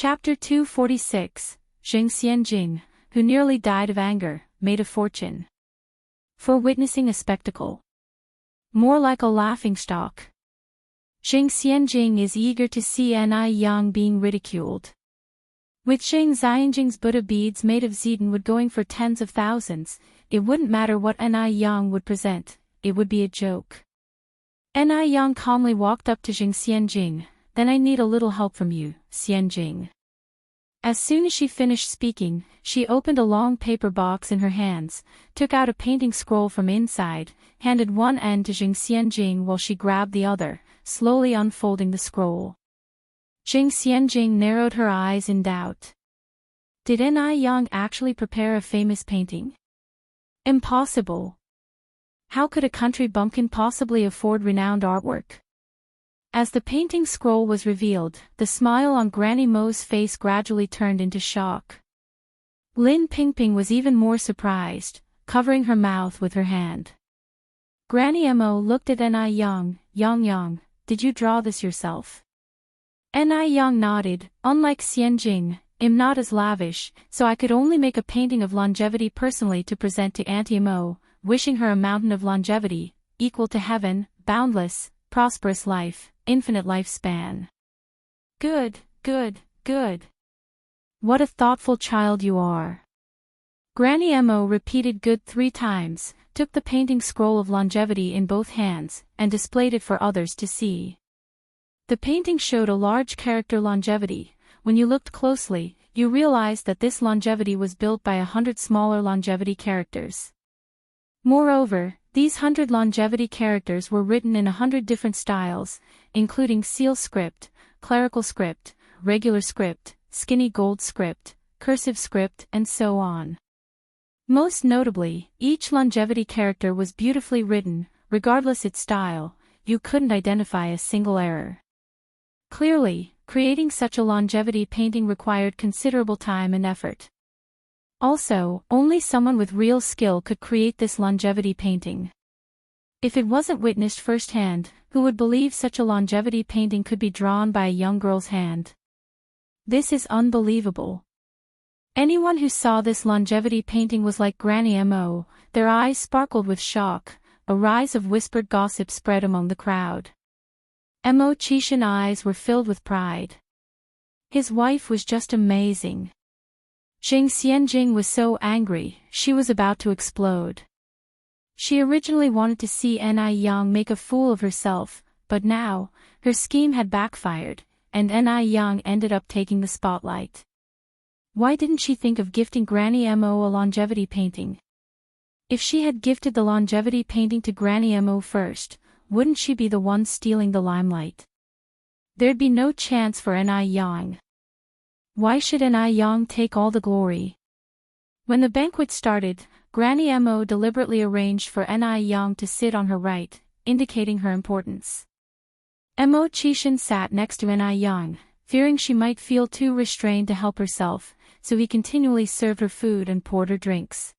Chapter 246, Jing Xianjing, who nearly died of anger, made a fortune. For witnessing a spectacle. More like a laughingstock. Jing Xianjing is eager to see Ni Yang being ridiculed. With Jing Xianjing's Buddha beads made of zedonwood going for tens of thousands, it wouldn't matter what Ni Yang would present, it would be a joke. Ni Yang calmly walked up to Jing Xianjing. Then I need a little help from you, Xianjing. As soon as she finished speaking, she opened a long paper box in her hands, took out a painting scroll from inside, handed one end to Jing Xianjing while she grabbed the other, slowly unfolding the scroll. Jing Xianjing narrowed her eyes in doubt. Did Ni Yang actually prepare a famous painting? Impossible. How could a country bumpkin possibly afford renowned artwork? As the painting scroll was revealed, the smile on Granny Mo's face gradually turned into shock. Lin Pingping was even more surprised, covering her mouth with her hand. Granny Mo looked at Ni Yang. Yang, did you draw this yourself? Ni Yang nodded. Unlike Xianjing, I'm not as lavish, so I could only make a painting of longevity personally to present to Auntie Mo, wishing her a mountain of longevity, equal to heaven, boundless, prosperous life, infinite lifespan. Good. What a thoughtful child you are. Granny Mo repeated good 3 times, took the painting scroll of longevity in both hands, and displayed it for others to see. The painting showed a large character longevity. When you looked closely, you realized that this longevity was built by 100 smaller longevity characters. Moreover, these 100 longevity characters were written in 100 different styles, including seal script, clerical script, regular script, skinny gold script, cursive script, and so on. Most notably, each longevity character was beautifully written, regardless its style, you couldn't identify a single error. Clearly, creating such a longevity painting required considerable time and effort. Also, only someone with real skill could create this longevity painting. If it wasn't witnessed firsthand, who would believe such a longevity painting could be drawn by a young girl's hand? This is unbelievable. Anyone who saw this longevity painting was like Granny Mo, their eyes sparkled with shock, a rise of whispered gossip spread among the crowd. Mo Chishan's eyes were filled with pride. His wife was just amazing. Jing Xianjing was so angry, she was about to explode. She originally wanted to see Ni Yang make a fool of herself, but now, her scheme had backfired, and Ni Yang ended up taking the spotlight. Why didn't she think of gifting Granny Mo a longevity painting? If she had gifted the longevity painting to Granny Mo first, wouldn't she be the one stealing the limelight? There'd be no chance for Ni Yang. Why should Ni Yang take all the glory? When the banquet started, Granny Mo deliberately arranged for Ni Yang to sit on her right, indicating her importance. Mo Chishan sat next to Ni Yang, fearing she might feel too restrained to help herself, so he continually served her food and poured her drinks.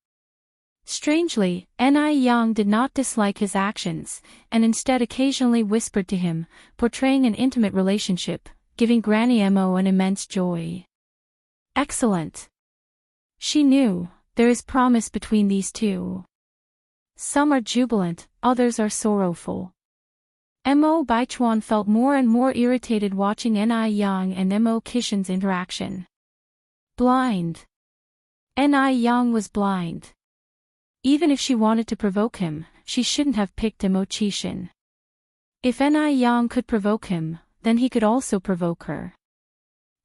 Strangely, Ni Yang did not dislike his actions, and instead occasionally whispered to him, portraying an intimate relationship, giving Granny Mo an immense joy. Excellent. She knew, there is promise between these two. Some are jubilant, others are sorrowful. Mo Baichuan felt more and more irritated watching Ni Yang and Mo Chishan's interaction. Blind. Ni Yang was blind. Even if she wanted to provoke him, she shouldn't have picked Mo Chishan. If Ni Yang could provoke him, then he could also provoke her.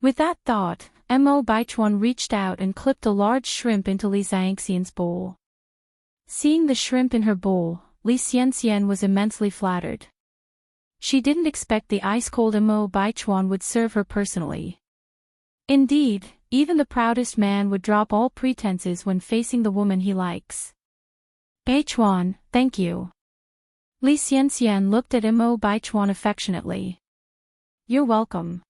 With that thought, Mo Baichuan reached out and clipped a large shrimp into Li Xianxian's bowl. Seeing the shrimp in her bowl, Li Xianxian was immensely flattered. She didn't expect the ice-cold Mo Baichuan would serve her personally. Indeed, even the proudest man would drop all pretenses when facing the woman he likes. Baichuan, thank you. Li Xianxian looked at Mo Baichuan affectionately. You're welcome.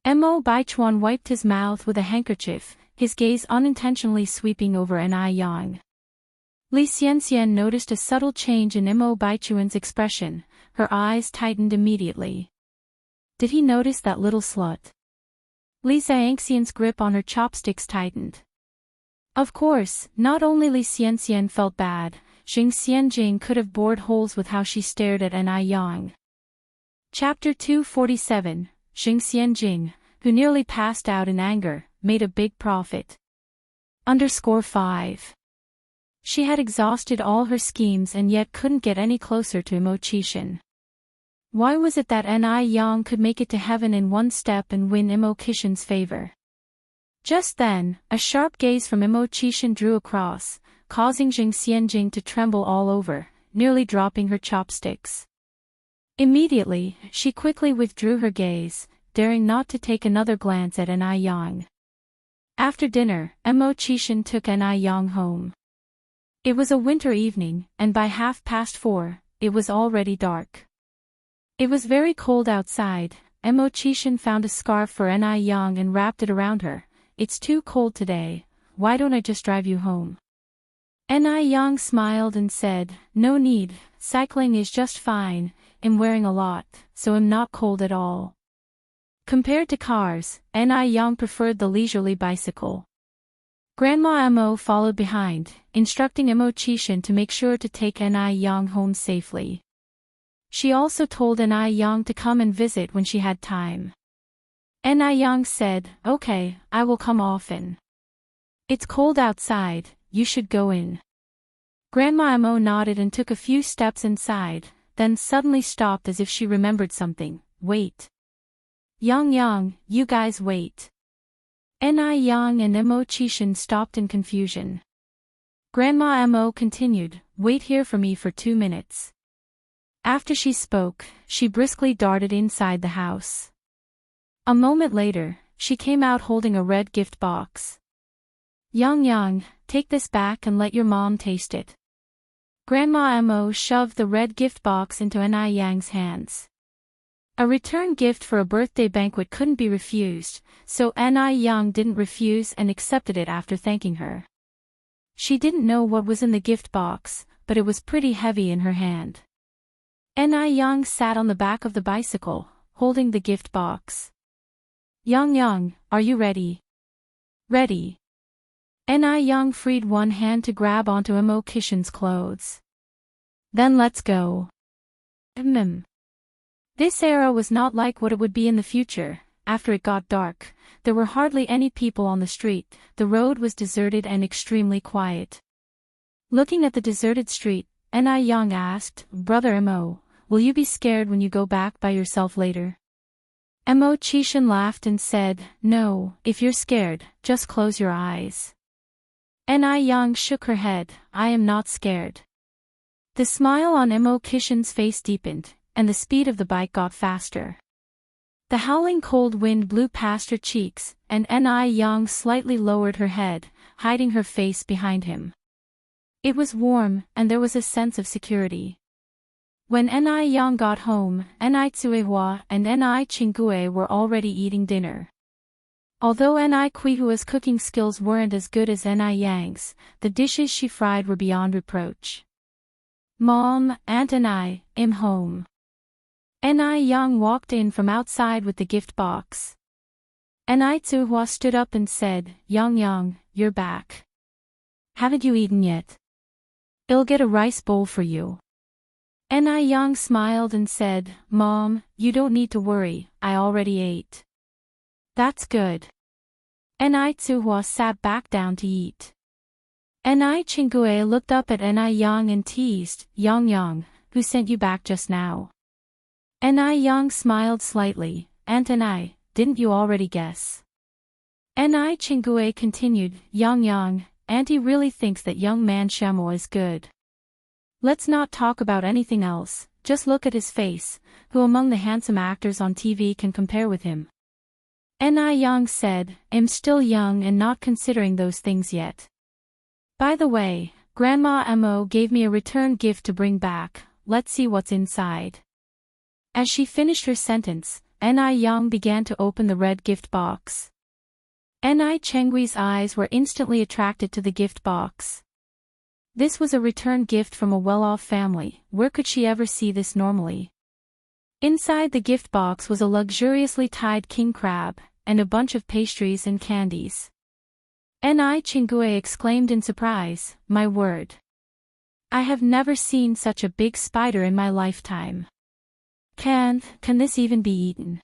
Mo Baichuan wiped his mouth with a handkerchief, his gaze unintentionally sweeping over Ni Yang. Li Xianxian noticed a subtle change in Mo Baichuan's expression, her eyes tightened immediately. Did he notice that little slut? Li Xianxian's grip on her chopsticks tightened. Of course, not only Li Xianxian felt bad, Xing Xianjing could have bored holes with how she stared at Ni Yang. Chapter 247, Xing Xianjing, who nearly passed out in anger, made a big profit. _5. She had exhausted all her schemes and yet couldn't get any closer to Immortality. Why was it that Ni Yang could make it to heaven in one step and win Immortality's favor? Just then, a sharp gaze from Immortality drew across, causing Xing Xianjing to tremble all over, nearly dropping her chopsticks. Immediately, she quickly withdrew her gaze, daring not to take another glance at Ni Yang. After dinner, Immortality took Ni Yang home. It was a winter evening, and by 4:30, it was already dark. It was very cold outside. Immortality found a scarf for Ni Yang and wrapped it around her. It's too cold today, why don't I just drive you home? Ni Yang smiled and said, no need, cycling is just fine, I'm wearing a lot, so I'm not cold at all. Compared to cars, Ni Yang preferred the leisurely bicycle. Grandma Mo followed behind, instructing Immortality to make sure to take Ni Yang home safely. She also told Ni Yang to come and visit when she had time. Ni Yang said, okay, I will come often. It's cold outside, you should go in. Grandma Mo nodded and took a few steps inside, then suddenly stopped as if she remembered something. Wait. Yang, you guys wait. Ni Yang and Immortality stopped in confusion. Grandma Mo continued, wait here for me for 2 minutes. After she spoke, she briskly darted inside the house. A moment later, she came out holding a red gift box. Yang, take this back and let your mom taste it. Grandma Mo shoved the red gift box into Ni Yang's hands. A return gift for a birthday banquet couldn't be refused, so Ni Yang didn't refuse and accepted it after thanking her. She didn't know what was in the gift box, but it was pretty heavy in her hand. Ni Yang sat on the back of the bicycle, holding the gift box. Yang, are you ready? Ready. Ni Yang freed one hand to grab onto Immortality's clothes. Then let's go. This era was not like what it would be in the future. After it got dark, there were hardly any people on the street, the road was deserted and extremely quiet. Looking at the deserted street, Ni Yang asked, Brother Mo, will you be scared when you go back by yourself later? Immortality laughed and said, no, if you're scared, just close your eyes. Ni Yang shook her head, I am not scared. The smile on Immortality's face deepened, and the speed of the bike got faster. The howling cold wind blew past her cheeks, and Ni Yang slightly lowered her head, hiding her face behind him. It was warm, and there was a sense of security. When Ni Yang got home, Ni Tsuehua and Ni Qinggue were already eating dinner. Although Ni Qihua's cooking skills weren't as good as Ni Yang's, the dishes she fried were beyond reproach. Mom, Aunt Ni, I'm home. Ni Yang walked in from outside with the gift box. Ni Tsuehua stood up and said, Yang, you're back. Haven't you eaten yet? I'll get a rice bowl for you. Ni Yang smiled and said, Mom, you don't need to worry, I already ate. That's good. Ni Tsuehua sat back down to eat. Ni Qinggue looked up at Ni Yang and teased, Yang, who sent you back just now? Ni Yang smiled slightly, Aunt Ni, didn't you already guess? Ni Qinggue continued, Yang, Auntie really thinks that young man Shamu is good. Let's not talk about anything else, just look at his face, who among the handsome actors on TV can compare with him? Ni Yang said, I'm still young and not considering those things yet. By the way, Grandma Mo gave me a return gift to bring back, let's see what's inside. As she finished her sentence, Ni Yang began to open the red gift box. Ni Chenggui's eyes were instantly attracted to the gift box. This was a return gift from a well-off family, where could she ever see this normally? Inside the gift box was a luxuriously tied king crab, and a bunch of pastries and candies. Ni Chingue exclaimed in surprise, "My word! I have never seen such a big spider in my lifetime. Can this even be eaten?"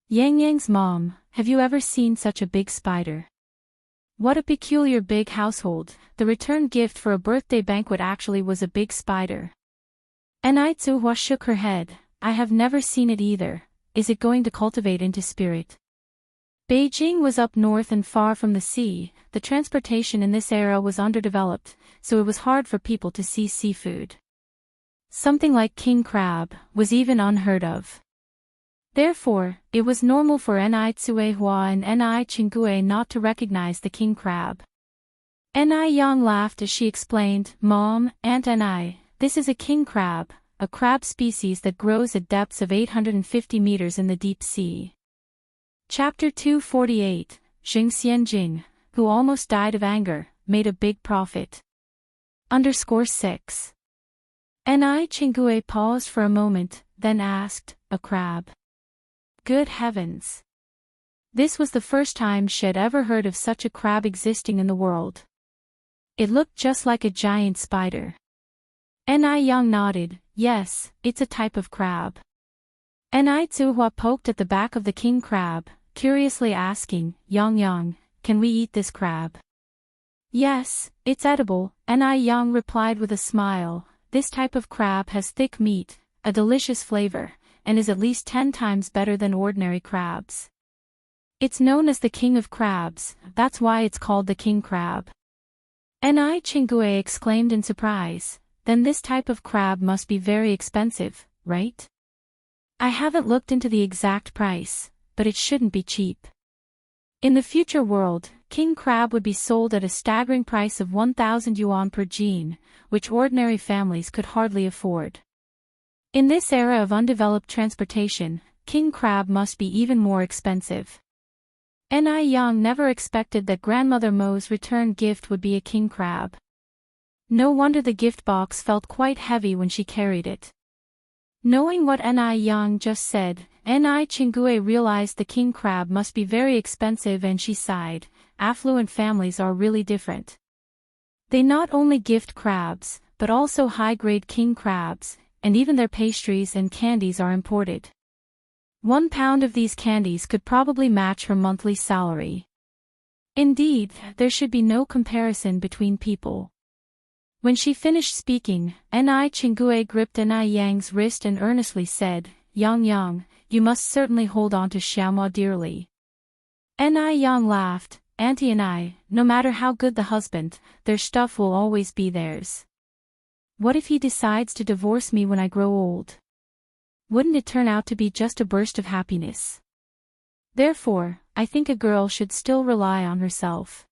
"Yang Yang's mom, have you ever seen such a big spider? What a peculiar big household." The return gift for a birthday banquet actually was a big spider. Ni Tsuhua shook her head. "I have never seen it either. Is it going to cultivate into spirit?" Beijing was up north and far from the sea. The transportation in this era was underdeveloped, so it was hard for people to see seafood. Something like king crab was even unheard of. Therefore, it was normal for Ni Tsuehua and Ni Chingue not to recognize the king crab. Ni Yang laughed as she explained, "Mom, Aunt Ni, this is a king crab, a crab species that grows at depths of 850 meters in the deep sea." Chapter 248, Xing Xianjing, who almost died of anger, made a big profit. _6. Ni Chingue paused for a moment, then asked, "A crab?" Good heavens! This was the first time she had ever heard of such a crab existing in the world. It looked just like a giant spider. Ni Yang nodded, "Yes, it's a type of crab." Ni Tsuhua poked at the back of the king crab, curiously asking, Yang, can we eat this crab?" "Yes, it's edible," Ni Yang replied with a smile. "This type of crab has thick meat, a delicious flavor, and is at least 10 times better than ordinary crabs. It's known as the king of crabs, that's why it's called the king crab." Ni Chingue exclaimed in surprise, "Then this type of crab must be very expensive, right?" "I haven't looked into the exact price, but it shouldn't be cheap. In the future world, king crab would be sold at a staggering price of 1,000 yuan per gene, which ordinary families could hardly afford. In this era of undeveloped transportation, king crab must be even more expensive." Ni Yang never expected that Grandmother Mo's return gift would be a king crab. No wonder the gift box felt quite heavy when she carried it. Knowing what Ni Yang just said, Ni Chingue realized the king crab must be very expensive, and she sighed. Affluent families are really different. They not only gift crabs, but also high-grade king crabs, and even their pastries and candies are imported. 1 pound of these candies could probably match her monthly salary. Indeed, there should be no comparison between people. When she finished speaking, Ni Chingue gripped Ni Yang's wrist and earnestly said, Yang, you must certainly hold on to Xiaomao dearly." Ni Yang laughed, "Auntie and I, no matter how good the husband, their stuff will always be theirs. What if he decides to divorce me when I grow old? Wouldn't it turn out to be just a burst of happiness? Therefore, I think a girl should still rely on herself.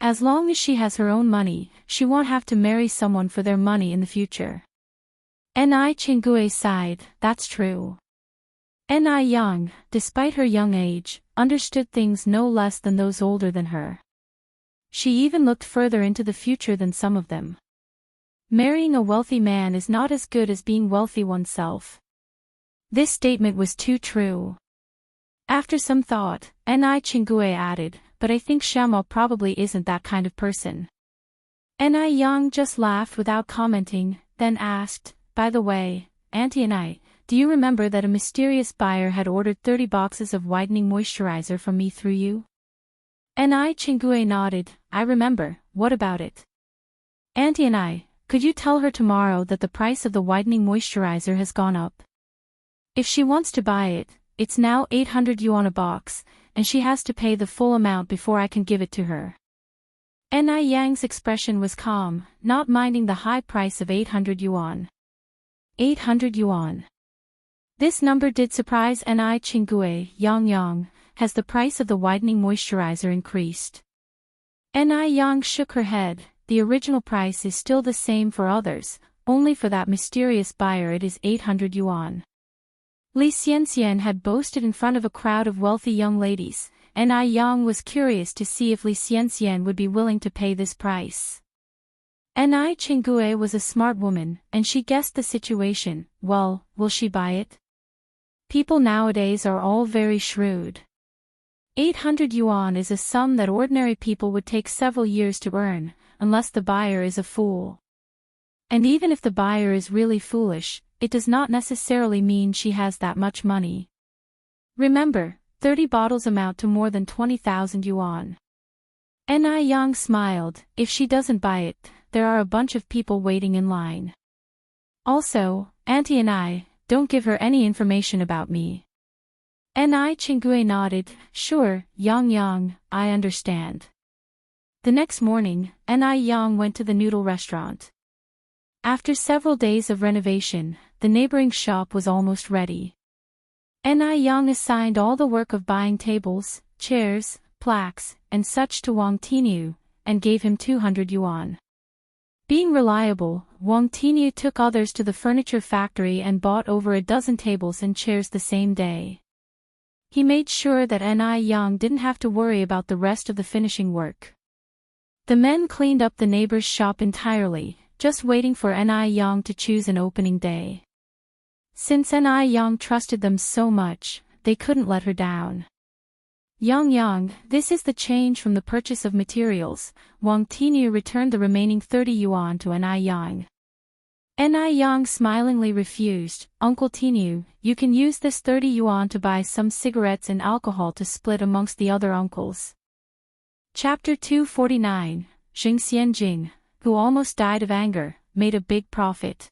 As long as she has her own money, she won't have to marry someone for their money in the future." Ni Chingue sighed, "That's true." Ni Yang, despite her young age, understood things no less than those older than her. She even looked further into the future than some of them. Marrying a wealthy man is not as good as being wealthy oneself. This statement was too true. After some thought, Ni Chingue added, "But I think Xiaomao probably isn't that kind of person." Ni Yang just laughed without commenting, then asked, "By the way, Auntie and I, do you remember that a mysterious buyer had ordered 30 boxes of whitening moisturizer from me through you?" Ni Chingue nodded, "I remember, what about it?" "Auntie and I, could you tell her tomorrow that the price of the whitening moisturizer has gone up? If she wants to buy it, it's now 800 yuan a box, and she has to pay the full amount before I can give it to her." Ni Yang's expression was calm, not minding the high price of 800 yuan. 800 yuan. This number did surprise Ni Chingue. Yang, has the price of the whitening moisturizer increased? Ni Yang shook her head. The original price is still the same for others, only for that mysterious buyer it is 800 yuan. Li Xianxian had boasted in front of a crowd of wealthy young ladies, and Ni Yang was curious to see if Li Xianxian would be willing to pay this price. Ni Chingue was a smart woman, and she guessed the situation. Well, will she buy it? People nowadays are all very shrewd. 800 yuan is a sum that ordinary people would take several years to earn, unless the buyer is a fool. And even if the buyer is really foolish, it does not necessarily mean she has that much money. Remember, 30 bottles amount to more than 20,000 yuan. Ni Yang smiled. If she doesn't buy it, there are a bunch of people waiting in line. Also, Auntie and I, don't give her any information about me. Ni Chingue nodded. Sure, Yang, I understand. The next morning, Ni Yang went to the noodle restaurant. After several days of renovation, the neighboring shop was almost ready. Ni Yang assigned all the work of buying tables, chairs, plaques, and such to Wang Tinu, and gave him 200 yuan. Being reliable, Wang Tinu took others to the furniture factory and bought over a dozen tables and chairs the same day. He made sure that Ni Yang didn't have to worry about the rest of the finishing work. The men cleaned up the neighbor's shop entirely, just waiting for Ni Yang to choose an opening day. Since Ni Yang trusted them so much, they couldn't let her down. Yang, this is the change from the purchase of materials. Wang Tinu returned the remaining 30 yuan to Ni Yang. Ni Yang smilingly refused. Uncle Tinu, you can use this 30 yuan to buy some cigarettes and alcohol to split amongst the other uncles. Chapter 249, Xing Xianjing, who almost died of anger, made a big profit.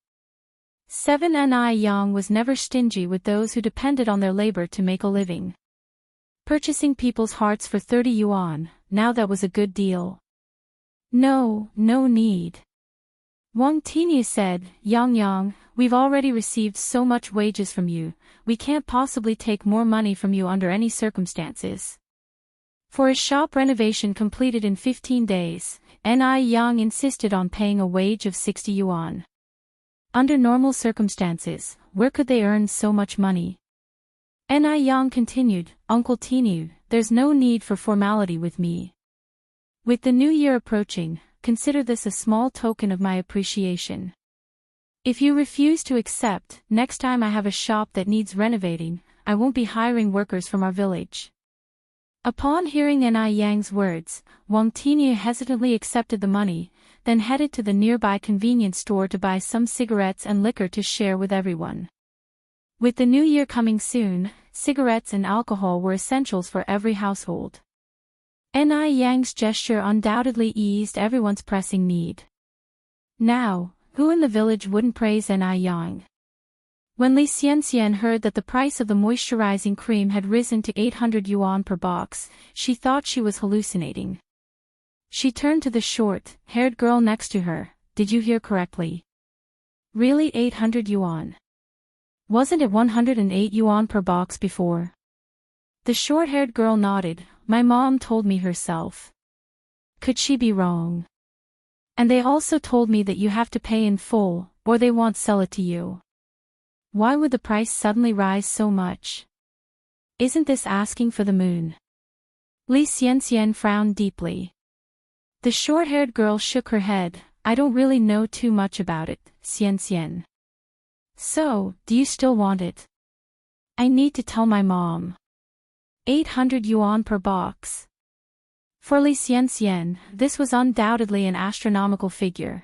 7. Ni Yang was never stingy with those who depended on their labor to make a living. Purchasing people's hearts for 30 yuan, now that was a good deal. No need. Wang Tinu said, Yang, we've already received so much wages from you, we can't possibly take more money from you under any circumstances. For a shop renovation completed in 15 days, Ni Yang insisted on paying a wage of 60 yuan. Under normal circumstances, where could they earn so much money? Ni Yang continued, Uncle Tinu, there's no need for formality with me. With the new year approaching, consider this a small token of my appreciation. If you refuse to accept, next time I have a shop that needs renovating, I won't be hiring workers from our village. Upon hearing Ni Yang's words, Wang Tinu hesitantly accepted the money, then headed to the nearby convenience store to buy some cigarettes and liquor to share with everyone. With the new year coming soon, cigarettes and alcohol were essentials for every household. Ni Yang's gesture undoubtedly eased everyone's pressing need. Now, who in the village wouldn't praise Ni Yang? When Li Xianxian heard that the price of the moisturizing cream had risen to 800 yuan per box, she thought she was hallucinating. She turned to the short-haired girl next to her. Did you hear correctly? Really 800 yuan? Wasn't it 108 yuan per box before? The short-haired girl nodded. My mom told me herself. Could she be wrong? And they also told me that you have to pay in full, or they won't sell it to you. Why would the price suddenly rise so much? Isn't this asking for the moon? Li Xianxian frowned deeply. The short-haired girl shook her head. I don't really know too much about it, Xianxian. So, do you still want it? I need to tell my mom. 800 yuan per box. For Li Xianxian, this was undoubtedly an astronomical figure.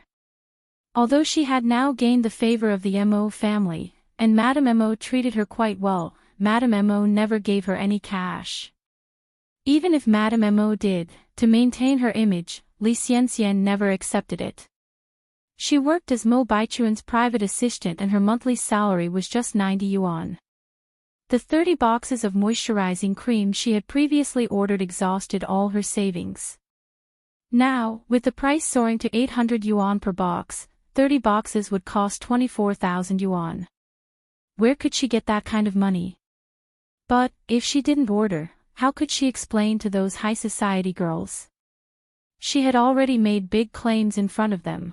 Although she had now gained the favor of the Mo family, and Madame Mo treated her quite well, Madame Mo never gave her any cash. Even if Madame Mo did, to maintain her image, Li Xianxian never accepted it. She worked as Mo Baichuan's private assistant and her monthly salary was just 90 yuan. The 30 boxes of moisturizing cream she had previously ordered exhausted all her savings. Now, with the price soaring to 800 yuan per box, 30 boxes would cost 24,000 yuan. Where could she get that kind of money? But, if she didn't order, how could she explain to those high society girls? She had already made big claims in front of them.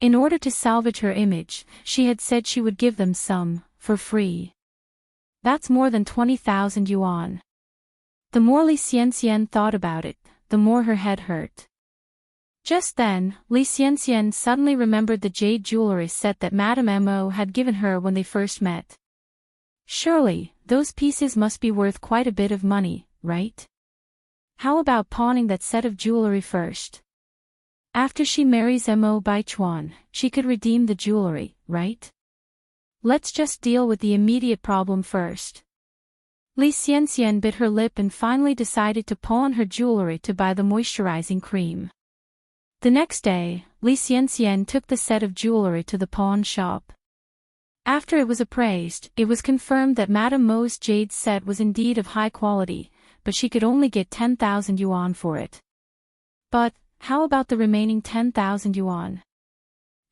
In order to salvage her image, she had said she would give them some, for free. That's more than 20,000 yuan. The more Li Xianxian thought about it, the more her head hurt. Just then, Li Xianxian suddenly remembered the jade jewelry set that Madame Mo had given her when they first met. Surely, those pieces must be worth quite a bit of money, right? How about pawning that set of jewelry first? After she marries Mo Baichuan, she could redeem the jewelry, right? Let's just deal with the immediate problem first. Li Xianxian bit her lip and finally decided to pawn her jewelry to buy the moisturizing cream. The next day, Li Xianxian took the set of jewelry to the pawn shop. After it was appraised, it was confirmed that Madame Mo's jade set was indeed of high quality, but she could only get 10,000 yuan for it. But, how about the remaining 10,000 yuan?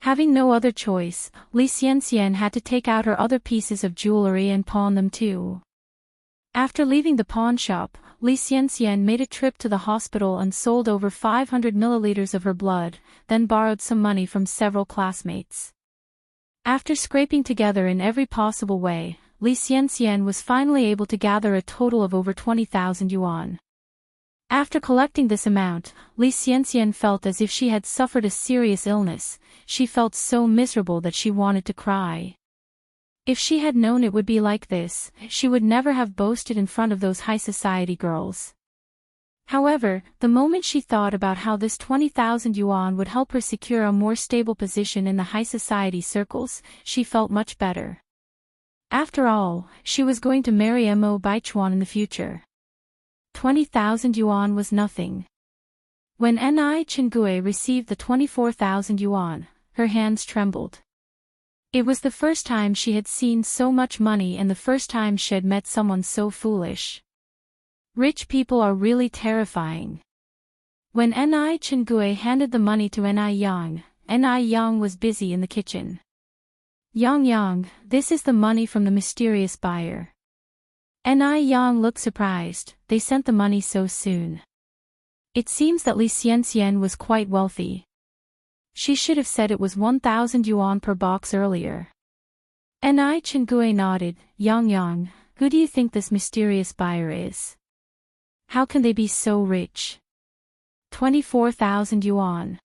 Having no other choice, Li Xianxian had to take out her other pieces of jewelry and pawn them too. After leaving the pawn shop, Li Xianxian made a trip to the hospital and sold over 500 milliliters of her blood, then borrowed some money from several classmates. After scraping together in every possible way, Li Xianxian was finally able to gather a total of over 20,000 yuan. After collecting this amount, Li Xianxian felt as if she had suffered a serious illness. She felt so miserable that she wanted to cry. If she had known it would be like this, she would never have boasted in front of those high society girls. However, the moment she thought about how this 20,000 yuan would help her secure a more stable position in the high society circles, she felt much better. After all, she was going to marry Mo Baichuan in the future. 20,000 yuan was nothing. When Ni Chengue received the 24,000 yuan, her hands trembled. It was the first time she had seen so much money and the first time she had met someone so foolish. Rich people are really terrifying. When Ni Chengue handed the money to Ni Yang was busy in the kitchen. Yang, this is the money from the mysterious buyer. Ni Yang looked surprised, they sent the money so soon. It seems that Li Xianxian was quite wealthy. She should have said it was 1,000 yuan per box earlier. Ni Chengue nodded. Yang, who do you think this mysterious buyer is? How can they be so rich? 24,000 yuan.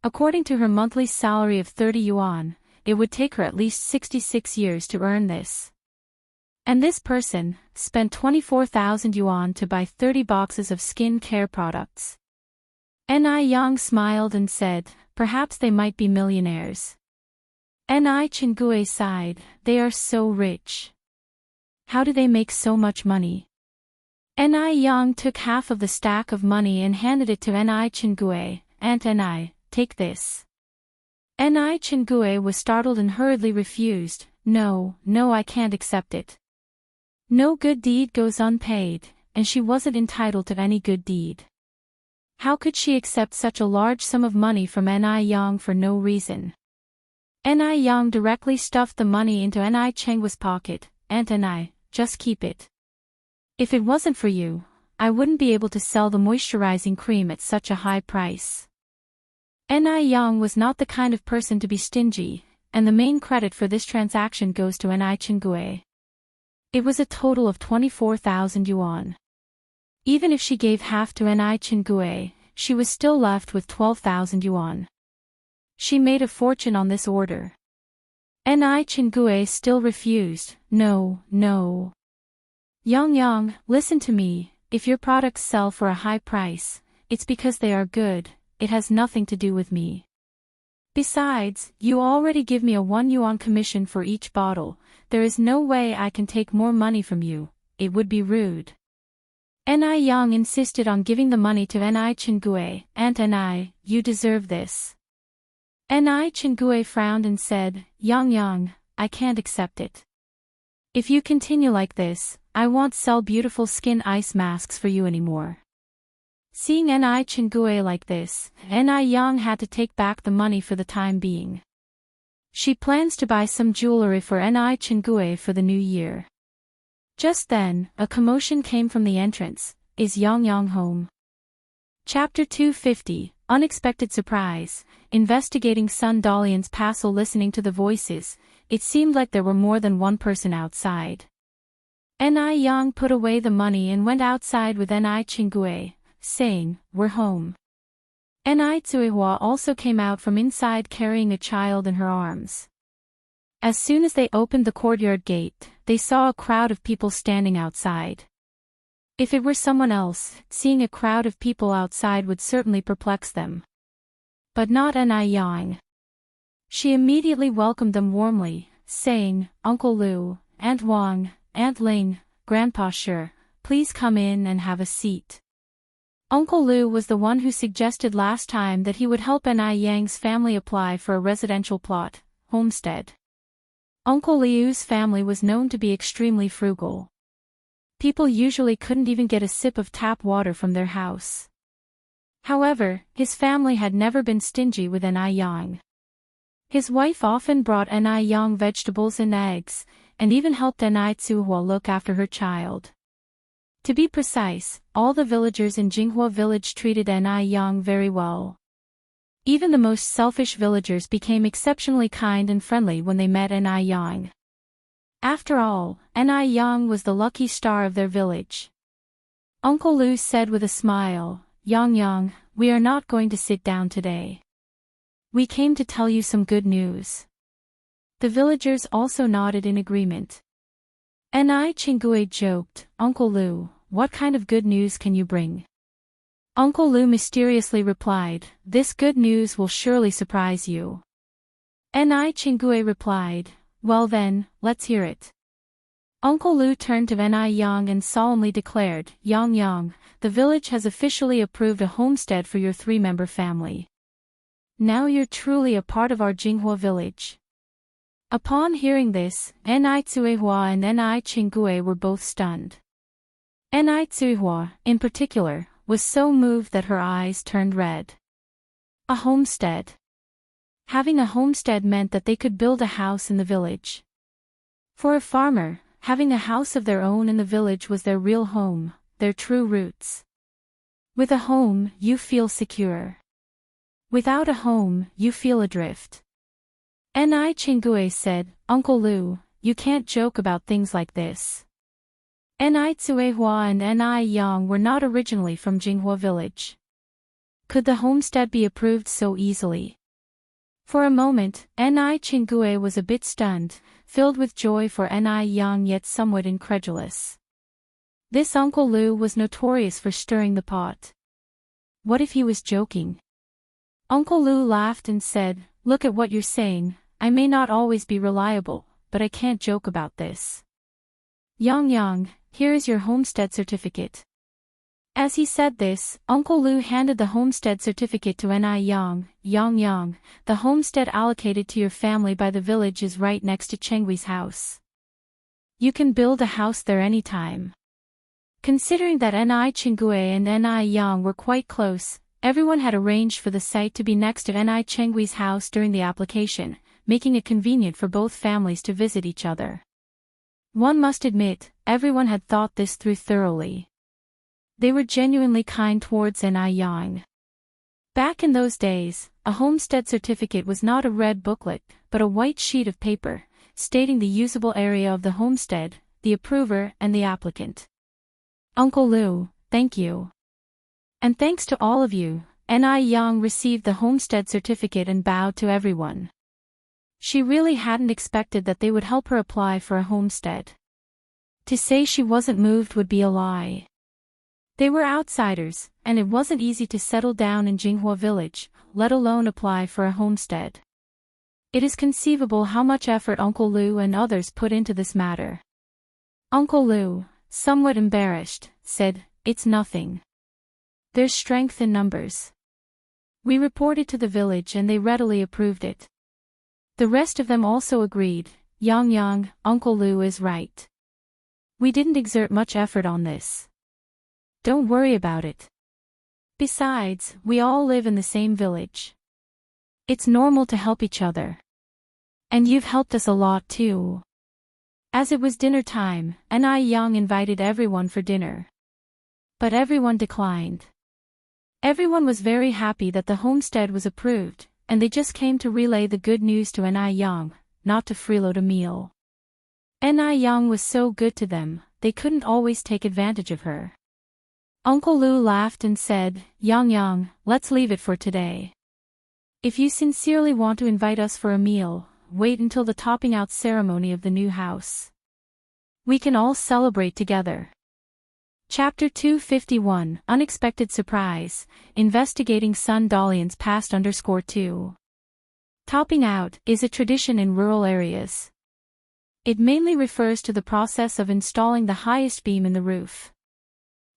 According to her monthly salary of 30 yuan, it would take her at least 66 years to earn this. And this person spent 24,000 yuan to buy 30 boxes of skin care products. Ni Yang smiled and said, perhaps they might be millionaires. Ni Chengue sighed, they are so rich. How do they make so much money? Ni Yang took half of the stack of money and handed it to Ni Chengue. Aunt Ni, take this. Ni Chengue was startled and hurriedly refused, no, I can't accept it. No good deed goes unpaid, and she wasn't entitled to any good deed. How could she accept such a large sum of money from Ni Yang for no reason? Ni Yang directly stuffed the money into Ni Chengue's pocket. Aunt Ni, just keep it. If it wasn't for you, I wouldn't be able to sell the moisturizing cream at such a high price. Ni Yang was not the kind of person to be stingy, and the main credit for this transaction goes to Ni Chengue. It was a total of 24,000 yuan. Even if she gave half to Ni Chengue, she was still left with 12,000 yuan. She made a fortune on this order. Ni Chengue still refused, no. Yang, listen to me, if your products sell for a high price, it's because they are good, it has nothing to do with me. Besides, you already give me a 1 yuan commission for each bottle, there is no way I can take more money from you, it would be rude. Ni Yang insisted on giving the money to Ni Chengue. Aunt Ni, you deserve this. Ni Chengue frowned and said, Yang, I can't accept it. If you continue like this, I won't sell beautiful skin ice masks for you anymore. Seeing Ni Chengue like this, Ni Yang had to take back the money for the time being. She plans to buy some jewelry for Ni Chengue for the new year. Just then, a commotion came from the entrance. Is Yang home? Chapter 250, Unexpected Surprise. Investigating Sun Dalian's castle. Listening to the voices, it seemed like there were more than one person outside. Ni Yang put away the money and went outside with Ni Chengue, saying, we're home. Ni Tsuihua also came out from inside carrying a child in her arms. As soon as they opened the courtyard gate, they saw a crowd of people standing outside. If it were someone else, seeing a crowd of people outside would certainly perplex them. But not Ni Yang. She immediately welcomed them warmly, saying, "Uncle Lu, Aunt Wang, Aunt Ling, Grandpa Shi, please come in and have a seat." Uncle Lu was the one who suggested last time that he would help Ni Yang's family apply for a residential plot, homestead. Uncle Liu's family was known to be extremely frugal. People usually couldn't even get a sip of tap water from their house. However, his family had never been stingy with Ni Yang. His wife often brought Ni Yang vegetables and eggs, and even helped Ni Tsuhua look after her child. To be precise, all the villagers in Jinghua village treated Ni Yang very well. Even the most selfish villagers became exceptionally kind and friendly when they met Ni Yang. After all, Ni Yang was the lucky star of their village. Uncle Lu said with a smile, Yang, we are not going to sit down today. We came to tell you some good news." The villagers also nodded in agreement. Ni Chingue joked, "Uncle Lu, what kind of good news can you bring?" Uncle Lu mysteriously replied, "This good news will surely surprise you." Ni Chingue replied, "Well then, let's hear it." Uncle Lu turned to Ni Yang and solemnly declared, Yang, the village has officially approved a homestead for your 3-member family. Now you're truly a part of our Jinghua village." Upon hearing this, Ni Tsuehua and Ni Chingue were both stunned. Ni Tsuehua, in particular, was so moved that her eyes turned red. A homestead. Having a homestead meant that they could build a house in the village. For a farmer, having a house of their own in the village was their real home, their true roots. With a home, you feel secure. Without a home, you feel adrift. Ni Chingue said, "Uncle Lu, you can't joke about things like this." Ni Tsuehua and Ni Yang were not originally from Jinghua village. Could the homestead be approved so easily? For a moment, Ni Chingue was a bit stunned, filled with joy for Ni Yang yet somewhat incredulous. This Uncle Lu was notorious for stirring the pot. What if he was joking? Uncle Lu laughed and said, "Look at what you're saying, I may not always be reliable, but I can't joke about this. Yang, here is your homestead certificate." As he said this, Uncle Lu handed the homestead certificate to Ni Yang. Yang, the homestead allocated to your family by the village is right next to Chenghui's house. You can build a house there anytime. Considering that Ni Chingue and Ni Yang were quite close, everyone had arranged for the site to be next to Ni Chenghui's house during the application, making it convenient for both families to visit each other. One must admit, everyone had thought this through thoroughly. They were genuinely kind towards Ni Yang. Back in those days, a homestead certificate was not a red booklet, but a white sheet of paper, stating the usable area of the homestead, the approver and the applicant. Uncle Lu, thank you. And thanks to all of you, Ni Yang received the homestead certificate and bowed to everyone. She really hadn't expected that they would help her apply for a homestead. To say she wasn't moved would be a lie. They were outsiders, and it wasn't easy to settle down in Jinghua village, let alone apply for a homestead. It is conceivable how much effort Uncle Lu and others put into this matter. Uncle Lu, somewhat embarrassed, said, "It's nothing. There's strength in numbers." We reported to the village and they readily approved it. The rest of them also agreed, Yang, Uncle Lu is right. We didn't exert much effort on this. Don't worry about it. Besides, we all live in the same village. It's normal to help each other. And you've helped us a lot too. As it was dinner time, Ni Yang invited everyone for dinner. But everyone declined. Everyone was very happy that the homestead was approved, and they just came to relay the good news to Ni Yang, not to freeload a meal. Ni Yang was so good to them, they couldn't always take advantage of her. Uncle Lu laughed and said, Yang, let's leave it for today. If you sincerely want to invite us for a meal, wait until the topping out ceremony of the new house. We can all celebrate together. Chapter 251, Unexpected Surprise, Investigating Sun Dalian's Past _2. Topping out is a tradition in rural areas. It mainly refers to the process of installing the highest beam in the roof.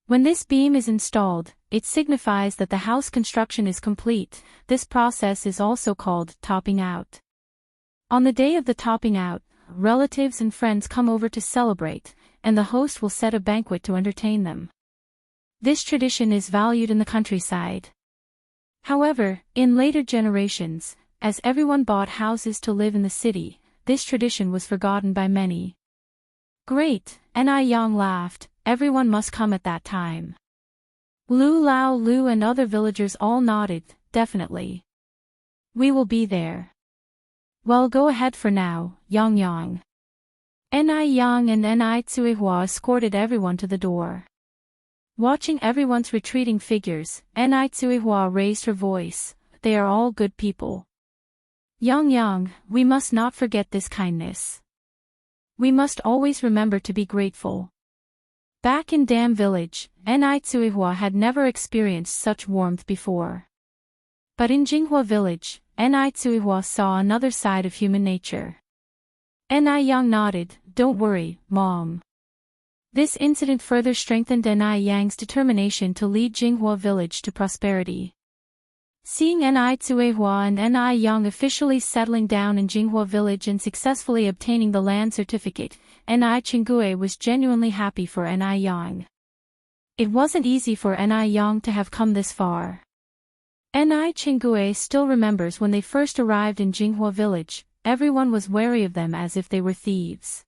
When this beam is installed, it signifies that the house construction is complete. This process is also called topping out. On the day of the topping out, relatives and friends come over to celebrate, and the host will set a banquet to entertain them. This tradition is valued in the countryside. However, in later generations, as everyone bought houses to live in the city, this tradition was forgotten by many. Great, Yang laughed, everyone must come at that time. Lu Lao Lu and other villagers all nodded, definitely. We will be there. Well, go ahead for now, Yang. Yang and Tsuehua escorted everyone to the door. Watching everyone's retreating figures, Tsuehua raised her voice, they are all good people. Yang, we must not forget this kindness. We must always remember to be grateful. Back in Dam Village, Tsuehua had never experienced such warmth before. But in Jinghua Village, Tsuehua saw another side of human nature. Yang nodded, don't worry, Mom. This incident further strengthened Yang's determination to lead Jinghua Village to prosperity. Seeing Tsuehua and Yang officially settling down in Jinghua Village and successfully obtaining the land certificate, Chingue was genuinely happy for Yang. It wasn't easy for Yang to have come this far. Chingue still remembers when they first arrived in Jinghua Village, everyone was wary of them as if they were thieves.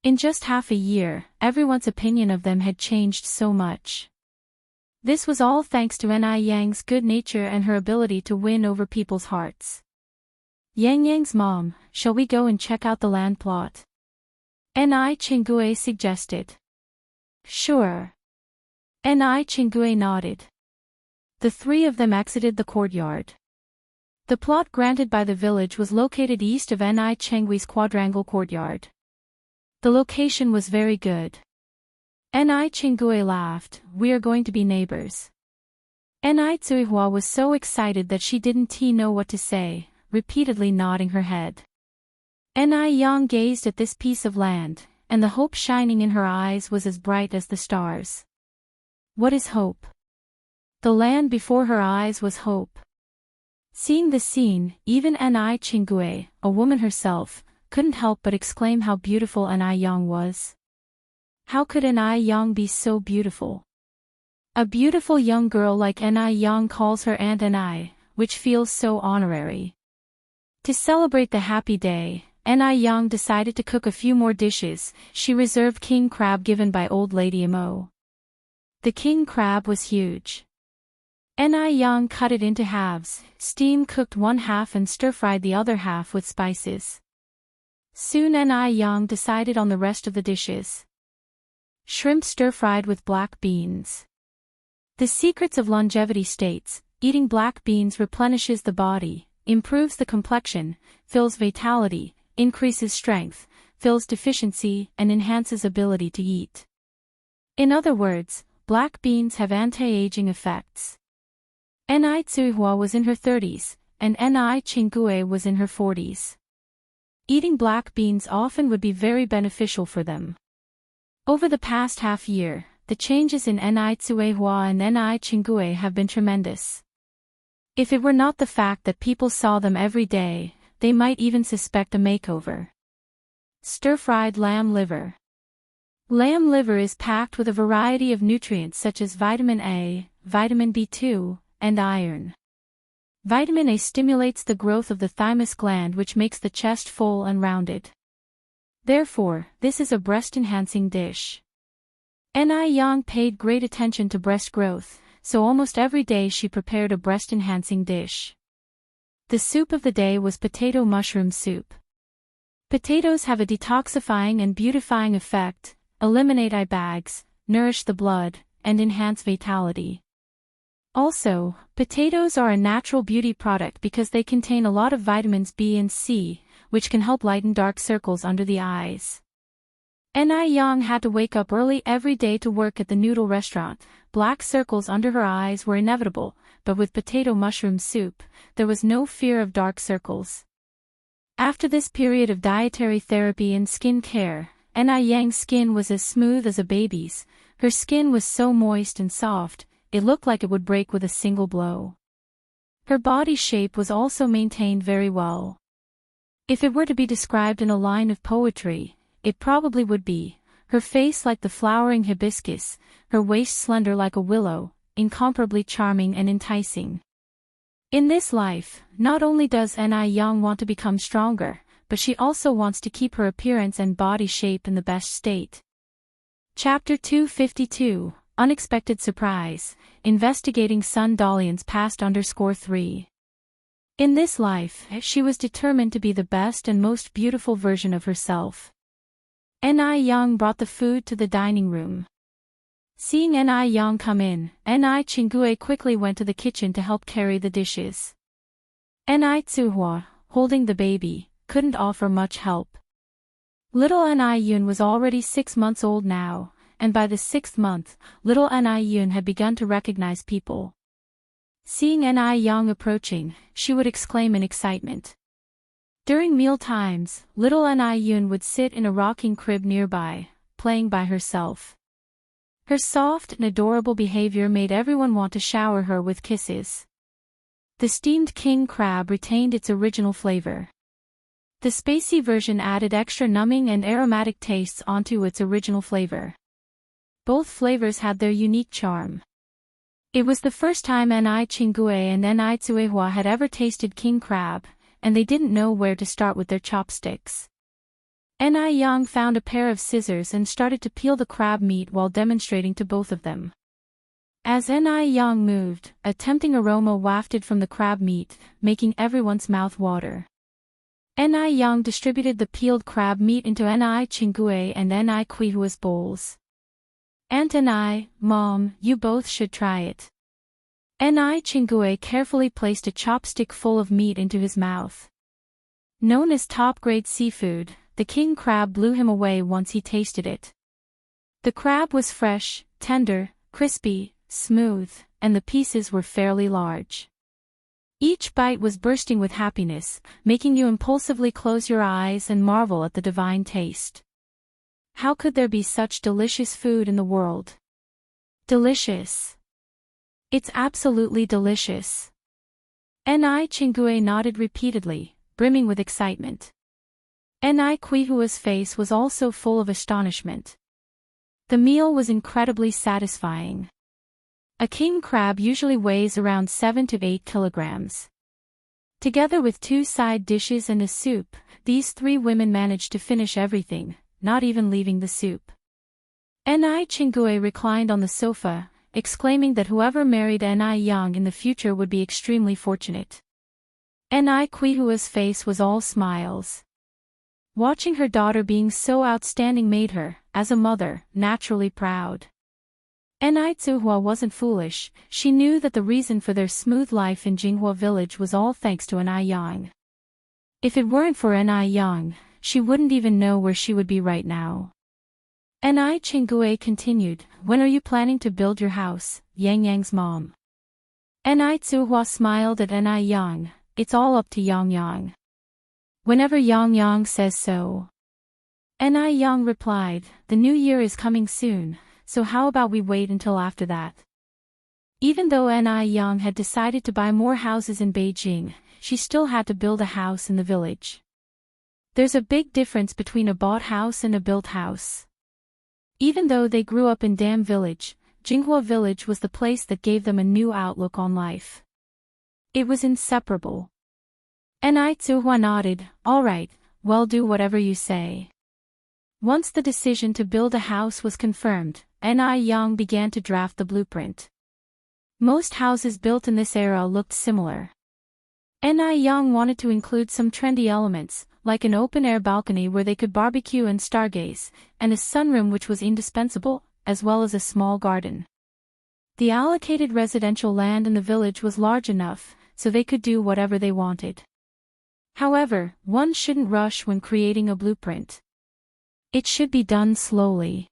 In just half a year, everyone's opinion of them had changed so much. This was all thanks to Yang's good nature and her ability to win over people's hearts. Yang's mom, shall we go and check out the land plot? Chingue suggested. Sure. Chingue nodded. The three of them exited the courtyard. The plot granted by the village was located east of Chingue's quadrangle courtyard. The location was very good. Chingue laughed, we are going to be neighbors. Tsuehua was so excited that she didn't know what to say, repeatedly nodding her head. Yang gazed at this piece of land, and the hope shining in her eyes was as bright as the stars. What is hope? The land before her eyes was hope. Seeing the scene, even Chingue, a woman herself, couldn't help but exclaim how beautiful Yang was. How could Yang be so beautiful? A beautiful young girl like Yang calls her Aunt which feels so honorary. To celebrate the happy day, Yang decided to cook a few more dishes. She reserved king crab given by old lady Imo. The king crab was huge. Yang cut it into halves, steam-cooked one half and stir-fried the other half with spices. Soon Yang decided on the rest of the dishes. Shrimp stir-fried with black beans. The Secrets of Longevity states, eating black beans replenishes the body, improves the complexion, fills vitality, increases strength, fills deficiency, and enhances ability to eat. In other words, black beans have anti-aging effects. Tsuehua was in her 30s, and Chingue was in her 40s. Eating black beans often would be very beneficial for them. Over the past half year, the changes in Tsuehua and Chingue have been tremendous. If it were not the fact that people saw them every day, they might even suspect a makeover. Stir-fried lamb liver. Lamb liver is packed with a variety of nutrients such as vitamin A, vitamin B2, and iron. Vitamin A stimulates the growth of the thymus gland, which makes the chest full and rounded. Therefore, this is a breast-enhancing dish. Yang paid great attention to breast growth, so almost every day she prepared a breast-enhancing dish. The soup of the day was potato mushroom soup. Potatoes have a detoxifying and beautifying effect, eliminate eye bags, nourish the blood, and enhance vitality. Also, potatoes are a natural beauty product because they contain a lot of vitamins B and C, which can help lighten dark circles under the eyes. Ni Yang had to wake up early every day to work at the noodle restaurant. Black circles under her eyes were inevitable, but with potato mushroom soup, there was no fear of dark circles. After this period of dietary therapy and skin care, Ni Yang's skin was as smooth as a baby's. Her skin was so moist and soft, it looked like it would break with a single blow. Her body shape was also maintained very well. If it were to be described in a line of poetry, it probably would be, her face like the flowering hibiscus, her waist slender like a willow, incomparably charming and enticing. In this life, not only does Ni Yang want to become stronger, but she also wants to keep her appearance and body shape in the best state. Chapter 252, Unexpected Surprise, Investigating Sun Dalian's Past _3. In this life, she was determined to be the best and most beautiful version of herself. Ni Yang brought the food to the dining room. Seeing Ni Yang come in, Ni Qinggue quickly went to the kitchen to help carry the dishes. Ni Tsuhua, holding the baby, couldn't offer much help. Little Ni Yun was already 6 months old now, and by the 6th month, little Ni Yun had begun to recognize people. Seeing Ni Yang approaching, she would exclaim in excitement. During meal times, little Ni Yun would sit in a rocking crib nearby, playing by herself. Her soft and adorable behavior made everyone want to shower her with kisses. The steamed king crab retained its original flavor. The spicy version added extra numbing and aromatic tastes onto its original flavor. Both flavors had their unique charm. It was the first time Ni Qinggue and Ni Tsuehua had ever tasted king crab, and they didn't know where to start with their chopsticks. Ni Yang found a pair of scissors and started to peel the crab meat while demonstrating to both of them. As Ni Yang moved, a tempting aroma wafted from the crab meat, making everyone's mouth water. Ni Yang distributed the peeled crab meat into Ni Qinggue and Ni Qihua's bowls. "Aunt and I, Mom, you both should try it." Ni Qinggue carefully placed a chopstick full of meat into his mouth. Known as top-grade seafood, the king crab blew him away once he tasted it. The crab was fresh, tender, crispy, smooth, and the pieces were fairly large. Each bite was bursting with happiness, making you impulsively close your eyes and marvel at the divine taste. How could there be such delicious food in the world? Delicious. It's absolutely delicious. Ni Qinggue nodded repeatedly, brimming with excitement. Ni Qihua's face was also full of astonishment. The meal was incredibly satisfying. A king crab usually weighs around 7 to 8 kilograms. Together with 2 side dishes and a soup, these 3 women managed to finish everything, not even leaving the soup. Ni Qinggue reclined on the sofa, exclaiming that whoever married Ni Yang in the future would be extremely fortunate. Ni Qihua's face was all smiles. Watching her daughter being so outstanding made her, as a mother, naturally proud. Ni Tsuhua wasn't foolish, she knew that the reason for their smooth life in Jinghua village was all thanks to Ni Yang. If it weren't for Ni Yang, she wouldn't even know where she would be right now. Ni Qinggue continued, "When are you planning to build your house, Yang Yang's mom?" Ni Tsuhua smiled at Ni Yang, "It's all up to Yang Yang. Whenever Yang Yang says so." Ni Yang replied, "The new year is coming soon, so how about we wait until after that?" Even though Ni Yang had decided to buy more houses in Beijing, she still had to build a house in the village. There's a big difference between a bought house and a built house. Even though they grew up in Dam Village, Jinghua Village was the place that gave them a new outlook on life. It was inseparable. Ni Tsuhua nodded, "All right, well, do whatever you say." Once the decision to build a house was confirmed, Ni Yang began to draft the blueprint. Most houses built in this era looked similar. Ni Yang wanted to include some trendy elements, like an open-air balcony where they could barbecue and stargaze, and a sunroom which was indispensable, as well as a small garden. The allocated residential land in the village was large enough, so they could do whatever they wanted. However, one shouldn't rush when creating a blueprint. It should be done slowly.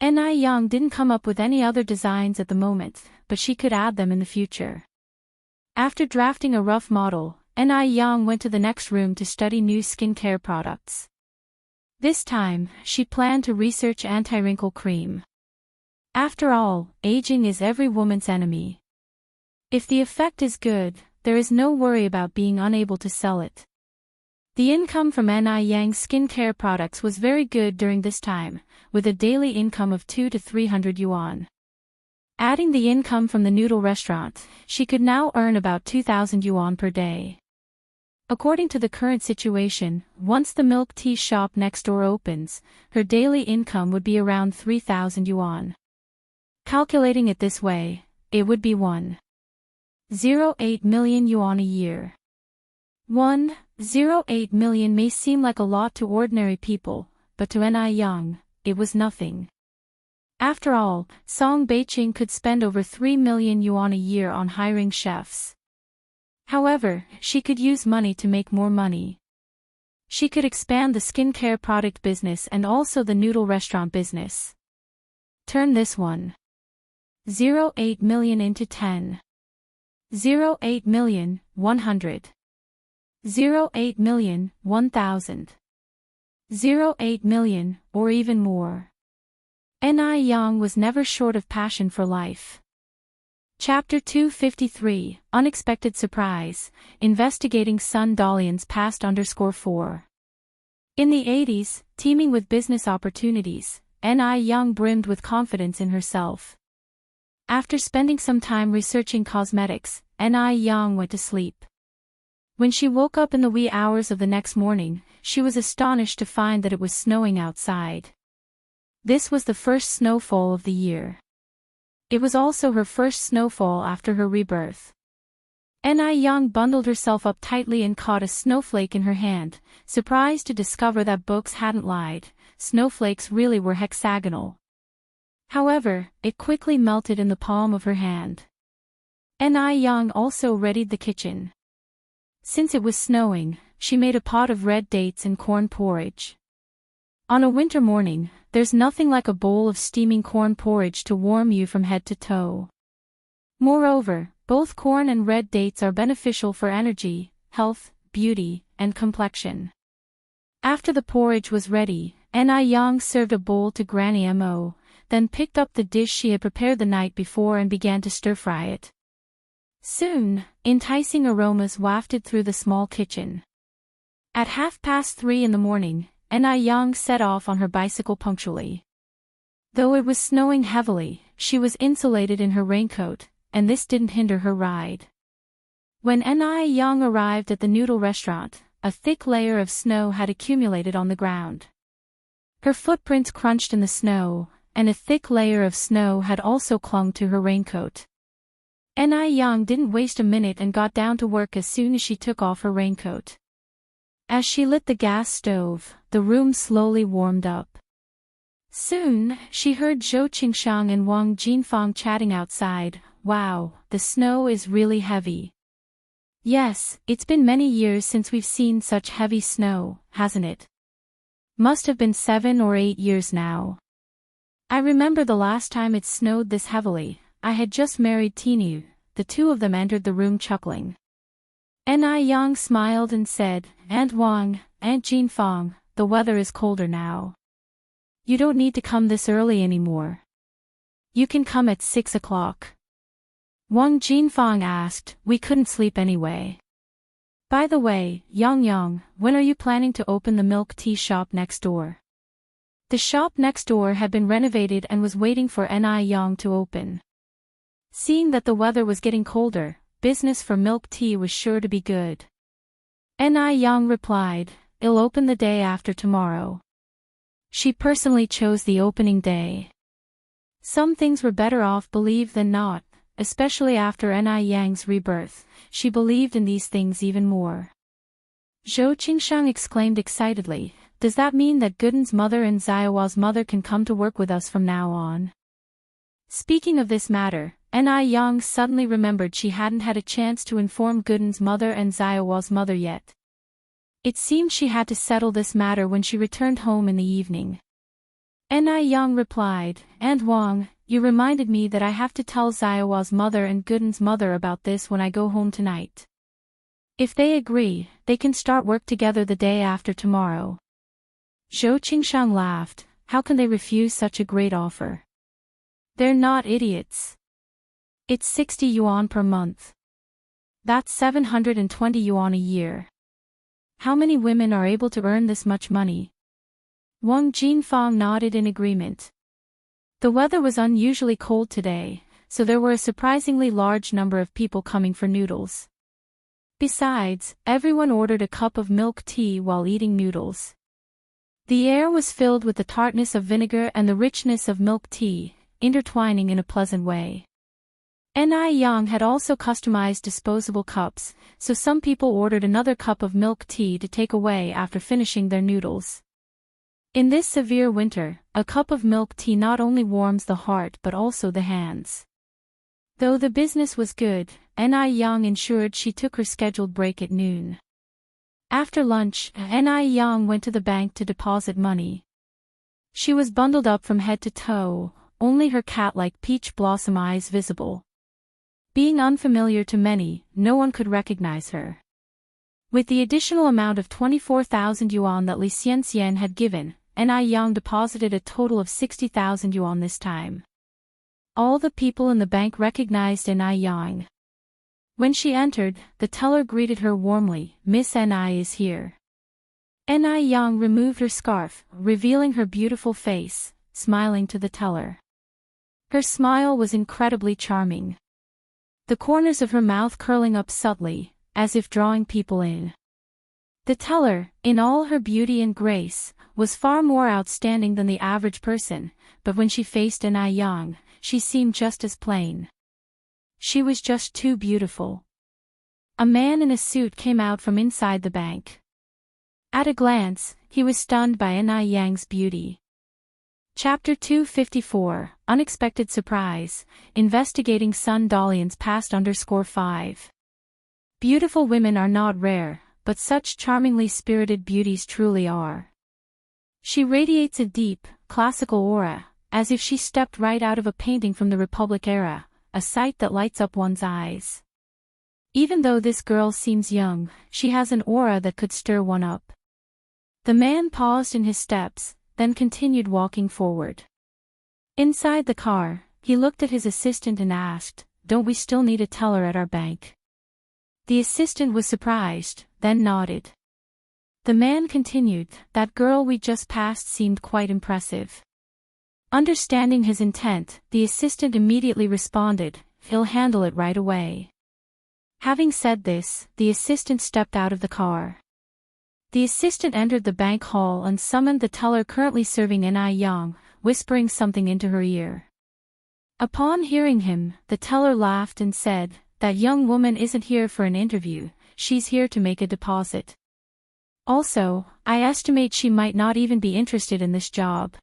Ni Yang didn't come up with any other designs at the moment, but she could add them in the future. After drafting a rough model, Ni Yang went to the next room to study new skincare products. This time, she planned to research anti-wrinkle cream. After all, aging is every woman's enemy. If the effect is good, there is no worry about being unable to sell it. The income from Ni Yang's skincare products was very good during this time, with a daily income of 200 to 300 yuan. Adding the income from the noodle restaurant, she could now earn about 2,000 yuan per day. According to the current situation, once the milk tea shop next door opens, her daily income would be around 3,000 yuan. Calculating it this way, it would be 1.08 million yuan a year. 1.08 million may seem like a lot to ordinary people, but to Ni Yang, it was nothing. After all, Song Beiqing could spend over 3 million yuan a year on hiring chefs. However, she could use money to make more money. She could expand the skincare product business and also the noodle restaurant business. Turn this 1.08 million into 10.08 million, 100. 0.8 million, 1,000. 0.8 million, or even more. Ni Yang was never short of passion for life. Chapter 253, Unexpected Surprise, Investigating Sun Dalian's Past _4. In the 80s, teeming with business opportunities, Ni Yang brimmed with confidence in herself. After spending some time researching cosmetics, Ni Yang went to sleep. When she woke up in the wee hours of the next morning, she was astonished to find that it was snowing outside. This was the first snowfall of the year. It was also her first snowfall after her rebirth. Ni Yang bundled herself up tightly and caught a snowflake in her hand, surprised to discover that books hadn't lied, snowflakes really were hexagonal. However, it quickly melted in the palm of her hand. Ni Yang also readied the kitchen. Since it was snowing, she made a pot of red dates and corn porridge. On a winter morning, there's nothing like a bowl of steaming corn porridge to warm you from head to toe. Moreover, both corn and red dates are beneficial for energy, health, beauty, and complexion. After the porridge was ready, Ni Yang served a bowl to Granny Mo, then picked up the dish she had prepared the night before and began to stir-fry it. Soon, enticing aromas wafted through the small kitchen. At 3:30 in the morning, Ni Yang set off on her bicycle punctually. Though it was snowing heavily, she was insulated in her raincoat, and this didn't hinder her ride. When Ni Yang arrived at the noodle restaurant, a thick layer of snow had accumulated on the ground. Her footprints crunched in the snow, and a thick layer of snow had also clung to her raincoat. Ni Yang didn't waste a minute and got down to work as soon as she took off her raincoat. As she lit the gas stove, the room slowly warmed up. Soon, she heard Zhou Qingshang and Wang Jinfang chatting outside. Wow, the snow is really heavy. Yes, it's been many years since we've seen such heavy snow, hasn't it? Must have been 7 or 8 years now. I remember the last time it snowed this heavily. I had just married Tinu. The two of them entered the room chuckling. Ni Yang smiled and said, Aunt Wang, Aunt Jinfang, the weather is colder now. You don't need to come this early anymore. You can come at 6 o'clock. Wang Jinfang asked, we couldn't sleep anyway. By the way, Yang, when are you planning to open the milk tea shop next door? The shop next door had been renovated and was waiting for Ni Yang to open. Seeing that the weather was getting colder, business for milk tea was sure to be good. Ni Yang replied, I'll open the day after tomorrow. She personally chose the opening day. Some things were better off believed than not, especially after Ni Yang's rebirth. She believed in these things even more. Zhou Qingshang exclaimed excitedly, does that mean that Gooden's mother and Xiaowa's mother can come to work with us from now on? Speaking of this matter, Ni Yang suddenly remembered she hadn't had a chance to inform Gooden's mother and Xiaowa's mother yet. It seemed she had to settle this matter when she returned home in the evening. Ni Yang replied, "And Wang, you reminded me that I have to tell Xiaowa's mother and Gudan's mother about this when I go home tonight. If they agree, they can start work together the day after tomorrow." Zhou Qingshang laughed. How can they refuse such a great offer? They're not idiots. It's 60 yuan per month. That's 720 yuan a year. How many women are able to earn this much money? Wang Jinfang nodded in agreement. The weather was unusually cold today, so there were a surprisingly large number of people coming for noodles. Besides, everyone ordered a cup of milk tea while eating noodles. The air was filled with the tartness of vinegar and the richness of milk tea, intertwining in a pleasant way. Ni Yang had also customized disposable cups, so some people ordered another cup of milk tea to take away after finishing their noodles. In this severe winter, a cup of milk tea not only warms the heart but also the hands. Though the business was good, Ni Yang ensured she took her scheduled break at noon. After lunch, Ni Yang went to the bank to deposit money. She was bundled up from head to toe, only her cat-like peach blossom eyes visible. Being unfamiliar to many, no one could recognize her. With the additional amount of 24,000 yuan that Li Xianxian had given, Ni Yang deposited a total of 60,000 yuan this time. All the people in the bank recognized Ni Yang. When she entered, the teller greeted her warmly. "Miss Ni is here." Ni Yang removed her scarf, revealing her beautiful face, smiling to the teller. Her smile was incredibly charming. The corners of her mouth curling up subtly, as if drawing people in. The teller, in all her beauty and grace, was far more outstanding than the average person, but when she faced Ni Yang, she seemed just as plain. She was just too beautiful. A man in a suit came out from inside the bank. At a glance, he was stunned by Ni Yang's beauty. Chapter 254, Unexpected Surprise, Investigating Sun Dalian's Past _5. Beautiful women are not rare, but such charmingly spirited beauties truly are. She radiates a deep, classical aura, as if she stepped right out of a painting from the Republic era, a sight that lights up one's eyes. Even though this girl seems young, she has an aura that could stir one up. The man paused in his steps, then continued walking forward. Inside the car, he looked at his assistant and asked, "Don't we still need a teller at our bank?" The assistant was surprised, then nodded. The man continued, "That girl we just passed seemed quite impressive." Understanding his intent, the assistant immediately responded, "He'll handle it right away." Having said this, the assistant stepped out of the car. The assistant entered the bank hall and summoned the teller currently serving Ni Yang, whispering something into her ear. Upon hearing him, the teller laughed and said, "That young woman isn't here for an interview, she's here to make a deposit. Also, I estimate she might not even be interested in this job."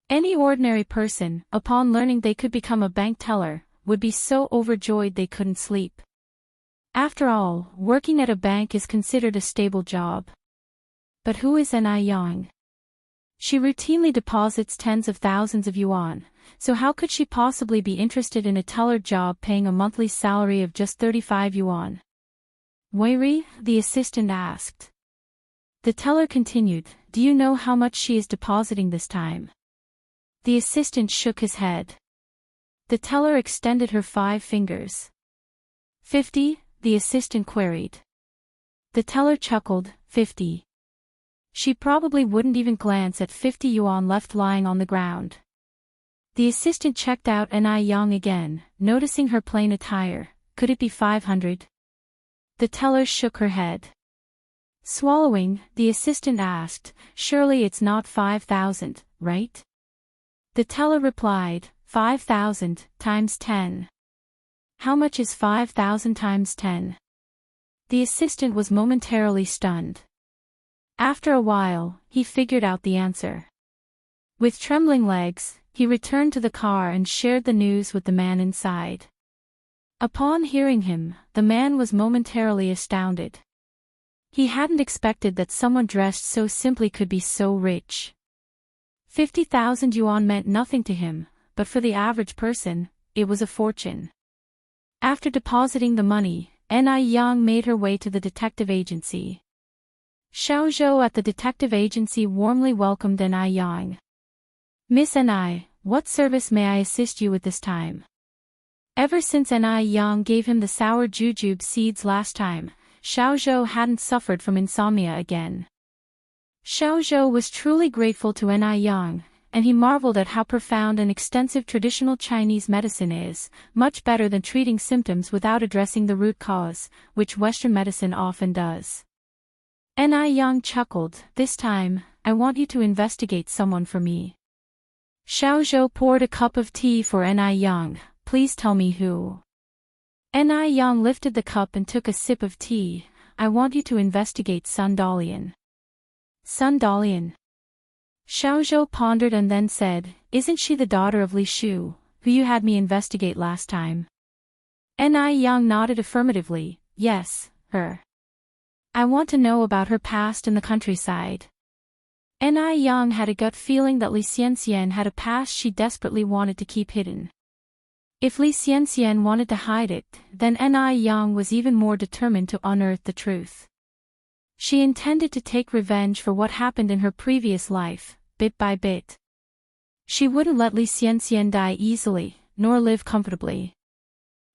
Any ordinary person, upon learning they could become a bank teller, would be so overjoyed they couldn't sleep. After all, working at a bank is considered a stable job. But who is Ni Yang? She routinely deposits tens of thousands of yuan, so how could she possibly be interested in a teller job paying a monthly salary of just 35 yuan? Weiri, the assistant asked. The teller continued, "Do you know how much she is depositing this time?" The assistant shook his head. The teller extended her 5 fingers. 50, the assistant queried. The teller chuckled, 50. She probably wouldn't even glance at 50 yuan left lying on the ground. The assistant checked out Ni Yang again, noticing her plain attire. Could it be 500? The teller shook her head. Swallowing, the assistant asked, "Surely it's not 5,000, right?" The teller replied, 5,000 times 10. How much is 5,000 times 10? The assistant was momentarily stunned. After a while, he figured out the answer. With trembling legs, he returned to the car and shared the news with the man inside. Upon hearing him, the man was momentarily astounded. He hadn't expected that someone dressed so simply could be so rich. 50,000 yuan meant nothing to him, but for the average person, it was a fortune. After depositing the money, Ni Yang made her way to the detective agency. Xiao Zhou at the detective agency warmly welcomed Ni Yang. "Miss Ni, what service may I assist you with this time?" Ever since Ni Yang gave him the sour jujube seeds last time, Xiao Zhou hadn't suffered from insomnia again. Xiao Zhou was truly grateful to Ni Yang, and he marveled at how profound and extensive traditional Chinese medicine is, much better than treating symptoms without addressing the root cause, which Western medicine often does. Ni Yang chuckled, "This time, I want you to investigate someone for me." Xiao Zhou poured a cup of tea for Ni Yang. "Please tell me who." Ni Yang lifted the cup and took a sip of tea. "I want you to investigate Sun Dalian." Sun Dalian. Xiao Zhou pondered and then said, "Isn't she the daughter of Li Shu, who you had me investigate last time?" Ni Yang nodded affirmatively, "Yes, her. I want to know about her past in the countryside." Ni Yang had a gut feeling that Li Xianxian had a past she desperately wanted to keep hidden. If Li Xianxian wanted to hide it, then Ni Yang was even more determined to unearth the truth. She intended to take revenge for what happened in her previous life, bit by bit. She wouldn't let Li Xianxian die easily, nor live comfortably.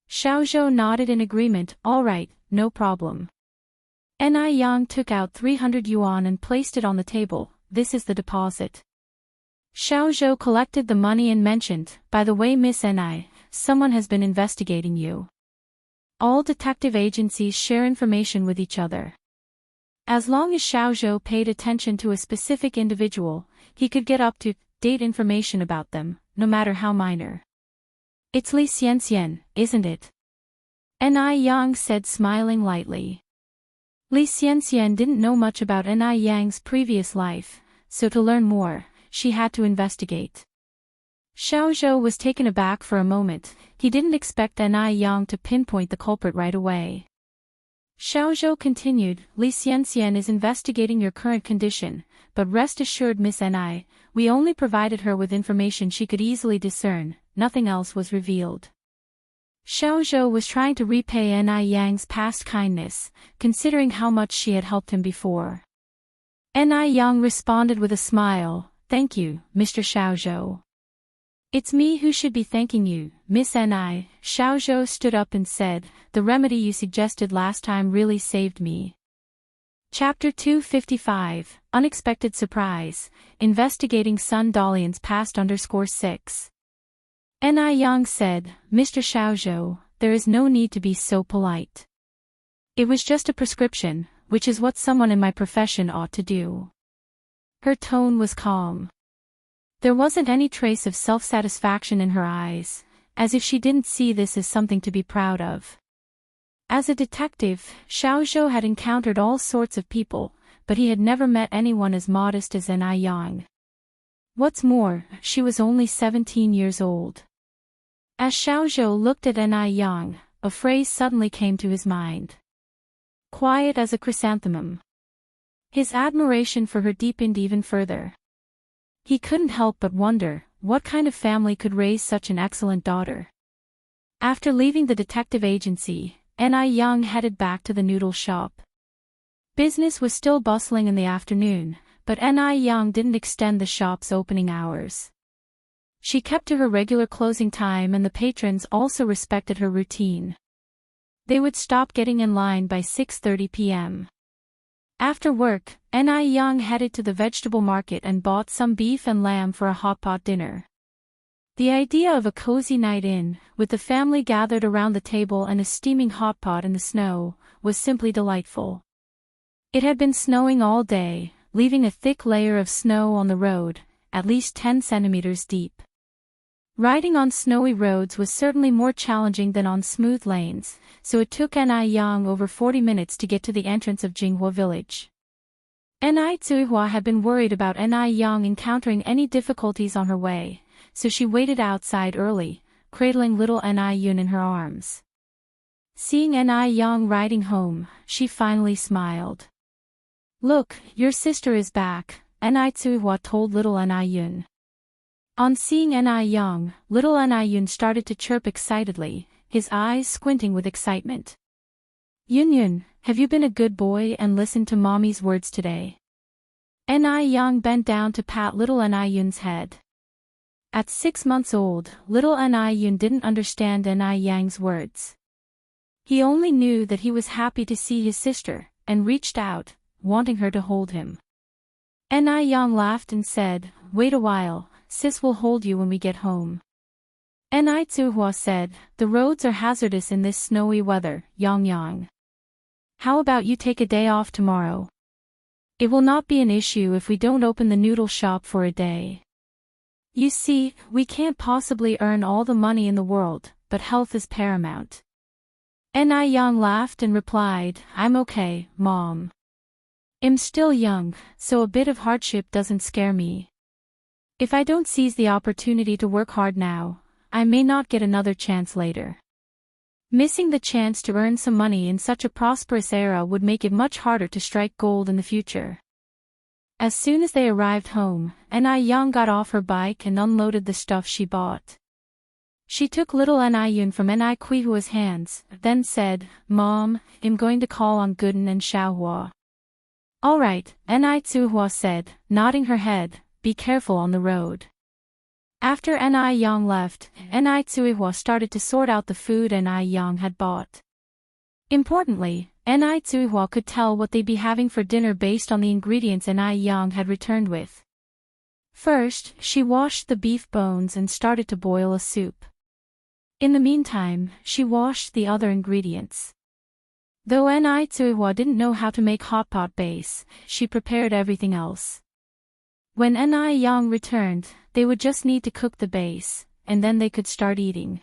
Xiao Zhou nodded in agreement. "All right, no problem." Ni Yang took out 300 yuan and placed it on the table. "This is the deposit." Xiao Zhou collected the money and mentioned, "By the way, Miss Ni, someone has been investigating you." All detective agencies share information with each other. As long as Xiao Zhou paid attention to a specific individual, he could get up-to-date information about them, no matter how minor. "It's Li Xianxian, isn't it?" Ni Yang said, smiling lightly. Li Xianxian didn't know much about Ni Yang's previous life, so to learn more, she had to investigate. Xiao Zhou was taken aback for a moment. He didn't expect Ni Yang to pinpoint the culprit right away. Xiao Zhou continued, "Li Xianxian is investigating your current condition, but rest assured, Miss Ni, we only provided her with information she could easily discern, nothing else was revealed." Xiao Zhou was trying to repay Ni Yang's past kindness, considering how much she had helped him before. Ni Yang responded with a smile, "Thank you, Mr. Xiao Zhou." "It's me who should be thanking you, Miss Ni." Xiao Zhou stood up and said, "The remedy you suggested last time really saved me." Chapter 255, Unexpected Surprise, Investigating Sun Dalian's Past _6. Ni Yang said, "Mr. Xiao Zhou, there is no need to be so polite. It was just a prescription, which is what someone in my profession ought to do." Her tone was calm. There wasn't any trace of self-satisfaction in her eyes, as if she didn't see this as something to be proud of. As a detective, Xiao Zhou had encountered all sorts of people, but he had never met anyone as modest as Ni Yang. What's more, she was only 17 years old. As Xiao Zhou looked at Ni Yang, a phrase suddenly came to his mind. Quiet as a chrysanthemum. His admiration for her deepened even further. He couldn't help but wonder, what kind of family could raise such an excellent daughter? After leaving the detective agency, Ni Yang headed back to the noodle shop. Business was still bustling in the afternoon, but Ni Yang didn't extend the shop's opening hours. She kept to her regular closing time, and the patrons also respected her routine. They would stop getting in line by 6:30 p.m. After work, Ni Yang headed to the vegetable market and bought some beef and lamb for a hot pot dinner. The idea of a cozy night in, with the family gathered around the table and a steaming hot pot in the snow, was simply delightful. It had been snowing all day, leaving a thick layer of snow on the road, at least 10 centimeters deep. Riding on snowy roads was certainly more challenging than on smooth lanes, so it took Ni Yang over 40 minutes to get to the entrance of Jinghua village. Ni Zuihua had been worried about Ni Yang encountering any difficulties on her way, so she waited outside early, cradling little Ni Yun in her arms. Seeing Ni Yang riding home, she finally smiled. Look, your sister is back, Ni Tsuihua told little Ni Yun. On seeing Ni Yang, little Ni Yun started to chirp excitedly, his eyes squinting with excitement. Yun Yun, have you been a good boy and listened to mommy's words today? Ni Yang bent down to pat little Ni Yun's head. At 6 months old, little Ni Yun didn't understand Ni Yang's words. He only knew that he was happy to see his sister, and reached out, wanting her to hold him. Ni Yang laughed and said, "Wait a while, sis will hold you when we get home." Ni Tsuihua said, "The roads are hazardous in this snowy weather, Yang Yang. How about you take a day off tomorrow? It will not be an issue if we don't open the noodle shop for a day. You see, we can't possibly earn all the money in the world, but health is paramount." Ni Yang laughed and replied, "I'm okay, Mom. I'm still young, so a bit of hardship doesn't scare me. If I don't seize the opportunity to work hard now, I may not get another chance later. Missing the chance to earn some money in such a prosperous era would make it much harder to strike gold in the future." As soon as they arrived home, Ni Yang got off her bike and unloaded the stuff she bought. She took little Ni Yun from Ni Kuihua's hands, then said, "Mom, I'm going to call on Gooden and Xiaohua." "All right," Ni Tsuihua said, nodding her head, "be careful on the road." After Ni Yang left, Ni Tsuihua started to sort out the food Ni Yang had bought. Importantly, Ni Tsuihua could tell what they'd be having for dinner based on the ingredients Ni Yang had returned with. First, she washed the beef bones and started to boil a soup. In the meantime, she washed the other ingredients. Though Ni Tsuihua didn't know how to make hot pot base, she prepared everything else. When Ni Yang returned, they would just need to cook the base, and then they could start eating.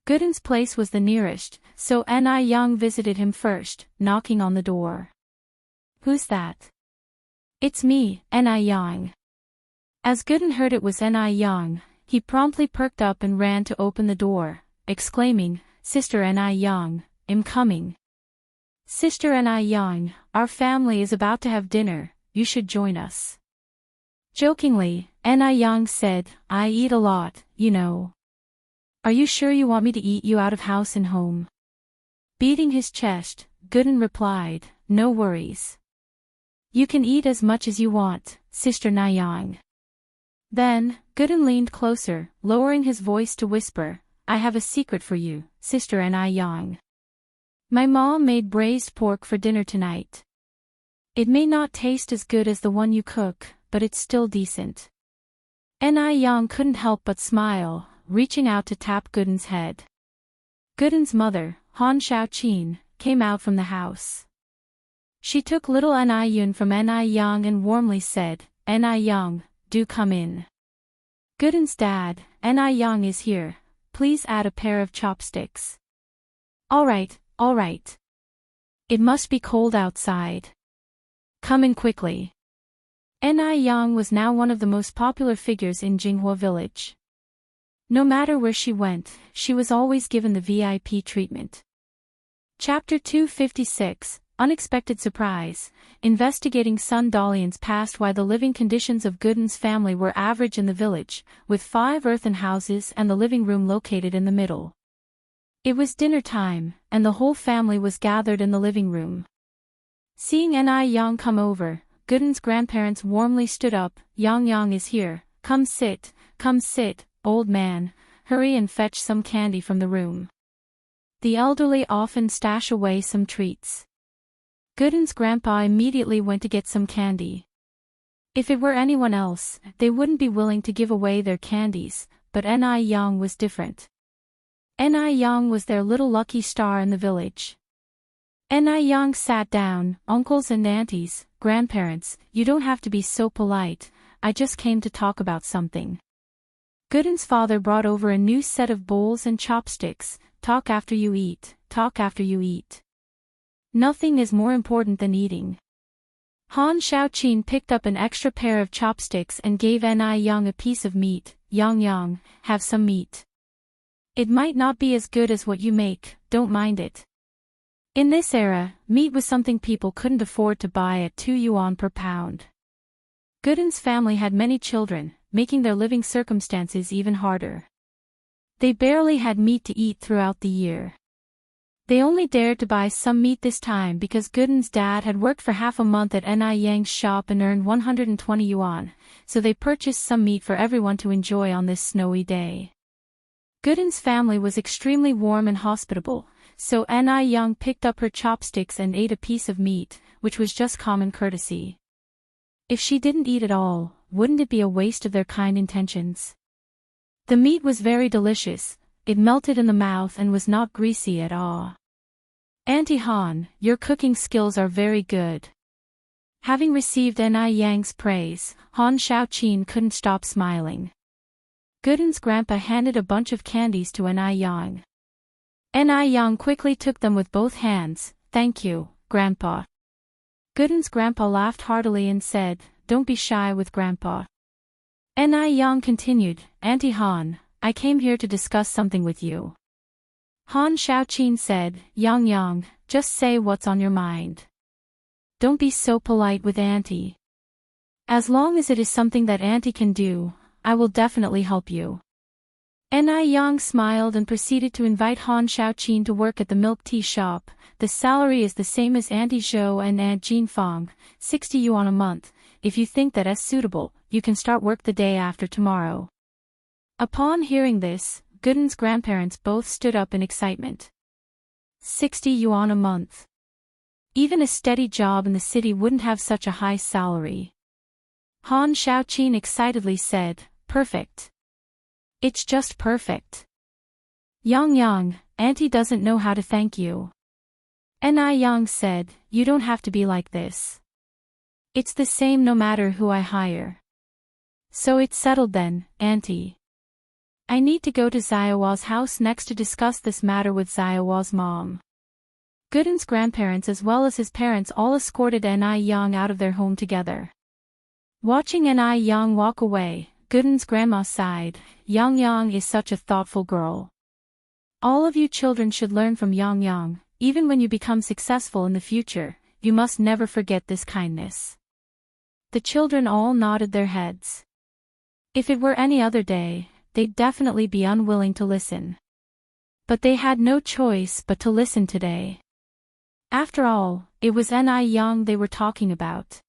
Gooden's place was the nearest, so Ni Yang visited him first, knocking on the door. "Who's that?" "It's me, Ni Yang." As Gooden heard it was Ni Yang, he promptly perked up and ran to open the door, exclaiming, "Sister Ni Yang, I'm coming." "Sister Ni Yang, our family is about to have dinner, you should join us." Jokingly, Ni Yang said, "I eat a lot, you know. Are you sure you want me to eat you out of house and home?" Beating his chest, Gooden replied, "No worries. You can eat as much as you want, Sister Ni Yang." Then, Gooden leaned closer, lowering his voice to whisper, "I have a secret for you, Sister Ni Yang. My mom made braised pork for dinner tonight. It may not taste as good as the one you cook, but it's still decent." Ni Yang couldn't help but smile, reaching out to tap Gooden's head. Gooden's mother, Han Xiaoqin, came out from the house. She took little Ni Yun from Ni Yang and warmly said, "Ni Yang, do come in. Gooden's dad, Ni Yang is here, please add a pair of chopsticks." All right. It must be cold outside. Come in quickly." Ni Yang was now one of the most popular figures in Jinghua village. No matter where she went, she was always given the VIP treatment. Chapter 256, Unexpected Surprise. Investigating Sun Dalian's past. Why the living conditions of Gooden's family were average in the village, with 5 earthen houses and the living room located in the middle. It was dinner time, and the whole family was gathered in the living room. Seeing Ni Yang come over, Gooden's grandparents warmly stood up. "Yang Yang is here, come sit, old man, hurry and fetch some candy from the room." The elderly often stash away some treats. Gooden's grandpa immediately went to get some candy. If it were anyone else, they wouldn't be willing to give away their candies, but Ni Yang was different. Ni Yang was their little lucky star in the village. Ni Yang sat down. "Uncles and aunties, grandparents, you don't have to be so polite, I just came to talk about something." Gooden's father brought over a new set of bowls and chopsticks. Talk after you eat. Nothing is more important than eating." Han Xiaoqin picked up an extra pair of chopsticks and gave Ni Yang a piece of meat. Yang, have some meat. It might not be as good as what you make, don't mind it." In this era, meat was something people couldn't afford to buy at 2 yuan per pound. Gooden's family had many children, making their living circumstances even harder. They barely had meat to eat throughout the year. They only dared to buy some meat this time because Gooden's dad had worked for half a month at Ni Yang's shop and earned 120 yuan, so they purchased some meat for everyone to enjoy on this snowy day. Gooden's family was extremely warm and hospitable, so Ni Yang picked up her chopsticks and ate a piece of meat, which was just common courtesy. If she didn't eat at all, wouldn't it be a waste of their kind intentions? The meat was very delicious, it melted in the mouth and was not greasy at all. Auntie Han, your cooking skills are very good. Having received Ni Yang's praise, Han Shaoqin couldn't stop smiling. Gooden's grandpa handed a bunch of candies to Ni Yang. Ni Yang quickly took them with both hands. Thank you, Grandpa. Gooden's grandpa laughed heartily and said, don't be shy with Grandpa. Ni Yang continued, Auntie Han, I came here to discuss something with you. Han Shaoqin said, Yang, just say what's on your mind. Don't be so polite with Auntie. As long as it is something that Auntie can do, I will definitely help you. Ni Yang smiled and proceeded to invite Han Shaoqin to work at the milk tea shop. The salary is the same as Auntie Zhou and Aunt Jinfang, 60 yuan a month. If you think that is suitable, you can start work the day after tomorrow. Upon hearing this, Gooden's grandparents both stood up in excitement. 60 yuan a month. Even a steady job in the city wouldn't have such a high salary. Han Shaoqin excitedly said, perfect. It's just perfect. Yang, Auntie doesn't know how to thank you. Ni Yang said, you don't have to be like this. It's the same no matter who I hire. So it's settled then, Auntie. I need to go to Xiaowa's house next to discuss this matter with Xiaowa's mom. Gooden's grandparents as well as his parents all escorted Ni Yang out of their home together. Watching Ni Yang walk away, Gooden's grandma sighed, Yang is such a thoughtful girl. All of you children should learn from Yang. Even when you become successful in the future, you must never forget this kindness. The children all nodded their heads. If it were any other day, they'd definitely be unwilling to listen. But they had no choice but to listen today. After all, it was Ni Yang they were talking about.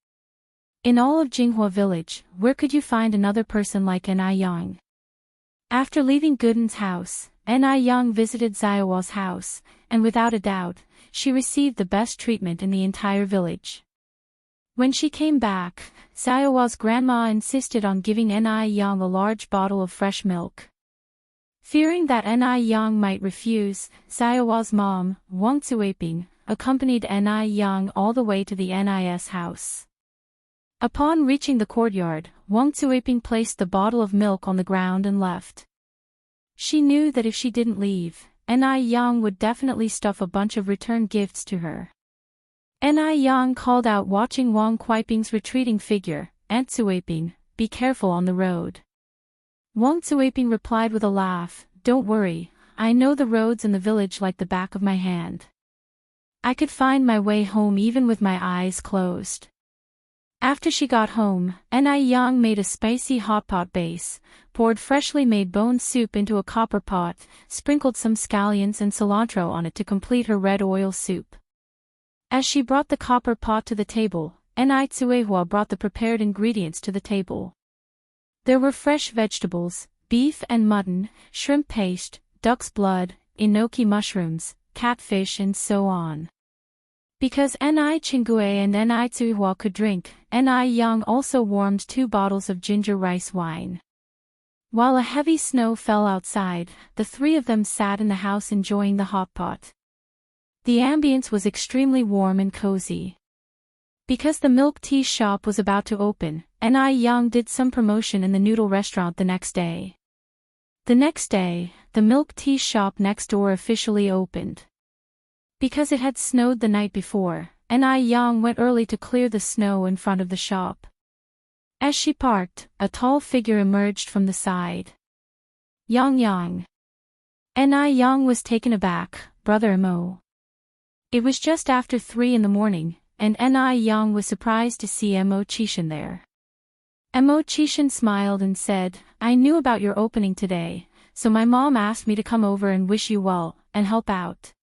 In all of Jinghua village, where could you find another person like Ni Yang? After leaving Gooden's house, Ni Yang visited Xiaowa's house, and without a doubt, she received the best treatment in the entire village. When she came back, Xiaowa's grandma insisted on giving Ni Yang a large bottle of fresh milk. Fearing that Ni Yang might refuse, Xiaowa's mom, Wang Zuiping, accompanied Ni Yang all the way to the NIS house. Upon reaching the courtyard, Wang Zuiping placed the bottle of milk on the ground and left. She knew that if she didn't leave, Ni Yang would definitely stuff a bunch of return gifts to her. Ni Yang called out watching Wang Zuiping's retreating figure, Aunt Zuiping, be careful on the road. Wang Zuiping replied with a laugh, don't worry, I know the roads in the village like the back of my hand. I could find my way home even with my eyes closed. After she got home, Ni Yang made a spicy hot pot base, poured freshly made bone soup into a copper pot, sprinkled some scallions and cilantro on it to complete her red oil soup. As she brought the copper pot to the table, Ni Tsuehua brought the prepared ingredients to the table. There were fresh vegetables, beef and mutton, shrimp paste, duck's blood, enoki mushrooms, catfish and so on. Because Ni Chingue and Ni Tsuehua could drink, Ni Yang also warmed 2 bottles of ginger rice wine. While a heavy snow fell outside, the 3 of them sat in the house enjoying the hot pot. The ambience was extremely warm and cozy. Because the milk tea shop was about to open, Ni Yang did some promotion in the noodle restaurant the next day. The next day, the milk tea shop next door officially opened. Because it had snowed the night before, Ni Yang went early to clear the snow in front of the shop. As she parked, a tall figure emerged from the side. Yang. Ni Yang was taken aback, Brother Mo. It was just after 3 in the morning, and Ni Yang was surprised to see Chishan there. Chishan smiled and said, "I knew about your opening today, so my mom asked me to come over and wish you well, and help out."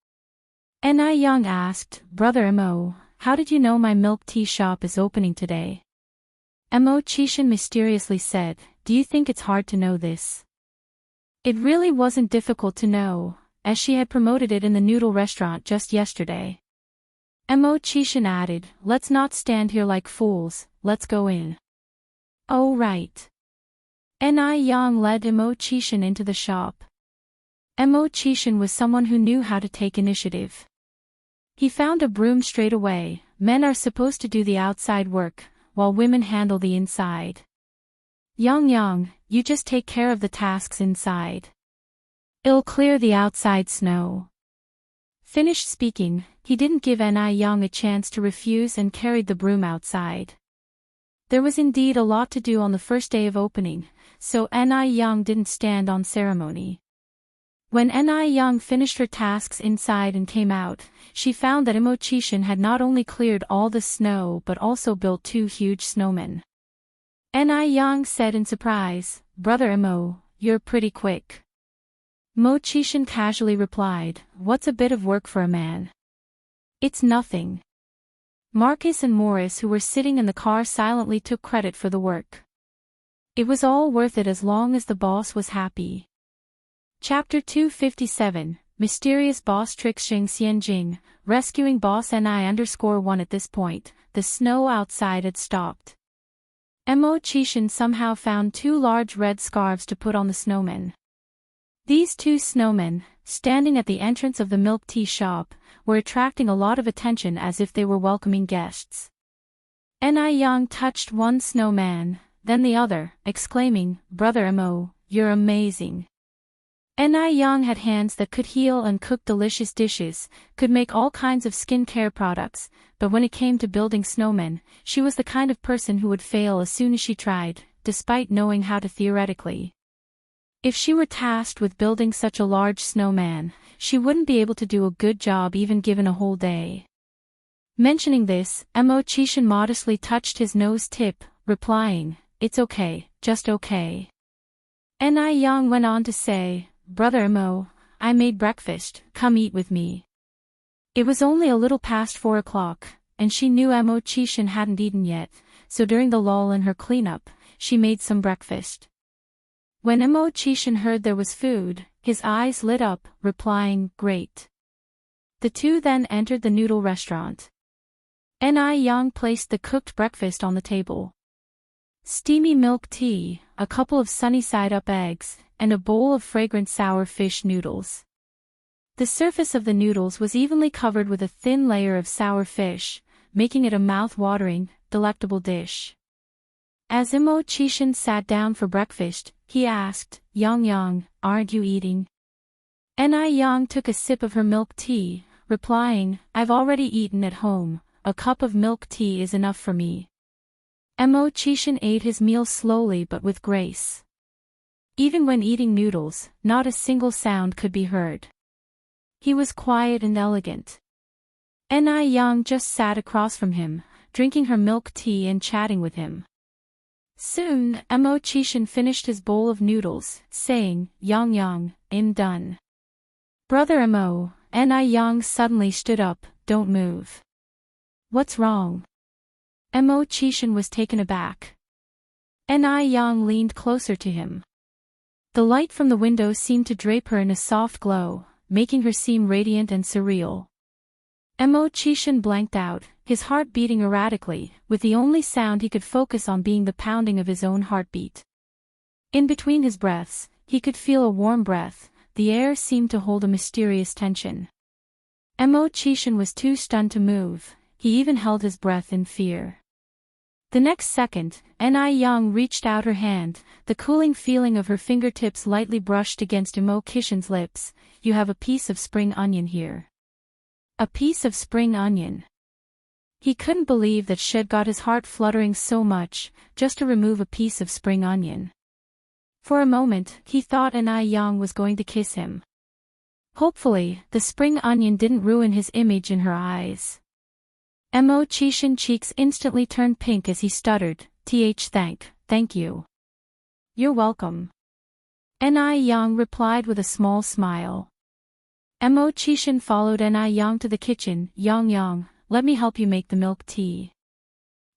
Ni Yang asked, "Brother Mo, how did you know my milk tea shop is opening today?" Chishan mysteriously said, "Do you think it's hard to know this?" It really wasn't difficult to know, as she had promoted it in the noodle restaurant just yesterday. Chishan added, "Let's not stand here like fools, let's go in." "Oh right." Ni Yang led Chishan into the shop. Chishan was someone who knew how to take initiative. He found a broom straight away. Men are supposed to do the outside work, while women handle the inside. Yang, you just take care of the tasks inside. It'll clear the outside snow." Finished speaking, he didn't give Ni Yang a chance to refuse and carried the broom outside. There was indeed a lot to do on the first day of opening, so Ni Yang didn't stand on ceremony. When Ni Yang finished her tasks inside and came out, she found that Chishan had not only cleared all the snow but also built 2 huge snowmen. Ni Yang said in surprise, "Brother Imo, you're pretty quick." Chishan casually replied, "What's a bit of work for a man? It's nothing." Marcus and Morris, who were sitting in the car, silently took credit for the work. It was all worth it as long as the boss was happy. Chapter 257, Mysterious Boss Tricks. Xing Xianjing, rescuing Boss Ni_1. At this point, the snow outside had stopped. Chishan somehow found 2 large red scarves to put on the snowmen. These 2 snowmen, standing at the entrance of the milk tea shop, were attracting a lot of attention as if they were welcoming guests. Ni Yang touched one snowman, then the other, exclaiming, "Brother Imo, you're amazing." Ni Yang had hands that could heal and cook delicious dishes, could make all kinds of skincare products, but when it came to building snowmen, she was the kind of person who would fail as soon as she tried, despite knowing how to theoretically. If she were tasked with building such a large snowman, she wouldn't be able to do a good job even given a whole day. Mentioning this, Chishan modestly touched his nose tip, replying, "It's okay, just okay." Ni Yang went on to say, "Brother Imo, I made breakfast, come eat with me." It was only a little past 4 o'clock, and she knew Chishan hadn't eaten yet, so during the lull in her cleanup, she made some breakfast. When Chishan heard there was food, his eyes lit up, replying, "Great." The 2 then entered the noodle restaurant. Ni Yang placed the cooked breakfast on the table. Steamy milk tea, a couple of sunny-side-up eggs, and a bowl of fragrant sour fish noodles. The surface of the noodles was evenly covered with a thin layer of sour fish, making it a mouth-watering, delectable dish. As Chishan sat down for breakfast, he asked, Yang, aren't you eating?" Ni Yang took a sip of her milk tea, replying, "I've already eaten at home, a cup of milk tea is enough for me." Chishan ate his meal slowly but with grace. Even when eating noodles, not a single sound could be heard. He was quiet and elegant. Ni Yang just sat across from him, drinking her milk tea and chatting with him. Soon, Chishan finished his bowl of noodles, saying, Yang, I'm done." "Brother Imo," Ni Yang suddenly stood up, "don't move." "What's wrong?" Chishan was taken aback. Ni Yang leaned closer to him. The light from the window seemed to drape her in a soft glow, making her seem radiant and surreal. Chishan blanked out, his heart beating erratically, with the only sound he could focus on being the pounding of his own heartbeat. In between his breaths, he could feel a warm breath, the air seemed to hold a mysterious tension. Chishan was too stunned to move, he even held his breath in fear. The next second, Ni Yang reached out her hand, the cooling feeling of her fingertips lightly brushed against Chishan's lips. "You have a piece of spring onion here." A piece of spring onion. He couldn't believe that she'd got his heart fluttering so much, just to remove a piece of spring onion. For a moment, he thought Ni Yang was going to kiss him. Hopefully, the spring onion didn't ruin his image in her eyes. Mo Chishan cheeks instantly turned pink as he stuttered, thank you. You're welcome. Ni Yang replied with a small smile. Mo Chishan followed Ni Yang to the kitchen. Yang, let me help you make the milk tea.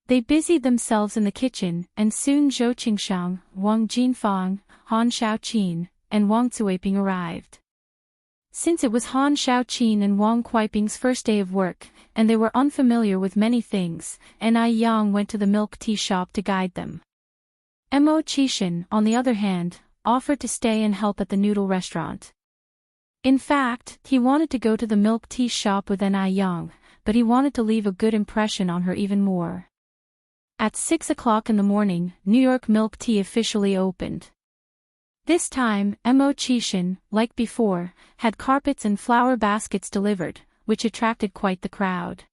They busied themselves in the kitchen, and soon Zhou Qingshang, Wang Jinfang, Han Shaoqin, and Wang Cuiping arrived. Since it was Han Shaoqin and Wang Kuiping's first day of work, and they were unfamiliar with many things, Ni Yang went to the milk tea shop to guide them. Mo Chishan, on the other hand, offered to stay and help at the noodle restaurant. In fact, he wanted to go to the milk tea shop with Ni Yang, but he wanted to leave a good impression on her even more. At 6 o'clock in the morning, New York Milk Tea officially opened. This time, Mo Chishan, like before, had carpets and flower baskets delivered, which attracted quite the crowd.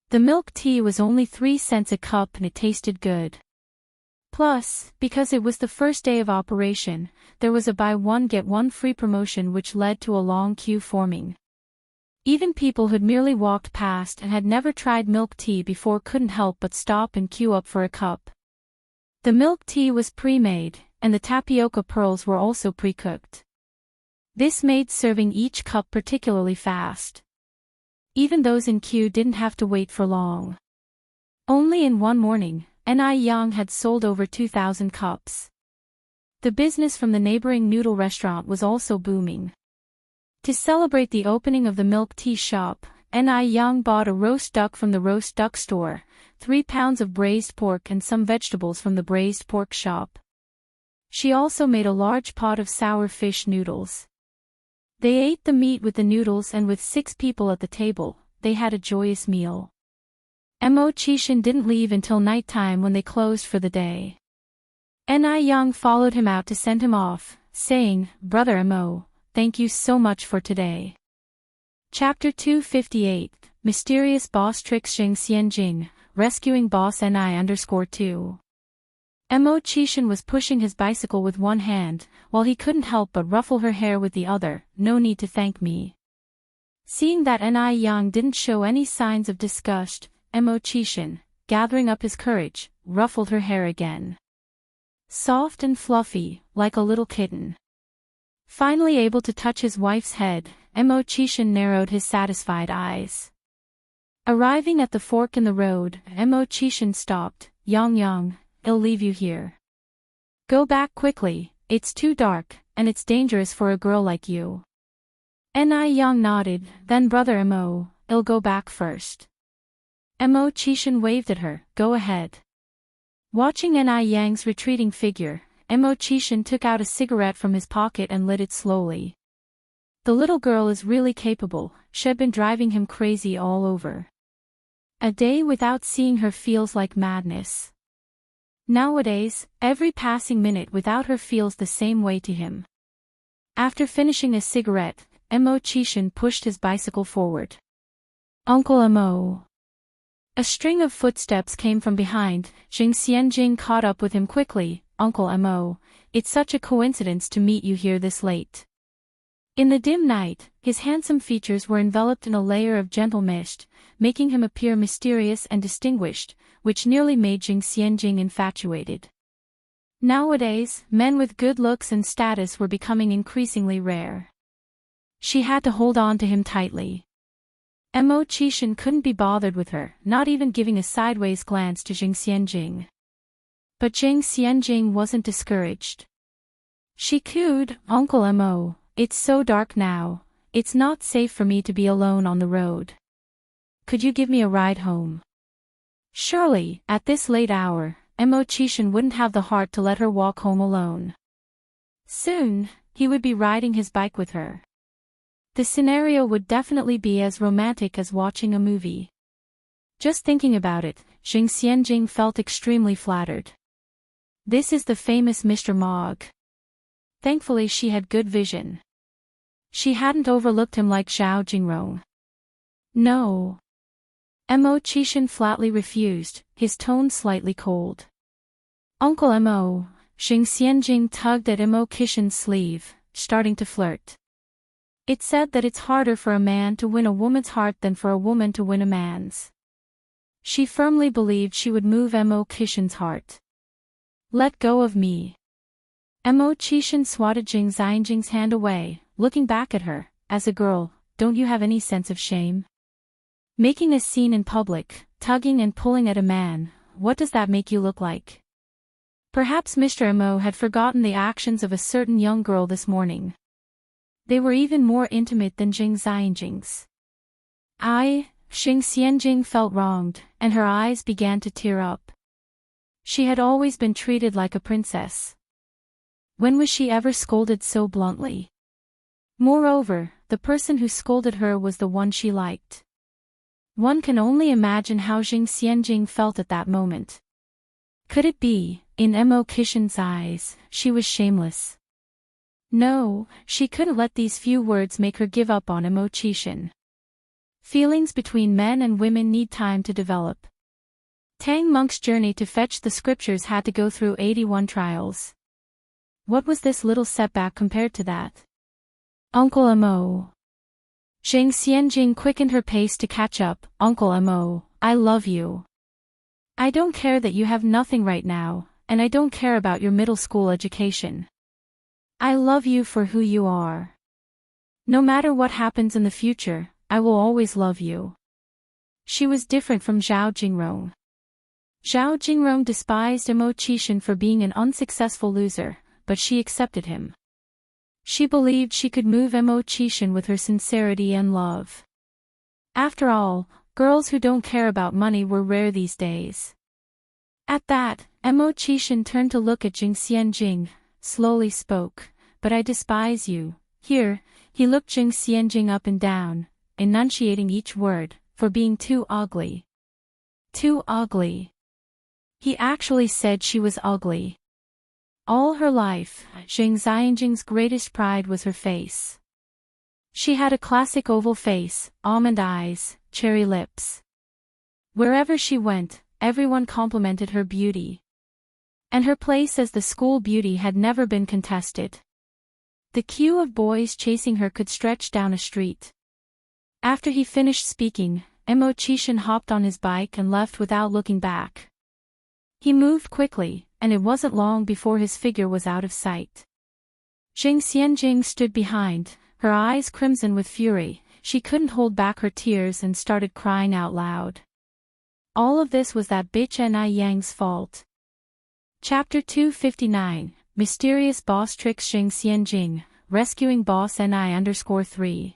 The milk tea was only 3 cents a cup and it tasted good. Plus, because it was the first day of operation, there was a buy one get one free promotion which led to a long queue forming. Even people who'd merely walked past and had never tried milk tea before couldn't help but stop and queue up for a cup. The milk tea was pre-made, and the tapioca pearls were also pre-cooked. This made serving each cup particularly fast. Even those in queue didn't have to wait for long. Only in one morning, Ni Yang had sold over 2,000 cups. The business from the neighboring noodle restaurant was also booming. To celebrate the opening of the milk tea shop, Ni Yang bought a roast duck from the roast duck store, 3 pounds of braised pork and some vegetables from the braised pork shop. She also made a large pot of sour fish noodles. They ate the meat with the noodles, and with 6 people at the table, they had a joyous meal. Mo Chishan didn't leave until nighttime when they closed for the day. Ni Yang followed him out to send him off, saying, "Brother Mo, thank you so much for today." Chapter 258, Mysterious Boss Tricks. Xing Xianjing, Rescuing Boss Ni_2. Mo Chishan was pushing his bicycle with one hand, while he couldn't help but ruffle her hair with the other. "No need to thank me." Seeing that Ni Yang didn't show any signs of disgust, Mo Chishan, gathering up his courage, ruffled her hair again. Soft and fluffy, like a little kitten. Finally able to touch his wife's head, Mo Chishan narrowed his satisfied eyes. Arriving at the fork in the road, Mo Chishan stopped. Yang, I'll leave you here. Go back quickly, it's too dark, and it's dangerous for a girl like you. Ni Yang nodded. Then Brother Mo, I'll go back first. Mo Chishan waved at her. Go ahead. Watching Ni Yang's retreating figure, Mo Chishan took out a cigarette from his pocket and lit it slowly. The little girl is really capable. She'd been driving him crazy all over. A day without seeing her feels like madness. Nowadays, every passing minute without her feels the same way to him. After finishing a cigarette, Mo Chishan pushed his bicycle forward. Uncle Mo. A string of footsteps came from behind. Xing Xianjing caught up with him quickly. Uncle Mo, it's such a coincidence to meet you here this late. In the dim night, his handsome features were enveloped in a layer of gentle mist, making him appear mysterious and distinguished, which nearly made Xing Xianjing infatuated. Nowadays, men with good looks and status were becoming increasingly rare. She had to hold on to him tightly. Mo Chishan couldn't be bothered with her, not even giving a sideways glance to Xing Xianjing. But Xing Xianjing wasn't discouraged. She cooed, Uncle Mo, it's so dark now, it's not safe for me to be alone on the road. Could you give me a ride home? Surely, at this late hour, Mo Chishan wouldn't have the heart to let her walk home alone. Soon, he would be riding his bike with her. The scenario would definitely be as romantic as watching a movie. Just thinking about it, Xing Xianjing felt extremely flattered. This is the famous Mr. Mog. Thankfully she had good vision. She hadn't overlooked him like Zhao Jingrong. No. Mo Chishan flatly refused, his tone slightly cold. Uncle Mo, Xing Xianjing tugged at Mo Chishan's sleeve, starting to flirt. It said that it's harder for a man to win a woman's heart than for a woman to win a man's. She firmly believed she would move Kishin's heart. Let go of me. Kishin swatted Jing Xianjing's hand away, looking back at her. As a girl, don't you have any sense of shame? Making a scene in public, tugging and pulling at a man, what does that make you look like? Perhaps Mr. Mo had forgotten the actions of a certain young girl this morning. They were even more intimate than Jing Xianjing's. Jing Xianjing felt wronged, and her eyes began to tear up. She had always been treated like a princess. When was she ever scolded so bluntly? Moreover, the person who scolded her was the one she liked. One can only imagine how Jing Xianjing felt at that moment. Could it be, in Kishin's eyes, she was shameless? No, she couldn't let these few words make her give up on Kishin. Feelings between men and women need time to develop. Tang Monk's journey to fetch the scriptures had to go through 81 trials. What was this little setback compared to that? Uncle Mo. Jing Xianjing quickened her pace to catch up. Uncle Mo, I love you. I don't care that you have nothing right now, and I don't care about your middle school education. I love you for who you are. No matter what happens in the future, I will always love you. She was different from Zhao Jingrong. Zhao Jingrong despised Kishin for being an unsuccessful loser, but she accepted him. She believed she could move Kishin with her sincerity and love. After all, girls who don't care about money were rare these days. At that, Kishin turned to look at Jing Xianjing, slowly spoke, but I despise you. Here, he looked Jing Xianjing up and down, enunciating each word, for being too ugly. Too ugly. He actually said she was ugly. All her life, Jing Xianjing's greatest pride was her face. She had a classic oval face, almond eyes, cherry lips. Wherever she went, everyone complimented her beauty. And her place as the school beauty had never been contested. The queue of boys chasing her could stretch down a street. After he finished speaking, Kishin hopped on his bike and left without looking back. He moved quickly, and it wasn't long before his figure was out of sight. Jing Xianjing stood behind, her eyes crimson with fury. She couldn't hold back her tears and started crying out loud. All of this was that bitch Yang's fault. Chapter 259, Mysterious Boss Tricks Jing Xianjing, Rescuing Boss Ni_3.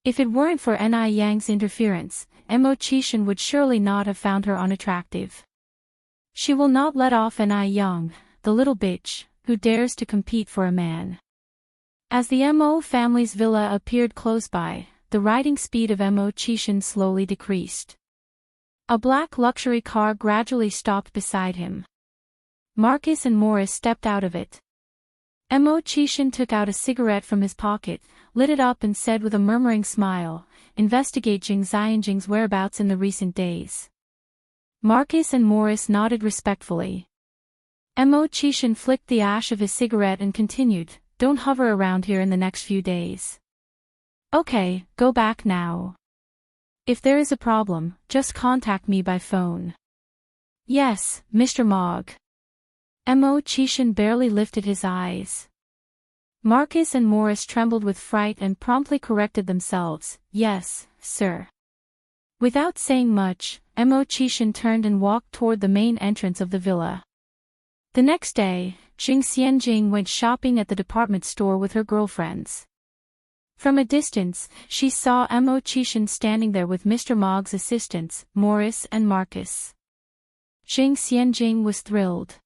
If it weren't for Yang's interference, Kishin would surely not have found her unattractive. She will not let off Yang, the little bitch, who dares to compete for a man. As the Mo family's villa appeared close by, the riding speed of Kishin slowly decreased. A black luxury car gradually stopped beside him. Marcus and Morris stepped out of it. Kishin took out a cigarette from his pocket, lit it up and said with a murmuring smile, "Investigate Jing Xianjing's whereabouts in the recent days." Marcus and Morris nodded respectfully. Kishin flicked the ash of his cigarette and continued, "Don't hover around here in the next few days. Okay, go back now. If there is a problem, just contact me by phone." "Yes, Mr. Mogg." Kishin barely lifted his eyes. Marcus and Morris trembled with fright and promptly corrected themselves, "Yes, sir." Without saying much, Kishin turned and walked toward the main entrance of the villa. The next day, Jing Xianjing went shopping at the department store with her girlfriends. From a distance, she saw Kishin standing there with Mr. Mogg's assistants, Morris and Marcus. Jing Xianjing was thrilled.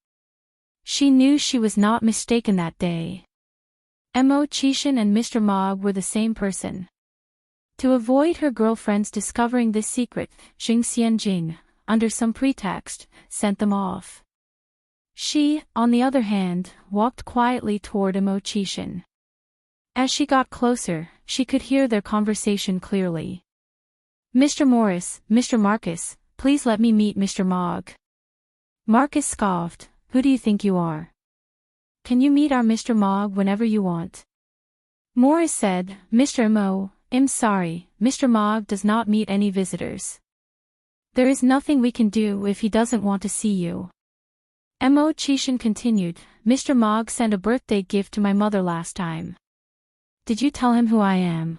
She knew she was not mistaken that day. Kishin and Mr. Mogg were the same person. To avoid her girlfriends discovering this secret, Jing Xianjing, under some pretext, sent them off. She, on the other hand, walked quietly toward Kishin. As she got closer, she could hear their conversation clearly. "Mr. Morris, Mr. Marcus, please let me meet Mr. Mogg." Marcus scoffed, "Who do you think you are? Can you meet our Mr. Mogg whenever you want?" Morris said, Mr. Mo, I'm sorry, Mr. Mog does not meet any visitors. There is nothing we can do if he doesn't want to see you. Mo Chishan continued, Mr. Mog sent a birthday gift to my mother last time. Did you tell him who I am?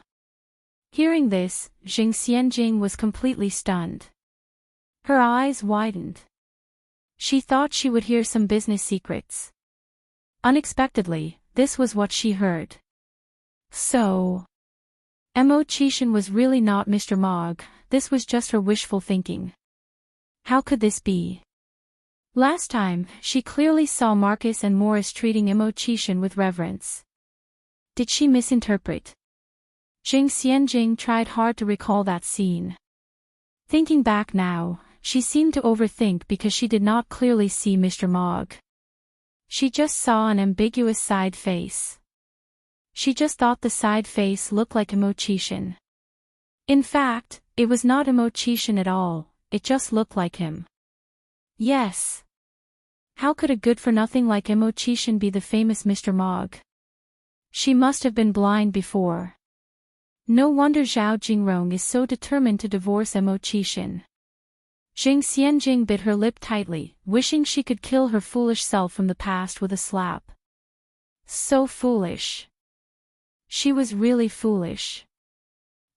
Hearing this, Jing Xianjing was completely stunned. Her eyes widened. She thought she would hear some business secrets. Unexpectedly, this was what she heard. So, Mo Chishan was really not Mr. Mog, this was just her wishful thinking. How could this be? Last time, she clearly saw Marcus and Morris treating Mo Chishan with reverence. Did she misinterpret? Jing Xianjing tried hard to recall that scene. Thinking back now, she seemed to overthink because she did not clearly see Mr. Mog. She just saw an ambiguous side face. She just thought the side face looked like Mo Chishan. In fact, it was not Mo Chishan at all, it just looked like him. Yes. How could a good-for-nothing like Mo Chishan be the famous Mr. Mog? She must have been blind before. No wonder Zhao Jingrong is so determined to divorce Mo Chishan. Jing Xianjing bit her lip tightly, wishing she could kill her foolish self from the past with a slap. So foolish. She was really foolish.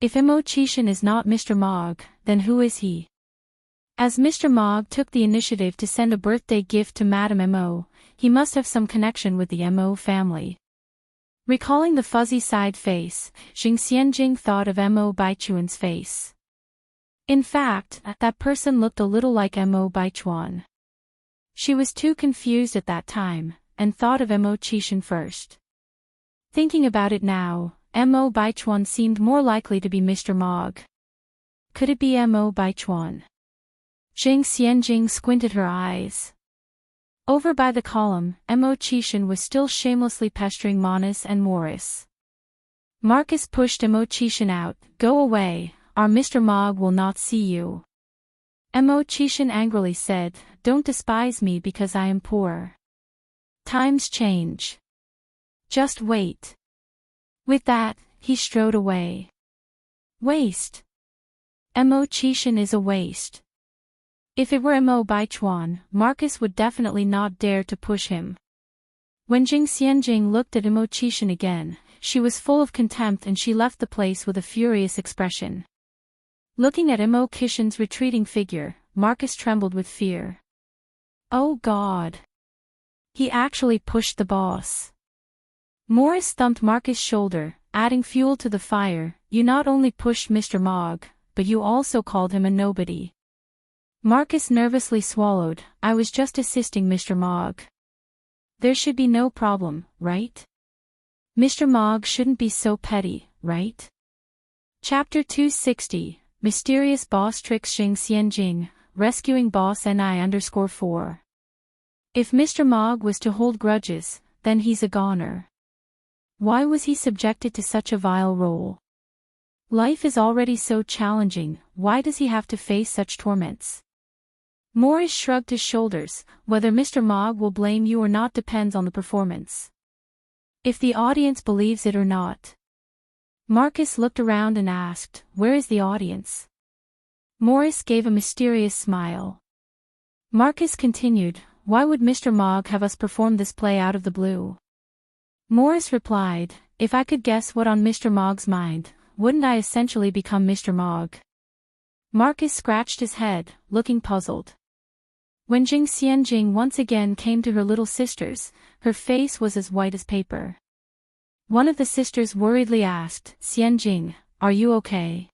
If Mo Chishan is not Mr. Mog, then who is he? As Mr. Mog took the initiative to send a birthday gift to Madame Mo, he must have some connection with the Mo family. Recalling the fuzzy side face, Jing Xianjing thought of Mo Baichuan's face. In fact, that person looked a little like Mo Baichuan. She was too confused at that time, and thought of Mo Chishan first. Thinking about it now, Mo Baichuan seemed more likely to be Mr. Mog. Could it be Mo Baichuan? Jing Xianjing squinted her eyes. Over by the column, Mo Chishan was still shamelessly pestering Monis and Morris. Marcus pushed Mo Chishan out, Go away, our Mr. Mog will not see you. Mo Chishan angrily said, Don't despise me because I am poor. Times change. Just wait. With that, he strode away. Waste. Mo Chishan is a waste. If it were Mo Baichuan, Marcus would definitely not dare to push him. When Jing Xianjing looked at Mo Chishan again, she was full of contempt and she left the place with a furious expression. Looking at Mo Chishan's retreating figure, Marcus trembled with fear. Oh God! He actually pushed the boss. Morris thumped Marcus' shoulder, adding fuel to the fire, You not only pushed Mr. Mog, but you also called him a nobody. Marcus nervously swallowed, I was just assisting Mr. Mog. There should be no problem, right? Mr. Mog shouldn't be so petty, right? Chapter 260, Mysterious Boss Tricks Jing Xianjing, Rescuing Boss NI_4. If Mr. Mog was to hold grudges, then he's a goner. Why was he subjected to such a vile role? Life is already so challenging, why does he have to face such torments? Morris shrugged his shoulders, whether Mr. Mog will blame you or not depends on the performance. If the audience believes it or not. Marcus looked around and asked, Where is the audience? Morris gave a mysterious smile. Marcus continued, Why would Mr. Mog have us perform this play out of the blue? Morris replied, If I could guess what on Mr. Mog's mind, wouldn't I essentially become Mr. Mog? Marcus scratched his head, looking puzzled. When Jing Xianjing once again came to her little sisters, her face was as white as paper. One of the sisters worriedly asked, Xianjing, are you okay?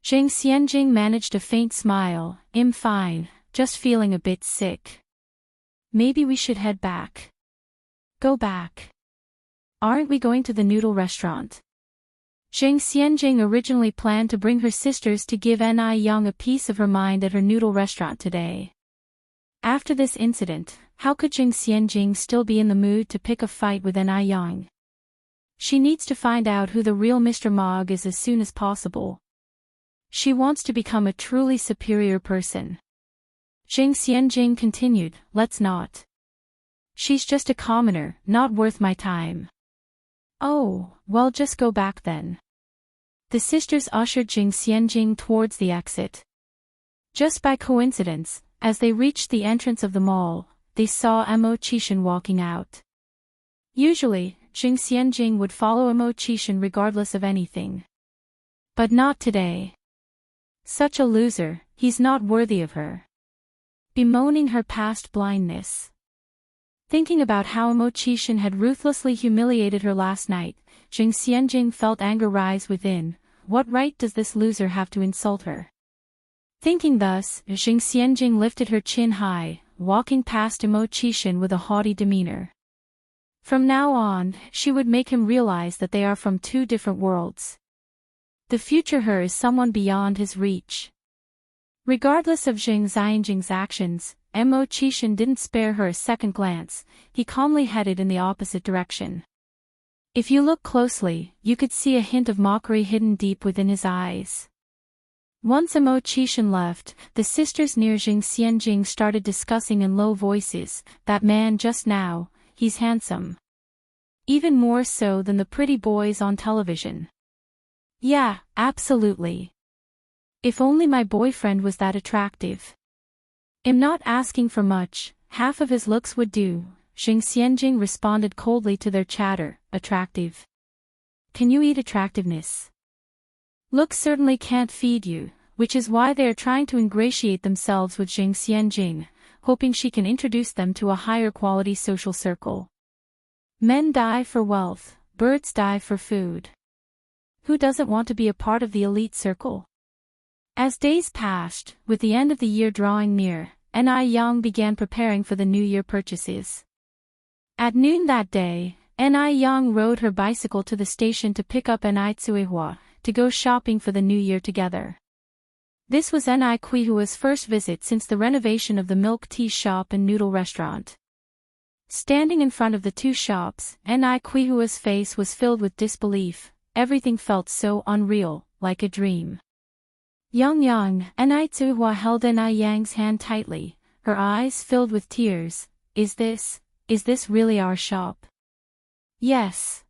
Jing Xianjing managed a faint smile, I'm fine, just feeling a bit sick. Maybe we should head back. Go back. Aren't we going to the noodle restaurant? Jing Xianjing originally planned to bring her sisters to give Ni Yang a piece of her mind at her noodle restaurant today. After this incident, how could Jing Xianjing still be in the mood to pick a fight with Ni Yang? She needs to find out who the real Mr. Mog is as soon as possible. She wants to become a truly superior person. Jing Xianjing continued, Let's not. She's just a commoner, not worth my time. Oh, well, just go back then. The sisters ushered Jing Xianjing towards the exit. Just by coincidence, as they reached the entrance of the mall, they saw Mo Qishan walking out. Usually, Jing Xianjing would follow Mo Qishan regardless of anything. But not today. Such a loser, he's not worthy of her. Bemoaning her past blindness. Thinking about how Mo Qishan had ruthlessly humiliated her last night, Jing Xianjing felt anger rise within. What right does this loser have to insult her? Thinking thus, Jing Xianjing lifted her chin high, walking past Mo Qishan with a haughty demeanor. From now on, she would make him realize that they are from two different worlds. The future her is someone beyond his reach. Regardless of Jing Xianjing's actions, Mo Qishan didn't spare her a second glance. He calmly headed in the opposite direction. If you look closely, you could see a hint of mockery hidden deep within his eyes. Once Mo Qishan left, the sisters near Jing Xianjing started discussing in low voices, "That man just now, he's handsome. Even more so than the pretty boys on television." "Yeah, absolutely. If only my boyfriend was that attractive." "I'm not asking for much, half of his looks would do," Jing Xianjing responded coldly to their chatter. "Attractive? Can you eat attractiveness? Looks certainly can't feed you," which is why they are trying to ingratiate themselves with Jing Xianjing, hoping she can introduce them to a higher quality social circle. Men die for wealth, birds die for food. Who doesn't want to be a part of the elite circle? As days passed, with the end of the year drawing near, Yang began preparing for the New Year purchases. At noon that day, Yang rode her bicycle to the station to pick up Tsuehua, to go shopping for the New Year together. This was Kuihua's first visit since the renovation of the milk tea shop and noodle restaurant. Standing in front of the two shops, Kuihua's face was filled with disbelief. Everything felt so unreal, like a dream. Yang, Tsuehua held Yang's hand tightly, her eyes filled with tears. Is this really our shop?" "Yes."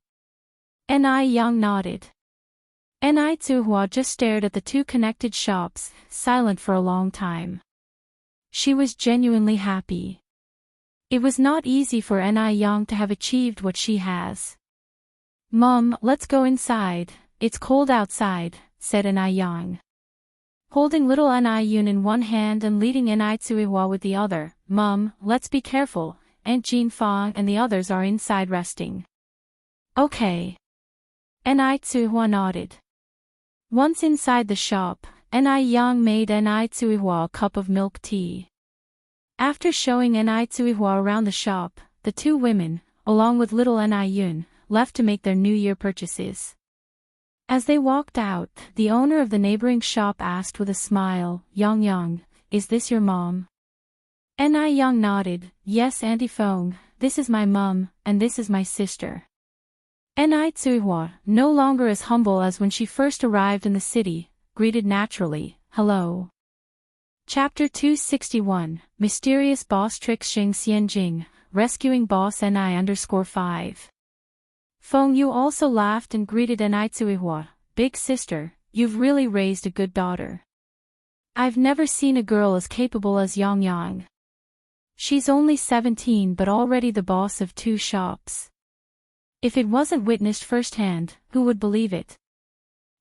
Yang nodded. Tsuehua just stared at the two connected shops, silent for a long time. She was genuinely happy. It was not easy for Yang to have achieved what she has. "Mom, let's go inside, it's cold outside," said Yang. Holding little Yun in one hand and leading Tsuehua with the other. "Mom, let's be careful, Aunt Jinfang and the others are inside resting." "Okay." Tsuehua nodded. Once inside the shop, Yang made Tsuehua a cup of milk tea. After showing Tsuehua around the shop, the two women, along with little Yun, left to make their New Year purchases. As they walked out, the owner of the neighboring shop asked with a smile, Yang, is this your mom?" Yang nodded. "Yes, Auntie Feng, this is my mum, and this is my sister." Tsuehua, no longer as humble as when she first arrived in the city, greeted naturally, "Hello." Chapter 261, Mysterious Boss Tricks Jing Xianjing, Rescuing Boss Ni_5. Feng Yu also laughed and greeted Tsuehua, "Big sister, you've really raised a good daughter. I've never seen a girl as capable as Yang. She's only 17 but already the boss of two shops. If it wasn't witnessed firsthand, who would believe it?"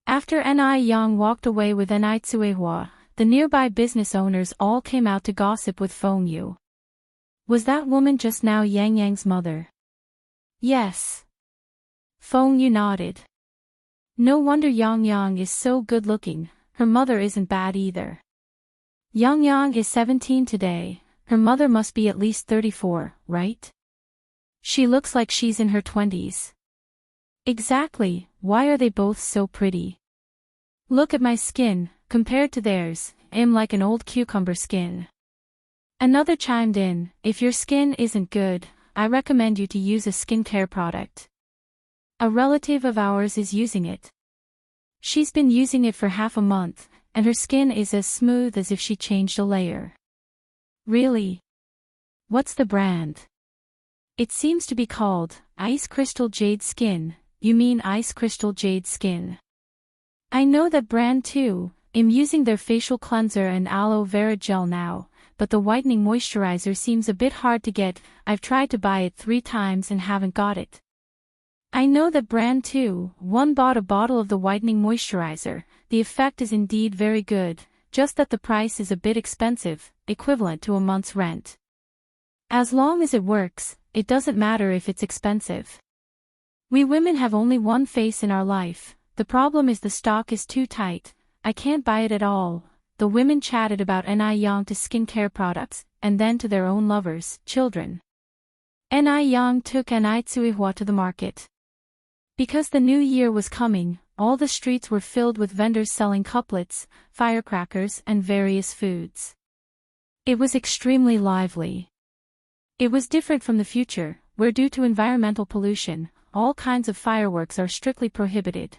After Yang walked away with Tsuehua, the nearby business owners all came out to gossip with Feng Yu. "Was that woman just now Yang's mother?" "Yes." Feng Yu nodded. "No wonder Yang is so good-looking, her mother isn't bad either. Yang is 17 today, her mother must be at least 34, right? She looks like she's in her 20s. Exactly, why are they both so pretty? Look at my skin, compared to theirs, I'm like an old cucumber skin." Another chimed in, "If your skin isn't good, I recommend you to use a skincare product. A relative of ours is using it. She's been using it for half a month, and her skin is as smooth as if she changed a layer." "Really? What's the brand?" "It seems to be called Ice Crystal Jade Skin. you mean ice crystal jade skin. I know that brand too. I'm using their facial cleanser and aloe vera gel now, but the whitening moisturizer seems a bit hard to get. I've tried to buy it 3 times and haven't got it. I know that brand too. One bought a bottle of the whitening moisturizer. The effect is indeed very good, just that the price is a bit expensive, equivalent to a month's rent. As long as it works, it doesn't matter if it's expensive. We women have only one face in our life. The problem is the stock is too tight. I can't buy it at all. The women chatted about Ni Yang to skincare products, and then to their own lovers, children. Ni Yang took Ni Tsuihua to the market. Because the new year was coming, all the streets were filled with vendors selling couplets, firecrackers and various foods. It was extremely lively. It was different from the future, where due to environmental pollution, all kinds of fireworks are strictly prohibited.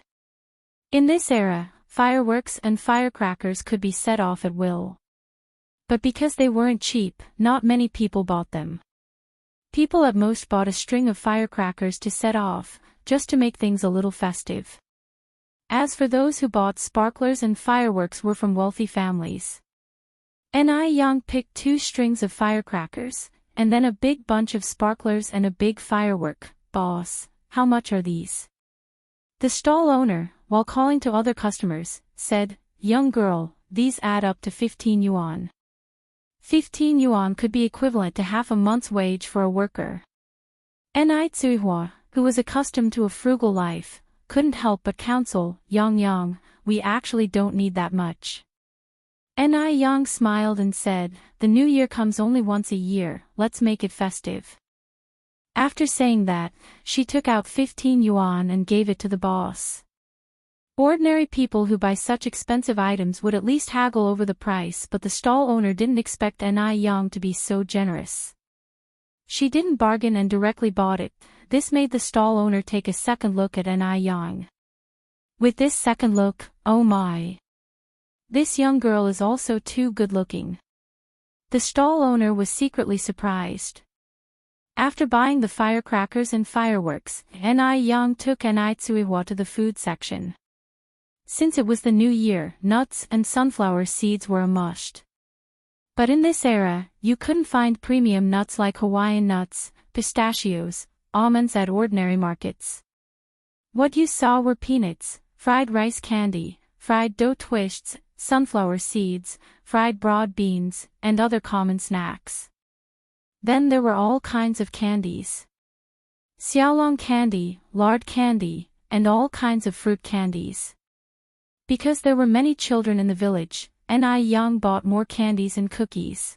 In this era, fireworks and firecrackers could be set off at will. But because they weren't cheap, not many people bought them. People at most bought a string of firecrackers to set off, just to make things a little festive. As for those who bought sparklers and fireworks were from wealthy families. Ni Yang picked 2 strings of firecrackers, and then a big bunch of sparklers and a big firework. Boss, how much are these? The stall owner, while calling to other customers, said, young girl, these add up to 15 yuan. 15 yuan could be equivalent to half a month's wage for a worker. Ni Tsuihua, who was accustomed to a frugal life, couldn't help but counsel, Yang, we actually don't need that much. Ni Yang smiled and said, the new year comes only once a year, let's make it festive. After saying that, she took out 15 yuan and gave it to the boss. Ordinary people who buy such expensive items would at least haggle over the price, but the stall owner didn't expect Ni Yang to be so generous. She didn't bargain and directly bought it. This made the stall owner take a second look at Ni Yang. With this second look, oh my! This young girl is also too good-looking. The stall owner was secretly surprised. After buying the firecrackers and fireworks, Ni Yang took Ni Tsuihua to the food section. Since it was the new year, nuts and sunflower seeds were a must. But in this era, you couldn't find premium nuts like Hawaiian nuts, pistachios, almonds at ordinary markets. What you saw were peanuts, fried rice candy, fried dough twists, sunflower seeds, fried broad beans, and other common snacks. Then there were all kinds of candies. Xiaolong candy, lard candy, and all kinds of fruit candies. Because there were many children in the village, Ni Yang bought more candies and cookies.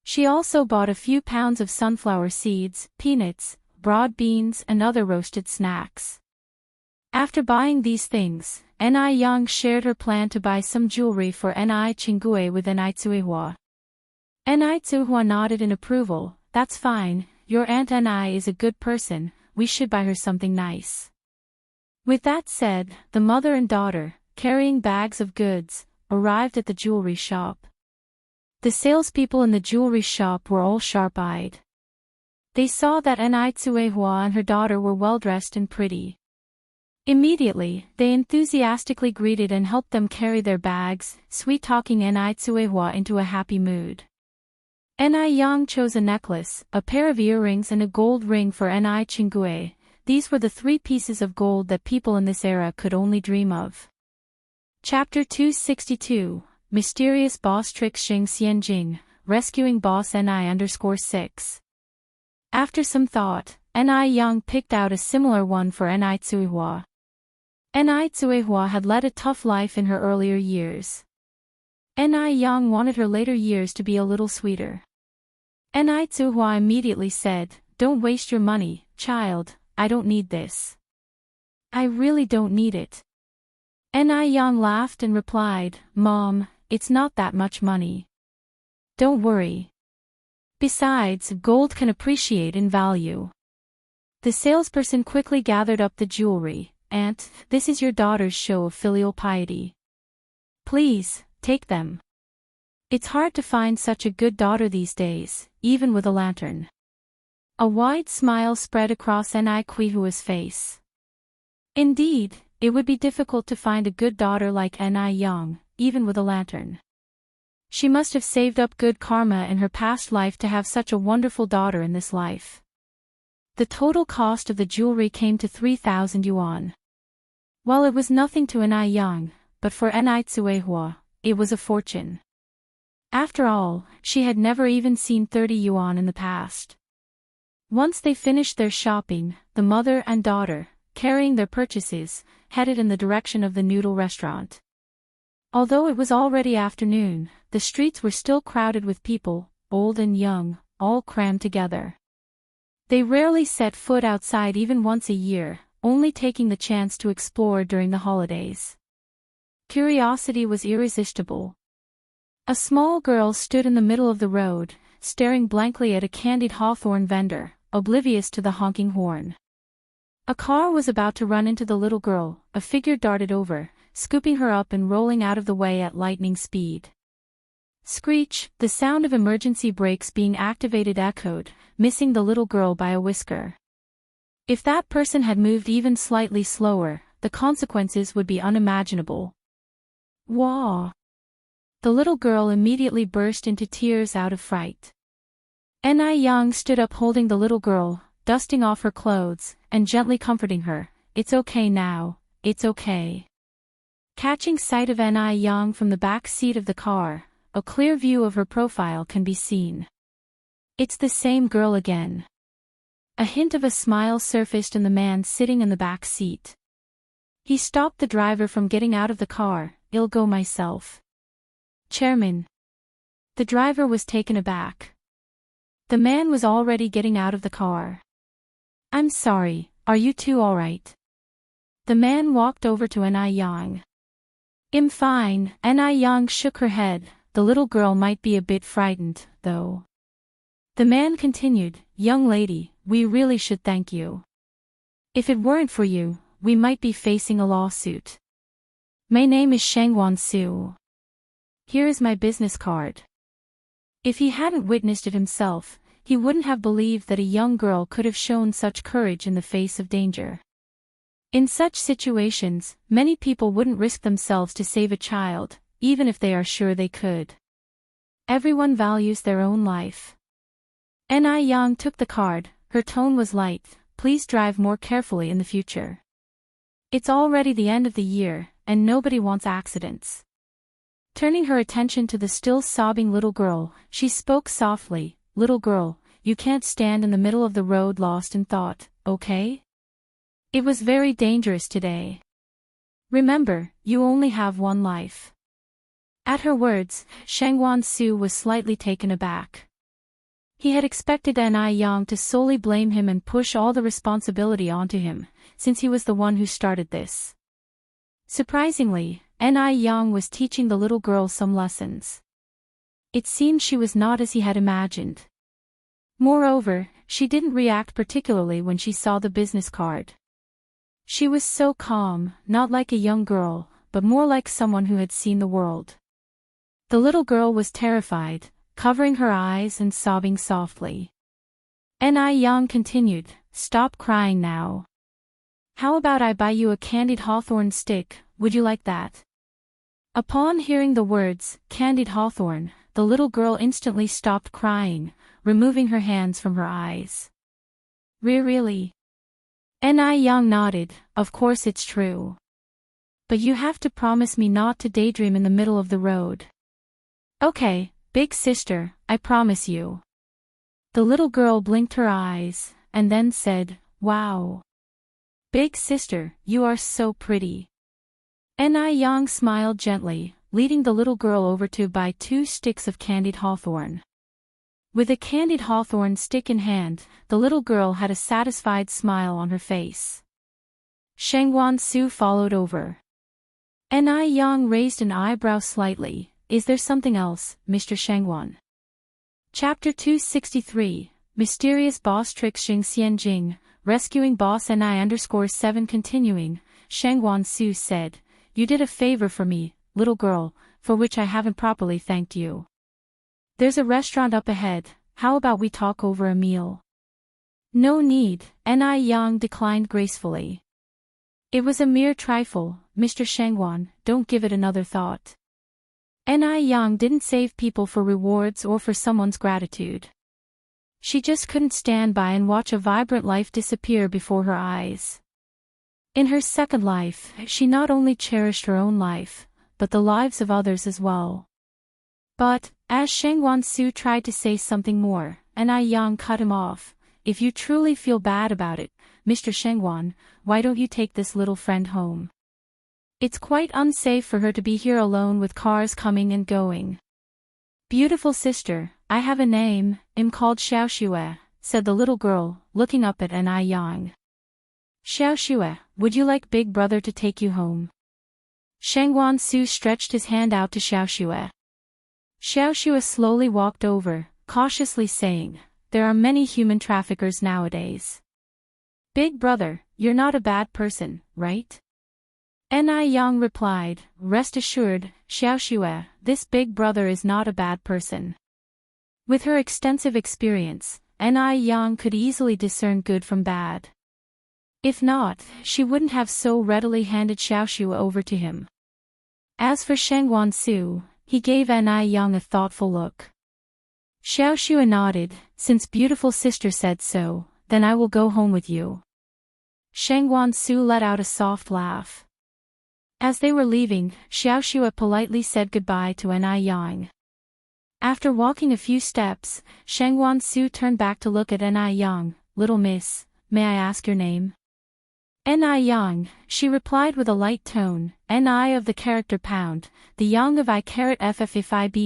She also bought a few pounds of sunflower seeds, peanuts, broad beans and other roasted snacks. After buying these things, Ni Yang shared her plan to buy some jewelry for Ni Chingue with Ni Tsuihua. Ni Tsuihua nodded in approval, that's fine, your Aunt Ni is a good person, we should buy her something nice. With that said, the mother and daughter, carrying bags of goods, arrived at the jewelry shop. The salespeople in the jewelry shop were all sharp-eyed. They saw that Ni Tsuihua and her daughter were well-dressed and pretty. Immediately, they enthusiastically greeted and helped them carry their bags, sweet-talking Ni Tsuihua into a happy mood. Ni Yang chose a necklace, a pair of earrings and a gold ring for Ni Chingue. These were the 3 pieces of gold that people in this era could only dream of. Chapter 262, Mysterious Boss Trick Xing Xianjing, Rescuing Boss Ni_6. After some thought, Ni Yang picked out a similar one for Ni Tsuihua. Ni Tsuihua had led a tough life in her earlier years. Ni Yang wanted her later years to be a little sweeter. Ni Tsuihua immediately said, don't waste your money, child, I don't need this. I really don't need it. Ni Yang laughed and replied, Mom, it's not that much money. Don't worry. Besides, gold can appreciate in value. The salesperson quickly gathered up the jewelry. Aunt, this is your daughter's show of filial piety. Please, take them. It's hard to find such a good daughter these days, even with a lantern. A wide smile spread across Ni Tsuihua's face. Indeed, it would be difficult to find a good daughter like Ni Yang, even with a lantern. She must have saved up good karma in her past life to have such a wonderful daughter in this life. The total cost of the jewelry came to 3,000 yuan. While it was nothing to Ni Yang, but for Ni Tsuehua, it was a fortune. After all, she had never even seen 30 yuan in the past. Once they finished their shopping, the mother and daughter, carrying their purchases, headed in the direction of the noodle restaurant. Although it was already afternoon, the streets were still crowded with people, old and young, all crammed together. They rarely set foot outside even once a year, only taking the chance to explore during the holidays. Curiosity was irresistible. A small girl stood in the middle of the road, staring blankly at a candied hawthorn vendor, oblivious to the honking horn. A car was about to run into the little girl, a figure darted over, scooping her up and rolling out of the way at lightning speed. Screech, the sound of emergency brakes being activated echoed, missing the little girl by a whisker. If that person had moved even slightly slower, the consequences would be unimaginable. Wah! The little girl immediately burst into tears out of fright. Ni Yang stood up holding the little girl, dusting off her clothes, and gently comforting her. It's okay now, it's okay. Catching sight of Ni Yang from the back seat of the car, a clear view of her profile can be seen. It's the same girl again. A hint of a smile surfaced in the man sitting in the back seat. He stopped the driver from getting out of the car. I'll go myself. Chairman. The driver was taken aback. The man was already getting out of the car. I'm sorry, are you two all right? The man walked over to Ni Yang. I'm fine. Ni Yang shook her head. The little girl might be a bit frightened, though. The man continued, young lady, we really should thank you. If it weren't for you, we might be facing a lawsuit. My name is Shangwan Su. Here is my business card. If he hadn't witnessed it himself, he wouldn't have believed that a young girl could have shown such courage in the face of danger. In such situations, many people wouldn't risk themselves to save a child, even if they are sure they could. Everyone values their own life. Ni Yang took the card, her tone was light, please drive more carefully in the future. It's already the end of the year, and nobody wants accidents. Turning her attention to the still sobbing little girl, she spoke softly, little girl, you can't stand in the middle of the road lost in thought, okay? It was very dangerous today. Remember, you only have one life. At her words, Shangwan Su was slightly taken aback. He had expected Ni Yang to solely blame him and push all the responsibility onto him, since he was the one who started this. Surprisingly, Ni Yang was teaching the little girl some lessons. It seemed she was not as he had imagined. Moreover, she didn't react particularly when she saw the business card. She was so calm, not like a young girl, but more like someone who had seen the world. The little girl was terrified, covering her eyes and sobbing softly. Ni Yang continued, stop crying now. How about I buy you a candied hawthorn stick, would you like that? Upon hearing the words, candied hawthorn, the little girl instantly stopped crying, removing her hands from her eyes. Really? Ni Yang nodded, of course it's true. But you have to promise me not to daydream in the middle of the road. Okay, big sister, I promise you. The little girl blinked her eyes, and then said, wow. Big sister, you are so pretty. Ni Yang smiled gently, leading the little girl over to buy 2 sticks of candied hawthorn. With a candied hawthorn stick in hand, the little girl had a satisfied smile on her face. Shangwan Su followed over. Ni Yang raised an eyebrow slightly. Is there something else, Mr. Shangwan? Chapter 263, Mysterious Boss Tricks Xing Xianjing, Rescuing Boss Ni_7 Continuing, Shangwan Su said, you did a favor for me, little girl, for which I haven't properly thanked you. There's a restaurant up ahead, how about we talk over a meal? No need, Ni Yang declined gracefully. It was a mere trifle, Mr. Shangwan, don't give it another thought. Ni Yang didn't save people for rewards or for someone's gratitude. She just couldn't stand by and watch a vibrant life disappear before her eyes. In her second life, she not only cherished her own life, but the lives of others as well. But, as Shangwan Su tried to say something more, Ni Yang cut him off. If you truly feel bad about it, Mr. Shangwan, why don't you take this little friend home? It's quite unsafe for her to be here alone with cars coming and going. Beautiful sister, I have a name, I'm called Xiaoxue, said the little girl, looking up at Ni Yang. Xiaoxue, would you like Big Brother to take you home? Shangwan Su stretched his hand out to Xiaoxue. Xiaoxue slowly walked over, cautiously saying, there are many human traffickers nowadays. Big Brother, you're not a bad person, right? Ni Yang replied, rest assured, Xiaoxue, this Big Brother is not a bad person. With her extensive experience, Ni Yang could easily discern good from bad. If not, she wouldn't have so readily handed Xiaoxue over to him. As for Shangwan Su, he gave Ni Yang a thoughtful look. Xiaoxue nodded, since beautiful sister said so, then I will go home with you. Shangwan Su let out a soft laugh. As they were leaving, Xiaoxue politely said goodbye to Ni Yang. After walking a few steps, Shangwan Su turned back to look at Ni Yang. Little miss, may I ask your name? Ni Yang, she replied with a light tone, Ni of the character pound, the Yang of I*FFIBG*W,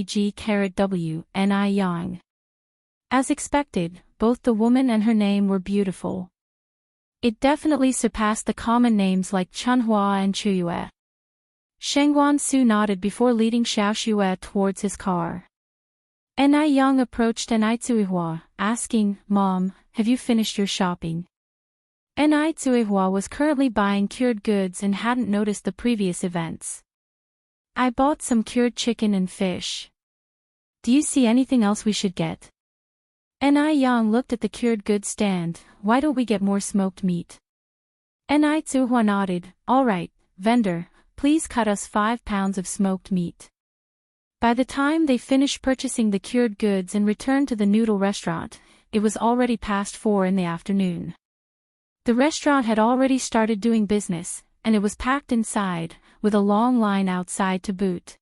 Ni Yang. As expected, both the woman and her name were beautiful. It definitely surpassed the common names like Chunhua and Chuyue. Shangwan Su nodded before leading Xiaoxue towards his car. Ni Yang approached Ni Zuihua, asking, Mom, have you finished your shopping? Ni Zuihua was currently buying cured goods and hadn't noticed the previous events. I bought some cured chicken and fish. Do you see anything else we should get? Ni Yang looked at the cured goods stand, why don't we get more smoked meat? Ni Zuihua nodded, alright, vendor, please cut us 5 pounds of smoked meat. By the time they finished purchasing the cured goods and returned to the noodle restaurant, it was already past 4 in the afternoon. The restaurant had already started doing business, and it was packed inside, with a long line outside to boot.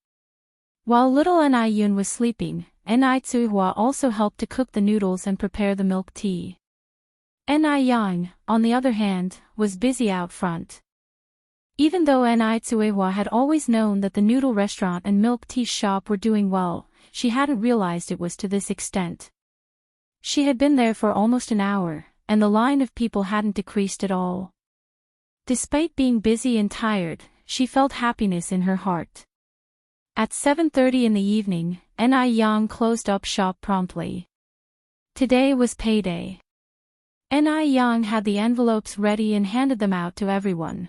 While little Ni Yun was sleeping, Ni Zuihua also helped to cook the noodles and prepare the milk tea. Ni Yang, on the other hand, was busy out front. Even though Ni Zuihua had always known that the noodle restaurant and milk tea shop were doing well, she hadn't realized it was to this extent. She had been there for almost an hour, and the line of people hadn't decreased at all. Despite being busy and tired, she felt happiness in her heart. At 7:30 in the evening, Ni Yang closed up shop promptly. Today was payday. Ni Yang had the envelopes ready and handed them out to everyone.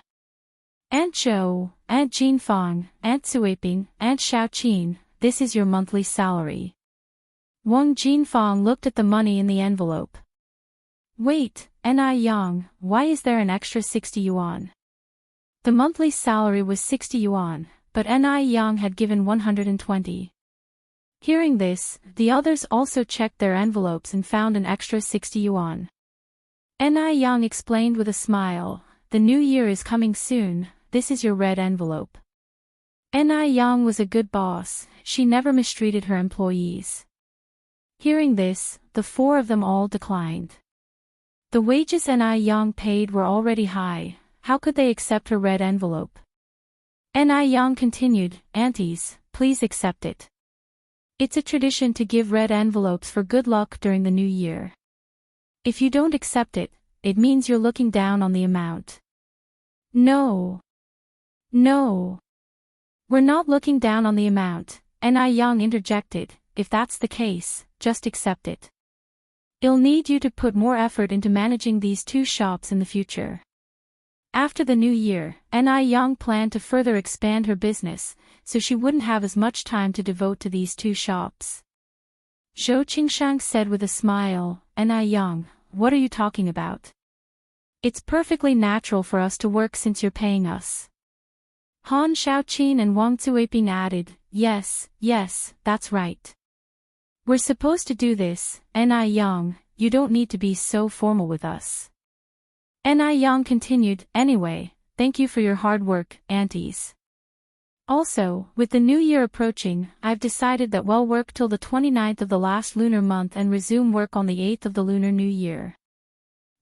Aunt Zhou, Aunt Jinfang, Aunt Suiping, Aunt Xiaoqin, this is your monthly salary. Wang Jinfang looked at the money in the envelope. Wait, Ni Yang, why is there an extra 60 yuan? The monthly salary was 60 yuan, but Ni Yang had given 120. Hearing this, the others also checked their envelopes and found an extra 60 yuan. Ni Yang explained with a smile, the new year is coming soon, this is your red envelope. Ni Yang was a good boss, she never mistreated her employees. Hearing this, the 4 of them all declined. The wages Ni Yang paid were already high, how could they accept her red envelope? Ni Yang continued, Aunties, please accept it. It's a tradition to give red envelopes for good luck during the new year. If you don't accept it, it means you're looking down on the amount. No. No. We're not looking down on the amount, Ni Yang interjected, if that's the case, just accept it. It'll need you to put more effort into managing these 2 shops in the future. After the new year, Ni Yang planned to further expand her business, so she wouldn't have as much time to devote to these 2 shops. Zhou Qingshang said with a smile, Ni Yang, what are you talking about? It's perfectly natural for us to work since you're paying us. Han Xiaoqin and Wang Zuiping added, yes, that's right. We're supposed to do this, Ni Yang, you don't need to be so formal with us. Ni Yang continued, anyway, thank you for your hard work, aunties. Also, with the new year approaching, I've decided that we'll work till the 29th of the last lunar month and resume work on the 8th of the lunar new year.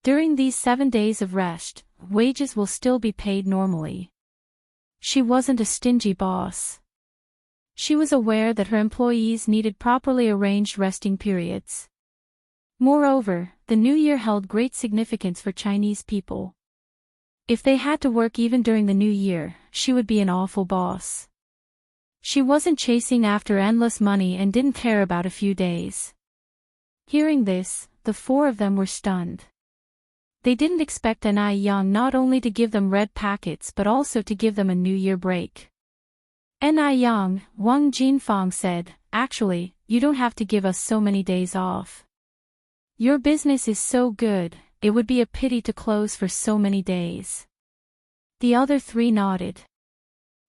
During these 7 days of rest, wages will still be paid normally. She wasn't a stingy boss. She was aware that her employees needed properly arranged resting periods. Moreover, the new year held great significance for Chinese people. If they had to work even during the new year, she would be an awful boss. She wasn't chasing after endless money and didn't care about a few days. Hearing this, the four of them were stunned. They didn't expect Ni Yang not only to give them red packets but also to give them a New Year break. Ni Yang, Wang Jinfang said, actually, you don't have to give us so many days off. Your business is so good, it would be a pity to close for so many days. The other three nodded.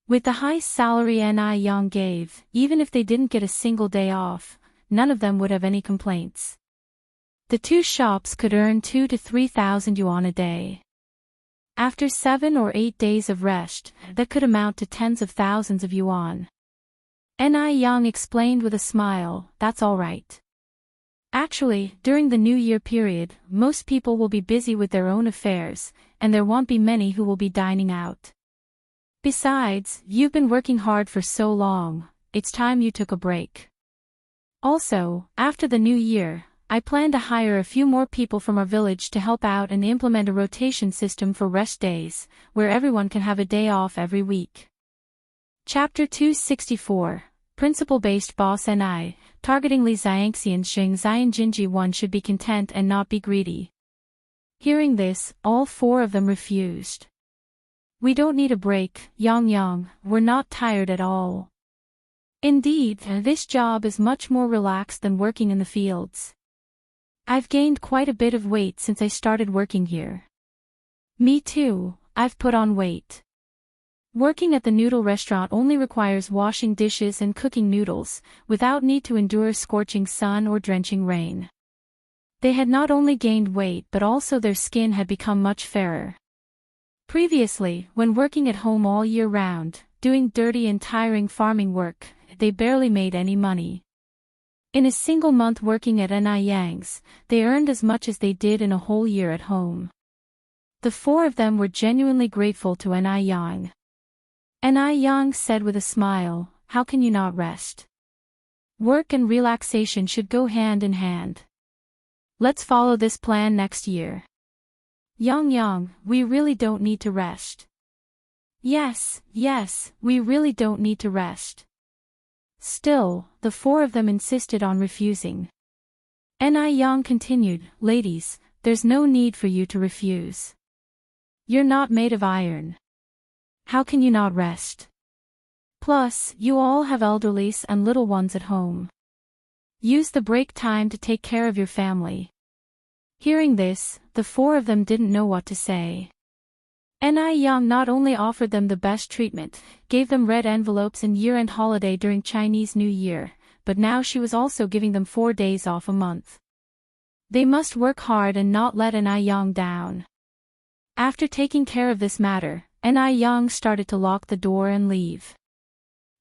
With the high salary Ni Yang gave, even if they didn't get a single day off, none of them would have any complaints. The two shops could earn 2,000 to 3,000 yuan a day. After 7 or 8 days of rest, that could amount to tens of thousands of yuan. Ni Yang explained with a smile, that's all right. Actually, during the New Year period, most people will be busy with their own affairs, and there won't be many who will be dining out. Besides, you've been working hard for so long, it's time you took a break. Also, after the New Year, I plan to hire a few more people from our village to help out and implement a rotation system for rest days, where everyone can have a day off every week. Chapter 264, Principle-Based Boss Ni, targeting Li Xiangxian Xing Xian Jinji. One should be content and not be greedy. Hearing this, all four of them refused. We don't need a break, Yang, we're not tired at all. Indeed, this job is much more relaxed than working in the fields. I've gained quite a bit of weight since I started working here. Me too, I've put on weight. Working at the noodle restaurant only requires washing dishes and cooking noodles, without need to endure scorching sun or drenching rain. They had not only gained weight but also their skin had become much fairer. Previously, when working at home all year round, doing dirty and tiring farming work, they barely made any money. In a single month working at Ni Yang's, they earned as much as they did in a whole year at home. The four of them were genuinely grateful to Ni Yang. Ni Yang said with a smile, how can you not rest? Work and relaxation should go hand in hand. Let's follow this plan next year. Yang, we really don't need to rest. Yes, we really don't need to rest. Still, the four of them insisted on refusing. Ni Yang continued, ladies, there's no need for you to refuse. You're not made of iron. How can you not rest? Plus, you all have elderlies and little ones at home. Use the break time to take care of your family. Hearing this, the four of them didn't know what to say. Ni Yang not only offered them the best treatment, gave them red envelopes and year-end holiday during Chinese New Year, but now she was also giving them 4 days off a month. They must work hard and not let Ni Yang down. After taking care of this matter, Ni Yang started to lock the door and leave.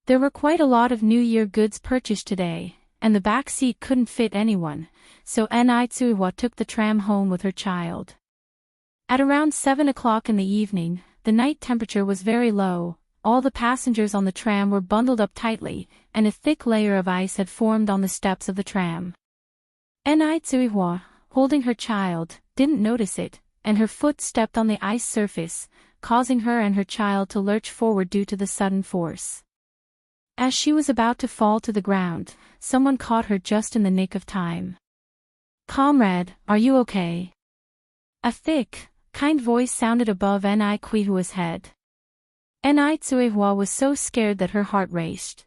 There were quite a lot of New Year goods purchased today, and the back seat couldn't fit anyone, so Ni Tsuihua took the tram home with her child. At around 7 o'clock in the evening, the night temperature was very low, all the passengers on the tram were bundled up tightly, and a thick layer of ice had formed on the steps of the tram. Ni Tsuihua, holding her child, didn't notice it, and her foot stepped on the ice surface, causing her and her child to lurch forward due to the sudden force. As she was about to fall to the ground, someone caught her just in the nick of time. Comrade, are you okay? A thick, kind voice sounded above Ni Kuihua's head. Ni Tsuihua was so scared that her heart raced.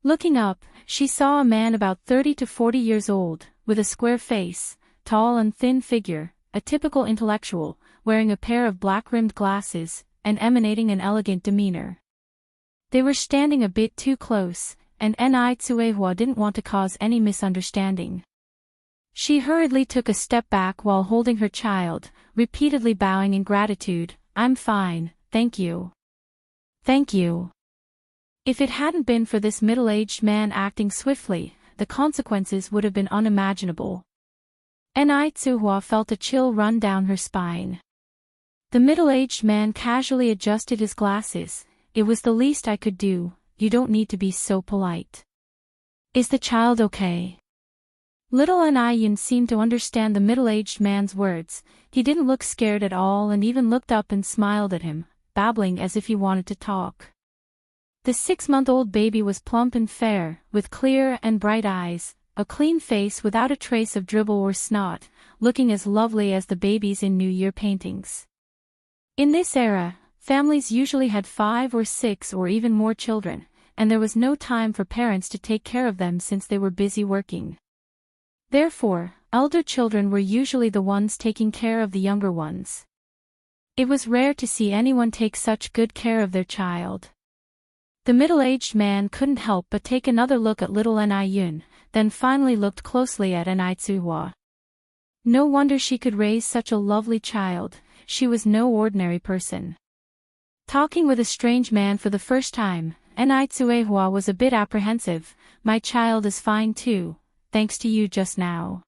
Looking up, she saw a man about 30 to 40 years old, with a square face, tall and thin figure, a typical intellectual, wearing a pair of black-rimmed glasses, and emanating an elegant demeanor. They were standing a bit too close, and Ni Tsuehua didn't want to cause any misunderstanding. She hurriedly took a step back while holding her child, repeatedly bowing in gratitude. "I'm fine, thank you. Thank you." If it hadn't been for this middle-aged man acting swiftly, the consequences would have been unimaginable. Ni Tsuehua felt a chill run down her spine. The middle-aged man casually adjusted his glasses. "It was the least I could do, you don't need to be so polite. Is the child okay?" Little Ni seemed to understand the middle-aged man's words. He didn't look scared at all and even looked up and smiled at him, babbling as if he wanted to talk. The 6-month-old baby was plump and fair, with clear and bright eyes, a clean face without a trace of dribble or snot, looking as lovely as the babies in New Year paintings. In this era, families usually had 5 or 6 or even more children, and there was no time for parents to take care of them since they were busy working. Therefore, elder children were usually the ones taking care of the younger ones. It was rare to see anyone take such good care of their child. The middle-aged man couldn't help but take another look at little Ni, then finally looked closely at Ni Tsuehua. No wonder she could raise such a lovely child, she was no ordinary person. Talking with a strange man for the first time, Ni Tsuehua was a bit apprehensive. "My child is fine too, thanks to you just now."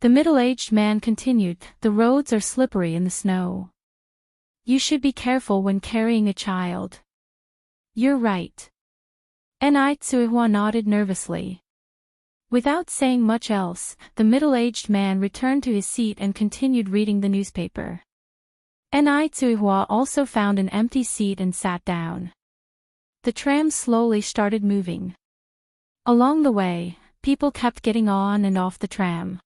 The middle-aged man continued, "The roads are slippery in the snow. You should be careful when carrying a child." "You're right." Ni Tsuehua nodded nervously. Without saying much else, the middle-aged man returned to his seat and continued reading the newspaper. Ni Tsuehua also found an empty seat and sat down. The tram slowly started moving. Along the way, people kept getting on and off the tram.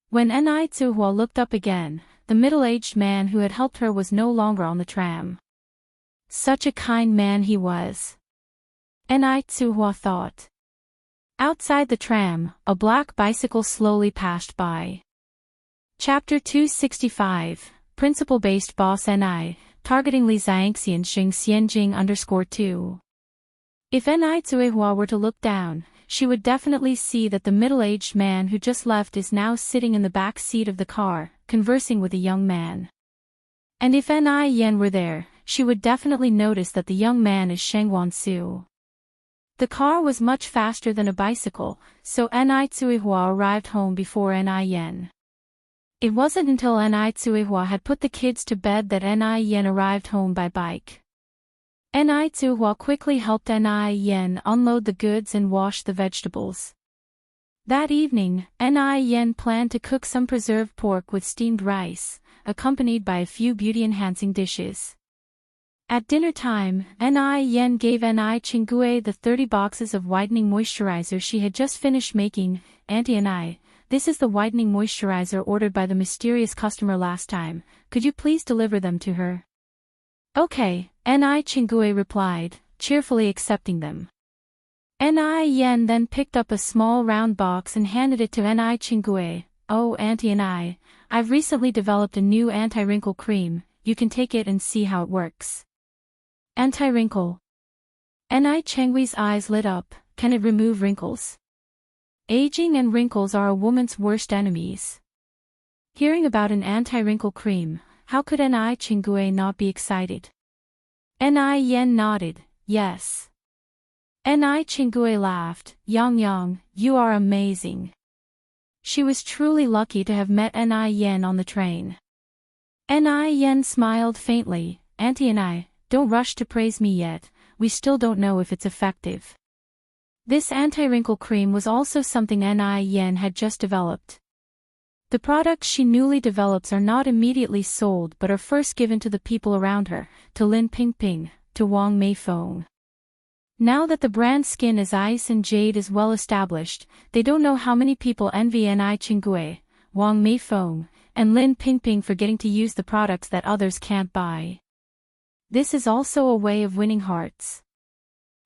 When Ni Tsuehua looked up again, the middle-aged man who had helped her was no longer on the tram. Such a kind man he was. Ni Tsuehua thought. Outside the tram, a black bicycle slowly passed by. Chapter 265, Principle-Based Boss Ni, targeting Li Xiangxian Xing Xianjing _2. If Ni Tsuehua were to look down, she would definitely see that the middle-aged man who just left is now sitting in the back seat of the car, conversing with a young man. And if Ni were there, she would definitely notice that the young man is Sheng Wansu. The car was much faster than a bicycle, so Ni Tsuehua arrived home before Ni. It wasn't until Ni Tsuehua had put the kids to bed that Ni arrived home by bike. Ni Tsuehua quickly helped Ni unload the goods and wash the vegetables. That evening, Ni planned to cook some preserved pork with steamed rice, accompanied by a few beauty-enhancing dishes. At dinner time, Ni gave Ni Chingue the 30 boxes of whitening moisturizer she had just finished making. "Auntie Ni, this is the whitening moisturizer ordered by the mysterious customer last time, could you please deliver them to her?" "Okay," Ni Chingue replied, cheerfully accepting them. Ni then picked up a small round box and handed it to Ni Chingue. "Oh, Auntie Ni, I've recently developed a new anti-wrinkle cream, you can take it and see how it works." "Anti-wrinkle?" Ni Chingue's eyes lit up. "Can it remove wrinkles?" Aging and wrinkles are a woman's worst enemies. Hearing about an anti-wrinkle cream, how could Ni Chingue not be excited? Ni nodded, yes. Ni Chingue laughed. Yang, you are amazing." She was truly lucky to have met Ni on the train. Ni smiled faintly. "Auntie Ni, don't rush to praise me yet, we still don't know if it's effective." This anti-wrinkle cream was also something Ni had just developed. The products she newly develops are not immediately sold but are first given to the people around her, to Lin Pingping, to Wang Meifeng. Now that the brand Skin as Ice and Jade is well established, they don't know how many people envy Ni Chingue, Wang Meifeng, and Lin Pingping for getting to use the products that others can't buy. This is also a way of winning hearts.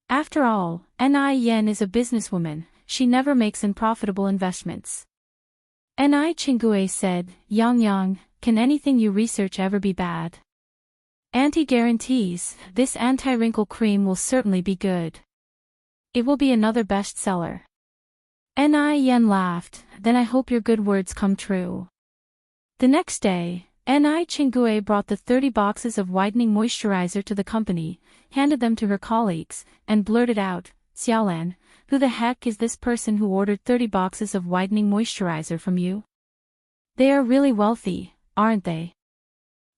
After all, Ni is a businesswoman, she never makes unprofitable investments. Ni Chingue said, Yang, can anything you research ever be bad? Auntie guarantees, this anti-wrinkle cream will certainly be good. It will be another bestseller. Yen laughed, then I hope your good words come true. The next day, Chingue brought the 30 boxes of whitening moisturizer to the company, handed them to her colleagues, and blurted out, Xiaolan, who the heck is this person who ordered 30 boxes of whitening moisturizer from you? They are really wealthy, aren't they?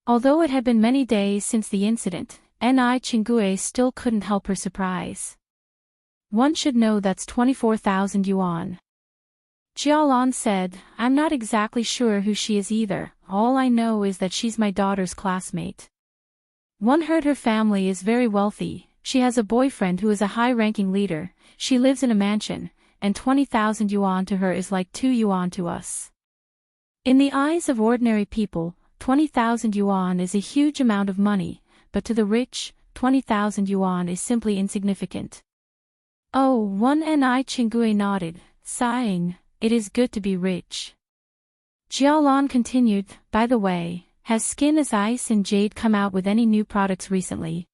Although it had been many days since the incident, Chingue still couldn't help her surprise. One should know that's 24,000 yuan. Jialan said, I'm not exactly sure who she is either, all I know is that she's my daughter's classmate. One heard her family is very wealthy, she has a boyfriend who is a high-ranking leader, she lives in a mansion, and 20,000 yuan to her is like 2 yuan to us. In the eyes of ordinary people, 20,000 yuan is a huge amount of money, but to the rich, 20,000 yuan is simply insignificant. Oh, one Chingue nodded, sighing, it is good to be rich. Jialan continued, by the way, has Skin as Ice and Jade come out with any new products recently?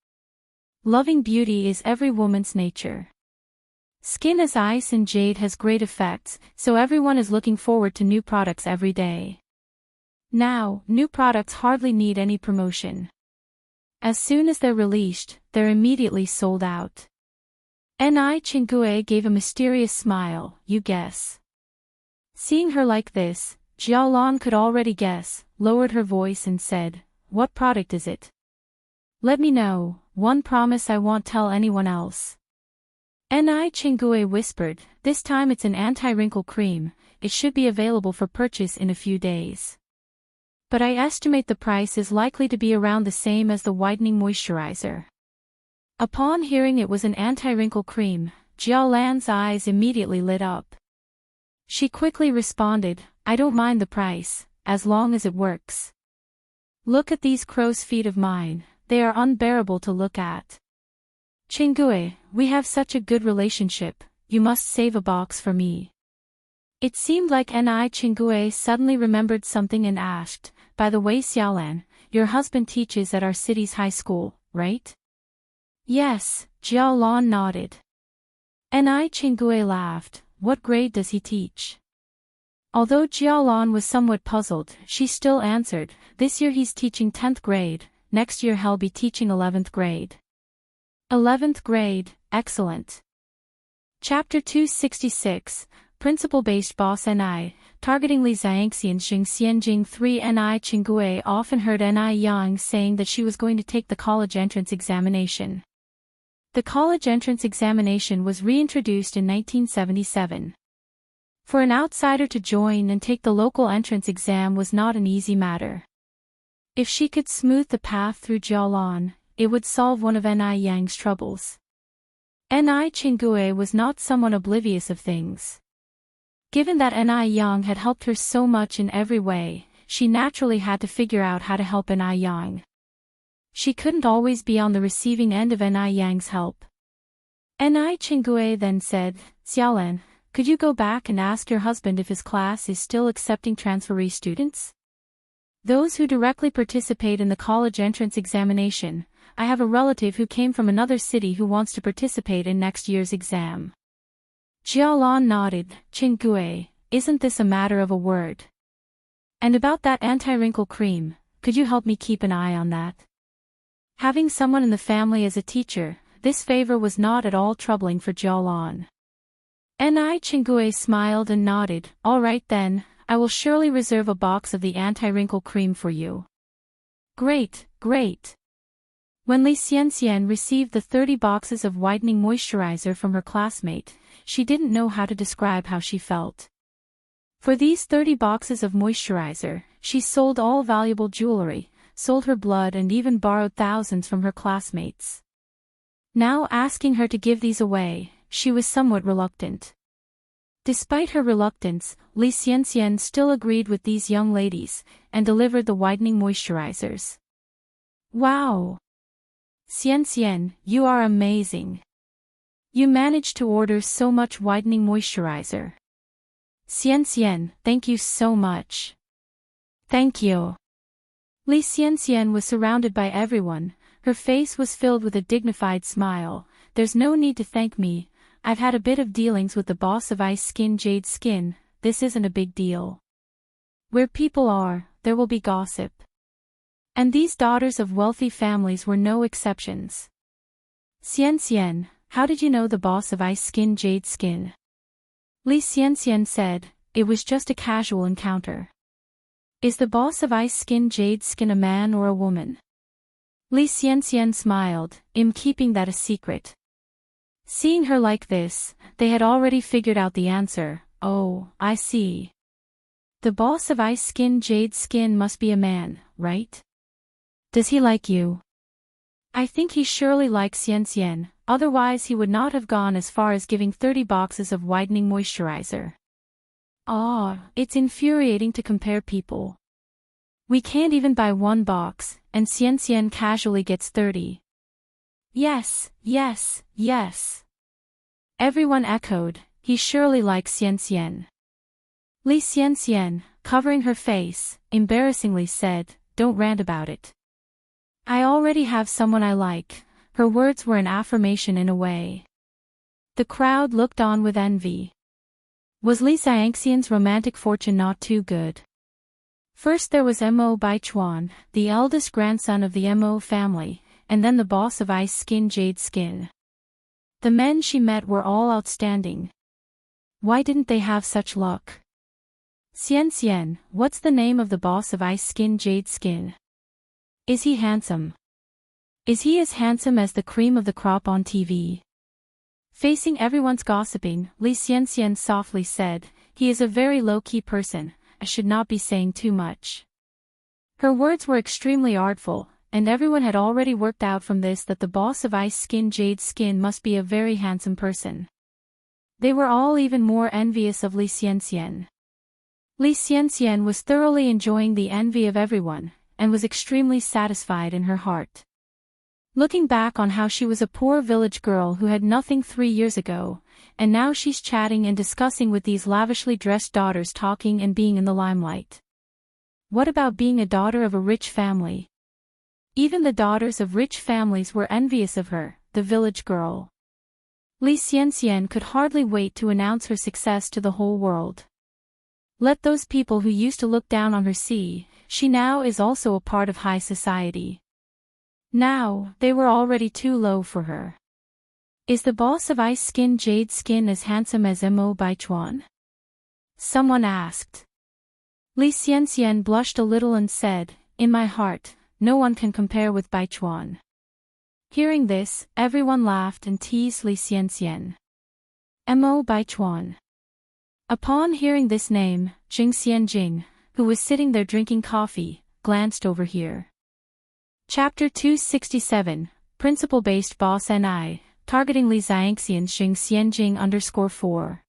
Loving beauty is every woman's nature. Skin as Ice and Jade has great effects, so everyone is looking forward to new products every day. Now, new products hardly need any promotion. As soon as they're released, they're immediately sold out. Chingue gave a mysterious smile, you guess. Seeing her like this, Jialan could already guess, lowered her voice and said, what product is it? Let me know, one promise I won't tell anyone else. Chingue whispered, this time it's an anti-wrinkle cream, it should be available for purchase in a few days. But I estimate the price is likely to be around the same as the whitening moisturizer. Upon hearing it was an anti-wrinkle cream, Jialan's eyes immediately lit up. She quickly responded, I don't mind the price, as long as it works. Look at these crow's feet of mine, they are unbearable to look at. Chingue, we have such a good relationship, you must save a box for me. It seemed like Chingue suddenly remembered something and asked, by the way Xiaolan, your husband teaches at our city's high school, right? Yes, Jialan nodded. Chingue laughed, what grade does he teach? Although Jialan was somewhat puzzled, she still answered, this year he's teaching 10th grade, next year he'll be teaching 11th grade. 11th grade, excellent. Chapter 266, Principle-Based Boss Ni, targeting Li Xiangxian Xing Xianjing 3 Chingue often heard Yang saying that she was going to take the college entrance examination. The college entrance examination was reintroduced in 1977. For an outsider to join and take the local entrance exam was not an easy matter. If she could smooth the path through Jialan, it would solve one of Yang's troubles. Chingue was not someone oblivious of things. Given that Yang had helped her so much in every way, she naturally had to figure out how to help Yang. She couldn't always be on the receiving end of Yang's help. Chingue then said, Xiaolan, could you go back and ask your husband if his class is still accepting transferee students? Those who directly participate in the college entrance examination, I have a relative who came from another city who wants to participate in next year's exam. Jialan nodded, Chingue, isn't this a matter of a word? And about that anti-wrinkle cream, could you help me keep an eye on that? Having someone in the family as a teacher, this favor was not at all troubling for Jialan. Chingue smiled and nodded, all right then, I will surely reserve a box of the anti-wrinkle cream for you. Great, great. When Li Xianxian received the 30 boxes of whitening moisturizer from her classmate, she didn't know how to describe how she felt. For these 30 boxes of moisturizer, she sold all valuable jewelry, sold her blood and even borrowed thousands from her classmates. Now asking her to give these away, she was somewhat reluctant. Despite her reluctance, Li Xianxian still agreed with these young ladies, and delivered the whitening moisturizers. Wow! Xianxian, you are amazing. You managed to order so much whitening moisturizer. Xianxian, thank you so much. Thank you. Li Xianxian was surrounded by everyone, her face was filled with a dignified smile. There's no need to thank me, I've had a bit of dealings with the boss of Ice Skin Jade Skin, this isn't a big deal. Where people are, there will be gossip. And these daughters of wealthy families were no exceptions. Xianxian, how did you know the boss of Ice Skin Jade Skin? Li Xianxian said, it was just a casual encounter. Is the boss of Ice Skin Jade Skin a man or a woman? Li Xianxian smiled, keeping that a secret. Seeing her like this, they had already figured out the answer. Oh, I see. The boss of Ice Skin Jade Skin must be a man, right? Does he like you? I think he surely likes Xianxian, otherwise he would not have gone as far as giving 30 boxes of whitening moisturizer. It's infuriating to compare people. We can't even buy one box, and Xianxian casually gets 30. Yes, yes, yes. Everyone echoed, he surely likes Xianxian. Li Xianxian, covering her face, embarrassingly said, don't rant about it. I already have someone I like. Her words were an affirmation in a way. The crowd looked on with envy. Was Li Xianxian's romantic fortune not too good? First there was Mo Baichuan, the eldest grandson of the Mo family, and then the boss of Ice Skin Jade Skin. The men she met were all outstanding. Why didn't they have such luck? Xianxian, what's the name of the boss of Ice Skin Jade Skin? Is he handsome? Is he as handsome as the cream of the crop on TV? Facing everyone's gossiping, Li Xianxian softly said, he is a very low-key person, I should not be saying too much. Her words were extremely artful, and everyone had already worked out from this that the boss of Ice Skin Jade Skin must be a very handsome person. They were all even more envious of Li Xianxian. Li Xianxian was thoroughly enjoying the envy of everyone, and was extremely satisfied in her heart. Looking back on how she was a poor village girl who had nothing 3 years ago, and now she's chatting and discussing with these lavishly dressed daughters, talking and being in the limelight. What about being a daughter of a rich family? Even the daughters of rich families were envious of her, the village girl. Li Xianxian could hardly wait to announce her success to the whole world. Let those people who used to look down on her see, she now is also a part of high society. Now, they were already too low for her. Is the boss of Ice Skin Jade Skin as handsome as Mo Baichuan? Someone asked. Li Xianxian blushed a little and said, in my heart, no one can compare with Baichuan. Hearing this, everyone laughed and teased Li Xianxian. Mo Baichuan. Upon hearing this name, Jing Xianjing, who was sitting there drinking coffee, glanced over here. Chapter 267, Principle-Based Boss Ni, targeting Li Xianxian's Jing Xianjing _4.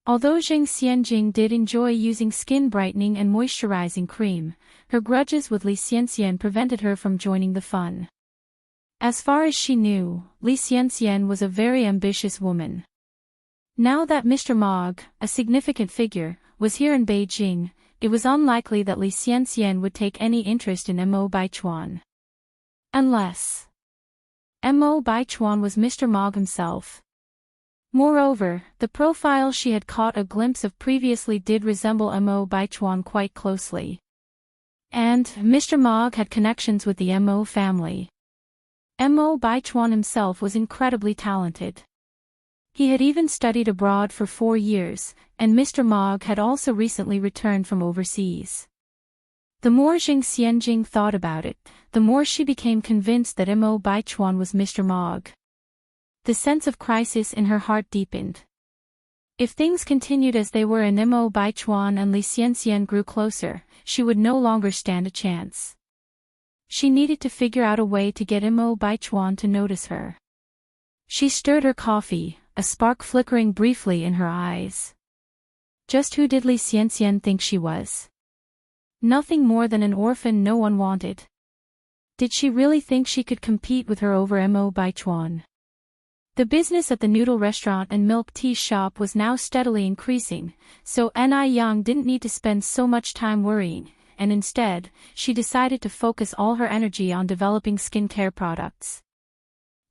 Although Jing Xianjing did enjoy using skin brightening and moisturizing cream, her grudges with Li Xianxian prevented her from joining the fun. As far as she knew, Li Xianxian was a very ambitious woman. Now that Mr. Mog, a significant figure, was here in Beijing, it was unlikely that Li Xianxian would take any interest in Mo Baichuan. Unless Mo Baichuan was Mr. Mog himself. Moreover, the profile she had caught a glimpse of previously did resemble Mo Baichuan quite closely. And Mr. Mog had connections with the Mo family. Mo Baichuan himself was incredibly talented. He had even studied abroad for 4 years, and Mr. Mog had also recently returned from overseas. The more Jing Xianjing thought about it, the more she became convinced that Mo Baichuan was Mr. Mog. The sense of crisis in her heart deepened. If things continued as they were and Mo Baichuan and Li Xianxian grew closer, she would no longer stand a chance. She needed to figure out a way to get Mo Baichuan to notice her. She stirred her coffee, a spark flickering briefly in her eyes. Just who did Li Xianxian think she was? Nothing more than an orphan no one wanted. Did she really think she could compete with her over Mo Baichuan? The business at the noodle restaurant and milk tea shop was now steadily increasing, so Ni Yang didn't need to spend so much time worrying, and instead, she decided to focus all her energy on developing skincare products.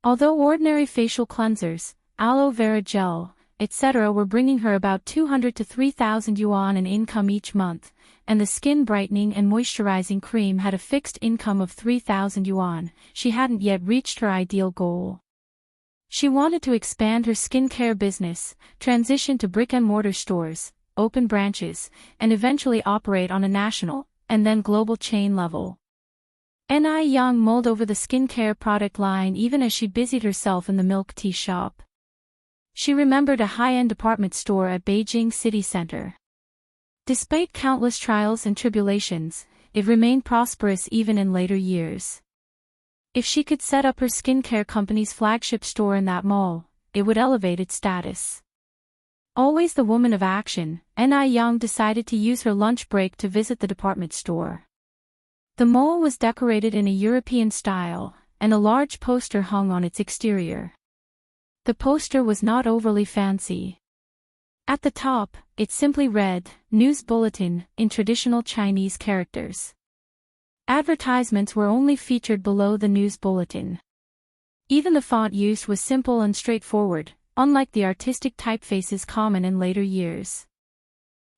Although ordinary facial cleansers, aloe vera gel, etc. were bringing her about 200 to 3,000 yuan in income each month, and the skin brightening and moisturizing cream had a fixed income of 3,000 yuan, she hadn't yet reached her ideal goal. She wanted to expand her skincare business, transition to brick-and-mortar stores, open branches, and eventually operate on a national, and then global chain level. Ni Yang mulled over the skincare product line even as she busied herself in the milk tea shop. She remembered a high-end department store at Beijing city center. Despite countless trials and tribulations, it remained prosperous even in later years. If she could set up her skincare company's flagship store in that mall, it would elevate its status. Always the woman of action, Ni Yang decided to use her lunch break to visit the department store. The mall was decorated in a European style, and a large poster hung on its exterior. The poster was not overly fancy. At the top, it simply read, "News Bulletin," in traditional Chinese characters. Advertisements were only featured below the news bulletin. Even the font used was simple and straightforward, unlike the artistic typefaces common in later years.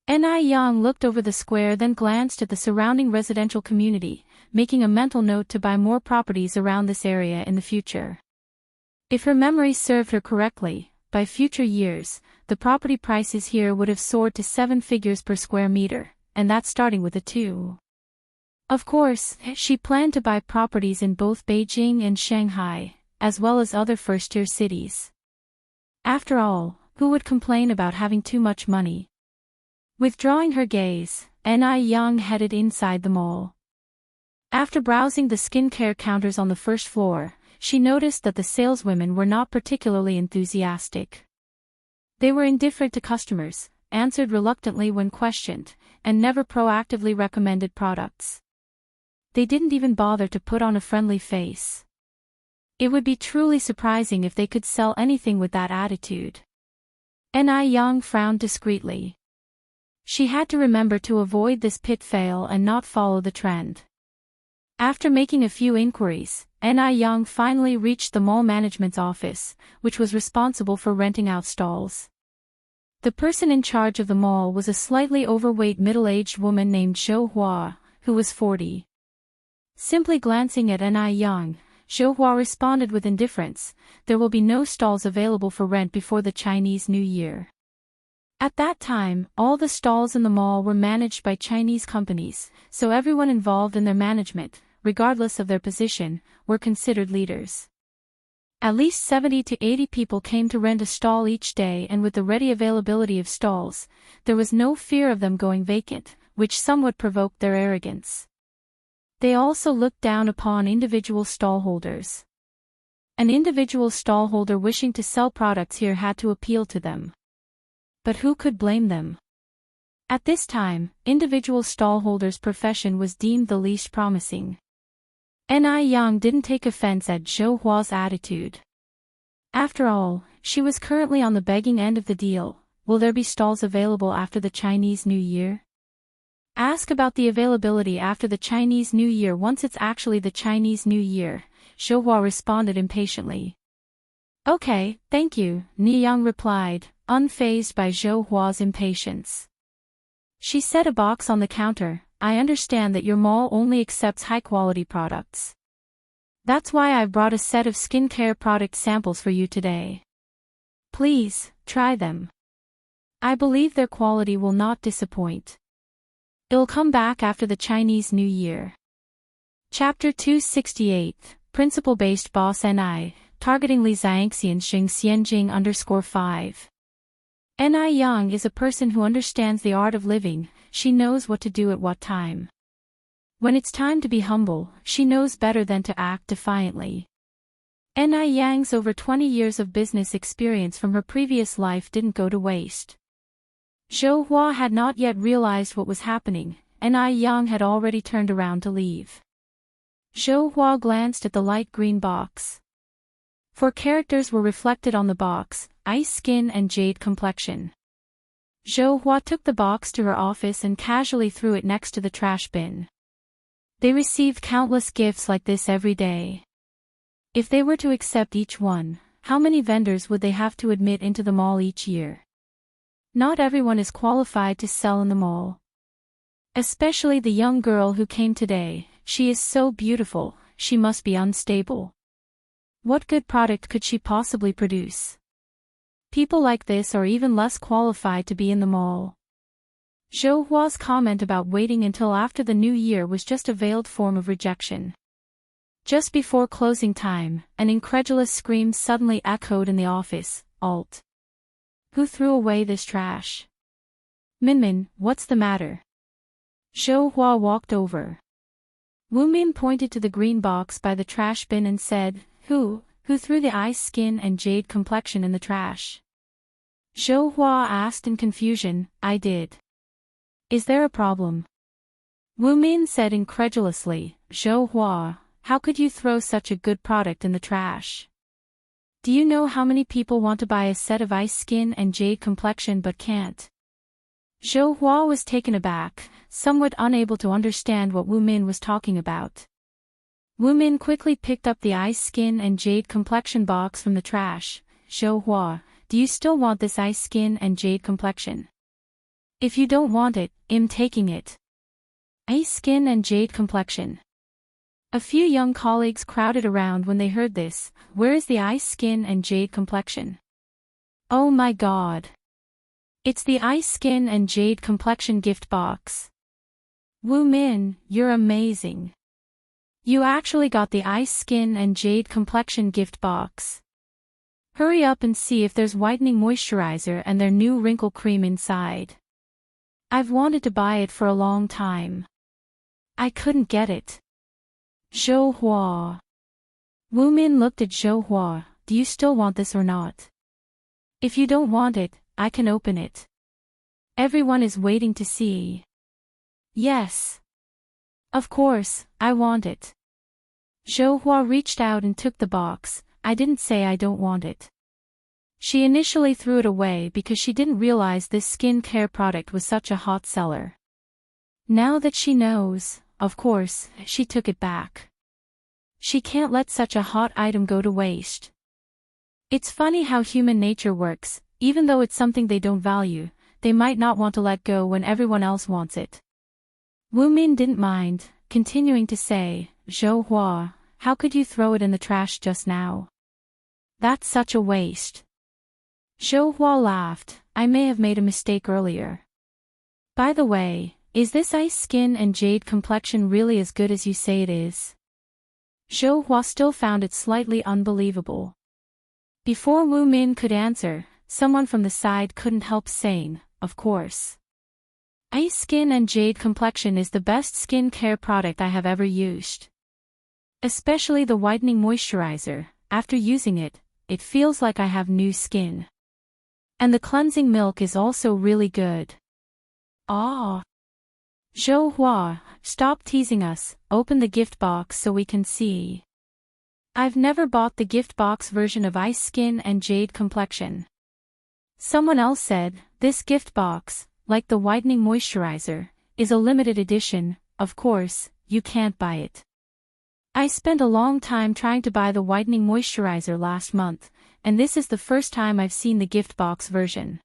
Ni Yang looked over the square, then glanced at the surrounding residential community, making a mental note to buy more properties around this area in the future. If her memory served her correctly, by future years, the property prices here would have soared to 7 figures per square meter, and that's starting with a 2. Of course, she planned to buy properties in both Beijing and Shanghai, as well as other first-tier cities. After all, who would complain about having too much money? Withdrawing her gaze, Ni Yang headed inside the mall. After browsing the skincare counters on the first floor, she noticed that the saleswomen were not particularly enthusiastic. They were indifferent to customers, answered reluctantly when questioned, and never proactively recommended products. They didn't even bother to put on a friendly face. It would be truly surprising if they could sell anything with that attitude. Ni Yang frowned discreetly. She had to remember to avoid this pitfall and not follow the trend. After making a few inquiries, Ni Yang finally reached the mall management's office, which was responsible for renting out stalls. The person in charge of the mall was a slightly overweight middle-aged woman named Zhou Hua, who was 40. Simply glancing at Ni Yang, Zhou Hua responded with indifference, "There will be no stalls available for rent before the Chinese New Year." At that time, all the stalls in the mall were managed by Chinese companies, so everyone involved in their management, regardless of their position, were considered leaders. At least 70 to 80 people came to rent a stall each day, and with the ready availability of stalls, there was no fear of them going vacant, which somewhat provoked their arrogance. They also looked down upon individual stallholders. An individual stallholder wishing to sell products here had to appeal to them. But who could blame them? At this time, individual stallholders' profession was deemed the least promising. Ni Yang didn't take offense at Zhou Hua's attitude. After all, she was currently on the begging end of the deal. Will there be stalls available after the Chinese New Year? Ask about the availability after the Chinese New Year once it's actually the Chinese New Year, Zhou Hua responded impatiently. Okay, thank you, Ni Yang replied, unfazed by Zhou Hua's impatience. She set a box on the counter. I understand that your mall only accepts high-quality products. That's why I've brought a set of skincare product samples for you today. Please, try them. I believe their quality will not disappoint. It'll come back after the Chinese New Year. Chapter 268, Principle-Based Boss Ni, targeting Li Xiangxian Xing Xianjing _5. Ni Yang is a person who understands the art of living. She knows what to do at what time. When it's time to be humble, she knows better than to act defiantly. Ni Yang's over 20 years of business experience from her previous life didn't go to waste. Zhou Hua had not yet realized what was happening, and Ni Yang had already turned around to leave. Zhou Hua glanced at the light green box. 4 characters were reflected on the box: ice skin and jade complexion. Zhou Hua took the box to her office and casually threw it next to the trash bin. They received countless gifts like this every day. If they were to accept each one, how many vendors would they have to admit into the mall each year? Not everyone is qualified to sell in the mall. Especially the young girl who came today. She is so beautiful, she must be unstable. What good product could she possibly produce? People like this are even less qualified to be in the mall. Zhou Hua's comment about waiting until after the new year was just a veiled form of rejection. Just before closing time, an incredulous scream suddenly echoed in the office. Alt. Who threw away this trash? Minmin, what's the matter? Zhou Hua walked over. Wu Min pointed to the green box by the trash bin and said, Who threw the ice skin and jade complexion in the trash? Zhou Hua asked in confusion. I did. Is there a problem? Wu Min said incredulously, Zhou Hua, how could you throw such a good product in the trash? Do you know how many people want to buy a set of ice skin and jade complexion but can't? Zhou Hua was taken aback, somewhat unable to understand what Wu Min was talking about. Wu Min quickly picked up the ice skin and jade complexion box from the trash. Zhou Hua, do you still want this ice skin and jade complexion? If you don't want it, I'm taking it. Ice skin and jade complexion. A few young colleagues crowded around when they heard this. Where is the ice skin and jade complexion? Oh my god. It's the ice skin and jade complexion gift box. Wu Min, you're amazing. You actually got the ice skin and jade complexion gift box. Hurry up and see if there's whitening moisturizer and their new wrinkle cream inside. I've wanted to buy it for a long time. I couldn't get it. Zhou Hua. Wu Min looked at Zhou Hua. Do you still want this or not? If you don't want it, I can open it. Everyone is waiting to see. Yes. Of course, I want it. Zhou Hua reached out and took the box. I didn't say I don't want it. She initially threw it away because she didn't realize this skin care product was such a hot seller. Now that she knows, of course, she took it back. She can't let such a hot item go to waste. It's funny how human nature works. Even though it's something they don't value, they might not want to let go when everyone else wants it. Wu Min didn't mind, continuing to say, Zhou Hua, how could you throw it in the trash just now? That's such a waste. Zhou Hua laughed. I may have made a mistake earlier. By the way, is this ice skin and jade complexion really as good as you say it is? Zhou Hua still found it slightly unbelievable. Before Wu Min could answer, someone from the side couldn't help saying, of course. Ice skin and jade complexion is the best skin care product I have ever used. Especially the whitening moisturizer. After using it, it feels like I have new skin. And the cleansing milk is also really good. Ah. Zhou Hua, stop teasing us, open the gift box so we can see. I've never bought the gift box version of ice skin and jade complexion. Someone else said, this gift box, like the whitening moisturizer, is a limited edition. Of course, you can't buy it. I spent a long time trying to buy the whitening moisturizer last month, and this is the first time I've seen the gift box version.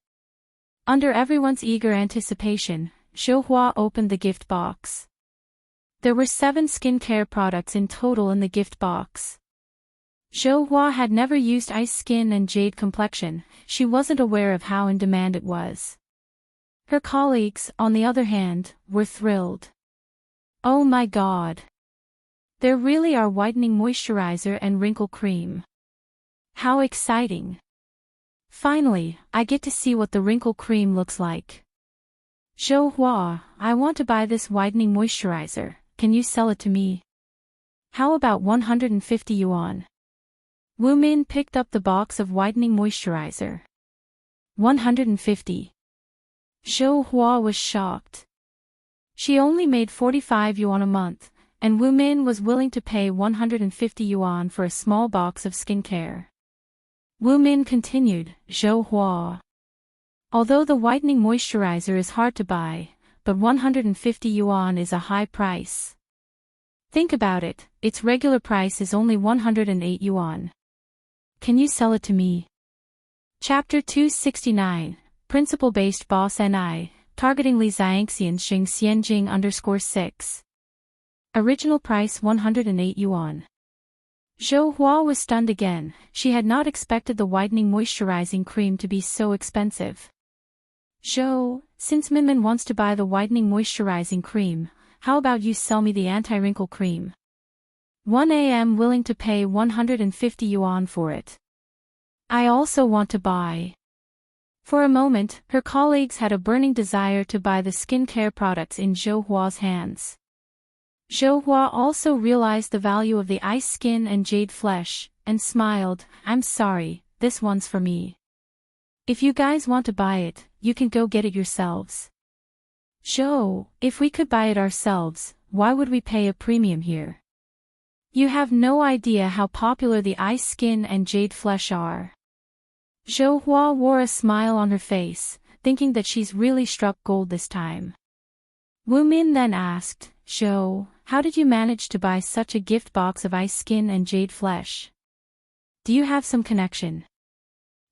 Under everyone's eager anticipation, Zhou Hua opened the gift box. There were 7 skincare products in total in the gift box. Zhou Hua had never used ice skin and jade complexion. She wasn't aware of how in demand it was. Her colleagues, on the other hand, were thrilled. Oh my god. There really are whitening moisturizer and wrinkle cream. How exciting. Finally, I get to see what the wrinkle cream looks like. Zhou Hua, I want to buy this whitening moisturizer. Can you sell it to me? How about 150 yuan? Wu Min picked up the box of whitening moisturizer. 150. Zhou Hua was shocked. She only made 45 yuan a month, and Wu Min was willing to pay 150 yuan for a small box of skincare. Wu Min continued, Zhou Hua. Although the whitening moisturizer is hard to buy, but 150 yuan is a high price. Think about it, its regular price is only 108 yuan. Can you sell it to me? Chapter 269, Principle-Based Boss NI, targeting Li Xiangxian Xing Xianjing _6. Original price 108 yuan. Zhou Hua was stunned again, she had not expected the whitening moisturizing cream to be so expensive. Zhou, since Minmin wants to buy the whitening moisturizing cream, how about you sell me the anti-wrinkle cream? 1 am willing to pay 150 yuan for it. I also want to buy. For a moment, her colleagues had a burning desire to buy the skincare products in Zhou Hua's hands. Zhou Hua also realized the value of the ice skin and jade flesh, and smiled, I'm sorry, this one's for me. If you guys want to buy it, you can go get it yourselves. Zhou, if we could buy it ourselves, why would we pay a premium here? You have no idea how popular the ice skin and jade flesh are. Zhou Hua wore a smile on her face, thinking that she's really struck gold this time. Wu Min then asked, Zhou, how did you manage to buy such a gift box of ice skin and jade flesh? Do you have some connection?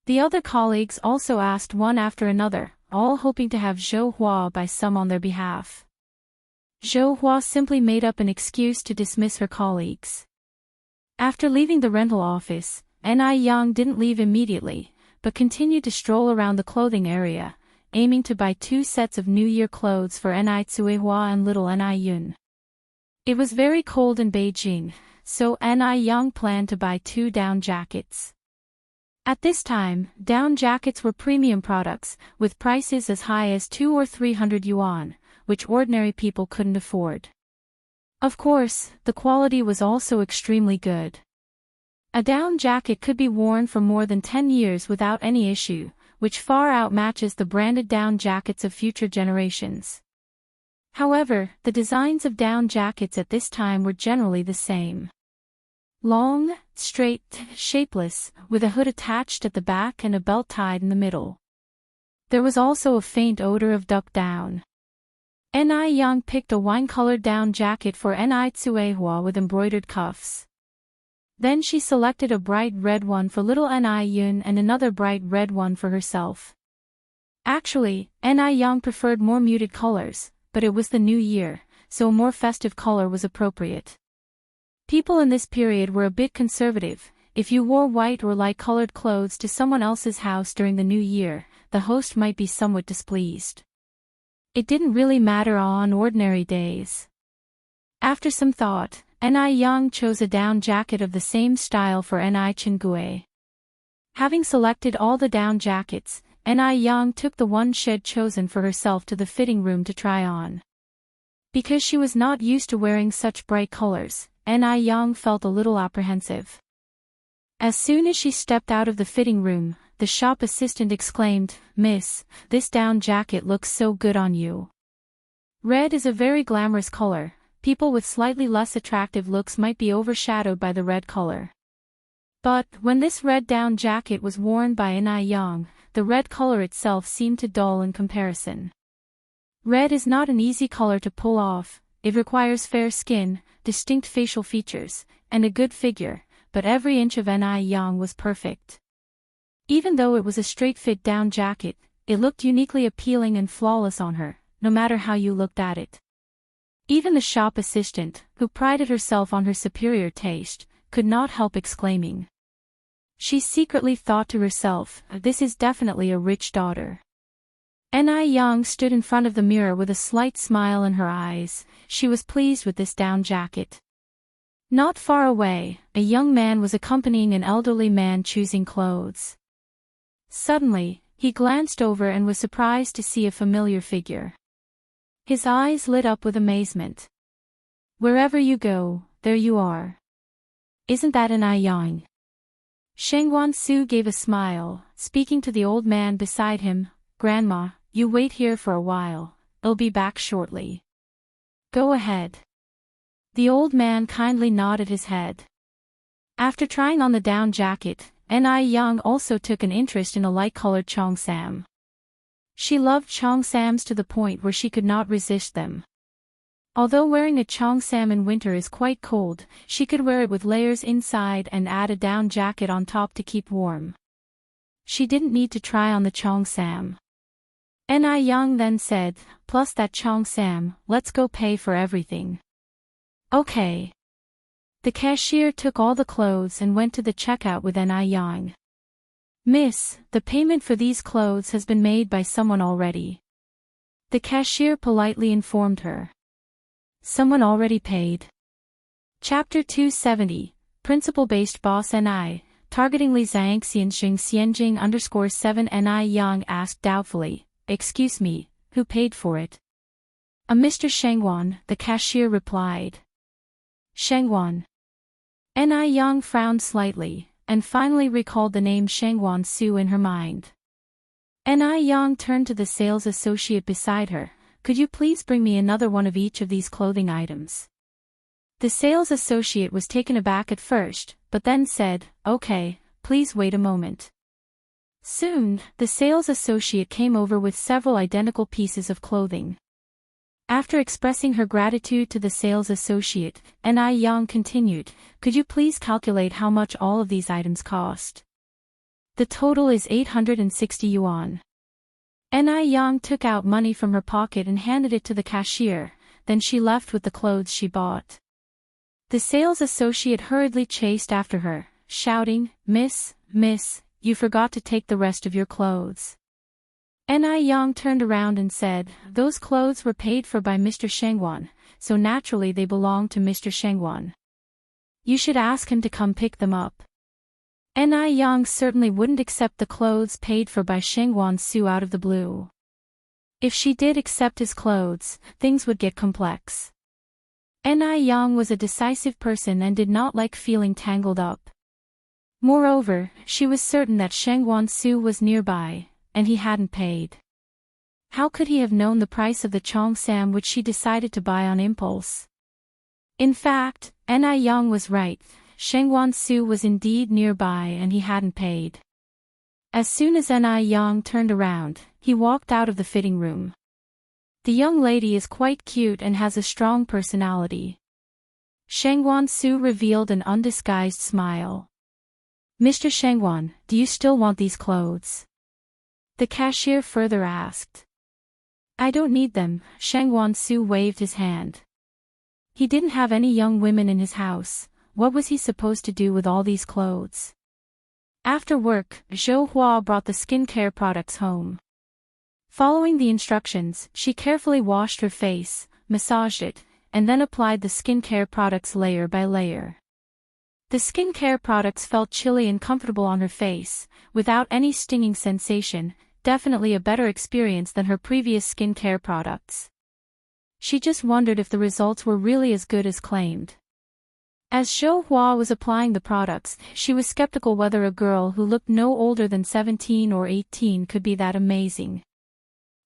The other colleagues also asked one after another, all hoping to have Zhou Hua buy some on their behalf. Zhou Hua simply made up an excuse to dismiss her colleagues. After leaving the rental office, Ni Yang didn't leave immediately, but continued to stroll around the clothing area, aiming to buy 2 sets of New Year clothes for Ni Tsuehua and little Ni Yun. It was very cold in Beijing, so Ni Yang planned to buy 2 down jackets. At this time, down jackets were premium products, with prices as high as 200 or 300 yuan, which ordinary people couldn't afford. Of course, the quality was also extremely good. A down jacket could be worn for more than 10 years without any issue, which far outmatches the branded down jackets of future generations. However, the designs of down jackets at this time were generally the same. Long, straight, shapeless, with a hood attached at the back and a belt tied in the middle. There was also a faint odor of duck down. Ni Yang picked a wine-colored down jacket for Ni Tsuehua with embroidered cuffs. Then she selected a bright red one for little Ni Yun and another bright red one for herself. Actually, Ni Yang preferred more muted colors, but it was the new year, so a more festive color was appropriate. People in this period were a bit conservative. If you wore white or light-colored clothes to someone else's house during the new year, the host might be somewhat displeased. It didn't really matter on ordinary days. After some thought, Ni Yang chose a down jacket of the same style for Ni Chengue. Having selected all the down jackets, Ni Yang took the one she had chosen for herself to the fitting room to try on. Because she was not used to wearing such bright colors, Ni Yang felt a little apprehensive. As soon as she stepped out of the fitting room, the shop assistant exclaimed, Miss, this down jacket looks so good on you. Red is a very glamorous color. People with slightly less attractive looks might be overshadowed by the red color. But, when this red down jacket was worn by Ni Yang, the red color itself seemed to dull in comparison. Red is not an easy color to pull off. It requires fair skin, distinct facial features, and a good figure, but every inch of Ni Yang was perfect. Even though it was a straight-fit down jacket, it looked uniquely appealing and flawless on her, no matter how you looked at it. Even the shop assistant, who prided herself on her superior taste, could not help exclaiming. She secretly thought to herself, this is definitely a rich daughter. Ni Yang stood in front of the mirror with a slight smile in her eyes. She was pleased with this down jacket. Not far away, a young man was accompanying an elderly man choosing clothes. Suddenly, he glanced over and was surprised to see a familiar figure. His eyes lit up with amazement. Wherever you go, there you are. Isn't that Ni Yang? Sheng Wansu gave a smile, speaking to the old man beside him, Grandma, you wait here for a while, I'll be back shortly. Go ahead. The old man kindly nodded his head. After trying on the down jacket, Ni Yang also took an interest in a light-colored cheongsam. She loved cheongsams to the point where she could not resist them. Although wearing a cheongsam in winter is quite cold, she could wear it with layers inside and add a down jacket on top to keep warm. She didn't need to try on the cheongsam. Ni Young then said, "Plus that cheongsam, let's go pay for everything." Okay. The cashier took all the clothes and went to the checkout with Ni Young. "Miss, the payment for these clothes has been made by someone already." The cashier politely informed her. Someone already paid. Chapter 270, Principle-Based Boss Ni, targeting Li Zhangxian Xianjing _7 Ni Young asked doubtfully, "Excuse me, who paid for it?" "A Mr. Shengwan," the cashier replied. "Shengwan." Ni Young frowned slightly, and finally recalled the name Shengwan Su in her mind. Ni Young turned to the sales associate beside her. "Could you please bring me another one of each of these clothing items?" The sales associate was taken aback at first, but then said, "Okay, please wait a moment." Soon, the sales associate came over with several identical pieces of clothing. After expressing her gratitude to the sales associate, Ni Young continued, "Could you please calculate how much all of these items cost?" "The total is 860 yuan. Ni Young took out money from her pocket and handed it to the cashier, then she left with the clothes she bought. The sales associate hurriedly chased after her, shouting, Miss, you forgot to take the rest of your clothes." Ni Young turned around and said, "Those clothes were paid for by Mr. Shengwan, so naturally they belong to Mr. Shengwan. You should ask him to come pick them up." Ni Young certainly wouldn't accept the clothes paid for by Shengwan Su out of the blue. If she did accept his clothes, things would get complex. Ni Young was a decisive person and did not like feeling tangled up. Moreover, she was certain that Shengwan Su was nearby, and he hadn't paid. How could he have known the price of the cheongsam which she decided to buy on impulse? In fact, Ni Young was right. Shengwan Su was indeed nearby and he hadn't paid. As soon as Ni Young turned around, he walked out of the fitting room. The young lady is quite cute and has a strong personality. Shengwan Su revealed an undisguised smile. "Mr. Shengwan, do you still want these clothes?" The cashier further asked. "I don't need them," Shengwan Su waved his hand. He didn't have any young women in his house. What was he supposed to do with all these clothes? After work, Zhou Hua brought the skincare products home. Following the instructions, she carefully washed her face, massaged it, and then applied the skincare products layer by layer. The skincare products felt chilly and comfortable on her face, without any stinging sensation, definitely a better experience than her previous skincare products. She just wondered if the results were really as good as claimed. As Zhou Hua was applying the products, she was skeptical whether a girl who looked no older than 17 or 18 could be that amazing.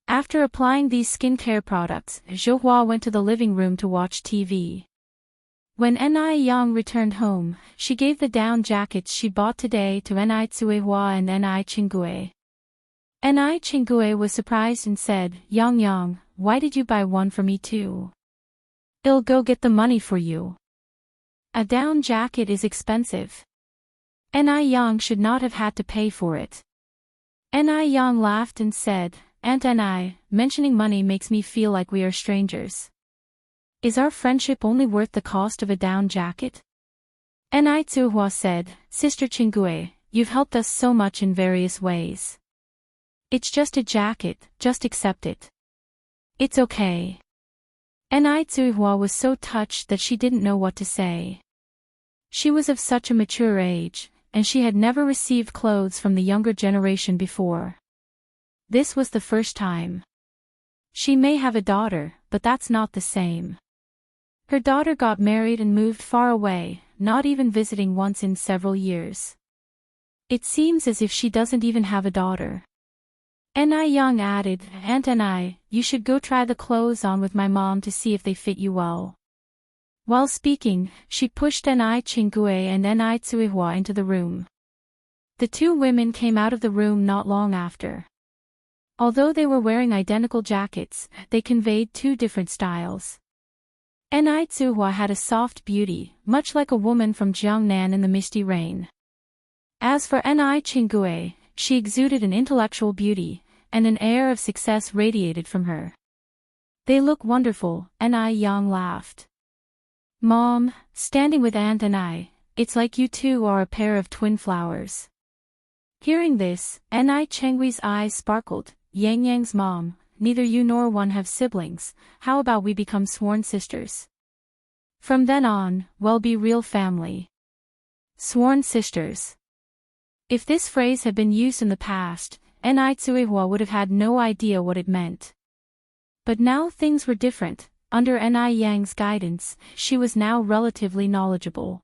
After applying these skincare products, Zhou Hua went to the living room to watch TV. When Ni Young returned home, she gave the down jackets she bought today to Ni Tsuehua and Ni Qinggue. Ni Qinggue was surprised and said, Yang, why did you buy one for me too? I'll go get the money for you. A down jacket is expensive. Ni Young should not have had to pay for it. Ni Young laughed and said, Aunt Ni, mentioning money makes me feel like we are strangers. Is our friendship only worth the cost of a down jacket? Ni Tsuhua said, Sister Qinggue, you've helped us so much in various ways. It's just a jacket, just accept it. It's okay. Ni Tsuhua was so touched that she didn't know what to say. She was of such a mature age, and she had never received clothes from the younger generation before. This was the first time. She may have a daughter, but that's not the same. Her daughter got married and moved far away, not even visiting once in several years. It seems as if she doesn't even have a daughter. Ni Young added, Aunt Ni, you should go try the clothes on with my mom to see if they fit you well. While speaking, she pushed Ni Qinggue and Ni Tsuehua into the room. The two women came out of the room not long after. Although they were wearing identical jackets, they conveyed two different styles. Ni Tsuhua had a soft beauty, much like a woman from Jiangnan in the misty rain. As for Ni Qinggue, she exuded an intellectual beauty, and an air of success radiated from her. They look wonderful, Ni Yang laughed. Mom, standing with Aunt and I, it's like you two are a pair of twin flowers. Hearing this, Ni Chenggui's eyes sparkled. Yang Yang's mom, neither you nor one have siblings, how about we become sworn sisters? From then on, we'll be real family. Sworn sisters. If this phrase had been used in the past, Ni Tsuehua would have had no idea what it meant. But now things were different. Under Ni Yang's guidance, she was now relatively knowledgeable.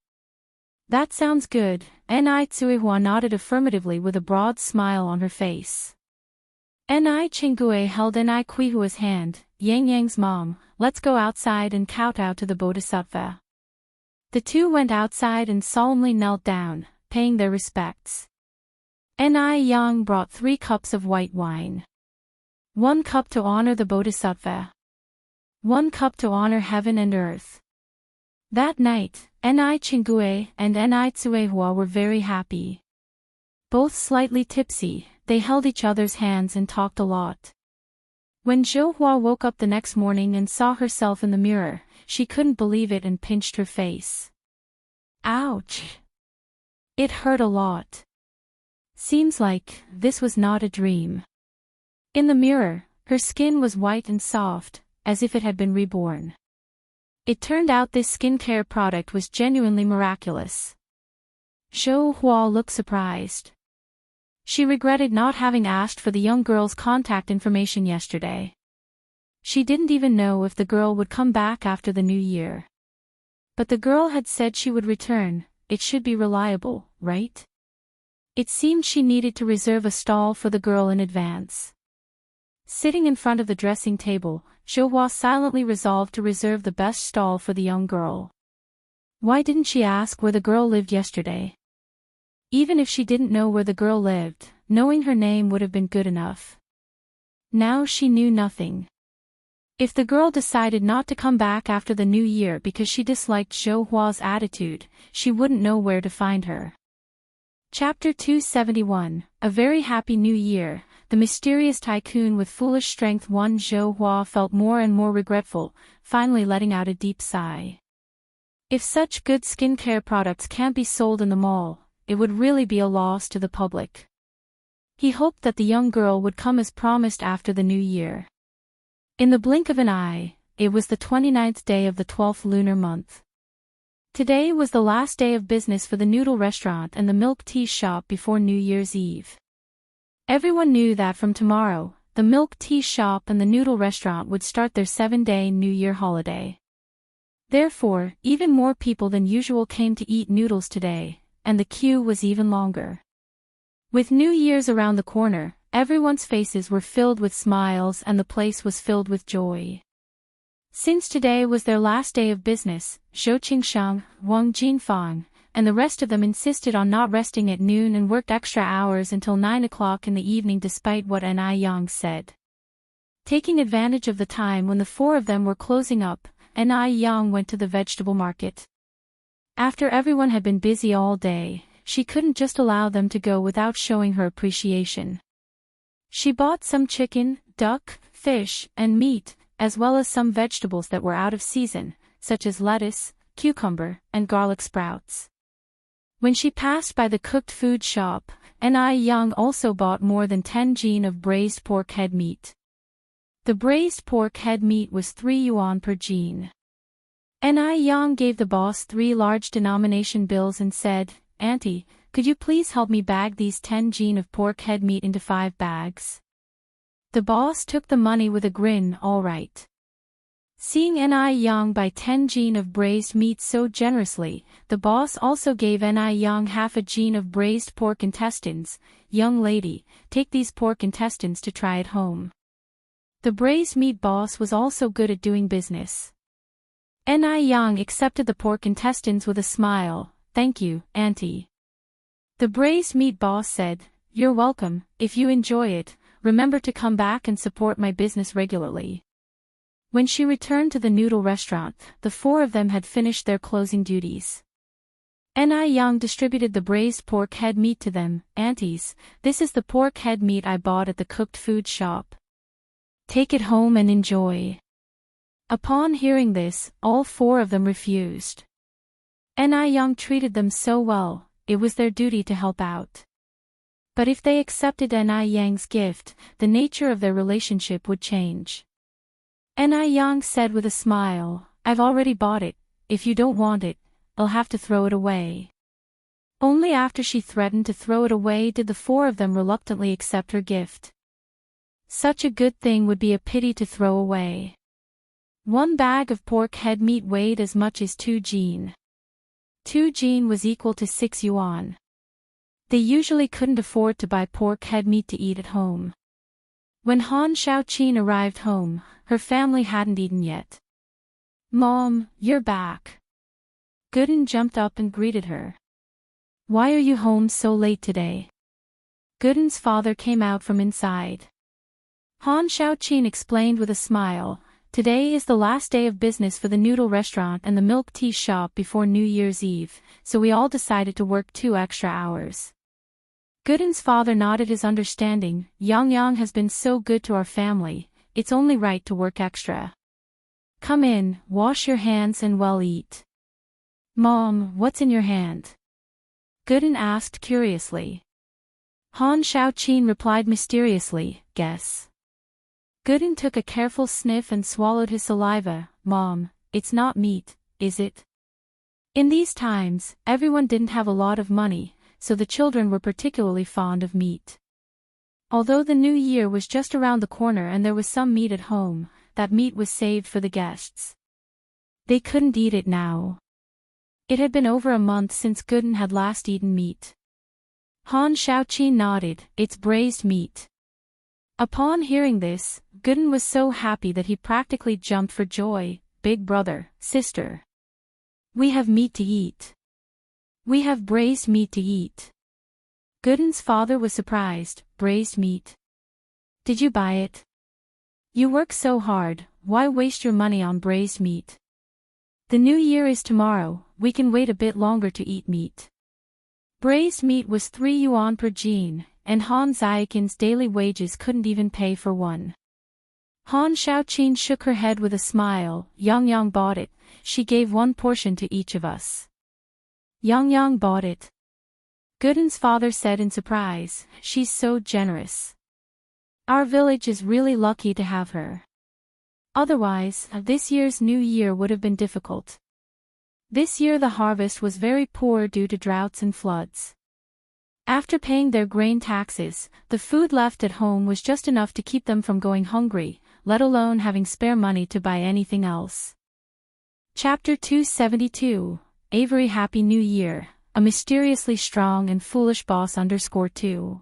That sounds good, Ni Tsuehua nodded affirmatively with a broad smile on her face. Ni Qinggue held Ni Qihua's hand. Yang Yang's mom, let's go outside and kowtow to the Bodhisattva. The two went outside and solemnly knelt down, paying their respects. Ni Yang brought 3 cups of white wine. 1 cup to honor the Bodhisattva. 1 cup to honor heaven and earth. That night, Ni Qinggue and Ni Tsuehua were very happy. Both slightly tipsy, they held each other's hands and talked a lot. When Zhouhua woke up the next morning and saw herself in the mirror, she couldn't believe it and pinched her face. Ouch! It hurt a lot. Seems like this was not a dream. In the mirror, her skin was white and soft, as if it had been reborn. It turned out this skincare product was genuinely miraculous. Zhouhua looked surprised. She regretted not having asked for the young girl's contact information yesterday. She didn't even know if the girl would come back after the new year. But the girl had said she would return, it should be reliable, right? It seemed she needed to reserve a stall for the girl in advance. Sitting in front of the dressing table, Zhouhua silently resolved to reserve the best stall for the young girl. Why didn't she ask where the girl lived yesterday? Even if she didn't know where the girl lived, knowing her name would have been good enough. Now she knew nothing. If the girl decided not to come back after the new year because she disliked Zhouhua's attitude, she wouldn't know where to find her. Chapter 271, A Very Happy New Year. The mysterious tycoon with foolish strength. Zhouhua felt more and more regretful, finally letting out a deep sigh. If such good skincare products can't be sold in the mall, it would really be a loss to the public. He hoped that the young girl would come as promised after the new year. In the blink of an eye, it was the 29th day of the 12th lunar month. Today was the last day of business for the noodle restaurant and the milk tea shop before New Year's Eve. Everyone knew that from tomorrow, the milk tea shop and the noodle restaurant would start their 7-day New Year holiday. Therefore, even more people than usual came to eat noodles today, and the queue was even longer. With New Year's around the corner, everyone's faces were filled with smiles and the place was filled with joy. Since today was their last day of business, Zhou Qingshang, Wang Jinfang, and the rest of them insisted on not resting at noon and worked extra hours until 9 o'clock in the evening despite what Ni Yang said. Taking advantage of the time when the 4 of them were closing up, Ni Yang went to the vegetable market. After everyone had been busy all day, she couldn't just allow them to go without showing her appreciation. She bought some chicken, duck, fish, and meat, as well as some vegetables that were out of season, such as lettuce, cucumber, and garlic sprouts. When she passed by the cooked food shop, Ni Yang also bought more than 10 jin of braised pork head meat. The braised pork head meat was 3 yuan per jin. Ni Yang gave the boss 3 large denomination bills and said, "Auntie, could you please help me bag these 10 jin of pork head meat into 5 bags?" The boss took the money with a grin. All right. Seeing Ni Yang buy 10 jin of braised meat so generously, the boss also gave Ni Yang half a jin of braised pork intestines. "Young lady, take these pork intestines to try at home." The braised meat boss was also good at doing business. Ni Yang accepted the pork intestines with a smile. "Thank you, auntie." The braised meat boss said, "You're welcome, if you enjoy it, remember to come back and support my business regularly. When she returned to the noodle restaurant, the four of them had finished their closing duties. Ni distributed the braised pork head meat to them. Aunties, this is the pork head meat I bought at the cooked food shop. Take it home and enjoy. Upon hearing this, all four of them refused. Ni treated them so well, it was their duty to help out. But if they accepted Ni gift, the nature of their relationship would change. Ni said with a smile, I've already bought it, if you don't want it, I'll have to throw it away. Only after she threatened to throw it away did the four of them reluctantly accept her gift. Such a good thing would be a pity to throw away. One bag of pork head meat weighed as much as 2 jin. 2 jin was equal to 6 yuan. They usually couldn't afford to buy pork head meat to eat at home. When Han Xiaoqin arrived home, her family hadn't eaten yet. Mom, you're back. Gooden jumped up and greeted her. Why are you home so late today? Gooden's father came out from inside. Han Xiaoqin explained with a smile, today is the last day of business for the noodle restaurant and the milk tea shop before New Year's Eve, so we all decided to work 2 extra hours. Gooden's father nodded his understanding. Yang has been so good to our family, it's only right to work extra. Come in, wash your hands and well eat. Mom, what's in your hand? Gooden asked curiously. Han Xiaoqin replied mysteriously, guess. Gooden took a careful sniff and swallowed his saliva. Mom, it's not meat, is it? In these times, everyone didn't have a lot of money, so the children were particularly fond of meat. Although the new year was just around the corner and there was some meat at home, that meat was saved for the guests. They couldn't eat it now. It had been over a month since Gooden had last eaten meat. Han Xiaoqin nodded, it's braised meat. Upon hearing this, Gooden was so happy that he practically jumped for joy. Big brother, sister. We have meat to eat. We have braised meat to eat. Gooden's father was surprised. Braised meat? Did you buy it? You work so hard, why waste your money on braised meat? The new year is tomorrow, we can wait a bit longer to eat meat. Braised meat was 3 yuan per jin, and Han Xiaoqin's daily wages couldn't even pay for one. Han Xiaoqin shook her head with a smile. Yang bought it, she gave 1 portion to each of us. Yang bought it. Gooden's father said in surprise, she's so generous. Our village is really lucky to have her. Otherwise, this year's new year would have been difficult. This year the harvest was very poor due to droughts and floods. After paying their grain taxes, the food left at home was just enough to keep them from going hungry, let alone having spare money to buy anything else. Chapter 272, Avery Happy New Year, a mysteriously strong and foolish boss _2.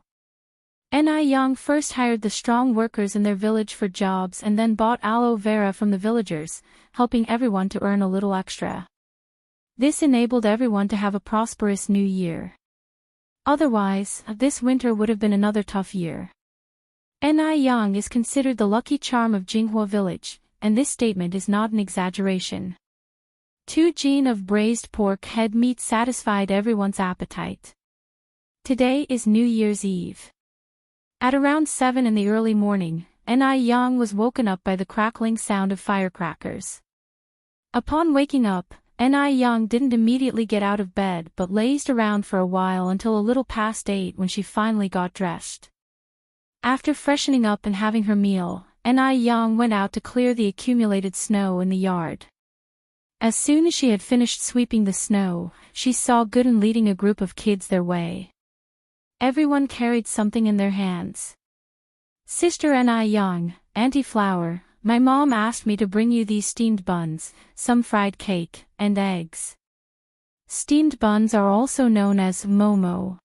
Ni first hired the strong workers in their village for jobs and then bought aloe vera from the villagers, helping everyone to earn a little extra. This enabled everyone to have a prosperous new year. Otherwise, this winter would have been another tough year. Ni is considered the lucky charm of Jinghua village, and this statement is not an exaggeration. 2 jin of braised pork head meat satisfied everyone's appetite. Today is New Year's Eve. At around 7 in the early morning, Ni was woken up by the crackling sound of firecrackers. Upon waking up, Ni didn't immediately get out of bed but lazed around for a while until a little past 8 when she finally got dressed. After freshening up and having her meal, Ni went out to clear the accumulated snow in the yard. As soon as she had finished sweeping the snow, she saw Gooden leading a group of kids their way. Everyone carried something in their hands. Sister Ni Auntie Flower, my mom asked me to bring you these steamed buns, some fried cake, and eggs. Steamed buns are also known as momo.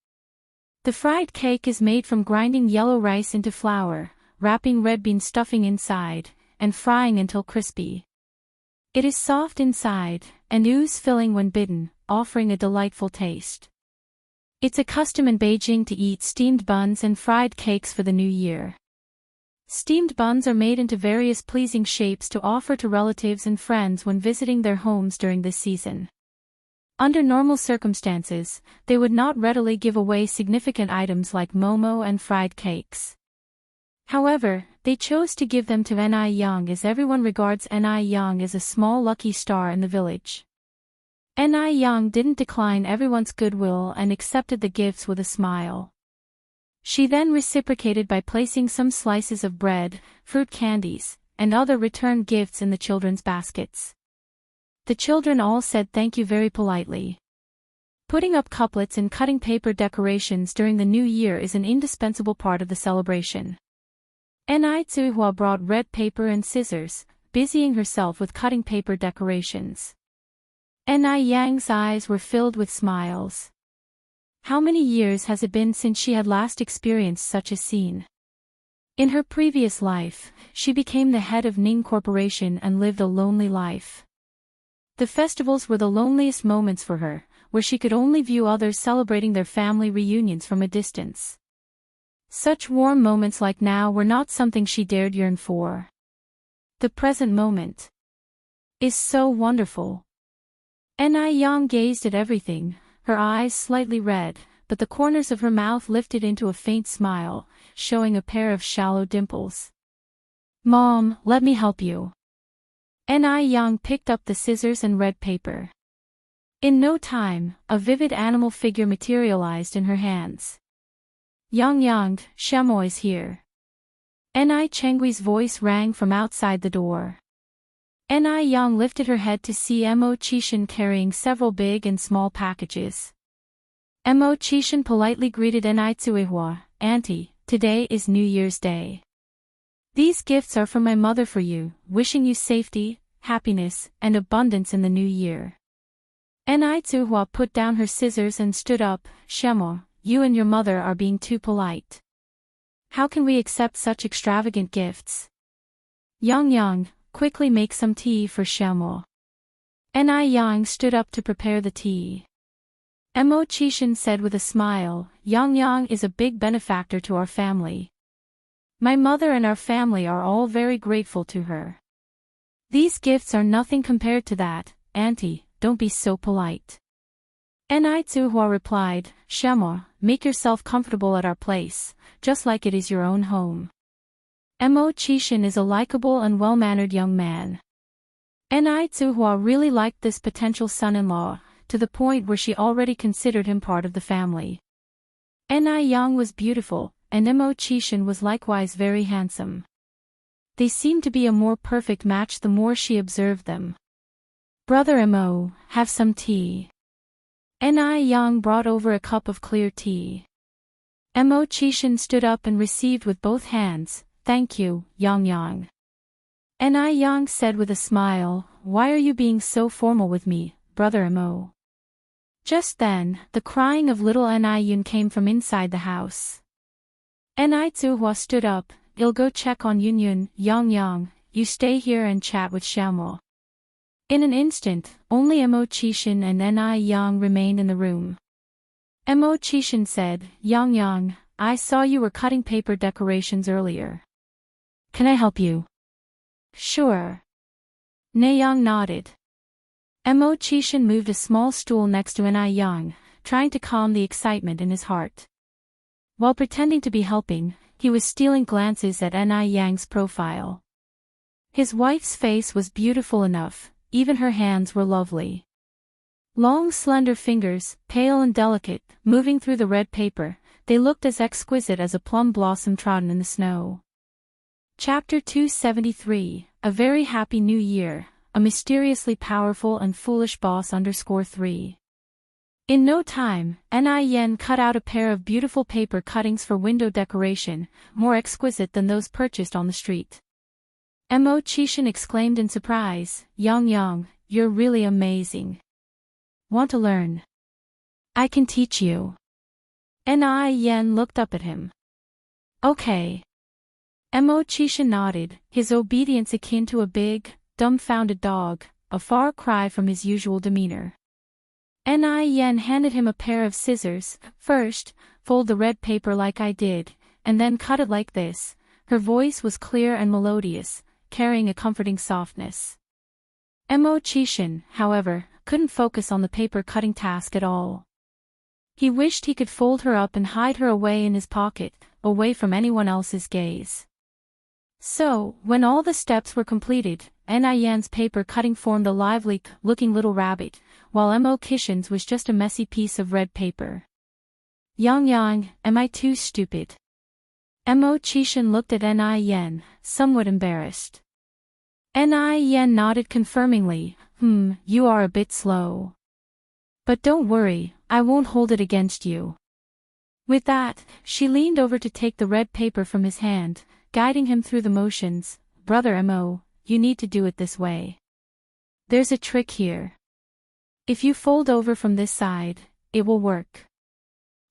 The fried cake is made from grinding yellow rice into flour, wrapping red bean stuffing inside, and frying until crispy. It is soft inside, and ooze filling when bitten, offering a delightful taste. It's a custom in Beijing to eat steamed buns and fried cakes for the new year. Steamed buns are made into various pleasing shapes to offer to relatives and friends when visiting their homes during this season. Under normal circumstances, they would not readily give away significant items like momo and fried cakes. However, they chose to give them to Ni Young as everyone regards Ni Young as a small lucky star in the village. Ni Young didn't decline everyone's goodwill and accepted the gifts with a smile. She then reciprocated by placing some slices of bread, fruit candies, and other return gifts in the children's baskets. The children all said thank you very politely. Putting up couplets and cutting paper decorations during the new year is an indispensable part of the celebration. Ni Tsuhua brought red paper and scissors, busying herself with cutting paper decorations. Ni Yang's eyes were filled with smiles. How many years has it been since she had last experienced such a scene? In her previous life, she became the head of Ning Corporation and lived a lonely life. The festivals were the loneliest moments for her, where she could only view others celebrating their family reunions from a distance. Such warm moments like now were not something she dared yearn for. The present moment is so wonderful. Ni Yang gazed at everything, her eyes slightly red, but the corners of her mouth lifted into a faint smile, showing a pair of shallow dimples. "Mom, let me help you." Ni Yang picked up the scissors and red paper. In no time, a vivid animal figure materialized in her hands. "Yang, Shemoy's here." Ni Chenggui's voice rang from outside the door. Ni Yang lifted her head to see Mo Chishan carrying several big and small packages. Mo Chishan politely greeted Ni Tsuehua, "Auntie, today is New Year's Day. These gifts are from my mother for you, wishing you safety, happiness, and abundance in the new year." Ni Tsuehua put down her scissors and stood up. "Shemo, you and your mother are being too polite. How can we accept such extravagant gifts? Yang, quickly make some tea for Shemo." Ni Yang stood up to prepare the tea. Mo Chishan said with a smile, Yang is a big benefactor to our family. My mother and our family are all very grateful to her. These gifts are nothing compared to that, Auntie, don't be so polite." Ni Tsuehua replied, "Shemo, make yourself comfortable at our place, just like it is your own home." Mo Chishan is a likable and well-mannered young man. Ni Tsuehua really liked this potential son-in-law, to the point where she already considered him part of the family. Ni Yang was beautiful, and Mo Chishan was likewise very handsome. They seemed to be a more perfect match the more she observed them. "Brother Mo, have some tea." Ni Yang brought over a cup of clear tea. Mo Chishan stood up and received with both hands, "Thank you, Yang." Ni Yang said with a smile, "Why are you being so formal with me, Brother Mo?" Just then, the crying of little Ni Yun came from inside the house. Ni Tsuehua stood up, "I'll go check on Yun. Yang, you stay here and chat with Shamo." In an instant, only Mo Chishan and Ni Yang remained in the room. Mo Chishan said, Yang, I saw you were cutting paper decorations earlier. Can I help you?" "Sure." Yang nodded. Mo Chishan moved a small stool next to Ni Yang, trying to calm the excitement in his heart. While pretending to be helping, he was stealing glances at Ni Yang's profile. His wife's face was beautiful enough, even her hands were lovely. Long slender fingers, pale and delicate, moving through the red paper, they looked as exquisite as a plum blossom trodden in the snow. Chapter 273, A Very Happy New Year, A Mysteriously Powerful and Foolish Boss _3. In no time, Ni Yen cut out a pair of beautiful paper cuttings for window decoration, more exquisite than those purchased on the street. Mo Chishan exclaimed in surprise, Yang, you're really amazing. Want to learn? I can teach you. Ni Yen looked up at him. Okay. Mo Chishan nodded, his obedience akin to a big, dumbfounded dog, a far cry from his usual demeanor. Ni Yen handed him a pair of scissors. First, fold the red paper like I did, and then cut it like this. Her voice was clear and melodious, carrying a comforting softness. Mo Chishan, however, couldn't focus on the paper-cutting task at all. He wished he could fold her up and hide her away in his pocket, away from anyone else's gaze. So, when all the steps were completed, Yan's paper-cutting formed a lively-looking little rabbit, while Mo Chishan's was just a messy piece of red paper. Yang, am I too stupid? Mo Chishan looked at Yan, somewhat embarrassed. Yan nodded confirmingly, you are a bit slow. But don't worry, I won't hold it against you. With that, she leaned over to take the red paper from his hand, guiding him through the motions. Brother Mo, you need to do it this way. There's a trick here. If you fold over from this side, it will work.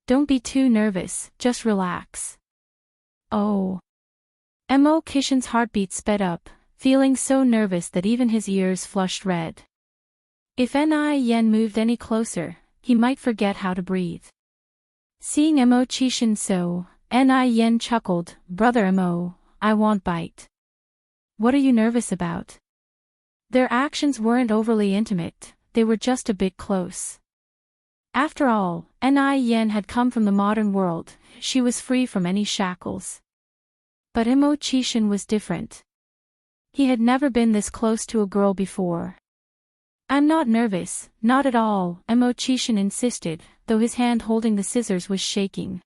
Don't be too nervous, just relax. Oh. Mo Chishan's heartbeat sped up, feeling so nervous that even his ears flushed red. If Yan moved any closer, he might forget how to breathe. Seeing Mo Chishan so, Yan chuckled, Brother Mo, I won't bite. What are you nervous about? Their actions weren't overly intimate, they were just a bit close. After all, Yan had come from the modern world, she was free from any shackles. But Mo Chishan was different. He had never been this close to a girl before. I'm not nervous, not at all, Mo Chishan insisted, though his hand holding the scissors was shaking.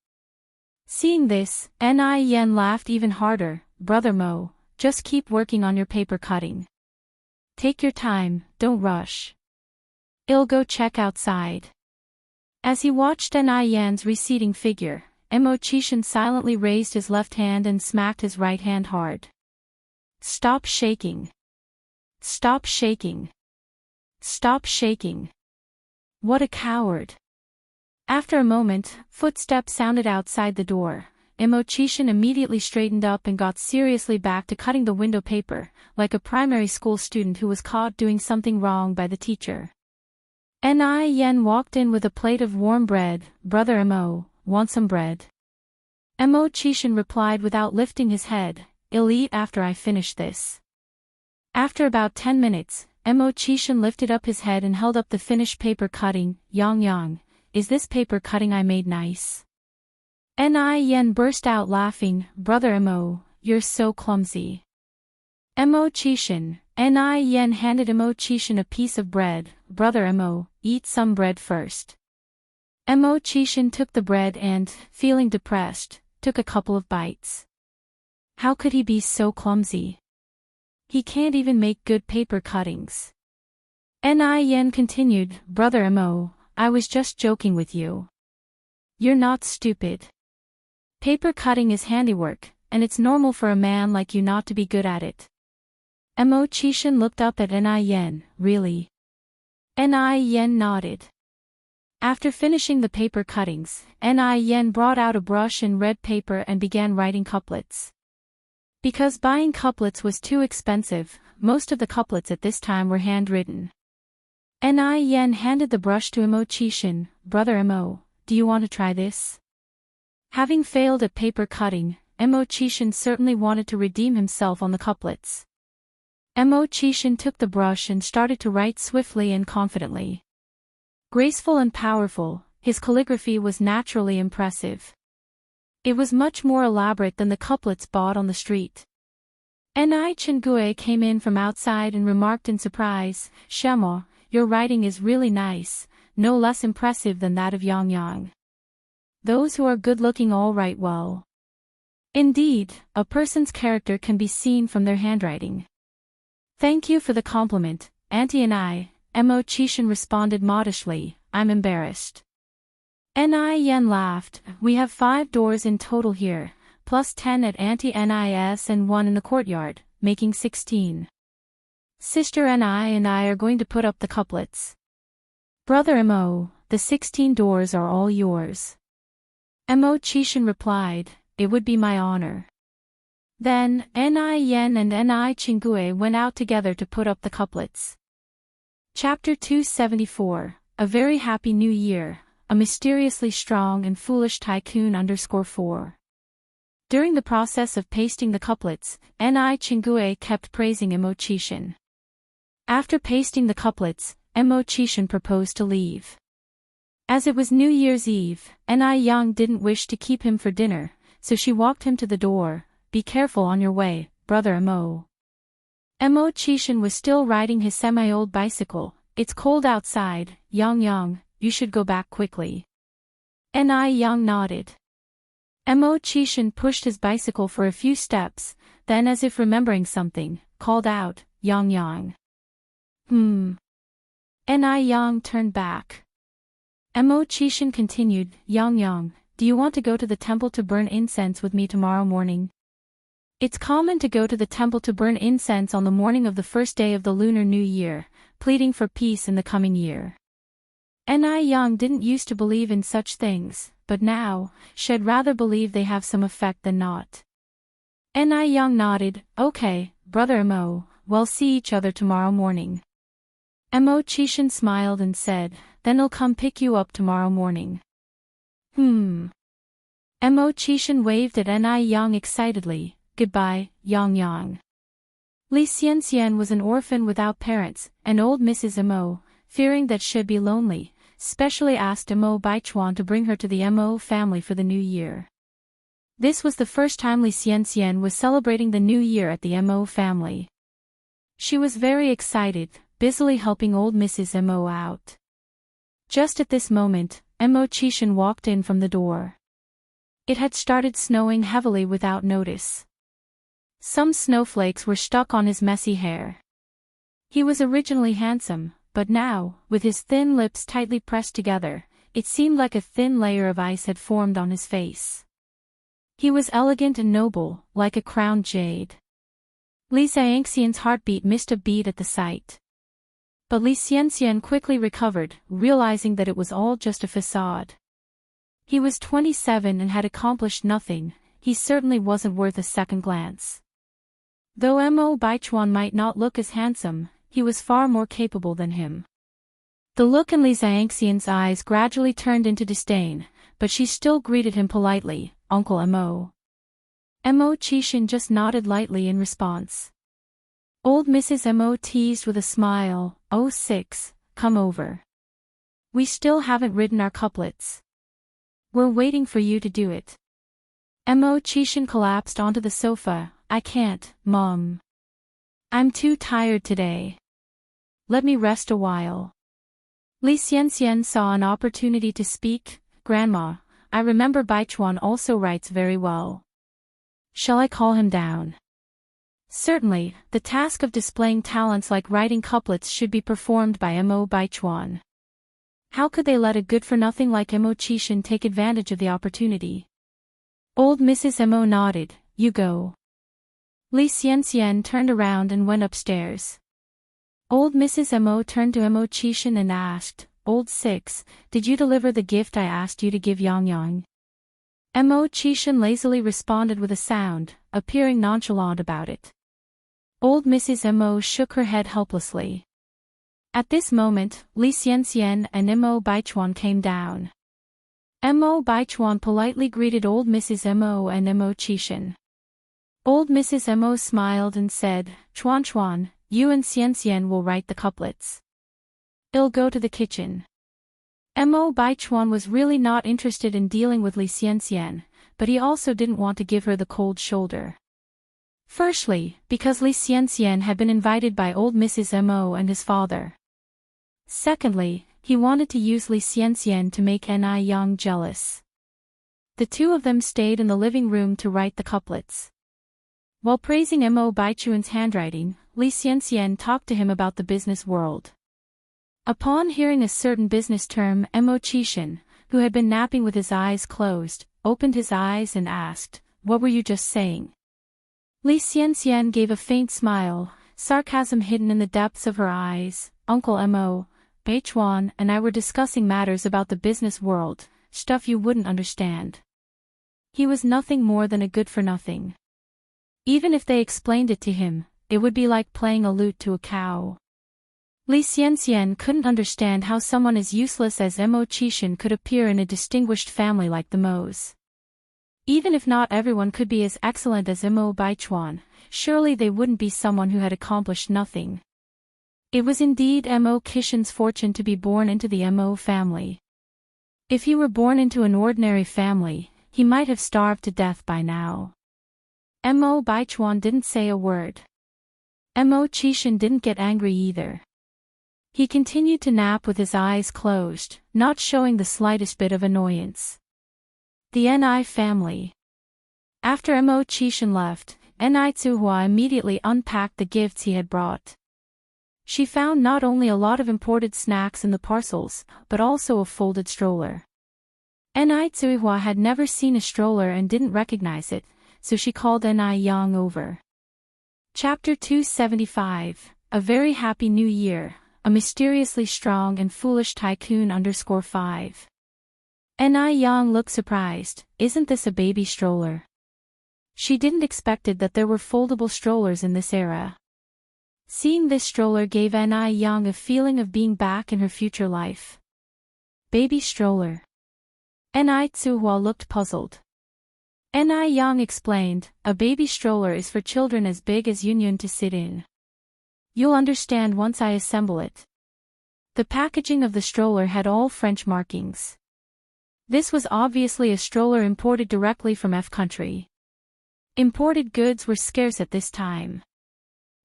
Seeing this, Yan laughed even harder, Brother Mo, just keep working on your paper cutting. Take your time, don't rush. I'll go check outside. As he watched Yan's receding figure, Mo Chishan silently raised his left hand and smacked his right hand hard. Stop shaking. Stop shaking. Stop shaking. What a coward. After a moment, footsteps sounded outside the door. Mo Chishan immediately straightened up and got seriously back to cutting the window paper, like a primary school student who was caught doing something wrong by the teacher. Yan walked in with a plate of warm bread. Brother Mo, want some bread? Mo Chishan replied without lifting his head, I'll eat after I finish this. After about 10 minutes, Mo Chishan lifted up his head and held up the finished paper cutting. Yang, is this paper cutting I made nice? Yan burst out laughing, Brother Mo, you're so clumsy. Mo Chishan, Yan handed Mo Chishan a piece of bread. Brother Mo, eat some bread first. Mo Chishan took the bread and, feeling depressed, took a couple of bites. How could he be so clumsy? He can't even make good paper cuttings. Yan continued, Brother Mo, I was just joking with you. You're not stupid. Paper cutting is handiwork, and it's normal for a man like you not to be good at it. Mo Chishan looked up at Yan, really? Yan nodded. After finishing the paper cuttings, Yan brought out a brush and red paper and began writing couplets. Because buying couplets was too expensive, most of the couplets at this time were handwritten. Yan handed the brush to Mo Chishan, Brother Mo, do you want to try this? Having failed at paper cutting, Mo Chishan certainly wanted to redeem himself on the couplets. Mo Chishan took the brush and started to write swiftly and confidently. Graceful and powerful, his calligraphy was naturally impressive. It was much more elaborate than the couplets bought on the street. Chingue came in from outside and remarked in surprise, Shemo, your writing is really nice, no less impressive than that of Yang. Those who are good-looking all write well. Indeed, a person's character can be seen from their handwriting. Thank you for the compliment, Auntie and I, Mo Chishan responded modestly, I'm embarrassed. Yan laughed, we have 5 doors in total here, plus 10 at Auntie Nis and 1 in the courtyard, making 16. Sister Ni and I are going to put up the couplets. Brother Mo, the 16 doors are all yours. Mo Chishan replied, it would be my honor. Then, Yan and Ni Chingue went out together to put up the couplets. Chapter 274, A Very Happy New Year, A Mysteriously Strong and Foolish Tycoon _4. During the process of pasting the couplets, Ni Chingue kept praising Immortality. After pasting the couplets, Immortality proposed to leave. As it was New Year's Eve, Ni Yang didn't wish to keep him for dinner, so she walked him to the door. Be careful on your way, brother Emo. Immortality was still riding his semi-old bicycle. It's cold outside, Yang, you should go back quickly. Ni Yang nodded. Immortality pushed his bicycle for a few steps, then as if remembering something, called out, Yang. Ni Yang turned back. Immortality continued, Yang, do you want to go to the temple to burn incense with me tomorrow morning? It's common to go to the temple to burn incense on the morning of the first day of the Lunar New Year, pleading for peace in the coming year. Ni Yang didn't used to believe in such things, but now, she'd rather believe they have some effect than not. Ni Yang nodded, okay, brother Emo, we'll see each other tomorrow morning. Immortality smiled and said, then I'll come pick you up tomorrow morning. Immortality waved at Ni Yang excitedly, goodbye, Yang. Li Xianxian was an orphan without parents, and old Mrs. Emo, fearing that she'd be lonely, specially asked Emo Baichuan to bring her to the Emo family for the new year. This was the first time Li Xianxian was celebrating the new year at the Emo family. She was very excited, busily helping old Mrs. Emo out. Just at this moment, Immortality walked in from the door. It had started snowing heavily without notice. Some snowflakes were stuck on his messy hair. He was originally handsome, but now, with his thin lips tightly pressed together, it seemed like a thin layer of ice had formed on his face. He was elegant and noble, like a crowned jade. Li Xianxian's heartbeat missed a beat at the sight. But Li Xianxian quickly recovered, realizing that it was all just a facade. He was 27 and had accomplished nothing. He certainly wasn't worth a second glance. Though Emo Baichuan might not look as handsome, he was far more capable than him. The look in Li Xianxian's eyes gradually turned into disdain, but she still greeted him politely, Uncle Emo. Immortality just nodded lightly in response. Old Mrs. Emo teased with a smile, oh six, come over. We still haven't written our couplets. We're waiting for you to do it. Immortality collapsed onto the sofa, I can't, Mom. I'm too tired today. Let me rest a while. Li Xianxian saw an opportunity to speak, Grandma, I remember Baichuan also writes very well. Shall I call him down? Certainly, the task of displaying talents like writing couplets should be performed by Emo Baichuan. How could they let a good-for-nothing like Immortality take advantage of the opportunity? Old Mrs. Emo nodded, you go. Li Xianxian turned around and went upstairs. Old Mrs. Emo turned to Immortality and asked, Old Six, did you deliver the gift I asked you to give Yang? Immortality lazily responded with a sound, appearing nonchalant about it. Old Mrs. Emo shook her head helplessly. At this moment, Li Xianxian and Emo Baichuan came down. Emo Baichuan politely greeted old Mrs. Emo and Immortality. Old Mrs. Emo smiled and said, Chuan, you and Xianxian will write the couplets. I'll go to the kitchen. Emo Baichuan was really not interested in dealing with Li Xianxian, but he also didn't want to give her the cold shoulder. Firstly, because Li Xianxian had been invited by old Mrs. Emo and his father. Secondly, he wanted to use Li Xianxian to make Ni Yang jealous. The two of them stayed in the living room to write the couplets. While praising Emo Baichuan's handwriting, Li Xianxian talked to him about the business world. Upon hearing a certain business term, Immortality, who had been napping with his eyes closed, opened his eyes and asked, What were you just saying? Li Xianxian gave a faint smile, sarcasm hidden in the depths of her eyes. Uncle Emo, Baichuan and I were discussing matters about the business world, stuff you wouldn't understand. He was nothing more than a good-for-nothing. Even if they explained it to him, it would be like playing a lute to a cow. Li Xianxian couldn't understand how someone as useless as Immortality could appear in a distinguished family like the Mo's. Even if not everyone could be as excellent as Imo Baichuan, surely they wouldn't be someone who had accomplished nothing. It was indeed Mo Kishin's fortune to be born into the Mo family. If he were born into an ordinary family, he might have starved to death by now. Mo Baichuan didn't say a word. Mo Kishin didn't get angry either. He continued to nap with his eyes closed, not showing the slightest bit of annoyance. The Ni family. After Mo Kishin left, Ni Tsuhua immediately unpacked the gifts he had brought. She found not only a lot of imported snacks in the parcels, but also a folded stroller. Ni Tsuhua had never seen a stroller and didn't recognize it, so she called Ni Yang over. Chapter 275, A Very Happy New Year, A Mysteriously Strong and Foolish Tycoon _5. Ni Yang looked surprised. Isn't this a baby stroller? She didn't expected that there were foldable strollers in this era. Seeing this stroller gave Ni Yang a feeling of being back in her future life. Baby stroller. Ni Tsuhua looked puzzled. Ni Yang explained, a baby stroller is for children as big as Yunyun to sit in. You'll understand once I assemble it. The packaging of the stroller had all French markings. This was obviously a stroller imported directly from F country. Imported goods were scarce at this time.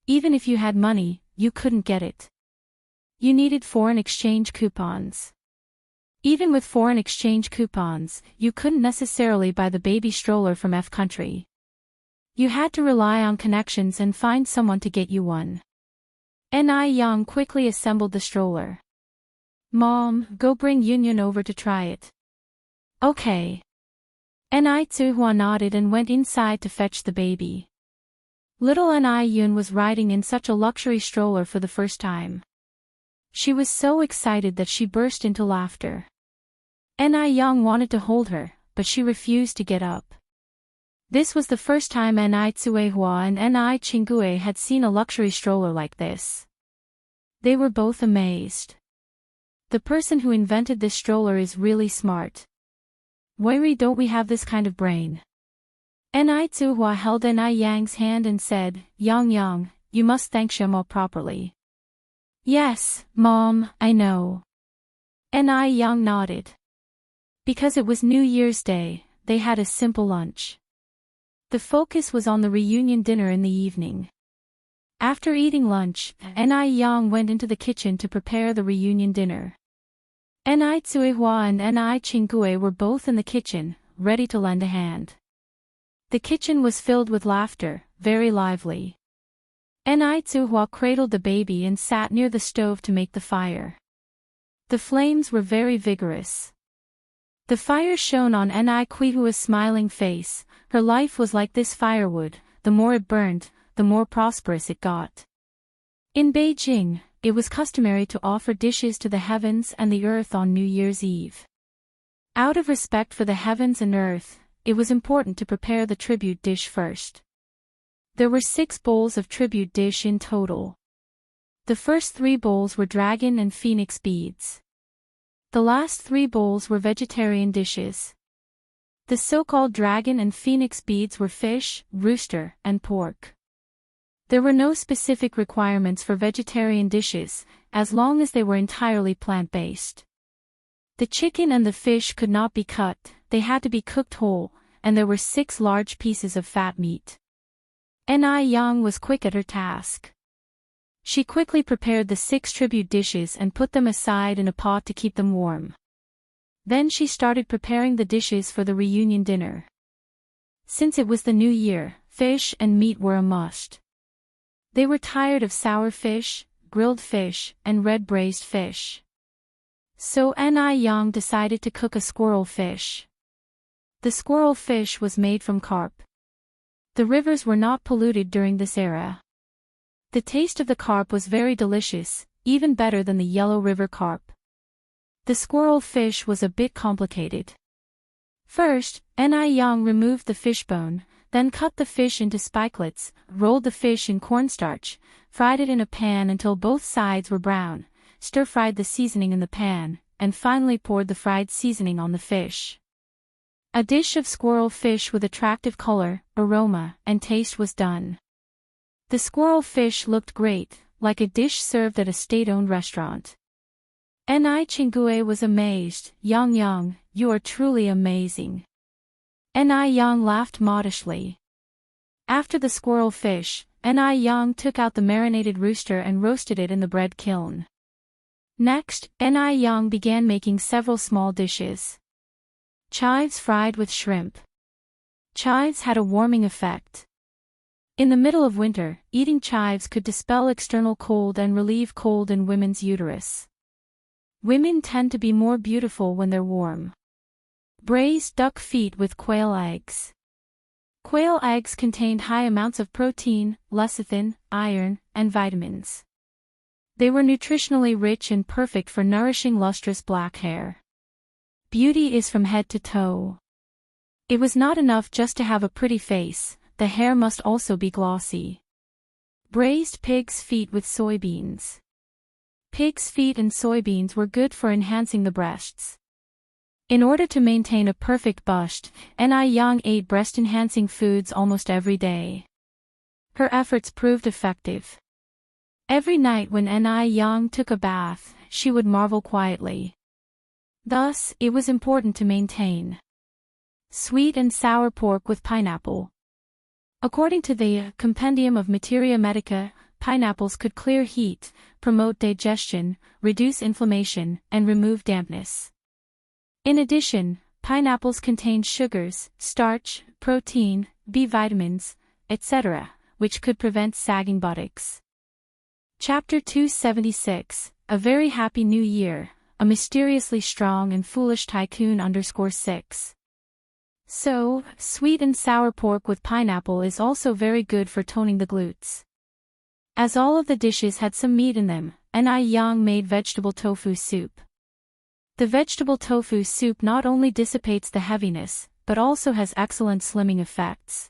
Even if you had money, you couldn't get it. You needed foreign exchange coupons. Even with foreign exchange coupons, you couldn't necessarily buy the baby stroller from F country. You had to rely on connections and find someone to get you one. Ni Yang quickly assembled the stroller. Mom, go bring Yunyun over to try it. Okay. Ni Tsuhua nodded and went inside to fetch the baby. Little Ni Yun was riding in such a luxury stroller for the first time. She was so excited that she burst into laughter. Ni Yang wanted to hold her, but she refused to get up. This was the first time Ni Tsuehua and Ni Chingue had seen a luxury stroller like this. They were both amazed. The person who invented this stroller is really smart. Why don't we have this kind of brain? Ni Tsuhua held Ni Yang's hand and said, Yang, you must thank Shemo properly. Yes, Mom, I know. Ni Yang nodded. Because it was New Year's Day, they had a simple lunch. The focus was on the reunion dinner in the evening. After eating lunch, Ni Yang went into the kitchen to prepare the reunion dinner. Ni Tsuehua and Ni Chingue were both in the kitchen, ready to lend a hand. The kitchen was filled with laughter, very lively. Ni Tsuehua cradled the baby and sat near the stove to make the fire. The flames were very vigorous. The fire shone on Ni Quihua's smiling face. Her life was like this firewood, the more it burned, the more prosperous it got. In Beijing, it was customary to offer dishes to the heavens and the earth on New Year's Eve. Out of respect for the heavens and earth, it was important to prepare the tribute dish first. There were 6 bowls of tribute dish in total. The first 3 bowls were dragon and phoenix beads. The last 3 bowls were vegetarian dishes. The so-called dragon and phoenix beads were fish, rooster, and pork. There were no specific requirements for vegetarian dishes, as long as they were entirely plant-based. The chicken and the fish could not be cut, they had to be cooked whole, and there were 6 large pieces of fat meat. Ni Yang was quick at her task. She quickly prepared the 6 tribute dishes and put them aside in a pot to keep them warm. Then she started preparing the dishes for the reunion dinner. Since it was the new year, fish and meat were a must. They were tired of sour fish, grilled fish, and red braised fish. So Ni Yang decided to cook a squirrel fish. The squirrel fish was made from carp. The rivers were not polluted during this era. The taste of the carp was very delicious, even better than the yellow river carp. The squirrel fish was a bit complicated. First, Ni Yang removed the fishbone, then cut the fish into spikelets, rolled the fish in cornstarch, fried it in a pan until both sides were brown, stir-fried the seasoning in the pan, and finally poured the fried seasoning on the fish. A dish of squirrel fish with attractive color, aroma, and taste was done. The squirrel fish looked great, like a dish served at a state-owned restaurant. Ni Chingue was amazed. Yang, you are truly amazing. Ni Yang laughed modestly. After the squirrel fish, Ni Yang took out the marinated rooster and roasted it in the bread kiln. Next, Ni Yang began making several small dishes. Chives fried with shrimp. Chives had a warming effect. In the middle of winter, eating chives could dispel external cold and relieve cold in women's uterus. Women tend to be more beautiful when they're warm. Braised duck feet with quail eggs. Quail eggs contained high amounts of protein, lecithin, iron, and vitamins. They were nutritionally rich and perfect for nourishing lustrous black hair. Beauty is from head to toe. It was not enough just to have a pretty face, the hair must also be glossy. Braised pig's feet with soybeans. Pig's feet and soybeans were good for enhancing the breasts. In order to maintain a perfect bust, Ni Yang ate breast-enhancing foods almost every day. Her efforts proved effective. Every night when Ni Yang took a bath, she would marvel quietly. Thus, it was important to maintain. Sweet and sour pork with pineapple. According to the Compendium of Materia Medica, pineapples could clear heat, promote digestion, reduce inflammation, and remove dampness. In addition, pineapples contained sugars, starch, protein, B vitamins, etc., which could prevent sagging buttocks. Chapter 276, A Very Happy New Year, A Mysteriously Strong and Foolish Tycoon _6. So, sweet and sour pork with pineapple is also very good for toning the glutes. As all of the dishes had some meat in them, Ni Yang made vegetable tofu soup. The vegetable tofu soup not only dissipates the heaviness, but also has excellent slimming effects.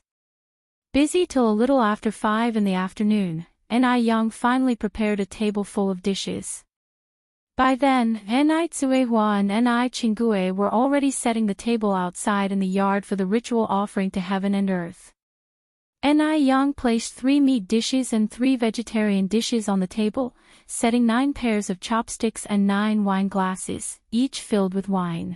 Busy till a little after 5 in the afternoon, Ni Yang finally prepared a table full of dishes. By then, Ni Tsuehua and Ni Chingue were already setting the table outside in the yard for the ritual offering to heaven and earth. Ni Yang placed 3 meat dishes and 3 vegetarian dishes on the table, setting 9 pairs of chopsticks and 9 wine glasses, each filled with wine.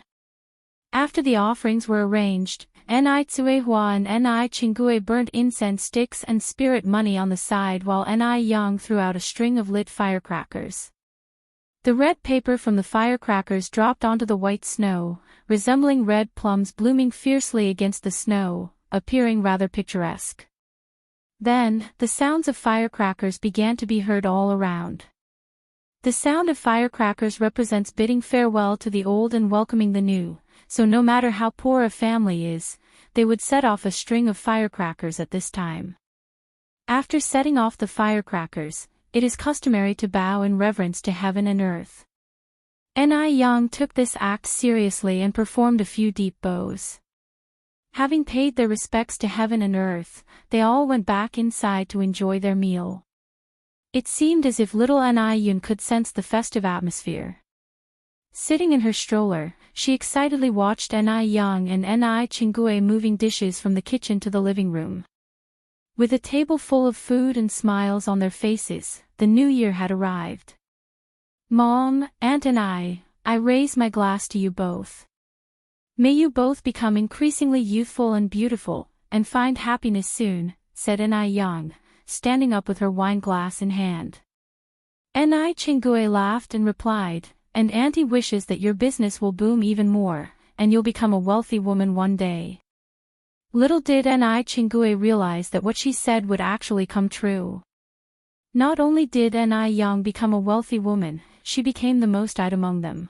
After the offerings were arranged, Ni Tsuehua and Ni Chingue burnt incense sticks and spirit money on the side while Ni Yang threw out a string of lit firecrackers. The red paper from the firecrackers dropped onto the white snow, resembling red plums blooming fiercely against the snow, appearing rather picturesque. Then, the sounds of firecrackers began to be heard all around. The sound of firecrackers represents bidding farewell to the old and welcoming the new, so no matter how poor a family is, they would set off a string of firecrackers at this time. After setting off the firecrackers, it is customary to bow in reverence to heaven and earth. Ni Yang took this act seriously and performed a few deep bows. Having paid their respects to heaven and earth, they all went back inside to enjoy their meal. It seemed as if little Ni Yun could sense the festive atmosphere. Sitting in her stroller, she excitedly watched Ni Yang and Ni Chingue moving dishes from the kitchen to the living room. With a table full of food and smiles on their faces, the new year had arrived. Mom, Aunt and I raise my glass to you both. May you both become increasingly youthful and beautiful, and find happiness soon, said Ni Yang, standing up with her wine glass in hand. Ni Chingue laughed and replied, and Auntie wishes that your business will boom even more, and you'll become a wealthy woman one day. Little did Ni Chingue realize that what she said would actually come true. Not only did Ni Yang become a wealthy woman, she became the most eyed among them.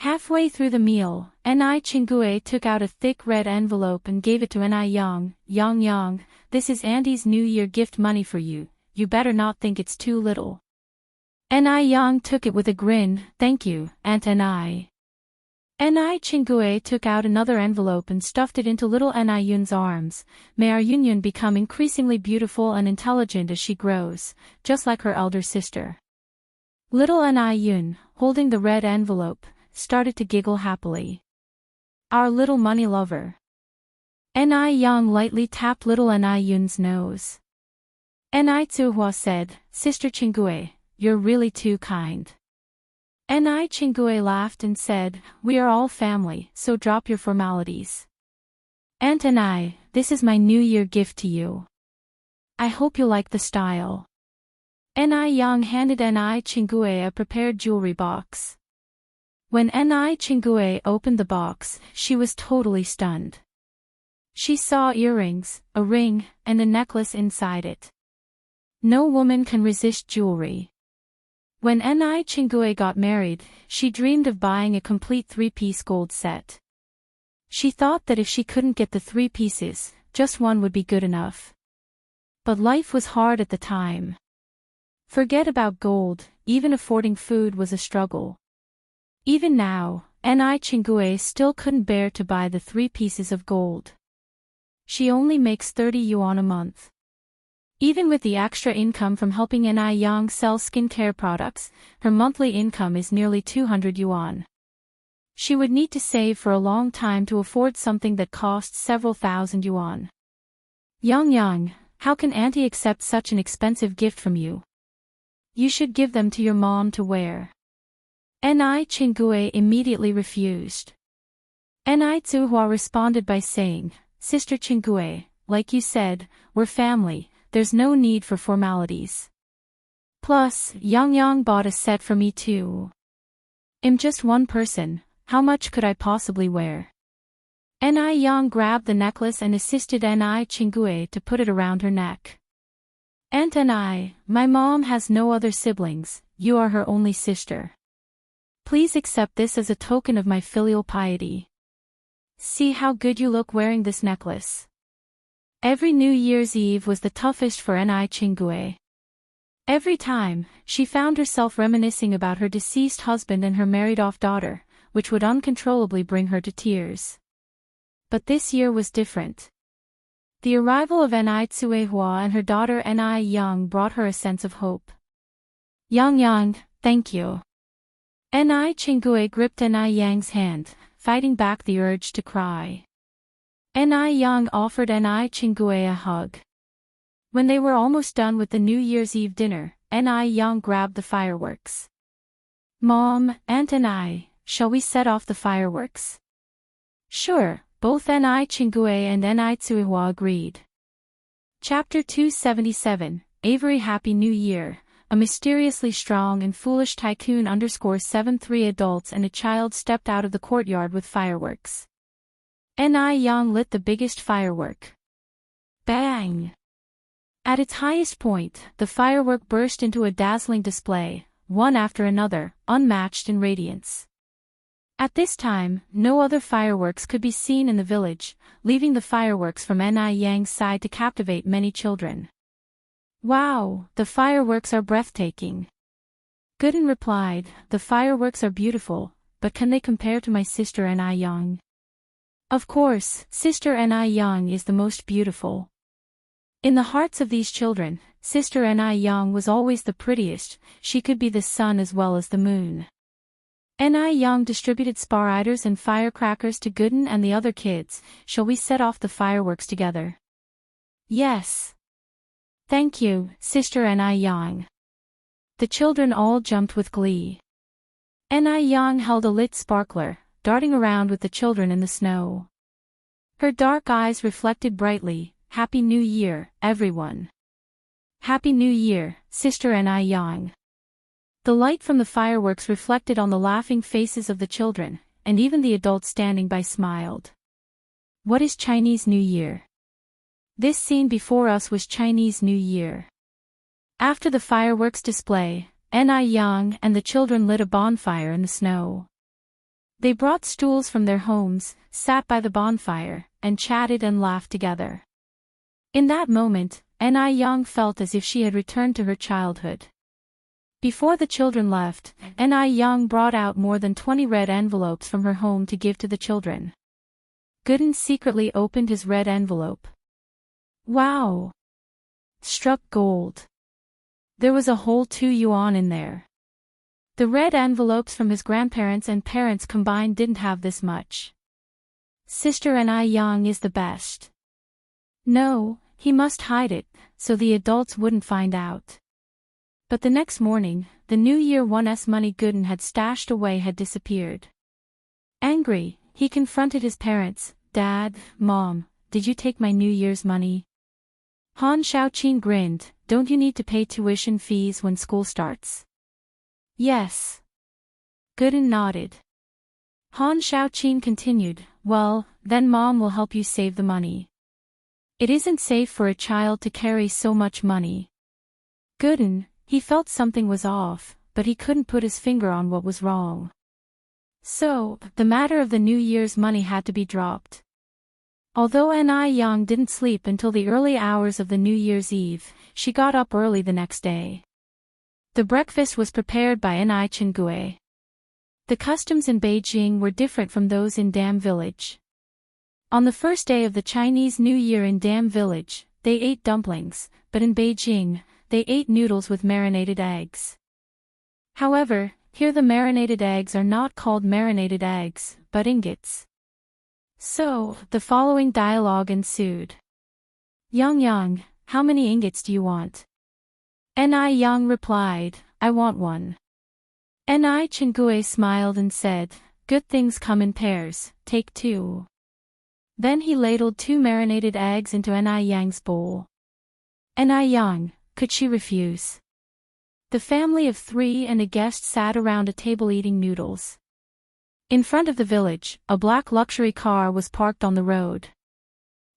Halfway through the meal, Ni Chingue took out a thick red envelope and gave it to Ni Yang. Yang, this is Auntie's New Year gift money for you, you better not think it's too little. Ni Yang took it with a grin, thank you, Aunt Ni. Ni Chingue took out another envelope and stuffed it into little Ni Yun's arms. May our Yun become increasingly beautiful and intelligent as she grows, just like her elder sister. Little Ni Yun, holding the red envelope, started to giggle happily. Our little money lover. Ni Yang lightly tapped little Ni Yun's nose. Ni Tsuhua said, Sister Chingue, you're really too kind. Ni Chingue laughed and said, we are all family, so drop your formalities. Aunt Ni, this is my New Year gift to you. I hope you like the style. Ni Yang handed Ni Chingue a prepared jewelry box. When Ni Chingue opened the box, she was totally stunned. She saw earrings, a ring, and a necklace inside it. No woman can resist jewelry. When Ni Chingue got married, she dreamed of buying a complete 3-piece gold set. She thought that if she couldn't get the 3 pieces, just one would be good enough. But life was hard at the time. Forget about gold, even affording food was a struggle. Even now, Ni Chingue still couldn't bear to buy the 3 pieces of gold. She only makes 30 yuan a month. Even with the extra income from helping Ni Yang sell skincare products, her monthly income is nearly 200 yuan. She would need to save for a long time to afford something that costs several thousand yuan. Yang, how can Auntie accept such an expensive gift from you? You should give them to your mom to wear. Ni Chingue immediately refused. Ni Tsuhua responded by saying, Sister Chingue, like you said, we're family, there's no need for formalities. Plus, Yang bought a set for me too. I'm just one person, how much could I possibly wear? Ni Yang grabbed the necklace and assisted Ni Chingue to put it around her neck. Aunt Ni, my mom has no other siblings, you are her only sister. Please accept this as a token of my filial piety. See how good you look wearing this necklace. Every New Year's Eve was the toughest for Ni Chingue. Every time, she found herself reminiscing about her deceased husband and her married-off daughter, which would uncontrollably bring her to tears. But this year was different. The arrival of Ni Tsuehua and her daughter Ni Yang brought her a sense of hope. Yang, thank you. Ni Chingue gripped Ni Yang's hand, fighting back the urge to cry. Ni Yang offered Ni Chingue a hug. When they were almost done with the New Year's Eve dinner, Ni Yang grabbed the fireworks. Mom, Aunt Ni, shall we set off the fireworks? Sure, both Ni Chingue and Ni Tsuehua agreed. Chapter 277, Avery Happy New Year. A mysteriously strong and foolish tycoon _ 3 adults and a child stepped out of the courtyard with fireworks. Ni Yang lit the biggest firework. Bang! At its highest point, the firework burst into a dazzling display, one after another, unmatched in radiance. At this time, no other fireworks could be seen in the village, leaving the fireworks from Ni Yang's side to captivate many children. Wow, the fireworks are breathtaking. Gooden replied, the fireworks are beautiful, but can they compare to my sister Ni Yang? Of course, Sister Ni Yang is the most beautiful. In the hearts of these children, Sister Ni Yang was always the prettiest, she could be the sun as well as the moon. Ni Yang distributed spar-iders and firecrackers to Gooden and the other kids. Shall we set off the fireworks together? Yes. Thank you, Sister Ni Yang. The children all jumped with glee. Ni Yang held a lit sparkler, darting around with the children in the snow. Her dark eyes reflected brightly, Happy New Year, everyone. Happy New Year, Sister Ni Yang. The light from the fireworks reflected on the laughing faces of the children, and even the adults standing by smiled. What is Chinese New Year? This scene before us was Chinese New Year. After the fireworks display, Ni Yang and the children lit a bonfire in the snow. They brought stools from their homes, sat by the bonfire, and chatted and laughed together. In that moment, Ni Yang felt as if she had returned to her childhood. Before the children left, Ni Yang brought out more than 20 red envelopes from her home to give to the children. Gooden secretly opened his red envelope. Wow! Struck gold. There was a whole 2 yuan in there. The red envelopes from his grandparents and parents combined didn't have this much. Sister Ni Yang is the best. No, he must hide it, so the adults wouldn't find out. But the next morning, the New Year 1's money Gooden had stashed away had disappeared. Angry, he confronted his parents. Dad, Mom, did you take my New Year's money? Han Xiaoqin grinned. Don't you need to pay tuition fees when school starts? Yes. Gooden nodded. Han Xiaoqin continued, well, then Mom will help you save the money. It isn't safe for a child to carry so much money. Gooden, he felt something was off, but he couldn't put his finger on what was wrong. So, the matter of the New Year's money had to be dropped. Although Ni Yang didn't sleep until the early hours of the New Year's Eve, she got up early the next day. The breakfast was prepared by Ni Chengue. The customs in Beijing were different from those in Dam Village. On the first day of the Chinese New Year in Dam Village, they ate dumplings, but in Beijing, they ate noodles with marinated eggs. However, here the marinated eggs are not called marinated eggs, but ingots. So, the following dialogue ensued. Yang, how many ingots do you want? Ni Yang replied, I want one. Ni Chengue smiled and said, good things come in pairs, take 2. Then he ladled 2 marinated eggs into Ni Yang's bowl. Ni Yang, could she refuse? The family of 3 and a guest sat around a table eating noodles. In front of the village, a black luxury car was parked on the road.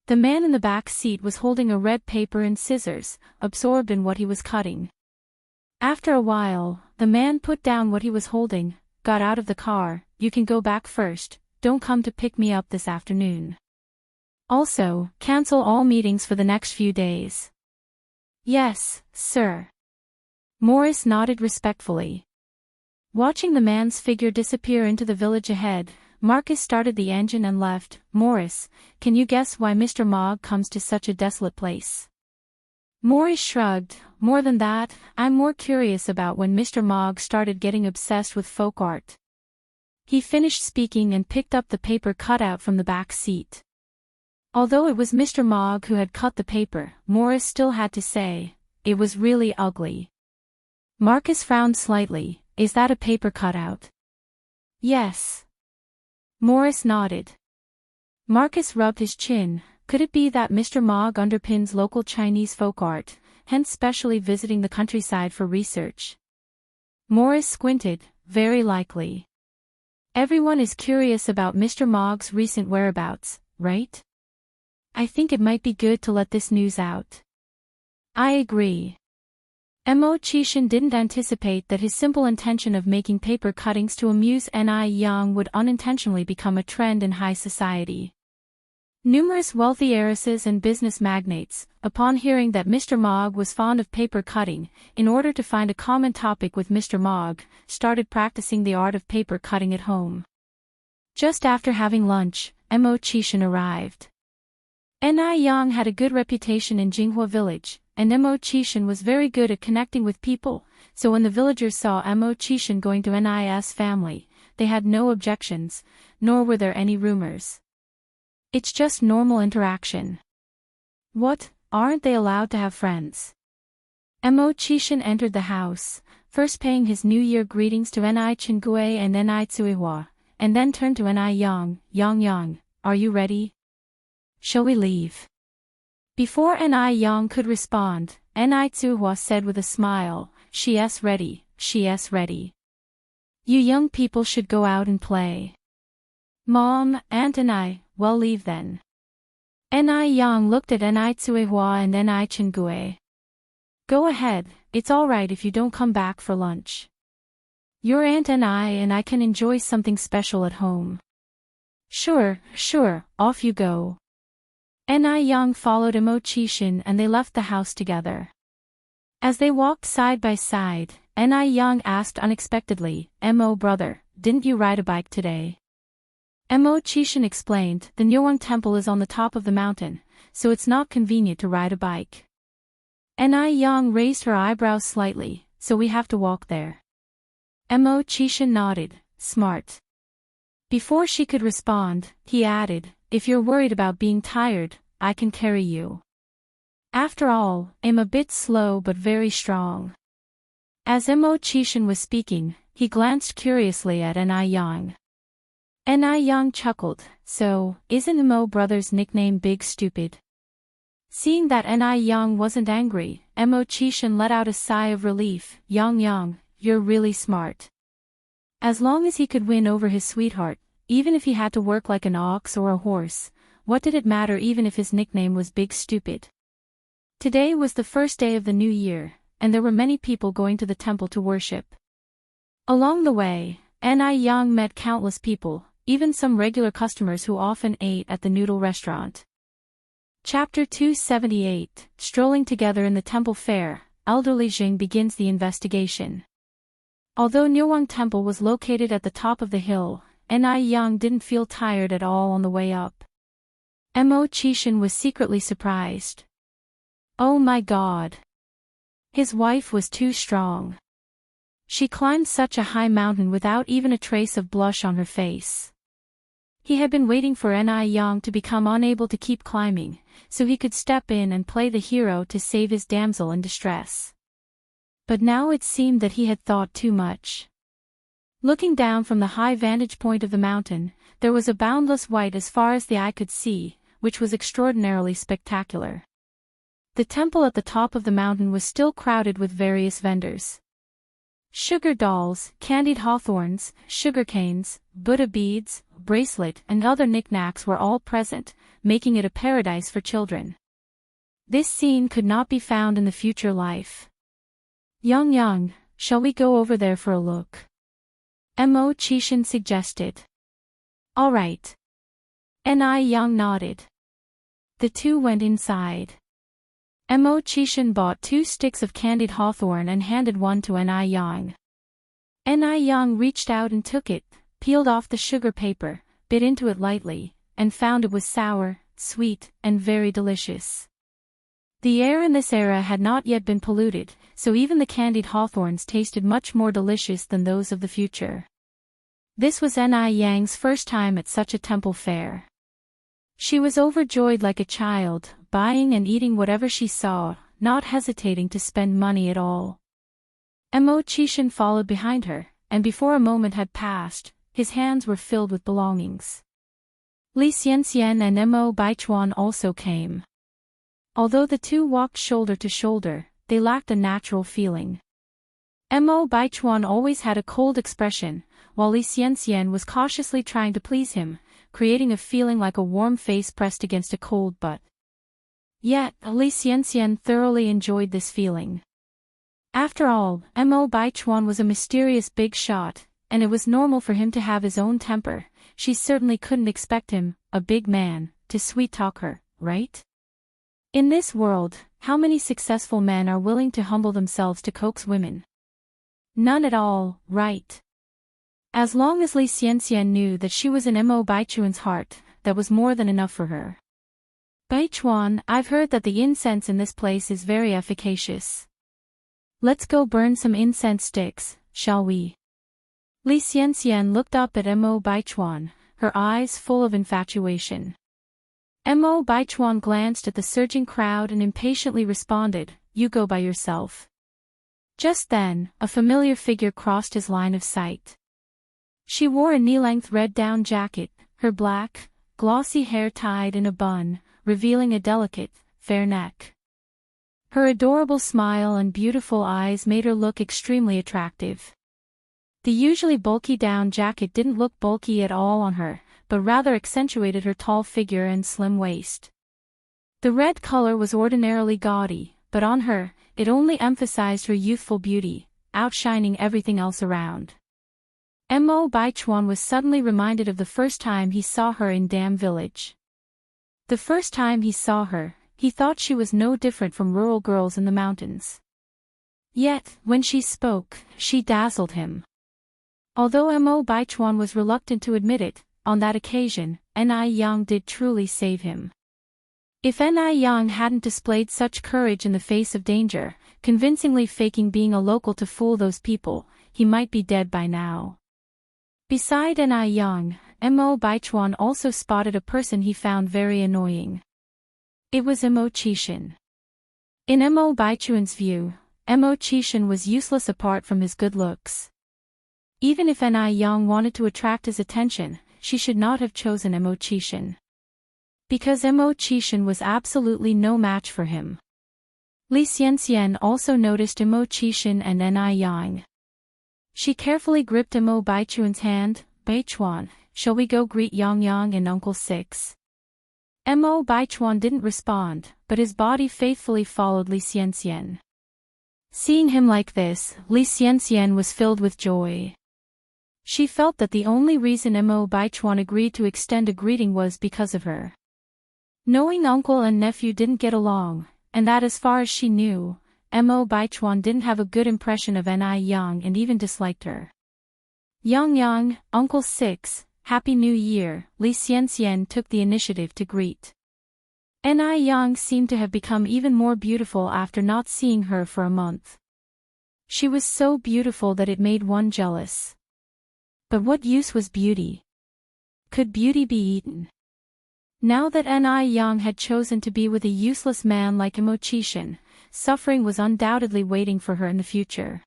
The man in the back seat was holding a red paper and scissors, absorbed in what he was cutting. After a while, the man put down what he was holding, got out of the car. You can go back first, don't come to pick me up this afternoon. Also, cancel all meetings for the next few days. Yes, sir. Morris nodded respectfully. Watching the man's figure disappear into the village ahead, Marcus started the engine and left. Morris, can you guess why Mr. Mogg comes to such a desolate place? Morris shrugged. More than that, I'm more curious about when Mr. Mogg started getting obsessed with folk art. He finished speaking and picked up the paper cutout from the back seat. Although it was Mr. Mogg who had cut the paper, Morris still had to say, it was really ugly. Marcus frowned slightly. Is that a paper cutout? Yes. Morris nodded. Marcus rubbed his chin. Could it be that Mr. Mogg underpins local Chinese folk art, hence specially visiting the countryside for research? Morris squinted. Very likely. Everyone is curious about Mr. Mogg's recent whereabouts, right? I think it might be good to let this news out. I agree. Mo Qishan didn't anticipate that his simple intention of making paper cuttings to amuse Ni Yang would unintentionally become a trend in high society. Numerous wealthy heiresses and business magnates, upon hearing that Mr. Mogg was fond of paper cutting, in order to find a common topic with Mr. Mogg, started practicing the art of paper cutting at home. Just after having lunch, Mo Qishan arrived. Ni Yang had a good reputation in Jinghua village, and Mo Qishan was very good at connecting with people, so when the villagers saw Mo Qishan going to Ni's family, they had no objections, nor were there any rumors. It's just normal interaction. What, aren't they allowed to have friends? Mo Qishan entered the house, first paying his New Year greetings to Ni Chengue and Ni Tsuihua, and then turned to Ni Yang. Yang, are you ready? Shall we leave? Before Ni Yang could respond, Ni Tsuihua said with a smile, she's ready, she's ready. You young people should go out and play. Mom, Aunt and I, well leave then. Ni Yang looked at Ni Tsuihua and Ni Chengue. Go ahead, it's alright if you don't come back for lunch. Your aunt and I can enjoy something special at home. Sure, off you go. Ni Yang followed Mo Qishan and they left the house together. As they walked side by side, Ni Yang asked unexpectedly, Mo brother, didn't you ride a bike today? Mo Qishan explained, the Nyuang temple is on the top of the mountain, so it's not convenient to ride a bike. Ni Yang raised her eyebrows slightly, so we have to walk there. Mo Qishan nodded, smart. Before she could respond, he added, if you're worried about being tired, I can carry you. After all, I'm a bit slow but very strong. As Immortality was speaking, he glanced curiously at Ni Yang. Ni Yang chuckled, so, isn't Imo brother's nickname Big Stupid? Seeing that Ni Yang wasn't angry, Immortality let out a sigh of relief. Yang, you're really smart. As long as he could win over his sweetheart, even if he had to work like an ox or a horse, what did it matter even if his nickname was Big Stupid? Today was the first day of the new year, and there were many people going to the temple to worship. Along the way, Ni Yang met countless people, even some regular customers who often ate at the noodle restaurant. Chapter 278, Strolling Together in the Temple Fair, Elderly Jing begins the investigation. Although Nirwang Temple was located at the top of the hill, Ni Yang didn't feel tired at all on the way up. Immortality was secretly surprised. Oh my God! His wife was too strong. She climbed such a high mountain without even a trace of blush on her face. He had been waiting for Ni Yang to become unable to keep climbing, so he could step in and play the hero to save his damsel in distress. But now it seemed that he had thought too much. Looking down from the high vantage point of the mountain, there was a boundless white as far as the eye could see, which was extraordinarily spectacular. The temple at the top of the mountain was still crowded with various vendors. Sugar dolls, candied hawthorns, sugar canes, Buddha beads, bracelet and other knickknacks were all present, making it a paradise for children. This scene could not be found in the future life. Yang, shall we go over there for a look? Immortality suggested. All right. Ni Yang nodded. The two went inside. Immortality bought 2 sticks of candied hawthorn and handed one to Ni Yang. Ni Yang reached out and took it, peeled off the sugar paper, bit into it lightly, and found it was sour, sweet, and very delicious. The air in this era had not yet been polluted, so even the candied hawthorns tasted much more delicious than those of the future. This was Ni Yang's first time at such a temple fair. She was overjoyed like a child, buying and eating whatever she saw, not hesitating to spend money at all. Immortality followed behind her, and before a moment had passed, his hands were filled with belongings. Li Xianxian and Mo Baichuan also came. Although the two walked shoulder to shoulder, they lacked a natural feeling. Mo Baichuan always had a cold expression, while Li Xianxian was cautiously trying to please him, creating a feeling like a warm face pressed against a cold butt. Yet, Li Xianxian thoroughly enjoyed this feeling. After all, Mo Baichuan was a mysterious big shot, and it was normal for him to have his own temper. She certainly couldn't expect him, a big man, to sweet-talk her, right? In this world, how many successful men are willing to humble themselves to coax women? None at all, right? As long as Li Xianxian knew that she was in Mo Baichuan's heart, that was more than enough for her. Baichuan, I've heard that the incense in this place is very efficacious. Let's go burn some incense sticks, shall we? Li Xianxian looked up at Mo Baichuan, her eyes full of infatuation. Mo Baichuan glanced at the surging crowd and impatiently responded, "You go by yourself." Just then, a familiar figure crossed his line of sight. She wore a knee-length red down jacket, her black, glossy hair tied in a bun, revealing a delicate, fair neck. Her adorable smile and beautiful eyes made her look extremely attractive. The usually bulky down jacket didn't look bulky at all on her, but rather accentuated her tall figure and slim waist. The red color was ordinarily gaudy, but on her, it only emphasized her youthful beauty, outshining everything else around. Mo Baichuan was suddenly reminded of the first time he saw her in Dam Village. The first time he saw her, he thought she was no different from rural girls in the mountains. Yet, when she spoke, she dazzled him. Although Mo Baichuan was reluctant to admit it, on that occasion, Ni Yang did truly save him. If Ni Yang hadn't displayed such courage in the face of danger, convincingly faking being a local to fool those people, he might be dead by now. Beside Ni Yang, Mo Baichuan also spotted a person he found very annoying. It was Mo Qishan. In Mo Baichuan's view, Mo Qishan was useless apart from his good looks. Even if Ni Yang wanted to attract his attention, she should not have chosen Mo Qishan. Because Mo Qishan was absolutely no match for him. Li Xianxian also noticed Mo Qishan and Ni Yang. She carefully gripped Mo Baichuan's hand. Baichuan, shall we go greet Yang Yang and Uncle Six? Mo Baichuan didn't respond, but his body faithfully followed Li Xianxian. Seeing him like this, Li Xianxian was filled with joy. She felt that the only reason Mo Baichuan agreed to extend a greeting was because of her. Knowing uncle and nephew didn't get along, and that as far as she knew, Mo Baichuan didn't have a good impression of Ni Yang and even disliked her. Yang Yang, Uncle Six, Happy New Year, Li Xianxian took the initiative to greet. Ni Yang seemed to have become even more beautiful after not seeing her for a month. She was so beautiful that it made one jealous. But what use was beauty? Could beauty be eaten? Now that Ni Yang had chosen to be with a useless man like Mo Qishan, suffering was undoubtedly waiting for her in the future.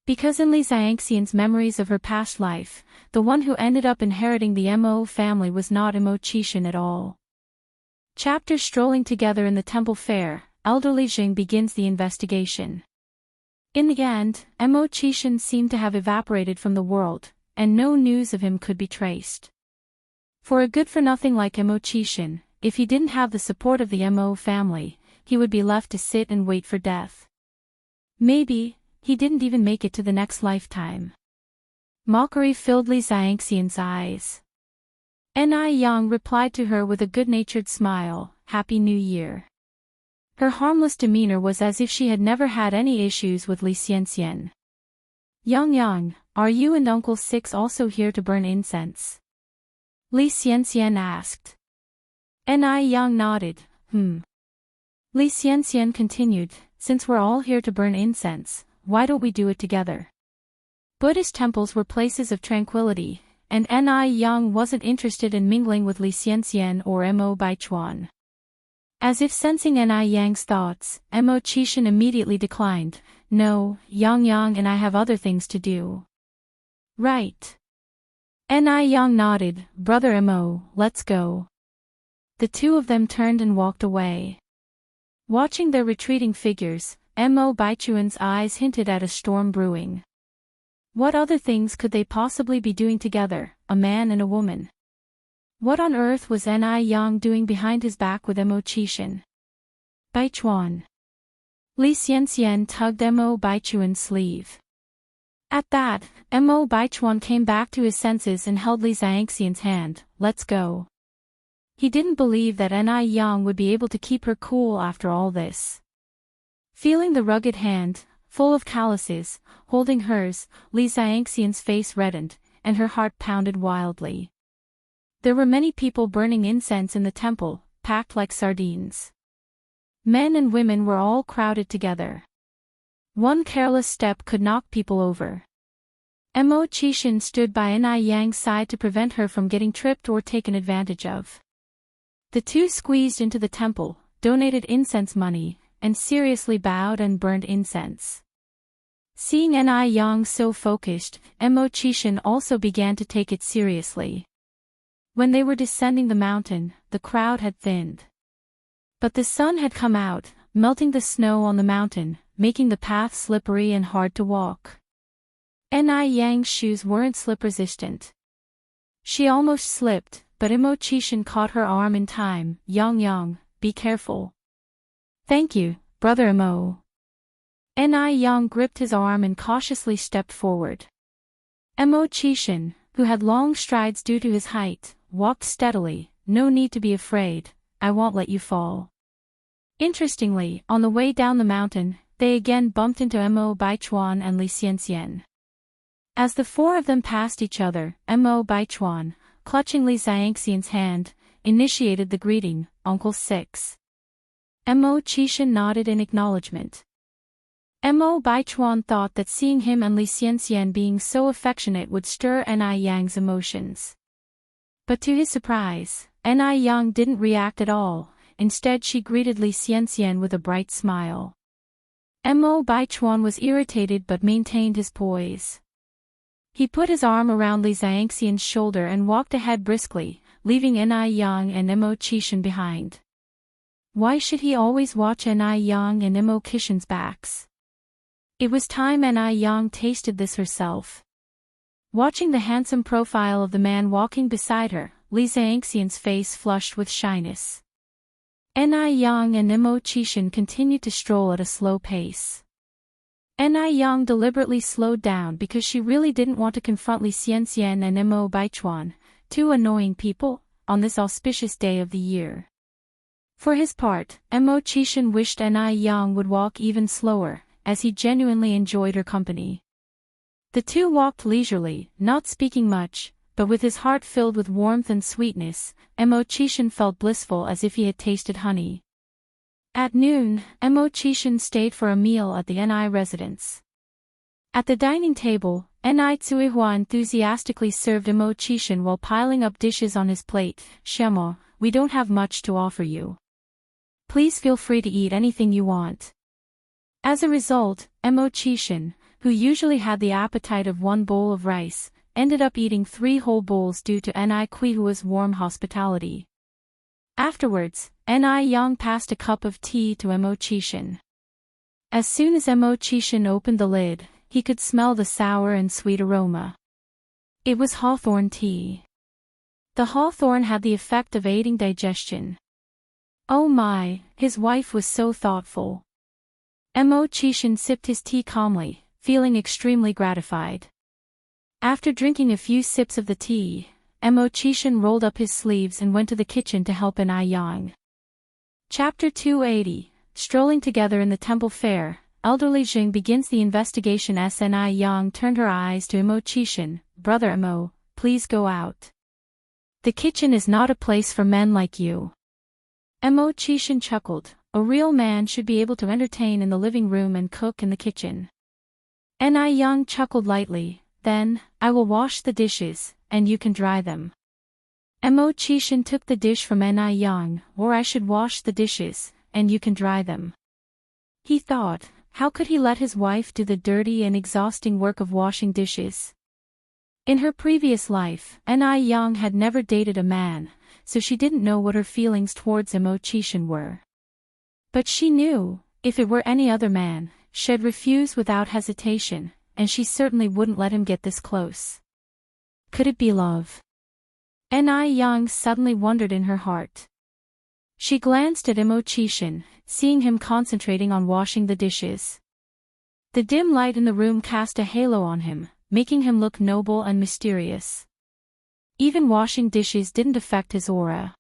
Because in Li Xiangxian's memories of her past life, the one who ended up inheriting the Mo family was not Mo Qishan at all. Chapter Strolling together in the temple fair, elderly Jing begins the investigation. In the end, Mo Qishan seemed to have evaporated from the world, and no news of him could be traced. For a good-for-nothing like Mo Qishan, if he didn't have the support of the Mo family, he would be left to sit and wait for death. Maybe, he didn't even make it to the next lifetime. Mockery filled Li Xiangxian's eyes. Ni Yang replied to her with a good-natured smile, Happy New Year. Her harmless demeanor was as if she had never had any issues with Li Xianxian. Yang Yang, are you and Uncle Six also here to burn incense? Li Xianxian asked. Ni Yang nodded, Li Xianxian continued, since we're all here to burn incense, why don't we do it together? Buddhist temples were places of tranquility, and Ni Yang wasn't interested in mingling with Li Xianxian or Mo Baichuan. As if sensing Ni Yang's thoughts, Mo Qishan immediately declined, No, Yang Yang and I have other things to do. Right. Ni Yang nodded, Brother Mo, let's go. The two of them turned and walked away. Watching their retreating figures, Mo Baichuan's eyes hinted at a storm brewing. What other things could they possibly be doing together, a man and a woman? What on earth was Ni Yang doing behind his back with Mo Qishan? Baichuan. Li Xianxian tugged Mo Baichuan's sleeve. At that, Mo Baichuan came back to his senses and held Li Xiangxian's hand, Let's go. He didn't believe that Ni Yang would be able to keep her cool after all this. Feeling the rugged hand, full of calluses, holding hers, Li Xiangxian's face reddened, and her heart pounded wildly. There were many people burning incense in the temple, packed like sardines. Men and women were all crowded together. One careless step could knock people over. Mo Qishan stood by Ni Yang's side to prevent her from getting tripped or taken advantage of. The two squeezed into the temple, donated incense money, and seriously bowed and burned incense. Seeing Ni Yang so focused, Mo Qishan also began to take it seriously. When they were descending the mountain, the crowd had thinned. But the sun had come out, melting the snow on the mountain, making the path slippery and hard to walk. Ni Yang's shoes weren't slip-resistant. She almost slipped, but Mo Qishan caught her arm in time, Yang Yang, be careful. Thank you, Brother Mo. Ni Yang gripped his arm and cautiously stepped forward. Mo Qishan, who had long strides due to his height, walked steadily, No need to be afraid, I won't let you fall. Interestingly, on the way down the mountain, they again bumped into Mo Baichuan and Li Xianxian. As the four of them passed each other, Mo Baichuan, clutching Li Xiangxian's hand, initiated the greeting, Uncle Six. Mo Qishan nodded in acknowledgement. Mo Baichuan thought that seeing him and Li Xianxian being so affectionate would stir Ni Yang's emotions. But to his surprise, Ni Yang didn't react at all. Instead she greeted Li Xianxian with a bright smile. Mo Baichuan was irritated but maintained his poise. He put his arm around Li Xianxian's shoulder and walked ahead briskly, leaving Ni Yang and Mo Qishan behind. Why should he always watch Ni Yang and Mo Qishan's backs? It was time Ni Yang tasted this herself. Watching the handsome profile of the man walking beside her, Li Xianxian's face flushed with shyness. Ni Yang and Mo Qishan continued to stroll at a slow pace. Ni Yang deliberately slowed down because she really didn't want to confront Li Xianxian and Mo Baichuan, two annoying people, on this auspicious day of the year. For his part, Mo Qishan wished Ni Yang would walk even slower, as he genuinely enjoyed her company. The two walked leisurely, not speaking much, but with his heart filled with warmth and sweetness. Mo Qishan felt blissful as if he had tasted honey. At noon, Mo Qishan stayed for a meal at the Ni residence. At the dining table, Ni Tsuihua enthusiastically served Mo Qishan while piling up dishes on his plate. "Shemo, we don't have much to offer you. Please feel free to eat anything you want." As a result, Mo Qishan, who usually had the appetite of one bowl of rice, ended up eating 3 whole bowls due to Ni Quihua's warm hospitality. Afterwards, Ni Yang passed a cup of tea to Mo Qishan. As soon as Mo Qishan opened the lid, he could smell the sour and sweet aroma. It was hawthorn tea. The hawthorn had the effect of aiding digestion. Oh my, his wife was so thoughtful. Mo Qishan sipped his tea calmly, feeling extremely gratified. After drinking a few sips of the tea, Mo Qishan rolled up his sleeves and went to the kitchen to help Ni Yang. Chapter 280, Strolling Together in the Temple Fair, elderly Jing begins the investigation as Ni Yang turned her eyes to Mo Qishan. "Brother Mo, please go out. The kitchen is not a place for men like you." Mo Qishan chuckled. A real man should be able to entertain in the living room and cook in the kitchen. Ni Yang chuckled lightly. "Then, I will wash the dishes, and you can dry them." Mo Qishan took the dish from Ni Yang. "Or I should wash the dishes, and you can dry them." He thought, how could he let his wife do the dirty and exhausting work of washing dishes? In her previous life, Ni Yang had never dated a man, so she didn't know what her feelings towards Mo Qishan were. But she knew, if it were any other man, she'd refuse without hesitation, and she certainly wouldn't let him get this close. Could it be love? Ni Yang suddenly wondered in her heart. She glanced at Mo Qishan, seeing him concentrating on washing the dishes. The dim light in the room cast a halo on him, making him look noble and mysterious. Even washing dishes didn't affect his aura.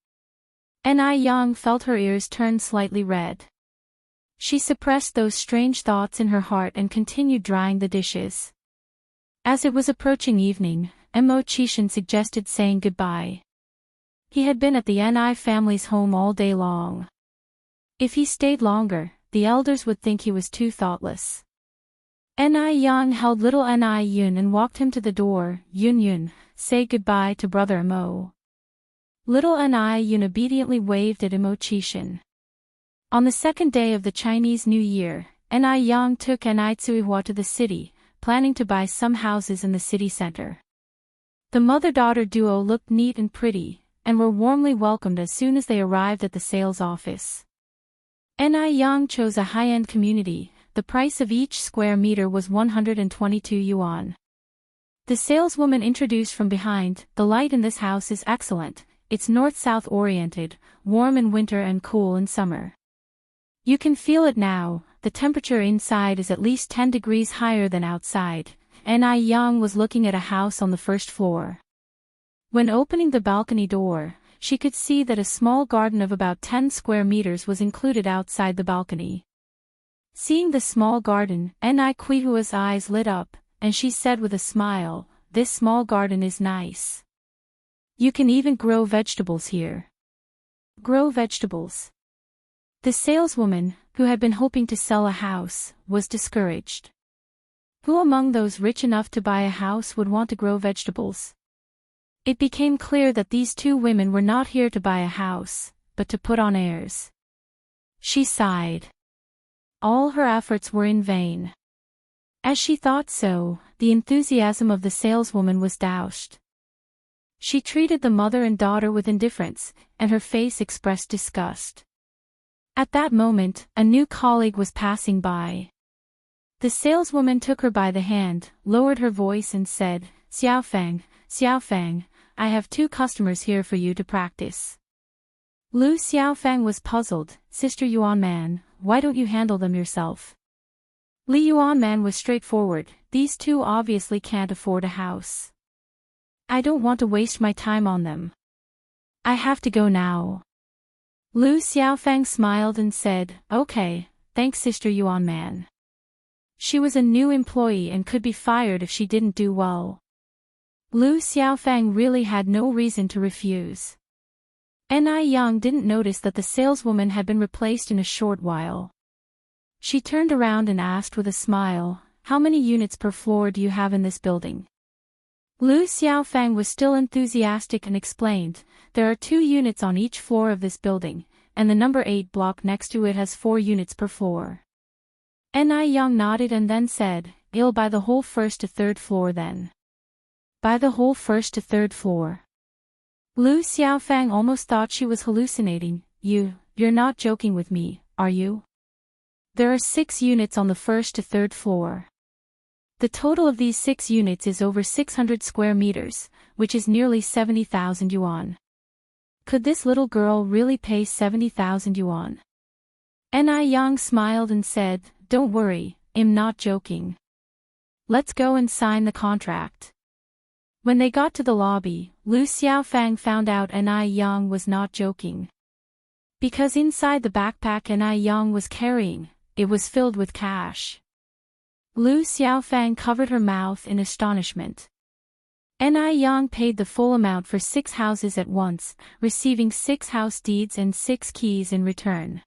Ni Yang felt her ears turn slightly red. She suppressed those strange thoughts in her heart and continued drying the dishes. As it was approaching evening, Mo Qishan suggested saying goodbye. He had been at the Ni family's home all day long. If he stayed longer, the elders would think he was too thoughtless. Ni Yang held little Ni Yun and walked him to the door. "Yun Yun, say goodbye to brother Mo." Little Ni Yun obediently waved at Mo Qishan. On the second day of the Chinese New Year, Ni Yang took Ni Tsuihua to the city, planning to buy some houses in the city center. The mother-daughter duo looked neat and pretty, and were warmly welcomed as soon as they arrived at the sales office. Ni Yang chose a high-end community. The price of each square meter was 122 yuan. The saleswoman introduced from behind, "The light in this house is excellent. It's north-south oriented, warm in winter and cool in summer. You can feel it now, the temperature inside is at least 10 degrees higher than outside." Ni Yang was looking at a house on the first floor. When opening the balcony door, she could see that a small garden of about 10 square meters was included outside the balcony. Seeing the small garden, Ni Quihua's eyes lit up, and she said with a smile, "This small garden is nice. You can even grow vegetables here." Grow vegetables? The saleswoman, who had been hoping to sell a house, was discouraged. Who among those rich enough to buy a house would want to grow vegetables? It became clear that these two women were not here to buy a house, but to put on airs. She sighed. All her efforts were in vain. As she thought so, the enthusiasm of the saleswoman was doused. She treated the mother and daughter with indifference, and her face expressed disgust. At that moment, a new colleague was passing by. The saleswoman took her by the hand, lowered her voice and said, Xiaofang, I have 2 customers here for you to practice. Lu Xiaofang was puzzled. Sister Yuanman, why don't you handle them yourself? Li Yuanman was straightforward. These 2 obviously can't afford a house. I don't want to waste my time on them. I have to go now. Lu Xiaofang smiled and said, Okay, thanks Sister Yuanman. She was a new employee and could be fired if she didn't do well. Lu Xiaofang really had no reason to refuse. Ni Yang didn't notice that the saleswoman had been replaced in a short while. She turned around and asked with a smile, How many units per floor do you have in this building? Lu Xiaofang was still enthusiastic and explained, There are 2 units on each floor of this building, and the number 8 block next to it has 4 units per floor. Ni Yang nodded and then said, I'll buy the whole 1st to 3rd floor then. Buy the whole 1st to 3rd floor. Lu Xiaofang almost thought she was hallucinating. You're not joking with me, are you? There are 6 units on the 1st to 3rd floor. The total of these 6 units is over 600 square meters, which is nearly 70,000 yuan. Could this little girl really pay 70,000 yuan? Ni Yang smiled and said, Don't worry, I'm not joking. Let's go and sign the contract. When they got to the lobby, Lu Xiaofang found out Ni Yang was not joking. Because inside the backpack Ni Yang was carrying, it was filled with cash. Lu Xiaofang covered her mouth in astonishment. Ni Yang paid the full amount for 6 houses at once, receiving 6 house deeds and 6 keys in return.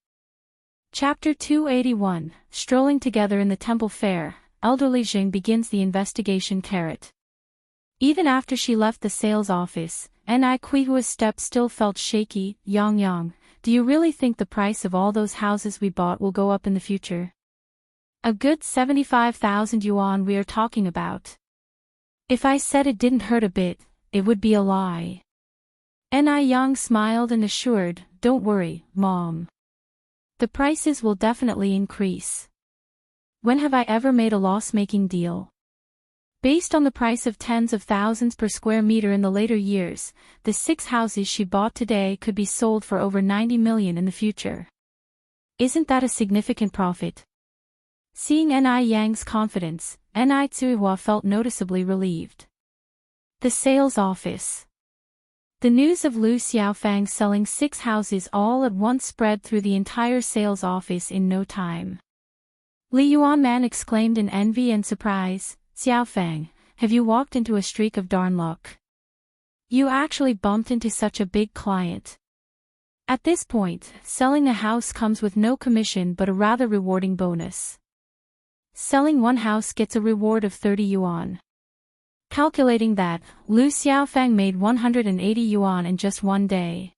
Chapter 281, Strolling together in the temple fair, elderly Jing begins the investigation. Even after she left the sales office, Ni Kuihua's step still felt shaky. Yang, do you really think the price of all those houses we bought will go up in the future? A good 75,000 yuan we are talking about. If I said it didn't hurt a bit, it would be a lie. Ni Yang smiled and assured, Don't worry, Mom. The prices will definitely increase. When have I ever made a loss-making deal? Based on the price of tens of thousands per square meter in the later years, the 6 houses she bought today could be sold for over 90 million in the future. Isn't that a significant profit? Seeing Ni Yang's confidence, Ni Tsuihua felt noticeably relieved. The sales office. The news of Lu Xiaofang selling 6 houses all at once spread through the entire sales office in no time. Li Yuanman exclaimed in envy and surprise, Xiaofang, have you walked into a streak of darn luck? You actually bumped into such a big client. At this point, selling a house comes with no commission but a rather rewarding bonus. Selling 1 house gets a reward of 30 yuan. Calculating that, Lu Xiaofang made 180 yuan in just 1 day.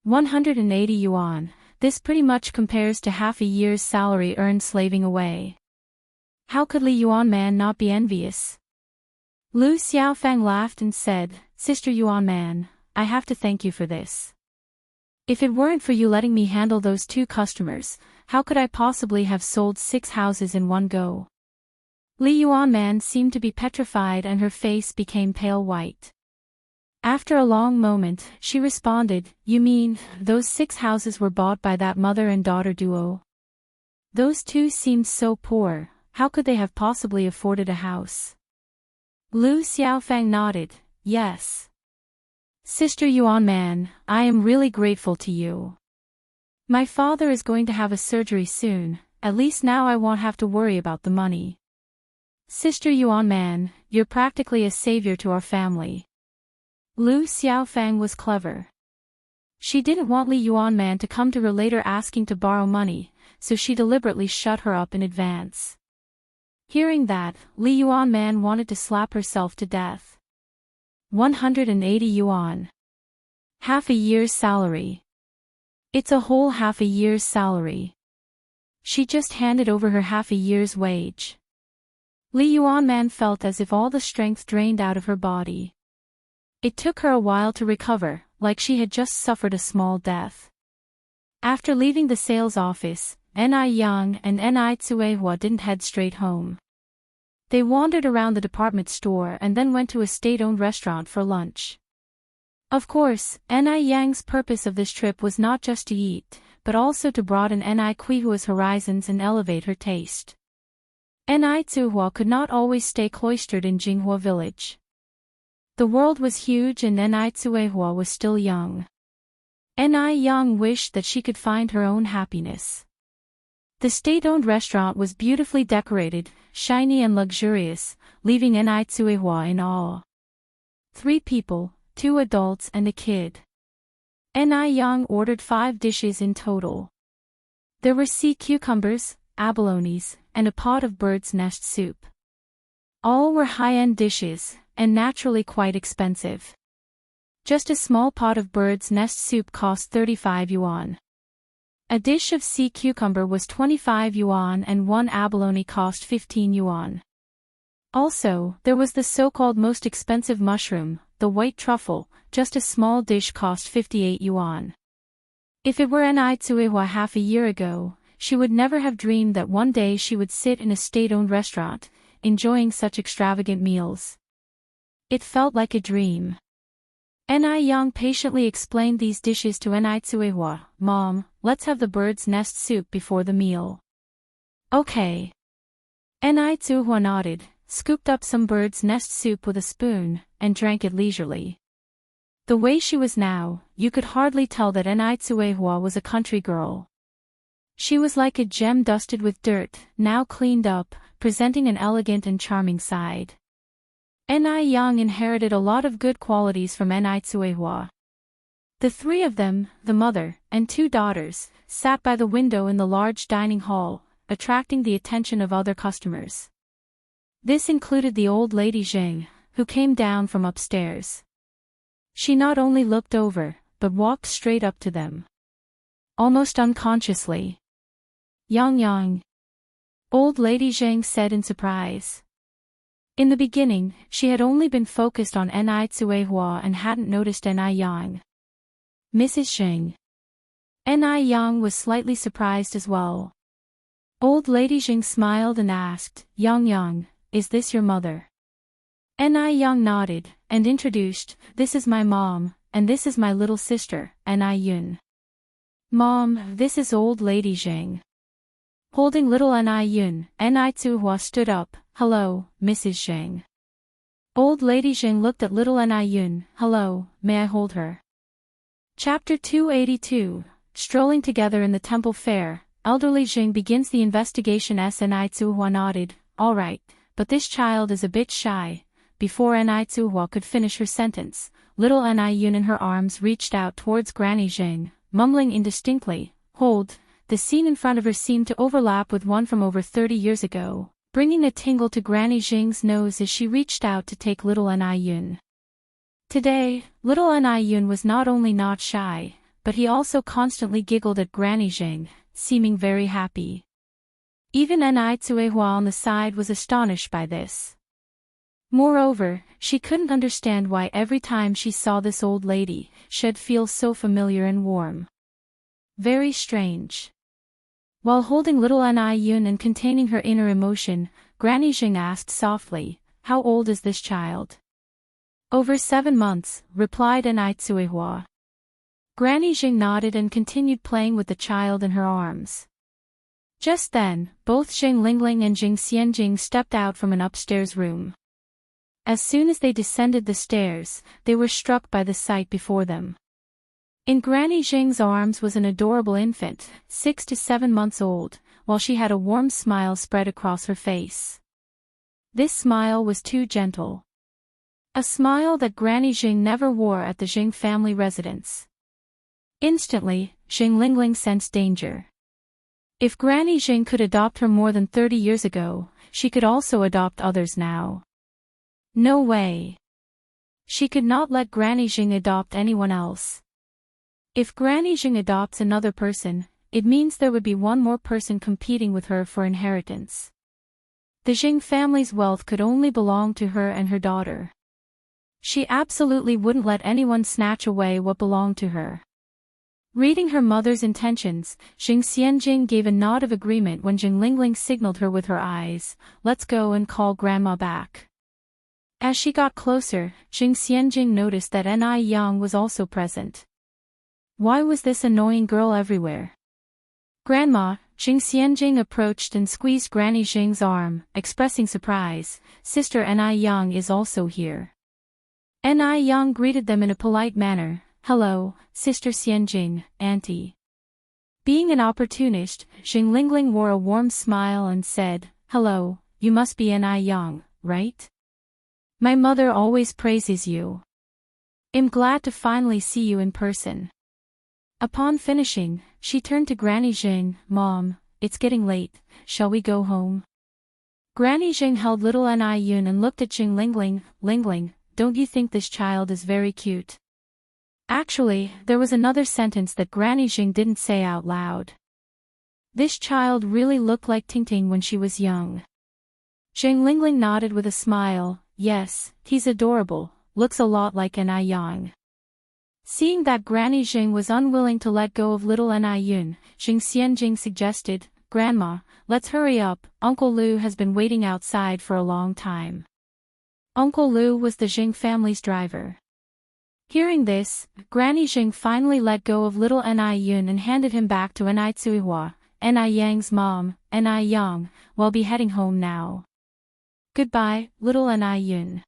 180 yuan, this pretty much compares to half a year's salary earned slaving away. How could Li Yuanman not be envious? Lu Xiaofang laughed and said, Sister Yuanman, I have to thank you for this. If it weren't for you letting me handle those 2 customers, how could I possibly have sold 6 houses in one go? Li Yuanman seemed to be petrified and her face became pale white. After a long moment, she responded, You mean, those 6 houses were bought by that mother and daughter duo? Those 2 seemed so poor, how could they have possibly afforded a house? Lu Xiaofang nodded, Yes. Sister Yuanman, I am really grateful to you. My father is going to have a surgery soon, at least now I won't have to worry about the money. Sister Yuanman, you're practically a savior to our family. Lu Xiaofang was clever. She didn't want Li Yuanman to come to her later asking to borrow money, so she deliberately shut her up in advance. Hearing that, Li Yuanman wanted to slap herself to death. 180 yuan. Half a year's salary. It's a whole half a year's salary. She just handed over her half a year's wage. Li Yuanman felt as if all the strength drained out of her body. It took her a while to recover, like she had just suffered a small death. After leaving the sales office, Ni Yang and Ni Tsuehua didn't head straight home. They wandered around the department store and then went to a state-owned restaurant for lunch. Of course, Ni Yang's purpose of this trip was not just to eat, but also to broaden Ni Kuihua's horizons and elevate her taste. Ni Tsuehua could not always stay cloistered in Jinghua village. The world was huge and Ni Tsuehua was still young. Ni Yang wished that she could find her own happiness. The state-owned restaurant was beautifully decorated, shiny and luxurious, leaving Ni Tsuehua in awe. 3 people, 2 adults and a kid. Ni Yang ordered 5 dishes in total. There were sea cucumbers, abalones, and a pot of bird's nest soup. All were high-end dishes, and naturally quite expensive. Just a small pot of bird's nest soup cost 35 yuan. A dish of sea cucumber was 25 yuan and 1 abalone cost 15 yuan. Also, there was the so-called most expensive mushroom, the white truffle, just a small dish cost 58 yuan. If it were Ni Tsuehua half a year ago, she would never have dreamed that one day she would sit in a state-owned restaurant, enjoying such extravagant meals. It felt like a dream. Ni Yang patiently explained these dishes to Ni Tsuehua. "Mom, let's have the bird's nest soup before the meal." "Okay." Ni Tsuehua nodded, scooped up some bird's nest soup with a spoon, and drank it leisurely. The way she was now, you could hardly tell that Ni Tsuehua was a country girl. She was like a gem dusted with dirt, now cleaned up, presenting an elegant and charming side. Ni Yang inherited a lot of good qualities from Ni Tsuehua. The 3 of them, the mother, and 2 daughters, sat by the window in the large dining hall, attracting the attention of other customers. This included the old lady Zheng, who came down from upstairs. She not only looked over, but walked straight up to them. Almost unconsciously. "Yang Yang," old lady Zheng said in surprise. In the beginning, she had only been focused on Ni Tsuehua and hadn't noticed Ni Yang. "Mrs. Zheng." Ni Yang was slightly surprised as well. Old lady Zheng smiled and asked, "Yang Yang, is this your mother?" Ni Yang nodded, and introduced, "This is my mom, and this is my little sister, Ni Yun." "Mom, this is old lady Zheng." Holding little Ni Yun, Ni Tsuehua stood up. "Hello, Mrs. Zheng." Old lady Zheng looked at little Ni Yun. "Hello, may I hold her?" Chapter 282, Strolling together in the temple fair, elderly Zheng begins the investigation. Ni Tsuehua nodded. "All right, but this child is a bit shy." Before Ni Tsuehua could finish her sentence, little Ni Yun in her arms reached out towards Granny Zheng, mumbling indistinctly, "Hold." The scene in front of her seemed to overlap with one from over 30 years ago, bringing a tingle to Granny Zheng's nose as she reached out to take little Ni Yun. Today, little Ni Yun was not only not shy, but he also constantly giggled at Granny Zheng, seeming very happy. Even Ni Tsuehua on the side was astonished by this. Moreover, she couldn't understand why every time she saw this old lady, she'd feel so familiar and warm. Very strange. While holding little Ni Yun and containing her inner emotion, Granny Zheng asked softly, "How old is this child?" "Over 7 months," replied Ni Tsuehua. Granny Zheng nodded and continued playing with the child in her arms. Just then, both Zheng Lingling and Zheng Xianjing stepped out from an upstairs room. As soon as they descended the stairs, they were struck by the sight before them. In Granny Zheng's arms was an adorable infant, 6 to 7 months old, while she had a warm smile spread across her face. This smile was too gentle. A smile that Granny Zheng never wore at the Zheng family residence. Instantly, Zheng Lingling sensed danger. If Granny Zheng could adopt her more than 30 years ago, she could also adopt others now. No way. She could not let Granny Jing adopt anyone else. If Granny Jing adopts another person, it means there would be one more person competing with her for inheritance. The Jing family's wealth could only belong to her and her daughter. She absolutely wouldn't let anyone snatch away what belonged to her. Reading her mother's intentions, Jing Xianjing gave a nod of agreement when Jing Lingling signaled her with her eyes, "Let's go and call Grandma back." As she got closer, Jing Xianjing noticed that Ni Yang was also present. Why was this annoying girl everywhere? "Grandma," Jing Xianjing approached and squeezed Granny Jing's arm, expressing surprise, "Sister Ni Yang is also here." Ni Yang greeted them in a polite manner, "Hello, Sister Xianjing, Auntie." Being an opportunist, Jing Lingling wore a warm smile and said, "Hello, you must be Ni Yang, right? My mother always praises you. I'm glad to finally see you in person." Upon finishing, she turned to Granny Jing, "Mom, it's getting late, shall we go home?" Granny Jing held little Ni Yun and looked at Jing Lingling, "Lingling, don't you think this child is very cute?" Actually, there was another sentence that Granny Jing didn't say out loud. This child really looked like Tingting when she was young. Jing Lingling nodded with a smile, "Yes, he's adorable, looks a lot like Ni Yang." Seeing that Granny Jing was unwilling to let go of little Ni Yun, Jing Xianjing suggested, "Grandma, let's hurry up, Uncle Lu has been waiting outside for a long time." Uncle Lu was the Jing family's driver. Hearing this, Granny Jing finally let go of little Ni Yun and handed him back to Ni Tsuihua, Ni Yang's mom, Ni Yang, "We'll be heading home now. Goodbye, little Ni Yun."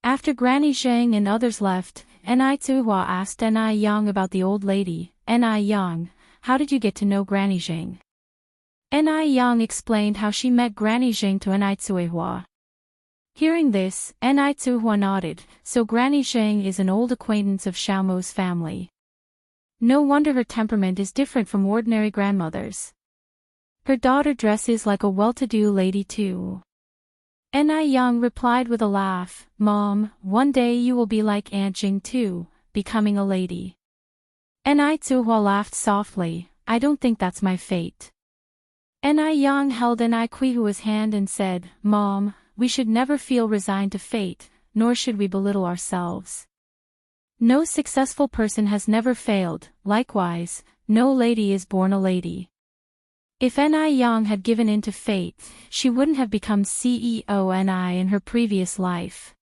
After Granny Jing and others left, Ni Tsuihua asked Ni Yang about the old lady. "Ni Yang, how did you get to know Granny Jing?" Ni Yang explained how she met Granny Jing to Ni Tsuihua. Hearing this, Ni Tsuihua nodded, "So Granny Jing is an old acquaintance of Xiaomo's family. No wonder her temperament is different from ordinary grandmothers. Her daughter dresses like a well-to-do lady too." Ni Yang replied with a laugh, "Mom, one day you will be like Aunt Jing too, becoming a lady." Ni Tsuihua laughed softly, "I don't think that's my fate." Ni Yang held Ni Kuihua's hand and said, "Mom, we should never feel resigned to fate, nor should we belittle ourselves. No successful person has never failed, likewise, no lady is born a lady." If Ni Yang had given in to fate, she wouldn't have become CEO Ni in her previous life.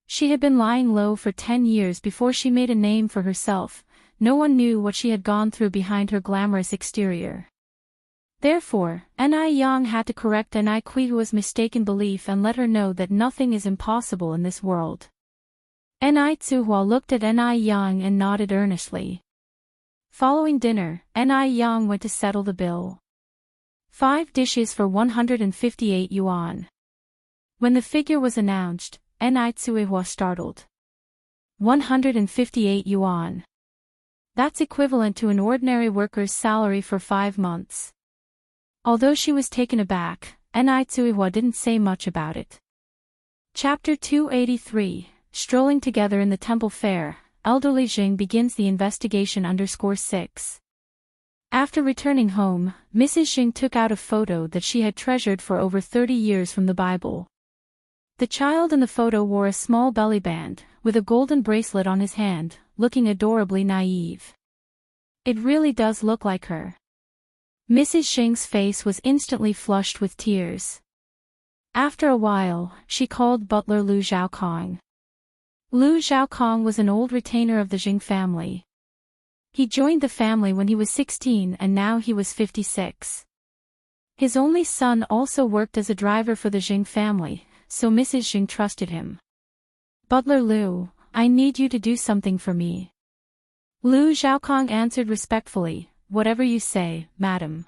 She had been lying low for 10 years before she made a name for herself. No one knew what she had gone through behind her glamorous exterior. Therefore, Ni Yang had to correct Ni Kuihua's mistaken belief and let her know that nothing is impossible in this world. Ni Tsuihua looked at Ni Yang and nodded earnestly. Following dinner, Ni Yang went to settle the bill. 5 dishes for 158 yuan. When the figure was announced, Ni Tsuihua startled. 158 yuan. That's equivalent to an ordinary worker's salary for 5 months. Although she was taken aback, Ni Tsuihua didn't say much about it. Chapter 283, Strolling Together in the Temple Fair, Elderly Jing begins the investigation _6. After returning home, Mrs. Jing took out a photo that she had treasured for over 30 years from the Bible. The child in the photo wore a small belly band, with a golden bracelet on his hand, looking adorably naive. It really does look like her. Mrs. Jing's face was instantly flushed with tears. After a while, she called butler Lu Zhaokong. Lu Zhaokong was an old retainer of the Jing family. He joined the family when he was 16 and now he was 56. His only son also worked as a driver for the Jing family, so Mrs. Jing trusted him. "Butler Lu, I need you to do something for me." Lu Zhaokong answered respectfully, "Whatever you say, madam."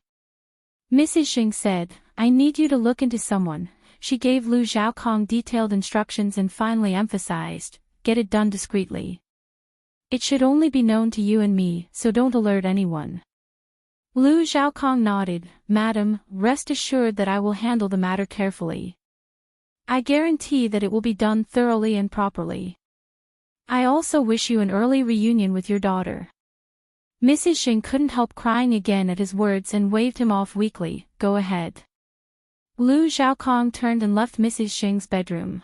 Mrs. Jing said, "I need you to look into someone." She gave Lu Zhaokong detailed instructions and finally emphasized, "Get it done discreetly. It should only be known to you and me, so don't alert anyone." Lu Zhaokong nodded, "Madam, rest assured that I will handle the matter carefully. I guarantee that it will be done thoroughly and properly." I also wish you an early reunion with your daughter. Mrs. Xing couldn't help crying again at his words and waved him off weakly. Go ahead. Lu Zhaokong turned and left Mrs. Xing's bedroom.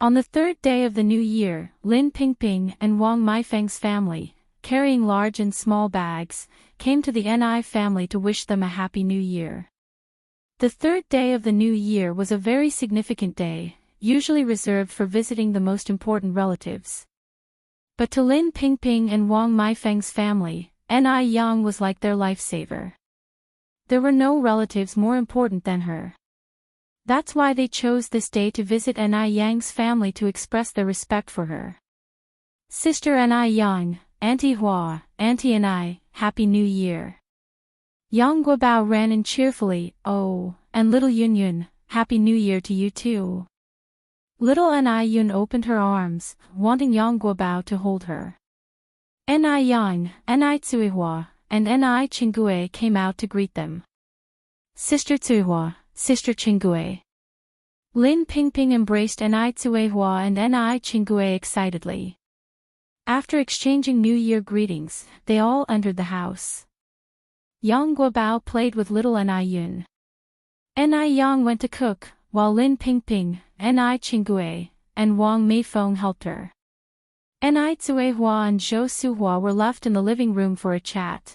On the third day of the new year, Lin Pingping and Wang Meifeng's family, carrying large and small bags, came to the Ni family to wish them a happy new year. The third day of the new year was a very significant day, usually reserved for visiting the most important relatives. But to Lin Pingping and Wang Meifeng's family, Ni Yang was like their lifesaver. There were no relatives more important than her. That's why they chose this day to visit Ni Yang's family to express their respect for her. Sister Ni Yang, Auntie Hua, Auntie Ni, Happy New Year. Yang Guobao ran in cheerfully, oh, and little Yun Yun, Happy New Year to you too. Little Ni Yun opened her arms, wanting Yang Guobao to hold her. Ni Yang, Ni Tsuihua, and Ni Qinggui came out to greet them. Sister Tsuihua, Sister Qinggui. Lin Pingping embraced Ni Tsuihua and Ni Qinggui excitedly. After exchanging New Year greetings, they all entered the house. Yang Guobao played with little Ni Yun. Ni Yang went to cook, while Lin Pingping, Ni Qinggui, and Wang Meifeng helped her. Ni Tsuihua and Zhou Suhua were left in the living room for a chat.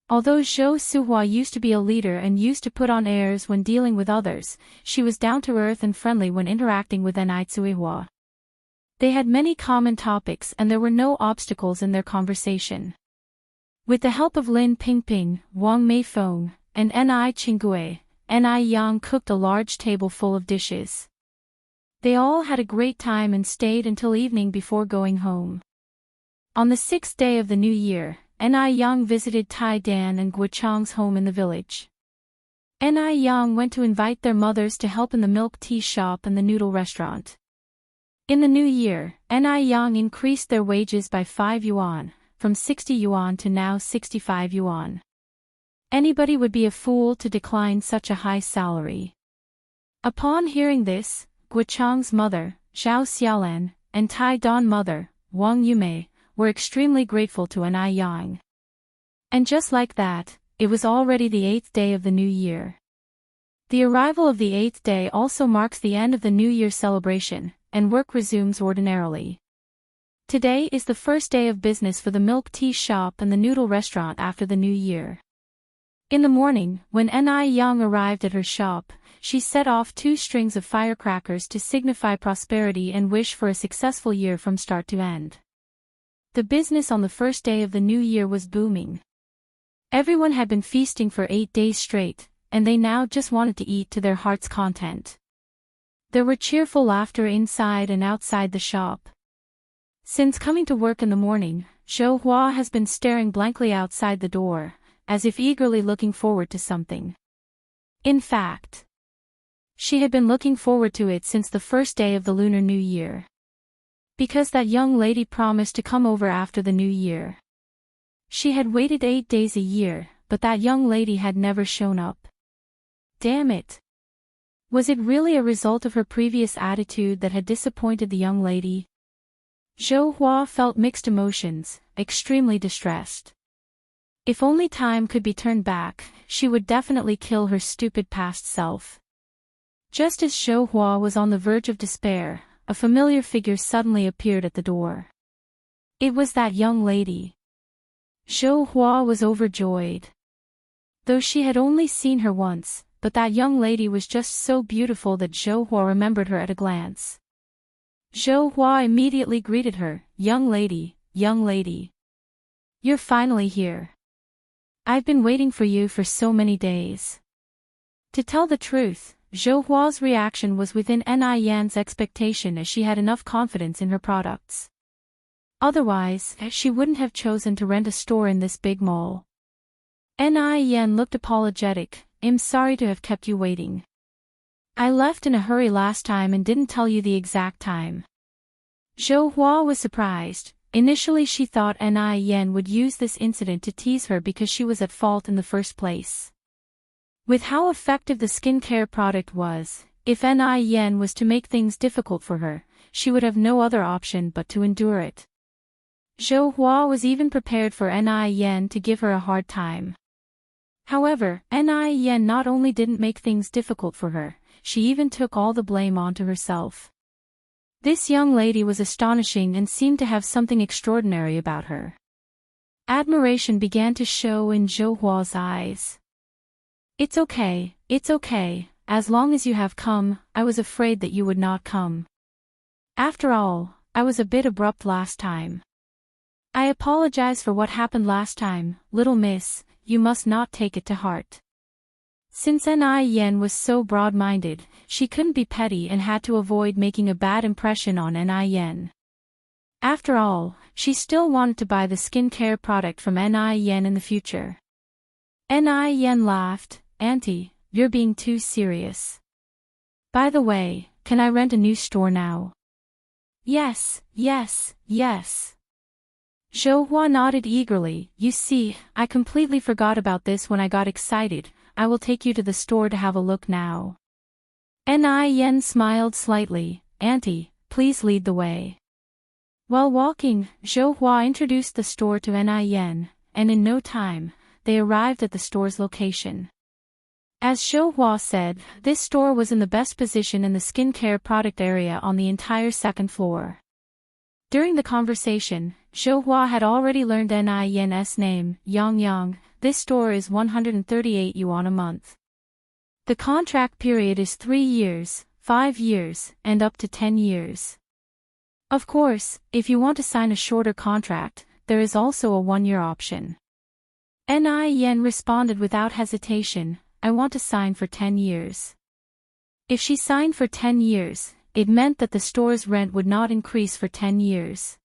Although Zhou Suhua used to be a leader and used to put on airs when dealing with others, she was down-to-earth and friendly when interacting with Ni Tsuihua. They had many common topics and there were no obstacles in their conversation. With the help of Lin Pingping, Wang Meifeng, and Ni Qinggui, Ni Yang cooked a large table full of dishes. They all had a great time and stayed until evening before going home. On the 6th day of the new year, Ni Yang visited Tai Dan and Guochang's home in the village. Ni Yang went to invite their mothers to help in the milk tea shop and the noodle restaurant. In the new year, Ni Yang increased their wages by 5 yuan, from 60 yuan to now 65 yuan. Anybody would be a fool to decline such a high salary. Upon hearing this, Guochang's mother, Zhao Xiaolan, and Tai Dan's mother, Wang Yumei, were extremely grateful to Ni Yang. And just like that, it was already the 8th day of the new year. The arrival of the 8th day also marks the end of the New Year celebration, and work resumes ordinarily. Today is the first day of business for the milk tea shop and the noodle restaurant after the new year. In the morning, when Ni Yang arrived at her shop, she set off 2 strings of firecrackers to signify prosperity and wish for a successful year from start to end. The business on the first day of the new year was booming. Everyone had been feasting for 8 days straight, and they now just wanted to eat to their heart's content. There were cheerful laughter inside and outside the shop. Since coming to work in the morning, Zhou Hua has been staring blankly outside the door, as if eagerly looking forward to something. In fact, she had been looking forward to it since the first day of the Lunar New Year. Because that young lady promised to come over after the new year. She had waited 8 days a year, but that young lady had never shown up. Damn it! Was it really a result of her previous attitude that had disappointed the young lady? Zhou Hua felt mixed emotions, extremely distressed. If only time could be turned back, she would definitely kill her stupid past self. Just as Zhou Hua was on the verge of despair, a familiar figure suddenly appeared at the door. It was that young lady. Zhou Hua was overjoyed. Though she had only seen her once, but that young lady was just so beautiful that Zhou Hua remembered her at a glance. Zhou Hua immediately greeted her, young lady, you're finally here. I've been waiting for you for so many days. To tell the truth, Zhou Hua's reaction was within Ni Yan's expectation as she had enough confidence in her products. Otherwise, she wouldn't have chosen to rent a store in this big mall. Ni Yan looked apologetic. I'm sorry to have kept you waiting. I left in a hurry last time and didn't tell you the exact time. Zhou Hua was surprised. Initially she thought Ni Yan would use this incident to tease her because she was at fault in the first place. With how effective the skincare product was, if Ni Yan was to make things difficult for her, she would have no other option but to endure it. Zhou Hua was even prepared for Ni Yen to give her a hard time. However, Ni Yen not only didn't make things difficult for her, she even took all the blame onto herself. This young lady was astonishing and seemed to have something extraordinary about her. Admiration began to show in Zhou Hua's eyes. It's okay, as long as you have come. I was afraid that you would not come. After all, I was a bit abrupt last time. I apologize for what happened last time, little miss, you must not take it to heart. Since Ni Yen was so broad-minded, she couldn't be petty and had to avoid making a bad impression on Ni Yen. After all, she still wanted to buy the skincare product from Ni Yen in the future. Ni Yen laughed, Auntie, you're being too serious. By the way, can I rent a new store now? Yes. Zhou Hua nodded eagerly. You see, I completely forgot about this when I got excited. I will take you to the store to have a look now. Ni Yen smiled slightly. Auntie, please lead the way. While walking, Zhou Hua introduced the store to Ni Yen, and in no time, they arrived at the store's location. As Zhou Hua said, this store was in the best position in the skincare product area on the entire second floor. During the conversation, Zhou Hua had already learned Ni Yen's name, Yang. This store is 138 yuan a month. The contract period is 3 years, 5 years, and up to 10 years. Of course, if you want to sign a shorter contract, there is also a 1-year option. Ni Yen responded without hesitation, I want to sign for 10 years. If she signed for 10 years, it meant that the store's rent would not increase for 10 years.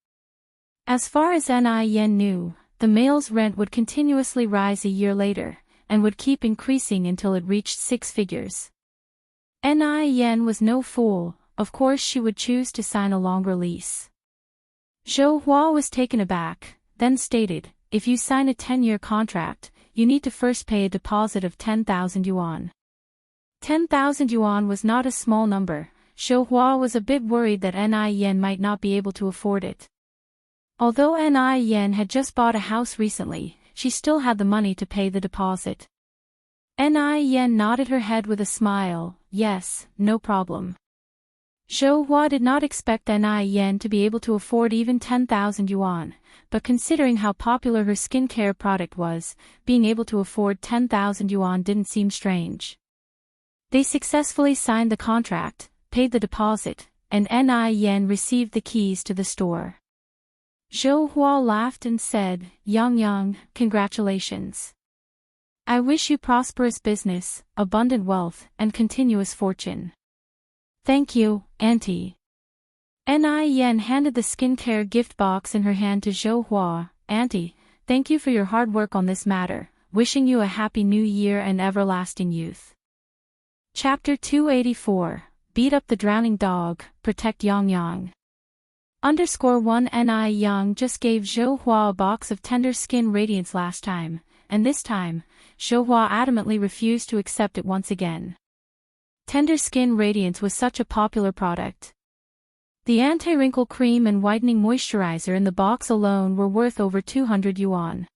As far as Ni Yen knew, the male's rent would continuously rise a year later, and would keep increasing until it reached 6 figures. Ni Yen was no fool, of course she would choose to sign a longer lease. Zhou Hua was taken aback, then stated, if you sign a 10-year contract, you need to first pay a deposit of 10,000 yuan. 10,000 yuan was not a small number. Zhou Hua was a bit worried that Ni Yen might not be able to afford it. Although Ni Yen had just bought a house recently, she still had the money to pay the deposit. Ni Yen nodded her head with a smile, yes, no problem. Zhou Hua did not expect Ni Yen to be able to afford even 10,000 yuan, but considering how popular her skincare product was, being able to afford 10,000 yuan didn't seem strange. They successfully signed the contract, paid the deposit, and Ni Yen received the keys to the store. Zhou Hua laughed and said, Yang, congratulations. I wish you prosperous business, abundant wealth, and continuous fortune. Thank you, Auntie. Ni Yen handed the skincare gift box in her hand to Zhou Hua. Auntie, thank you for your hard work on this matter, wishing you a happy new year and everlasting youth. Chapter 284, Beat up the drowning dog, protect Yang. _1 Ni Yang just gave Zhou Hua a box of tender skin radiance last time, and this time, Zhou Hua adamantly refused to accept it once again. Tender skin radiance was such a popular product. The anti-wrinkle cream and whitening moisturizer in the box alone were worth over 200 yuan.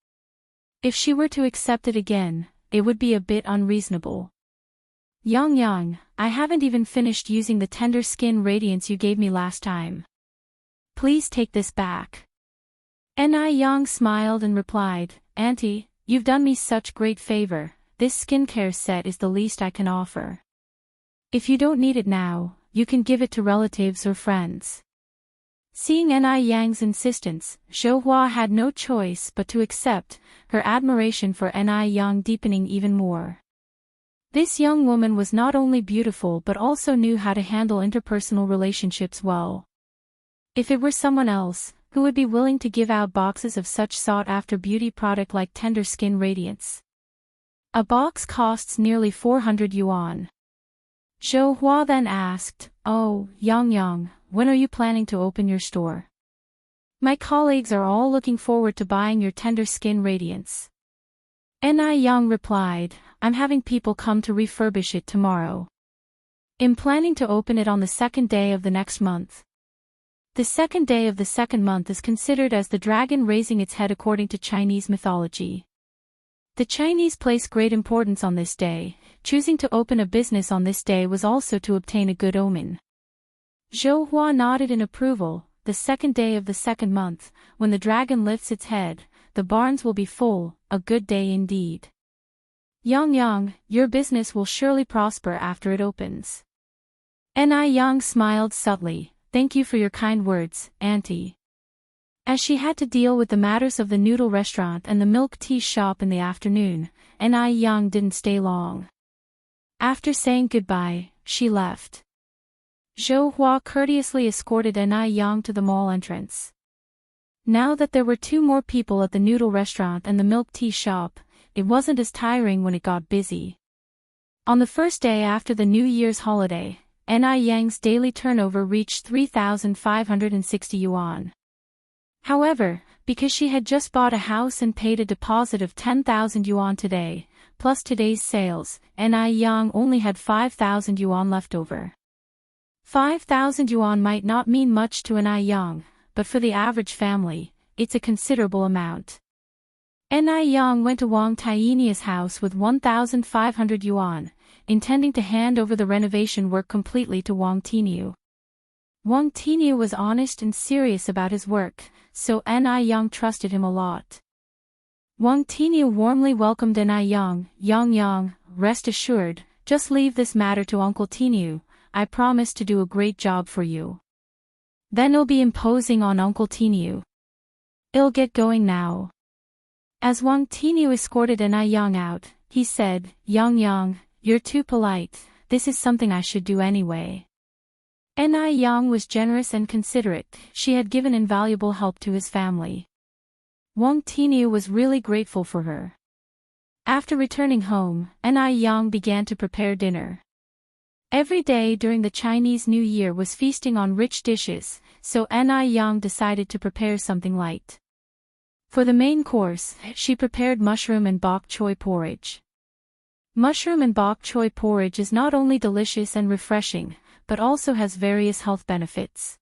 If she were to accept it again, it would be a bit unreasonable. Yang, I haven't even finished using the tender skin radiance you gave me last time. Please take this back. Ni Yang smiled and replied, Auntie, you've done me such great favor, this skincare set is the least I can offer. If you don't need it now, you can give it to relatives or friends. Seeing Ni Yang's insistence, Zhou Hua had no choice but to accept, her admiration for Ni Yang deepening even more. This young woman was not only beautiful but also knew how to handle interpersonal relationships well. If it were someone else, who would be willing to give out boxes of such sought-after beauty product like tender skin radiance? A box costs nearly 400 yuan. Zhou Hua then asked, Oh, Yang, when are you planning to open your store? My colleagues are all looking forward to buying your tender skin radiance. Ni Yang replied, I'm having people come to refurbish it tomorrow. I'm planning to open it on the second day of the next month. The second day of the second month is considered as the dragon raising its head according to Chinese mythology. The Chinese place great importance on this day. Choosing to open a business on this day was also to obtain a good omen. Zhou Hua nodded in approval. The second day of the second month, when the dragon lifts its head, the barns will be full, a good day indeed. Yang, your business will surely prosper after it opens. Yang smiled subtly. Thank you for your kind words, Auntie. As she had to deal with the matters of the noodle restaurant and the milk tea shop in the afternoon, Yang didn't stay long. After saying goodbye, she left. Zhou Hua courteously escorted Yang to the mall entrance. Now that there were 2 more people at the noodle restaurant and the milk tea shop, it wasn't as tiring when it got busy. On the first day after the New Year's holiday, Yang's daily turnover reached 3,560 yuan. However, because she had just bought a house and paid a deposit of 10,000 yuan today, plus today's sales, Yang only had 5,000 yuan left over. 5,000 yuan might not mean much to Yang, but for the average family, it's a considerable amount. Yang went to Wang Tienia's house with 1,500 yuan, intending to hand over the renovation work completely to Wang Tieniu. Wang Tieniu was honest and serious about his work, so Yang trusted him a lot. Wang Tieniu warmly welcomed Yang, rest assured, just leave this matter to Uncle Tieniu, I promise to do a great job for you. Then it'll be imposing on Uncle Tieniu. It'll get going now. As Wang Tieniu escorted Yang out, he said, Yang, you're too polite, this is something I should do anyway. Yang was generous and considerate, she had given invaluable help to his family. Wang Tieniu was really grateful for her. After returning home, Yang began to prepare dinner. Every day during the Chinese New Year was feasting on rich dishes, so Yang decided to prepare something light. For the main course, she prepared mushroom and bok choy porridge. Mushroom and bok choy porridge is not only delicious and refreshing, but also has various health benefits.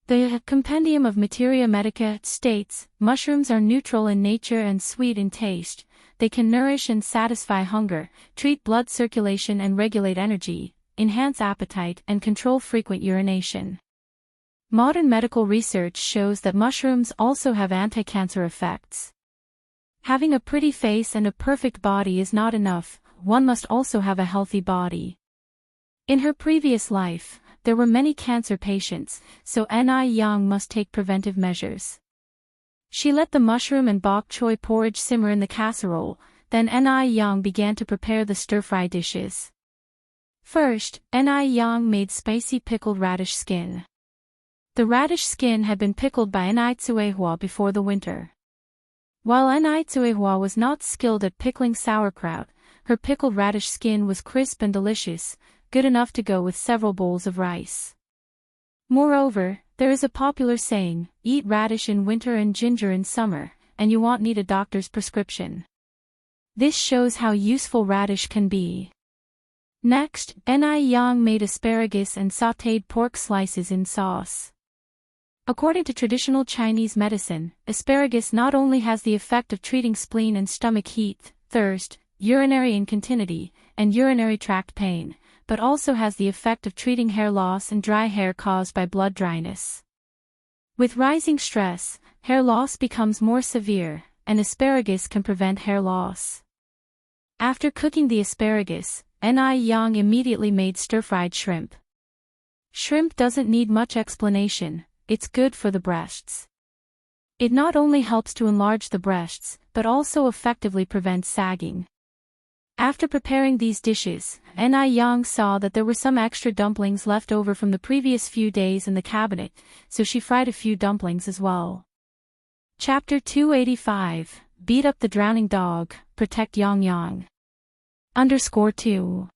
The Compendium of Materia Medica states, mushrooms are neutral in nature and sweet in taste, they can nourish and satisfy hunger, treat blood circulation and regulate energy, enhance appetite and control frequent urination. Modern medical research shows that mushrooms also have anti-cancer effects. Having a pretty face and a perfect body is not enough, one must also have a healthy body. In her previous life, there were many cancer patients, so Yang must take preventive measures. She let the mushroom and bok choy porridge simmer in the casserole, then Yang began to prepare the stir-fry dishes. First, Yang made spicy pickled radish skin. The radish skin had been pickled by Tsuehua before the winter. While Tsuehua was not skilled at pickling sauerkraut, her pickled radish skin was crisp and delicious, good enough to go with several bowls of rice. Moreover, there is a popular saying, eat radish in winter and ginger in summer, and you won't need a doctor's prescription. This shows how useful radish can be. Next, Yang made asparagus and sautéed pork slices in sauce. According to traditional Chinese medicine, asparagus not only has the effect of treating spleen and stomach heat, thirst, urinary incontinency, and urinary tract pain, but also has the effect of treating hair loss and dry hair caused by blood dryness. With rising stress, hair loss becomes more severe, and asparagus can prevent hair loss. After cooking the asparagus, Yang immediately made stir-fried shrimp. Shrimp doesn't need much explanation, it's good for the breasts. It not only helps to enlarge the breasts, but also effectively prevents sagging. After preparing these dishes, Yang saw that there were some extra dumplings left over from the previous few days in the cabinet, so she fried a few dumplings as well. Chapter 285, Beat Up the Drowning Dog, Protect Yang. _2.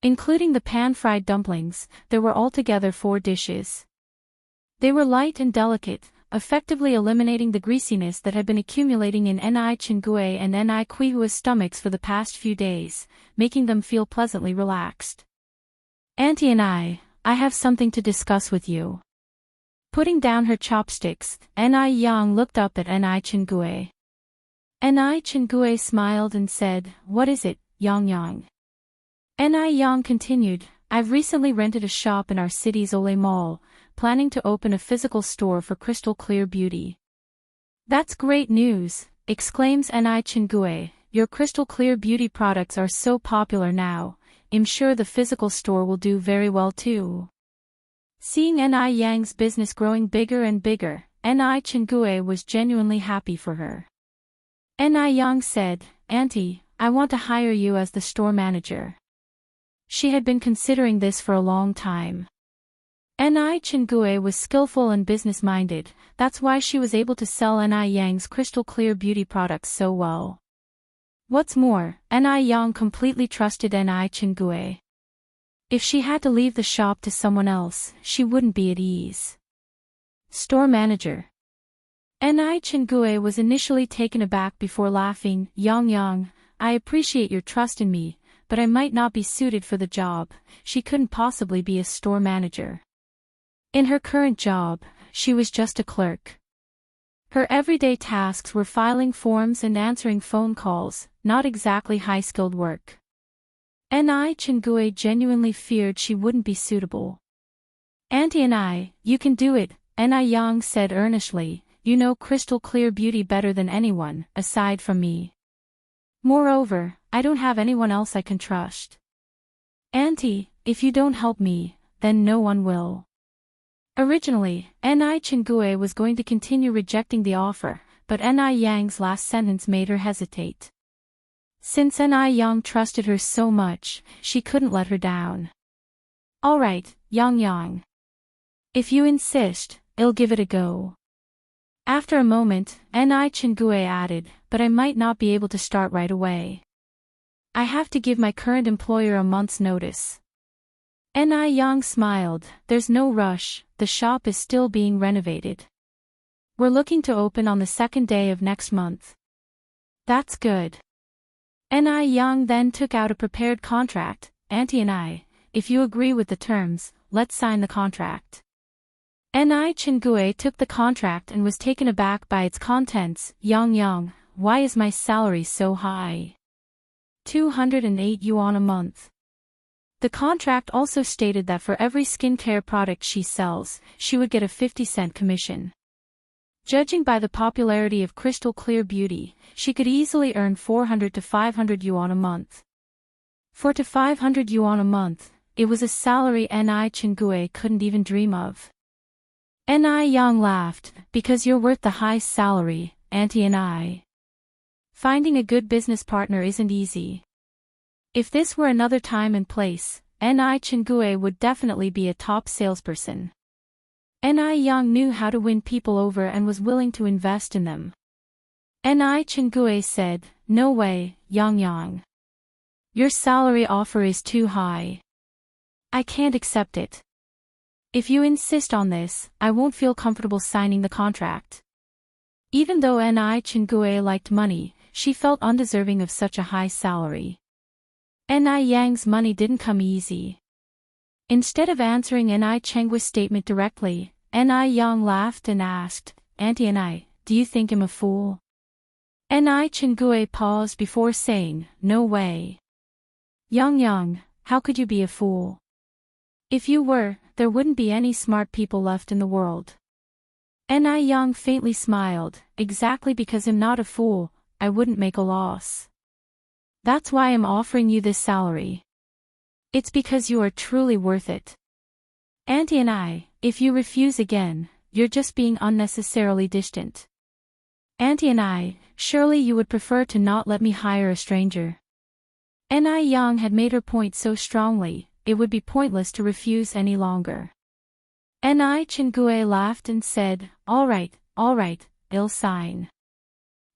Including the pan-fried dumplings, there were altogether 4 dishes. They were light and delicate, effectively eliminating the greasiness that had been accumulating in Chingue and Kuihua's stomachs for the past few days, making them feel pleasantly relaxed. Auntie and I have something to discuss with you. Putting down her chopsticks, Ni Yang looked up at Ni Chengue. Ni Chengue smiled and said, "What is it, Yang Yang?" Ni Yang continued, "I've recently rented a shop in our city's Ole Mall, planning to open a physical store for crystal clear beauty." "That's great news," exclaims Ni Chengue. "Your crystal clear beauty products are so popular now, I'm sure the physical store will do very well too." Seeing Ni Yang's business growing bigger and bigger, Ni Chengue was genuinely happy for her. Ni Yang said, "Auntie, I want to hire you as the store manager." She had been considering this for a long time. Ni Chengue was skillful and business-minded, that's why she was able to sell Ni Yang's crystal clear beauty products so well. What's more, Ni Yang completely trusted Ni Chengue. If she had to leave the shop to someone else, she wouldn't be at ease. Store manager. Ni Chengue was initially taken aback before laughing. "Yang Yang, I appreciate your trust in me, but I might not be suited for the job." She couldn't possibly be a store manager. In her current job, she was just a clerk. Her everyday tasks were filing forms and answering phone calls, not exactly high-skilled work. Ni Chengue genuinely feared she wouldn't be suitable. "Auntie Ni, you can do it," Ni Yang said earnestly. "You know crystal clear beauty better than anyone, aside from me. Moreover, I don't have anyone else I can trust. Auntie, if you don't help me, then no one will." Originally, Ni Chengue was going to continue rejecting the offer, but Ni Yang's last sentence made her hesitate. Since Ni Yang trusted her so much, she couldn't let her down. "All right, Yang Yang. If you insist, I'll give it a go." After a moment, Ni Chengue added, "But I might not be able to start right away. I have to give my current employer a month's notice." Ni Yang smiled. "There's no rush, the shop is still being renovated. We're looking to open on the second day of next month." "That's good." Ni Yang then took out a prepared contract. "Auntie Ni, if you agree with the terms, let's sign the contract." Ni Chengue took the contract and was taken aback by its contents. "Yang Yang, why is my salary so high? 208 yuan a month." The contract also stated that for every skincare product she sells, she would get a 50-cent commission. Judging by the popularity of crystal clear beauty, she could easily earn 400 to 500 yuan a month. 400 to 500 yuan a month, it was a salary Ni Chengue couldn't even dream of. Ni Yang laughed, "Because you're worth the high salary, Auntie Ni. Finding a good business partner isn't easy." If this were another time and place, Ni Chengue would definitely be a top salesperson. Ni Yang knew how to win people over and was willing to invest in them. Ni Chengue said, "No way, Yang Yang. Your salary offer is too high. I can't accept it. If you insist on this, I won't feel comfortable signing the contract." Even though Ni Chengue liked money, she felt undeserving of such a high salary. Ni Yang's money didn't come easy. Instead of answering Ni Chengue's statement directly, Ni Yang laughed and asked, "Auntie Ni, do you think I'm a fool?" Ni Chengue paused before saying, "No way. Yang Yang, how could you be a fool? If you were, there wouldn't be any smart people left in the world." Ni Yang faintly smiled, "Exactly because I'm not a fool, I wouldn't make a loss. That's why I'm offering you this salary. It's because you are truly worth it. Auntie Ni, if you refuse again, you're just being unnecessarily distant. Auntie Ni, surely you would prefer to not let me hire a stranger." Ni Yang had made her point so strongly, it would be pointless to refuse any longer. Ni Chengue laughed and said, all right, I'll sign."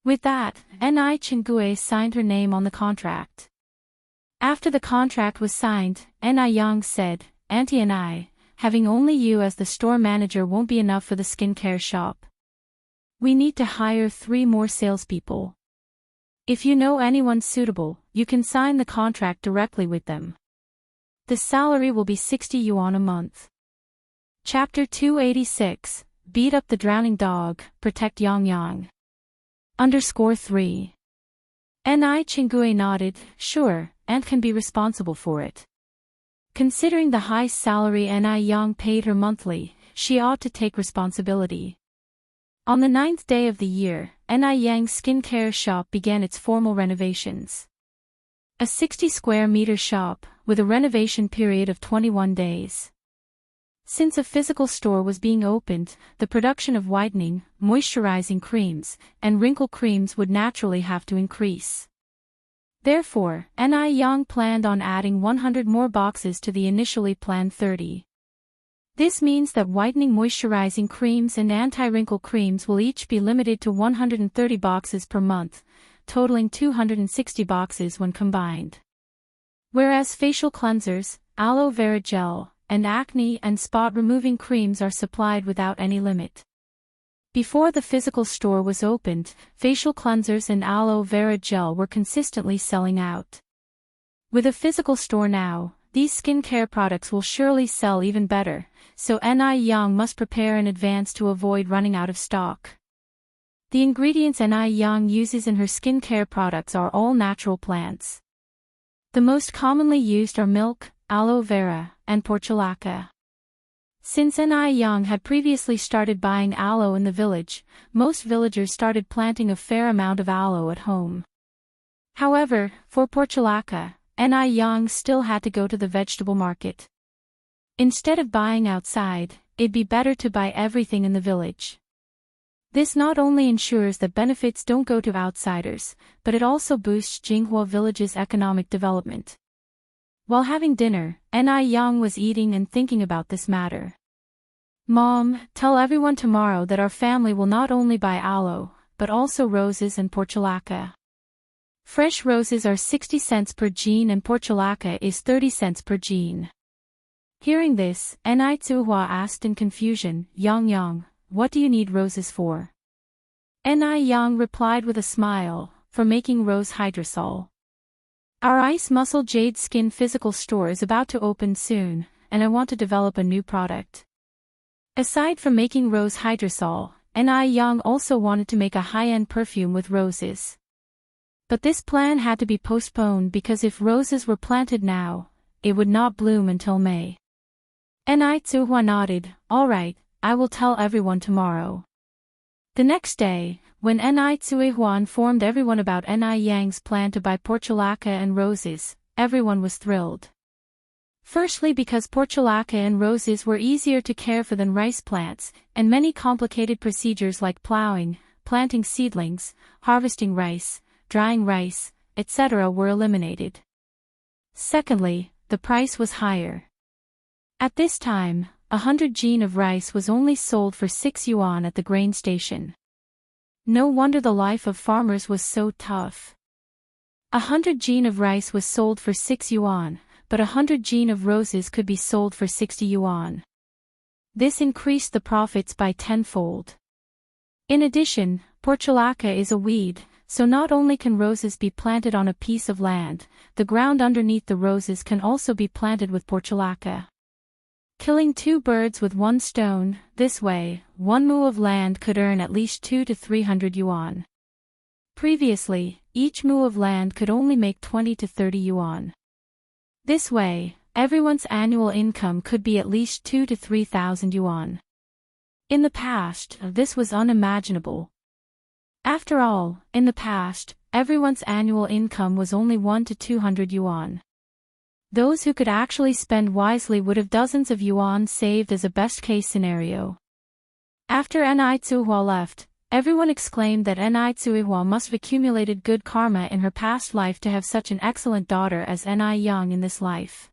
With that, Ni Chengue signed her name on the contract. After the contract was signed, Ni Yang said, "Auntie Ni, having only you as the store manager won't be enough for the skincare shop. We need to hire 3 more salespeople. If you know anyone suitable, you can sign the contract directly with them. The salary will be 60 yuan a month." Chapter 286, beat up the drowning dog, protect Yang Yang. _3. Ni Chingue nodded, sure, and can be responsible for it. Considering the high salary Ni Yang paid her monthly, she ought to take responsibility. On the 9th day of the year, Ni Yang's skincare shop began its formal renovations. A 60 square meter shop, with a renovation period of 21 days. Since a physical store was being opened, the production of whitening, moisturizing creams, and wrinkle creams would naturally have to increase. Therefore, Ni Yang planned on adding 100 more boxes to the initially planned 30. This means that whitening moisturizing creams and anti-wrinkle creams will each be limited to 130 boxes per month, totaling 260 boxes when combined. Whereas facial cleansers, aloe vera gel, and acne and spot removing creams are supplied without any limit. Before the physical store was opened, facial cleansers and aloe vera gel were consistently selling out. With a physical store now, these skincare products will surely sell even better, so Ni Yang must prepare in advance to avoid running out of stock. The ingredients Ni Yang uses in her skincare products are all natural plants. The most commonly used are milk, aloe vera, and portulaca. Since Ni Yang had previously started buying aloe in the village, most villagers started planting a fair amount of aloe at home. However, for portulaca, Ni Yang still had to go to the vegetable market. Instead of buying outside, it'd be better to buy everything in the village. This not only ensures that benefits don't go to outsiders, but it also boosts Jinghua village's economic development. While having dinner, Ni Yang was eating and thinking about this matter. Mom, tell everyone tomorrow that our family will not only buy aloe, but also roses and portulaca. Fresh roses are 60 cents per jean and portulaca is 30 cents per jean. Hearing this, Ni Tsuhua asked in confusion, Yang Yang, what do you need roses for? Ni Yang replied with a smile, for making rose hydrosol. Our ice muscle jade skin physical store is about to open soon, and I want to develop a new product. Aside from making rose hydrosol, Ni Yang also wanted to make a high-end perfume with roses. But this plan had to be postponed because if roses were planted now, it would not bloom until May. Ni Tsuhua nodded, alright, I will tell everyone tomorrow. The next day, when Ni Tsuhua informed everyone about Ni Yang's plan to buy portulaca and roses, everyone was thrilled. Firstly because portulaca and roses were easier to care for than rice plants, and many complicated procedures like plowing, planting seedlings, harvesting rice, drying rice, etc. were eliminated. Secondly, the price was higher. At this time, 100 jean of rice was only sold for 6 yuan at the grain station. No wonder the life of farmers was so tough. 100 jean of rice was sold for 6 yuan, but 100 jean of roses could be sold for 60 yuan. This increased the profits by tenfold. In addition, portulaca is a weed, so not only can roses be planted on a piece of land, the ground underneath the roses can also be planted with portulaca. Killing 2 birds with 1 stone, this way, 1 mu of land could earn at least 200 to 300 yuan. Previously, each mu of land could only make 20 to 30 yuan. This way, everyone's annual income could be at least 2,000 to 3,000 yuan. In the past, this was unimaginable. After all, in the past, everyone's annual income was only 100 to 200 yuan. Those who could actually spend wisely would have dozens of yuan saved as a best-case scenario. After Ni Tsuhua left, everyone exclaimed that Ni Tsuhua must have accumulated good karma in her past life to have such an excellent daughter as Ni Yang in this life.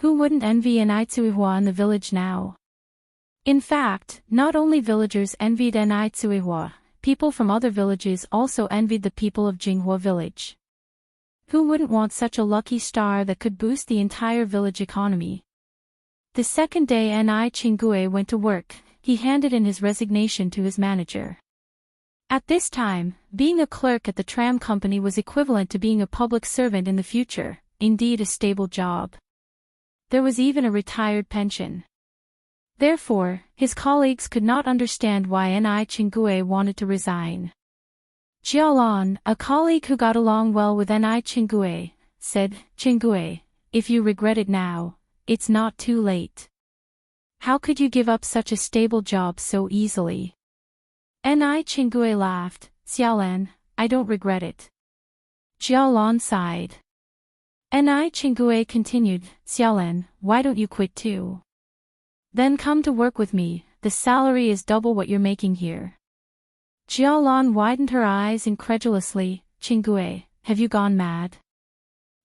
Who wouldn't envy Ni Tsuhua in the village now? In fact, not only villagers envied Ni Tsuhua, people from other villages also envied the people of Jinghua village. Who wouldn't want such a lucky star that could boost the entire village economy? The second day Ni Chingue went to work, he handed in his resignation to his manager. At this time, being a clerk at the tram company was equivalent to being a public servant in the future, indeed a stable job. There was even a retired pension. Therefore, his colleagues could not understand why Ni Chingue wanted to resign. Jialan, a colleague who got along well with Ni Chingue, said, Chingue, if you regret it now, it's not too late. How could you give up such a stable job so easily? Ni Chingue laughed, Xiaolan, I don't regret it. Jialan sighed. Ni Chingue continued, Xiaolan, why don't you quit too? Then come to work with me, the salary is double what you're making here. Jialan widened her eyes incredulously, Chingue, have you gone mad?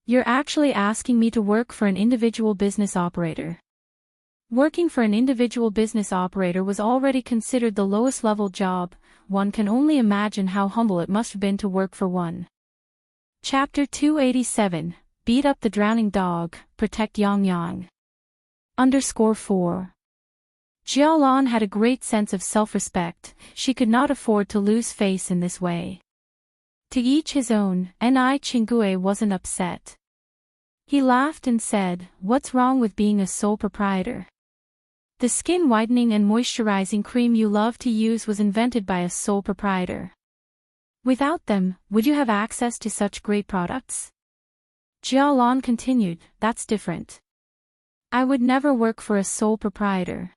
You're actually asking me to work for an individual business operator. Working for an individual business operator was already considered the lowest level job, one can only imagine how humble it must have been to work for one. Chapter 287, Beat Up the Drowning Dog, Protect Yang Yang. _4. Jialan had a great sense of self-respect, she could not afford to lose face in this way. To each his own, Ni Chingue wasn't upset. He laughed and said, what's wrong with being a sole proprietor? The skin whitening and moisturizing cream you love to use was invented by a sole proprietor. Without them, would you have access to such great products? Jialan continued, that's different. I would never work for a sole proprietor.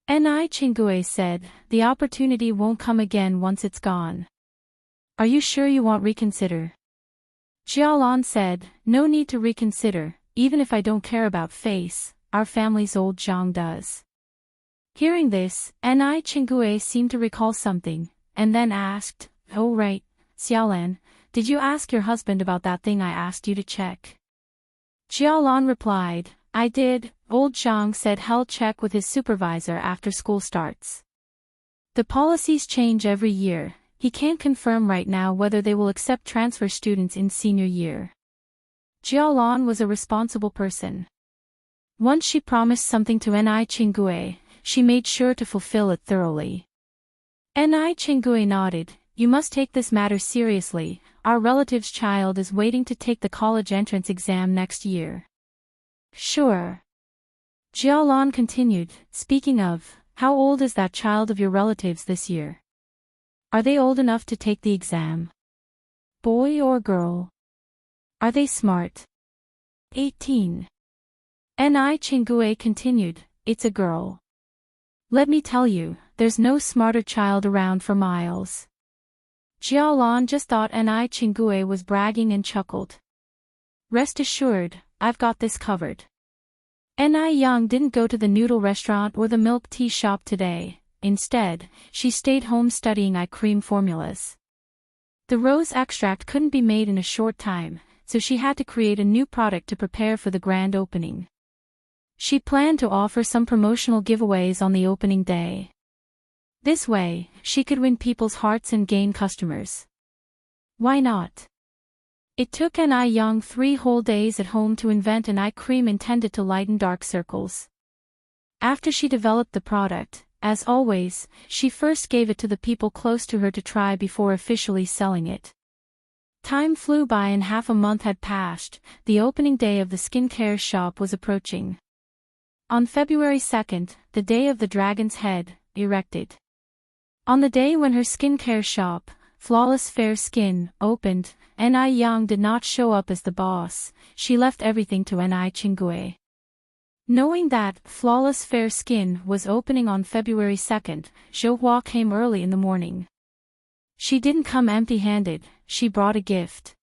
Ni Chingue said, the opportunity won't come again once it's gone. Are you sure you won't reconsider? Jialan said, no need to reconsider, even if I don't care about face, our family's old Zhang does. Hearing this, Ni Chingue seemed to recall something, and then asked, oh right, Xiaolan, did you ask your husband about that thing I asked you to check? Jialan replied, I did, old Zhang said he'll check with his supervisor after school starts. The policies change every year. He can't confirm right now whether they will accept transfer students in senior year. Jialan was a responsible person. Once she promised something to Ni Chingue, she made sure to fulfill it thoroughly. Ni Chingue nodded, you must take this matter seriously, our relative's child is waiting to take the college entrance exam next year. Sure. Jialan continued, speaking of, how old is that child of your relatives this year? Are they old enough to take the exam? Boy or girl? Are they smart? 18. Ni Chingue continued, it's a girl. Let me tell you, there's no smarter child around for miles. Jialan just thought Ni Chingue was bragging and chuckled. Rest assured, I've got this covered. Ni Yang didn't go to the noodle restaurant or the milk tea shop today. Instead, she stayed home studying eye cream formulas. The rose extract couldn't be made in a short time, so she had to create a new product to prepare for the grand opening. She planned to offer some promotional giveaways on the opening day. This way, she could win people's hearts and gain customers. Why not? It took Ni Yang 3 whole days at home to invent an eye cream intended to lighten dark circles. After she developed the product, as always, she first gave it to the people close to her to try before officially selling it. Time flew by and half a month had passed, the opening day of the skincare shop was approaching. On February 2nd, the day of the dragon's head, erected. On the day when her skincare shop, Flawless Fair Skin, opened, Ni Yang did not show up as the boss, she left everything to Ni Chingue. Knowing that Flawless Fair Skin was opening on February 2nd, Zhou Hua came early in the morning. She didn't come empty-handed, she brought a gift.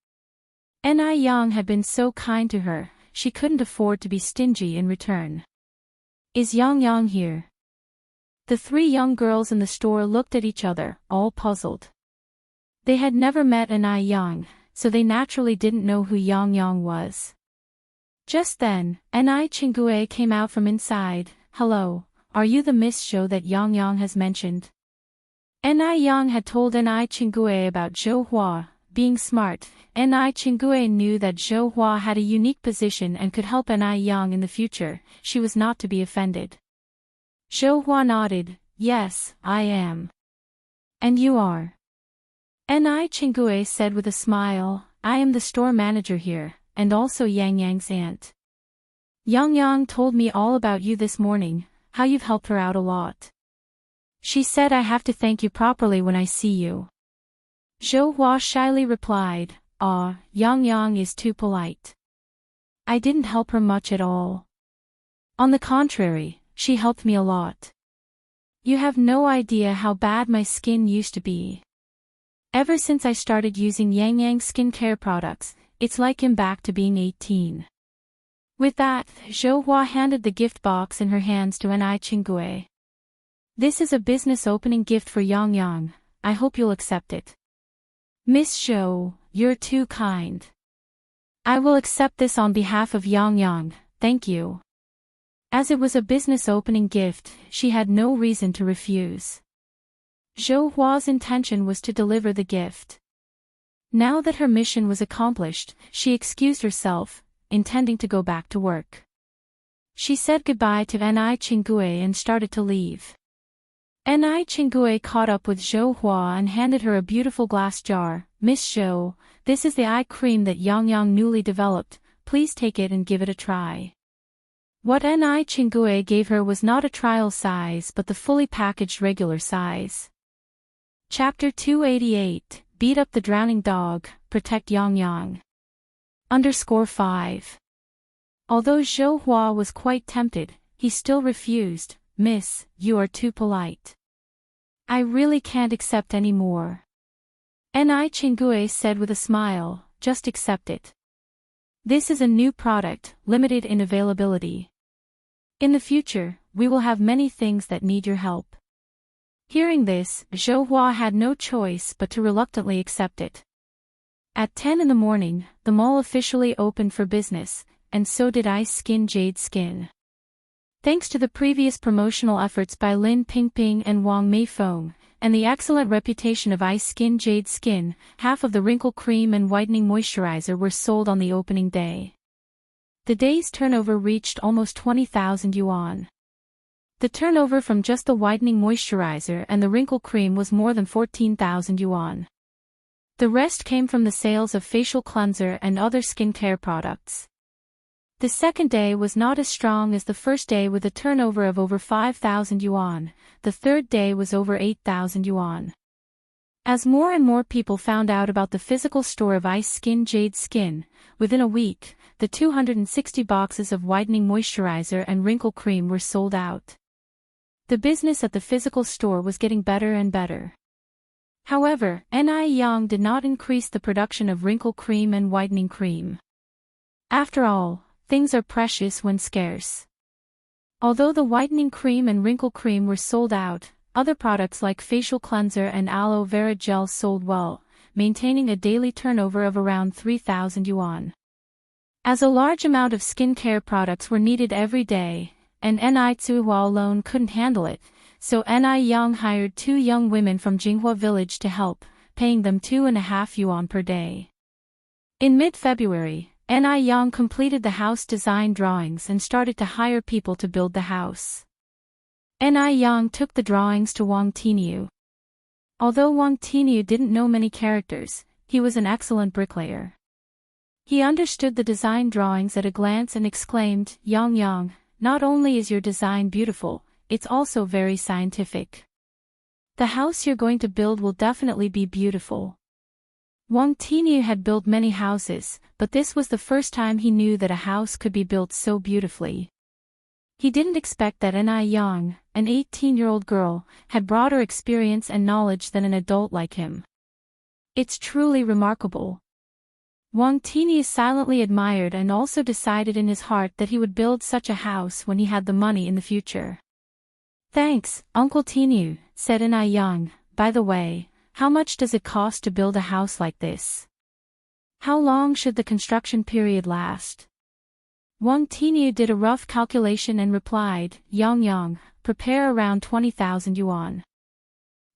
Ni Yang had been so kind to her, she couldn't afford to be stingy in return. Is Yang Yang here? The 3 young girls in the store looked at each other, all puzzled. They had never met Ni Yang, so they naturally didn't know who Yang Yang was. Just then, Ni Chingue came out from inside. Hello, are you the Miss Zhou that Yang Yang has mentioned? Ni Yang had told Ni Chingue about Zhou Hua. Being smart, Ni Chingue knew that Zhou Hua had a unique position and could help Ni Yang in the future. She was not to be offended. Zhou Hua nodded, yes, I am. And you are? Ni Chingue said with a smile, I am the store manager here, and also Yang Yang's aunt. Yang Yang told me all about you this morning, how you've helped her out a lot. She said I have to thank you properly when I see you. Zhou Hua shyly replied, Yang Yang is too polite. I didn't help her much at all. On the contrary, she helped me a lot. You have no idea how bad my skin used to be. Ever since I started using Yang Yang skincare products, it's like I'm back to being 18. With that, Zhou Hua handed the gift box in her hands to Ni Qingui. This is a business opening gift for Yang Yang, I hope you'll accept it. Miss Zhou, you're too kind. I will accept this on behalf of Yang Yang, thank you. As it was a business opening gift, she had no reason to refuse. Zhou Hua's intention was to deliver the gift. Now that her mission was accomplished, she excused herself, intending to go back to work. She said goodbye to Ni Qingui and started to leave. Ni Qingui caught up with Zhou Hua and handed her a beautiful glass jar. Miss Zhou, this is the eye cream that Yang Yang newly developed, please take it and give it a try. What Ni Qingui gave her was not a trial size but the fully packaged regular size. Chapter 288, Beat Up the Drowning Dog, Protect Yang Yang. _5. Although Zhou Hua was quite tempted, he still refused. Miss, you are too polite. I really can't accept any more. Ni Qingui said with a smile, just accept it. This is a new product, limited in availability. In the future, we will have many things that need your help. Hearing this, Zhou Hua had no choice but to reluctantly accept it. At 10 in the morning, the mall officially opened for business, and so did Ice Skin Jade Skin. Thanks to the previous promotional efforts by Lin Pingping and Wang Meifeng, and the excellent reputation of Ice Skin Jade Skin, half of the wrinkle cream and whitening moisturizer were sold on the opening day. The day's turnover reached almost 20,000 yuan. The turnover from just the whitening moisturizer and the wrinkle cream was more than 14,000 yuan. The rest came from the sales of facial cleanser and other skincare products. The second day was not as strong as the first day with a turnover of over 5,000 yuan, the third day was over 8,000 yuan. As more and more people found out about the physical store of Ice Skin Jade Skin, within a week, the 260 boxes of whitening moisturizer and wrinkle cream were sold out. The business at the physical store was getting better and better. However, Ni Yang did not increase the production of wrinkle cream and whitening cream. After all, things are precious when scarce. Although the whitening cream and wrinkle cream were sold out, other products like facial cleanser and aloe vera gel sold well, maintaining a daily turnover of around 3,000 yuan. As a large amount of skincare products were needed every day, and Ni Tsuhua alone couldn't handle it, so Ni Yang hired 2 young women from Jinghua village to help, paying them 2.5 yuan per day. In mid-February, Ni Yang completed the house design drawings and started to hire people to build the house. Ni Yang took the drawings to Wang Tiniu. Although Wang Tiniu didn't know many characters, he was an excellent bricklayer. He understood the design drawings at a glance and exclaimed, Yang Yang, not only is your design beautiful, it's also very scientific. The house you're going to build will definitely be beautiful. Wang Tiniu had built many houses, but this was the first time he knew that a house could be built so beautifully. He didn't expect that Ni Yang, an 18-year-old girl, had broader experience and knowledge than an adult like him. It's truly remarkable. Wang Tiniu silently admired and also decided in his heart that he would build such a house when he had the money in the future. Thanks, Uncle Tiniu, said Ni Yang. By the way, how much does it cost to build a house like this? How long should the construction period last? Wang Tiniu did a rough calculation and replied, Yang Yang, prepare around 20,000 yuan.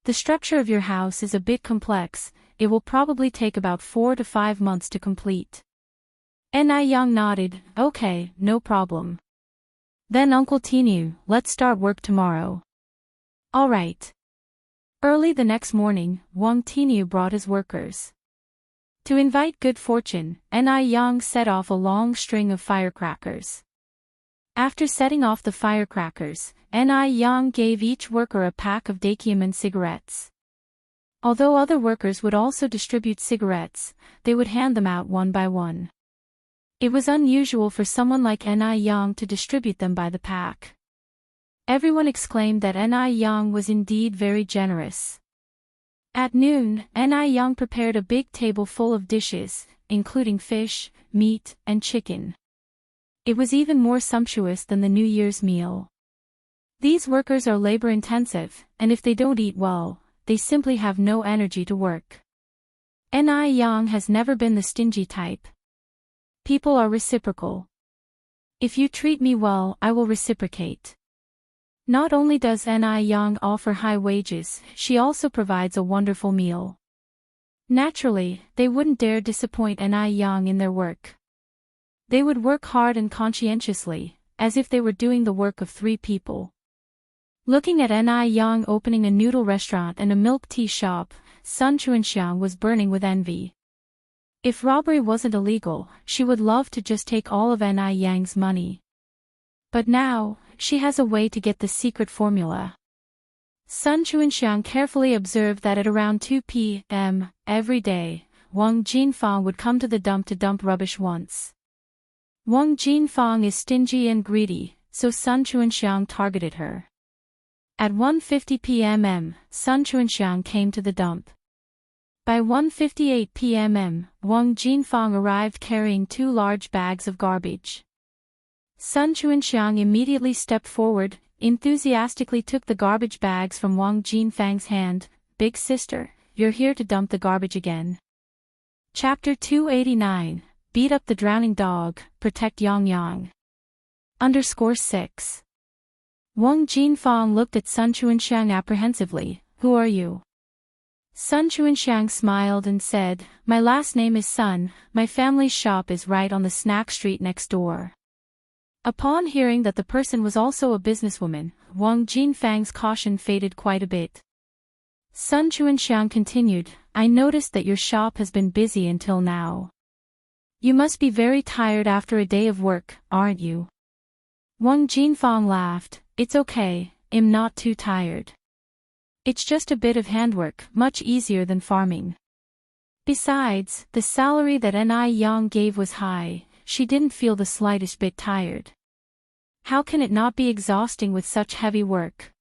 The structure of your house is a bit complex, it will probably take about 4 to 5 months to complete. Ni Yang nodded, okay, no problem. Then Uncle Tiniu, let's start work tomorrow. Alright. Early the next morning, Wang Tiniu brought his workers. To invite good fortune, Ni Yang set off a long string of firecrackers. After setting off the firecrackers, Ni Yang gave each worker a pack of Dakiaman cigarettes. Although other workers would also distribute cigarettes, they would hand them out one by one. It was unusual for someone like Ni Yang to distribute them by the pack. Everyone exclaimed that Ni Yang was indeed very generous. At noon, Ni Yang prepared a big table full of dishes, including fish, meat, and chicken. It was even more sumptuous than the New Year's meal. These workers are labor-intensive, and if they don't eat well, they simply have no energy to work. Ni Yang has never been the stingy type. People are reciprocal. If you treat me well, I will reciprocate. Not only does Ni Yang offer high wages, she also provides a wonderful meal. Naturally, they wouldn't dare disappoint Ni Yang in their work. They would work hard and conscientiously, as if they were doing the work of 3 people. Looking at Ni Yang opening a noodle restaurant and a milk tea shop, Sun Chuanxiang was burning with envy. If robbery wasn't illegal, she would love to just take all of Ni Yang's money. But now, she has a way to get the secret formula. Sun Chuanxiang carefully observed that at around 2 p.m. every day, Wang Jinfang would come to the dump to dump rubbish once. Wang Jinfang is stingy and greedy, so Sun Chuanxiang targeted her. At 1:50 p.m. Sun Chuanxiang came to the dump. By 1:58 p.m. Wang Jinfang arrived carrying 2 large bags of garbage. Sun Chuanxiang immediately stepped forward, enthusiastically took the garbage bags from Wang Jinfang's hand. "Big sister, you're here to dump the garbage again." Chapter 289, Beat Up the Drowning Dog, Protect Yang. _6. Wang Jinfang looked at Sun Chuanxiang apprehensively. "Who are you?" Sun Chuanxiang smiled and said, "My last name is Sun, my family's shop is right on the snack street next door." Upon hearing that the person was also a businesswoman, Wang Jinfang's caution faded quite a bit. Sun Chuanxiang continued, "I noticed that your shop has been busy until now. You must be very tired after a day of work, aren't you?" Wang Jinfang laughed, "It's okay, I'm not too tired. It's just a bit of handwork, much easier than farming. Besides, the salary that Ni Yang gave was high, she didn't feel the slightest bit tired. How can it not be exhausting with such heavy work?"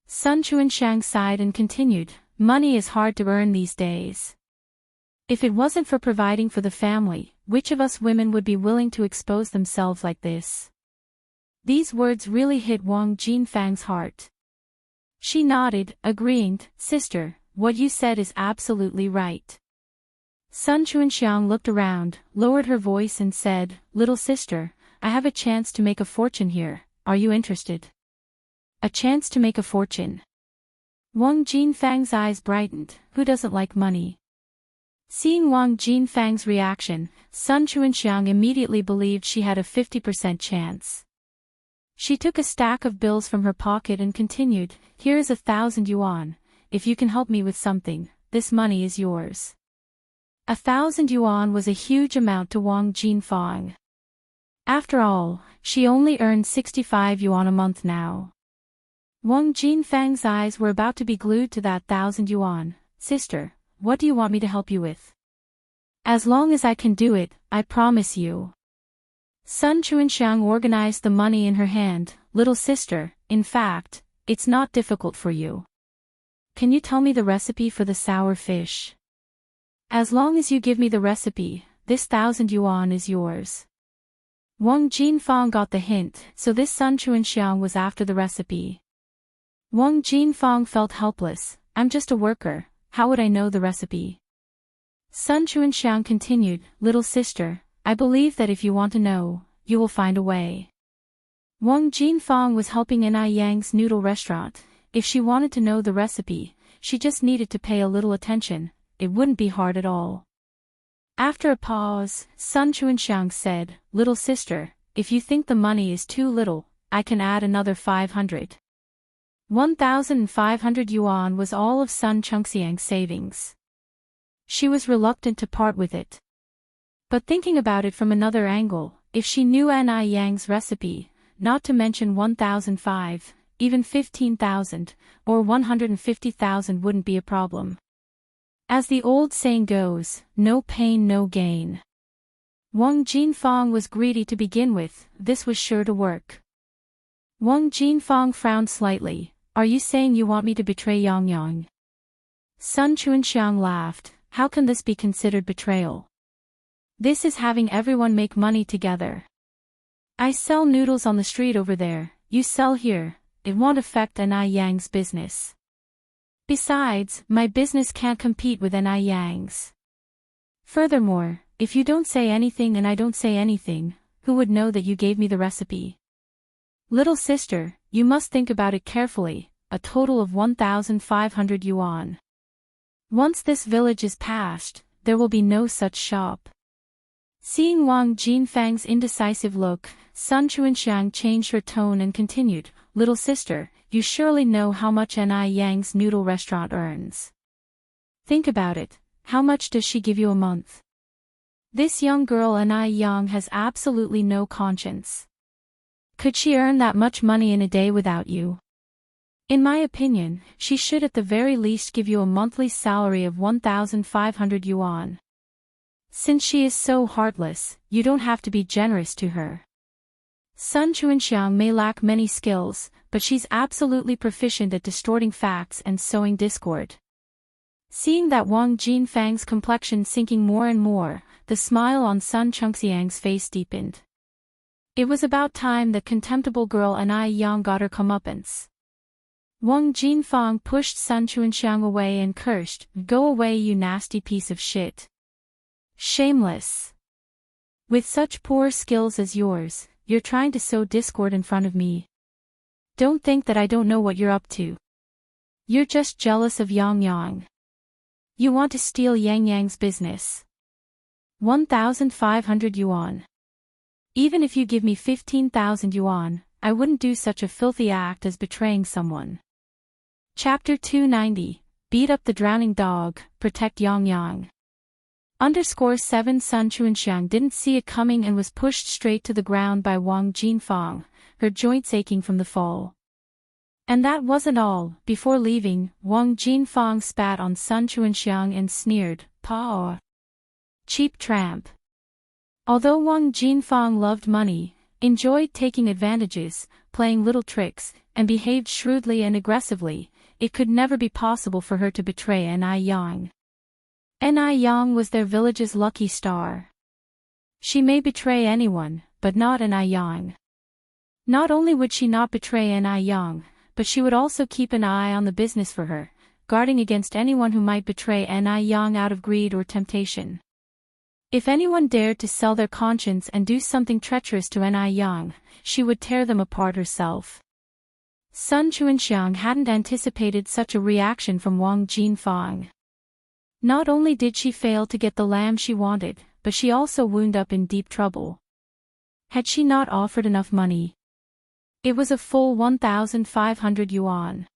Sun Chuanxiang sighed and continued, "Money is hard to earn these days. If it wasn't for providing for the family, which of us women would be willing to expose themselves like this?" These words really hit Wang Jinfang's heart. She nodded, agreeing, "Sister, what you said is absolutely right." Sun Chuanxiang looked around, lowered her voice and said, "Little sister, I have a chance to make a fortune here, are you interested?" A chance to make a fortune. Wang Jinfang's eyes brightened. Who doesn't like money? Seeing Wang Jinfang's reaction, Sun Chuanxiang immediately believed she had a 50% chance. She took a stack of bills from her pocket and continued, "Here is 1,000 yuan. If you can help me with something, this money is yours." 1,000 yuan was a huge amount to Wang Jinfang. After all, she only earned 65 yuan a month now. Wang Jinfang's eyes were about to be glued to that 1,000 yuan. "Sister, what do you want me to help you with?" "As long as I can do it, I promise you." Sun Chuanxiang organized the money in her hand. "Little sister, in fact, it's not difficult for you. Can you tell me the recipe for the sour fish?" "As long as you give me the recipe, this 1,000 yuan is yours." Wang Jinfang got the hint, so this Sun Chuanxiang was after the recipe. Wang Jinfang felt helpless. "I'm just a worker, how would I know the recipe?" Sun Chuanxiang continued, "Little sister, I believe that if you want to know, you will find a way." Wang Jinfang was helping Ni Yang's noodle restaurant. If she wanted to know the recipe, she just needed to pay a little attention. It wouldn't be hard at all. After a pause, Sun Chuanxiang said, "Little sister, if you think the money is too little, I can add another 500. 1,500 yuan was all of Sun Chuanxiang's savings. She was reluctant to part with it. But thinking about it from another angle, if she knew Ni Yang's recipe, not to mention 1,500, even 15,000, or 150,000 wouldn't be a problem. As the old saying goes, no pain no gain. Wang Jinfang was greedy to begin with, this was sure to work. Wang Jinfang frowned slightly. Are you saying you want me to betray Yang Yang? Sun Chuanxiang laughed. How can this be considered betrayal? This is having everyone make money together. I sell noodles on the street over there, you sell here, it won't affect Ni Yang's business. Besides, my business can't compete with Ni Yang's. Furthermore, if you don't say anything and I don't say anything, who would know that you gave me the recipe? Little sister, you must think about it carefully, a total of 1,500 yuan. Once this village is passed, there will be no such shop. Seeing Wang Jinfang's indecisive look, Sun Chuanxiang changed her tone and continued, Little sister, you surely know how much Ni Yang's noodle restaurant earns. Think about it, how much does she give you a month? This young girl Ni Yang has absolutely no conscience. Could she earn that much money in a day without you? In my opinion, she should at the very least give you a monthly salary of 1,500 yuan. Since she is so heartless, you don't have to be generous to her. Sun Chuanxiang may lack many skills, but she's absolutely proficient at distorting facts and sowing discord. Seeing that Wang Jinfang's complexion sinking more and more, the smile on Sun Chengxiang's face deepened. It was about time that contemptible girl Ni Yang got her comeuppance. Wang Jinfang pushed Sun Chuanxiang away and cursed, Go away you nasty piece of shit. Shameless. With such poor skills as yours, you're trying to sow discord in front of me. Don't think that I don't know what you're up to. You're just jealous of Yang Yang. You want to steal Yang Yang's business. 1,500 yuan. Even if you give me 15,000 yuan, I wouldn't do such a filthy act as betraying someone. Chapter 290, Beat up the drowning dog, protect Yang Yang. _7 Sun Chuanxiang didn't see it coming and was pushed straight to the ground by Wang Jinfang, her joints aching from the fall. And that wasn't all. Before leaving, Wang Jinfang spat on Sun Chuanxiang and sneered, "Pa, cheap tramp." Although Wang Jinfang loved money, enjoyed taking advantages, playing little tricks, and behaved shrewdly and aggressively, it could never be possible for her to betray Ni Yang. Ni Yang was their village's lucky star. She may betray anyone, but not Ni Yang. Not only would she not betray Ni Yang, but she would also keep an eye on the business for her, guarding against anyone who might betray Ni Yang out of greed or temptation. If anyone dared to sell their conscience and do something treacherous to Ni Yang, she would tear them apart herself. Sun Chuanxiang hadn't anticipated such a reaction from Wang Jinfang. Not only did she fail to get the lamb she wanted, but she also wound up in deep trouble. Had she not offered enough money? It was a full 1,500 yuan.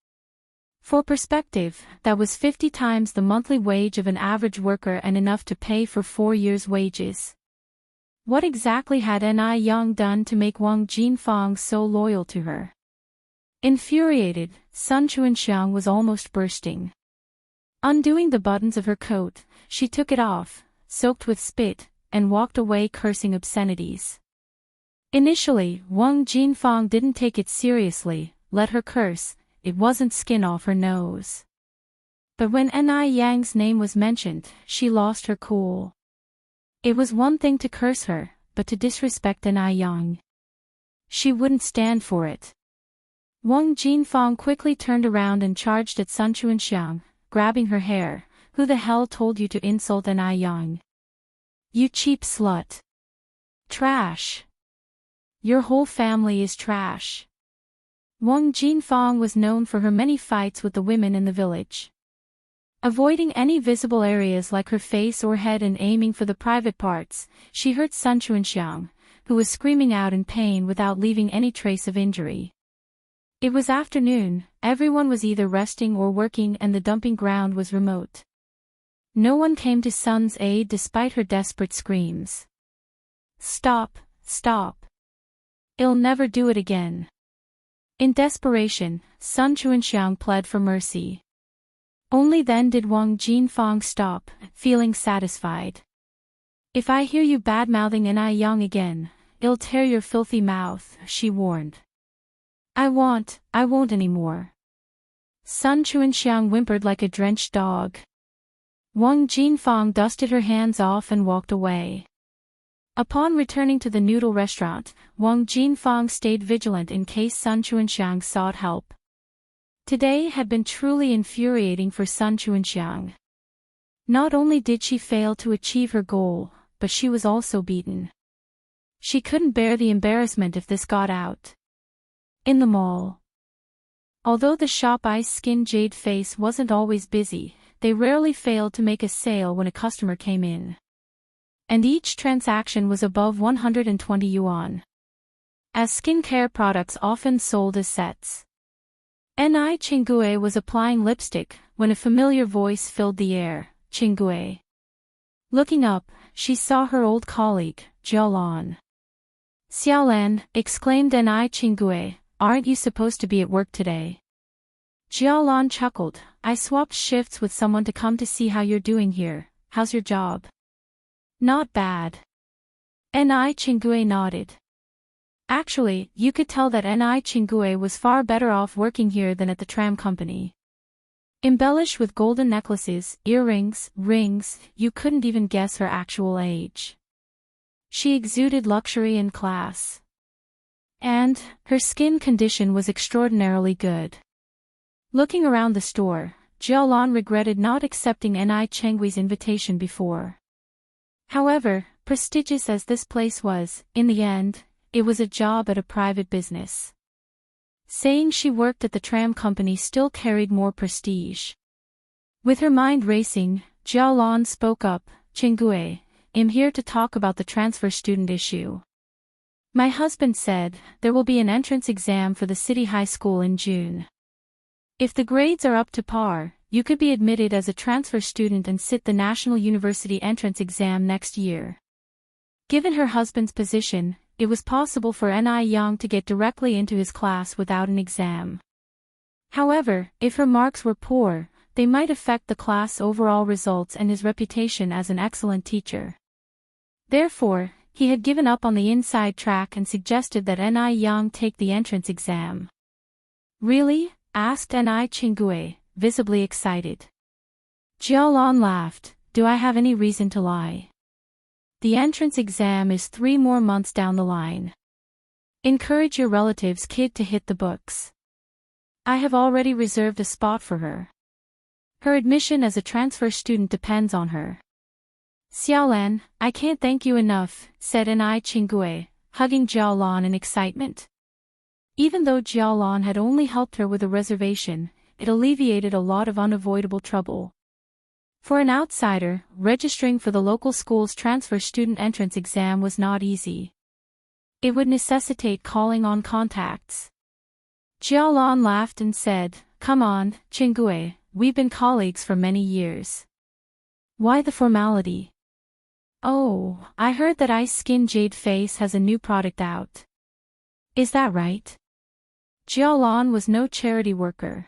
For perspective, that was 50 times the monthly wage of an average worker and enough to pay for 4 years' wages. What exactly had Ni Yang done to make Wang Jinfang so loyal to her? Infuriated, Sun Chuanxiang was almost bursting. Undoing the buttons of her coat, she took it off, soaked with spit, and walked away cursing obscenities. Initially, Wang Jinfang didn't take it seriously, let her curse, it wasn't skin off her nose. But when Ni Yang's name was mentioned, she lost her cool. It was one thing to curse her, but to disrespect Ni Yang. She wouldn't stand for it. Wang Jinfang quickly turned around and charged at Sun Chuanxiang, grabbing her hair. Who the hell told you to insult Ni Yang? You cheap slut. Trash. Your whole family is trash. Wang Jinfang was known for her many fights with the women in the village. Avoiding any visible areas like her face or head and aiming for the private parts, she hurt Sun Chuanxiang, who was screaming out in pain without leaving any trace of injury. It was afternoon, everyone was either resting or working and the dumping ground was remote. No one came to Sun's aid despite her desperate screams. Stop, stop. I'll never do it again. In desperation, Sun Chuanxiang pled for mercy. Only then did Wang Jinfang stop, feeling satisfied. If I hear you bad-mouthing Ni Yang again, it'll tear your filthy mouth, she warned. I won't anymore. Sun Chuanxiang whimpered like a drenched dog. Wang Jinfang dusted her hands off and walked away. Upon returning to the noodle restaurant, Wang Jinfang stayed vigilant in case Sun Chuanxiang sought help. Today had been truly infuriating for Sun Chuanxiang. Not only did she fail to achieve her goal, but she was also beaten. She couldn't bear the embarrassment if this got out. In the mall. Although the shop Ice Skin Jade Face wasn't always busy, they rarely failed to make a sale when a customer came in. And each transaction was above 120 yuan. As skincare products often sold as sets. Ni Qinggue was applying lipstick when a familiar voice filled the air, Qinggue. Looking up, she saw her old colleague, Jiaolan. Xiaolan, exclaimed Ni Qinggue, aren't you supposed to be at work today? Jiaolan chuckled, I swapped shifts with someone to come to see how you're doing here. How's your job? Not bad. Ni Qinggue nodded. Actually, you could tell that Ni Qinggue was far better off working here than at the tram company. Embellished with golden necklaces, earrings, rings, you couldn't even guess her actual age. She exuded luxury and class. And, her skin condition was extraordinarily good. Looking around the store, Jiaolan regretted not accepting Ni Chenggui's invitation before. However, prestigious as this place was, in the end, it was a job at a private business. Saying she worked at the tram company still carried more prestige. With her mind racing, Jiaolan spoke up, Qinggue, I'm here to talk about the transfer student issue. My husband said, there will be an entrance exam for the city high school in June. If the grades are up to par, you could be admitted as a transfer student and sit the National University entrance exam next year. Given her husband's position, it was possible for Ni Yang to get directly into his class without an exam. However, if her marks were poor, they might affect the class overall results and his reputation as an excellent teacher. Therefore, he had given up on the inside track and suggested that Ni Yang take the entrance exam. Really? Asked Ni Qinggue, visibly excited. Jiaolan laughed, do I have any reason to lie? The entrance exam is 3 more months down the line. Encourage your relative's kid to hit the books. I have already reserved a spot for her. Her admission as a transfer student depends on her. Xiaolan, I can't thank you enough, said Ni Qinggue, hugging Jiaolan in excitement. Even though Jiaolan had only helped her with a reservation, it alleviated a lot of unavoidable trouble. For an outsider, registering for the local school's transfer student entrance exam was not easy. It would necessitate calling on contacts. Jiaolan laughed and said, come on, Qinggue, we've been colleagues for many years. Why the formality? Oh, I heard that Ice Skin Jade Face has a new product out. Is that right? Jiaolan was no charity worker.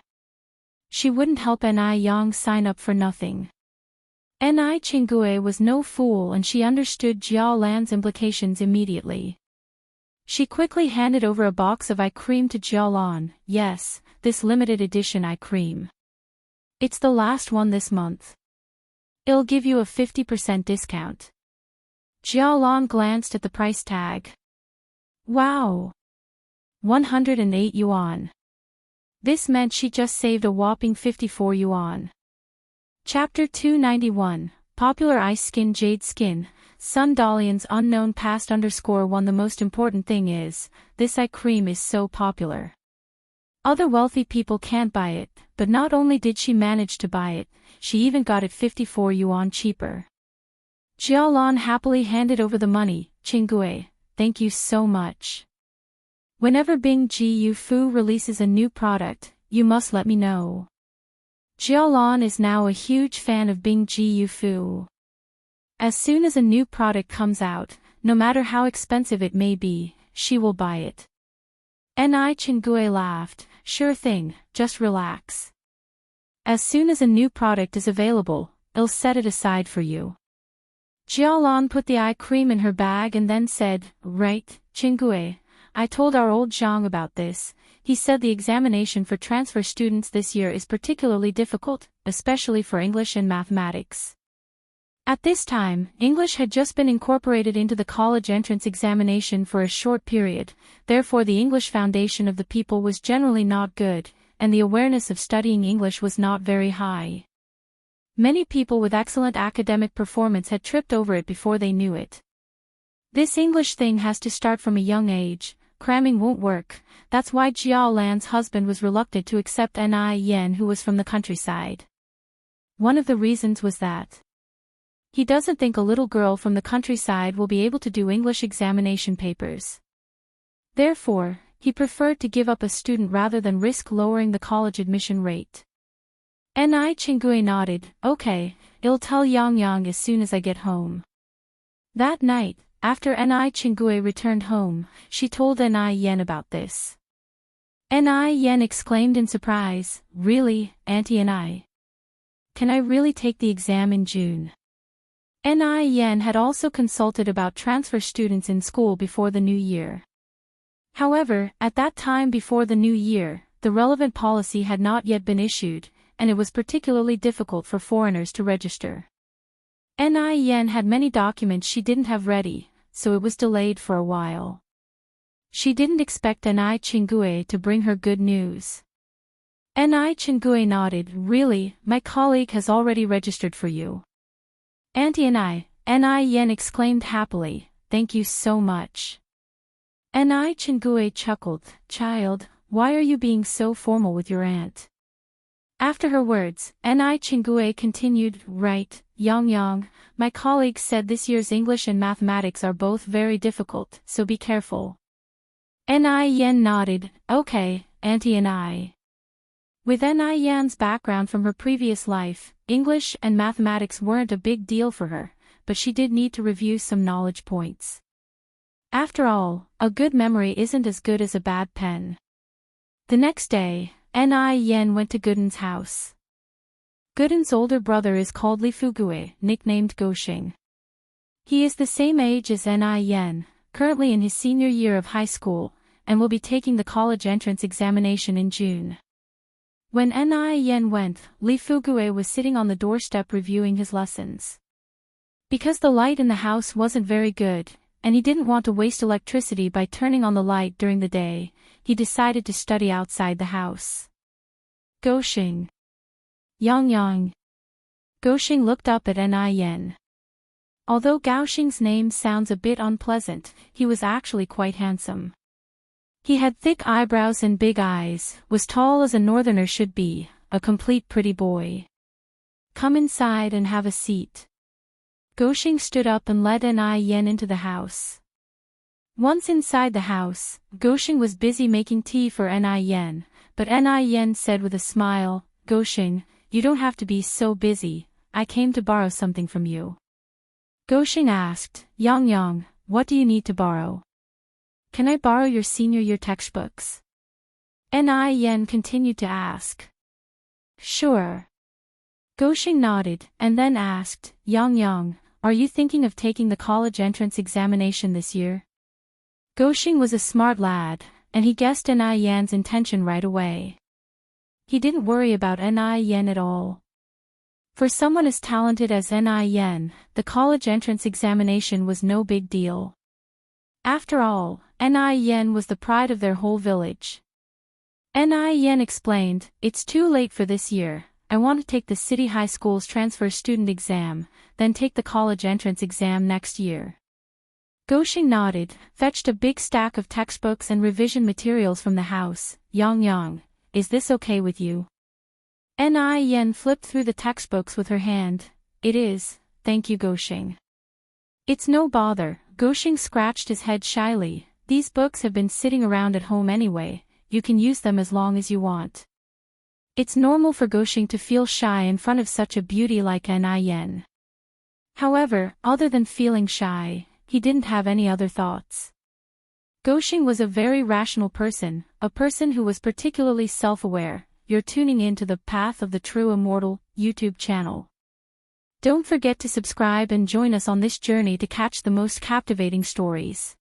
She wouldn't help Ni Yang sign up for nothing. Ni Qinggue was no fool and she understood Jiaolan's implications immediately. She quickly handed over a box of eye cream to Jiaolan. Yes, this limited edition eye cream. It's the last one this month. It'll give you a 50% discount. Jiaolan glanced at the price tag. Wow! 108 yuan. This meant she just saved a whopping 54 yuan. Chapter 291, Popular Ice Skin Jade Skin, Sun Dalian's unknown past _1. The most important thing is, this eye cream is so popular. Other wealthy people can't buy it, but not only did she manage to buy it, she even got it 54 yuan cheaper. Jiaolan happily handed over the money. Qinggue, thank you so much. Whenever Bing Ji Fu releases a new product, you must let me know. Jiaolan is now a huge fan of Bing Ji Fu. As soon as a new product comes out, no matter how expensive it may be, she will buy it. Ni Chingue laughed, sure thing, just relax. As soon as a new product is available, I'll set it aside for you. Jialan put the eye cream in her bag and then said, right, Chingue, I told our old Zhang about this. He said the examination for transfer students this year is particularly difficult, especially for English and mathematics. At this time, English had just been incorporated into the college entrance examination for a short period, therefore the English foundation of the people was generally not good, and the awareness of studying English was not very high. Many people with excellent academic performance had tripped over it before they knew it. This English thing has to start from a young age. Cramming won't work, that's why Jiao Lan's husband was reluctant to accept Ni Yen, who was from the countryside. One of the reasons was that he doesn't think a little girl from the countryside will be able to do English examination papers. Therefore, he preferred to give up a student rather than risk lowering the college admission rate. Ni Chingue nodded, okay, I'll tell Yang Yang as soon as I get home. That night, after Ni Chingue returned home, she told Ni Yen about this. Ni Yen exclaimed in surprise, really, Auntie Ni? Can I really take the exam in June? Ni Yen had also consulted about transfer students in school before the new year. However, at that time before the new year, the relevant policy had not yet been issued, and it was particularly difficult for foreigners to register. Ni Yen had many documents she didn't have ready, so it was delayed for a while. She didn't expect Ni Chingue to bring her good news. Ni Chingue nodded, really, my colleague has already registered for you. Auntie Ni Yen exclaimed happily, thank you so much. Ni Chingue chuckled, child, why are you being so formal with your aunt? After her words, Ni Chingue continued, right, Yang Yang, my colleague said this year's English and mathematics are both very difficult, so be careful. Ni Yen nodded, okay, Auntie Ni. With Ni Yan's background from her previous life, English and mathematics weren't a big deal for her, but she did need to review some knowledge points. After all, a good memory isn't as good as a bad pen. The next day, Ni Yen went to Gooden's house. Gooden's older brother is called Li Fugue, nicknamed Goxing. He is the same age as Ni Yen, currently in his senior year of high school, and will be taking the college entrance examination in June. When Ni Yen went, Li Fugue was sitting on the doorstep reviewing his lessons. Because the light in the house wasn't very good, and he didn't want to waste electricity by turning on the light during the day, he decided to study outside the house. Goxing. Yang Yang. Goxing looked up at Ni Yen. Although Gaoxing's name sounds a bit unpleasant, he was actually quite handsome. He had thick eyebrows and big eyes, was tall as a northerner should be, a complete pretty boy. Come inside and have a seat. Goxing stood up and led Ni Yen into the house. Once inside the house, Goxing was busy making tea for Ni Yen, but Ni Yen said with a smile, Goxing, you don't have to be so busy, I came to borrow something from you. Goxing asked, Yang Yang, what do you need to borrow? Can I borrow your senior year textbooks? Ni Yen continued to ask. Sure. Goxing nodded, and then asked, Yang Yang, are you thinking of taking the college entrance examination this year? Goxing was a smart lad, and he guessed Ni Yan's intention right away. He didn't worry about Ni Yen at all. For someone as talented as Ni Yen, the college entrance examination was no big deal. After all, Ni Yen was the pride of their whole village. Ni Yen explained, it's too late for this year, I want to take the city high school's transfer student exam, then take the college entrance exam next year. Goxing nodded, fetched a big stack of textbooks and revision materials from the house. Yang Yang, is this okay with you? Ni Yen flipped through the textbooks with her hand. It is, thank you Goxing. It's no bother, Goxing scratched his head shyly, these books have been sitting around at home anyway, you can use them as long as you want. It's normal for Goxing to feel shy in front of such a beauty like Ni Yen. However, other than feeling shy, he didn't have any other thoughts. Goshing was a very rational person, a person who was particularly self-aware. You're tuning in to the Path of the True Immortal YouTube channel. Don't forget to subscribe and join us on this journey to catch the most captivating stories.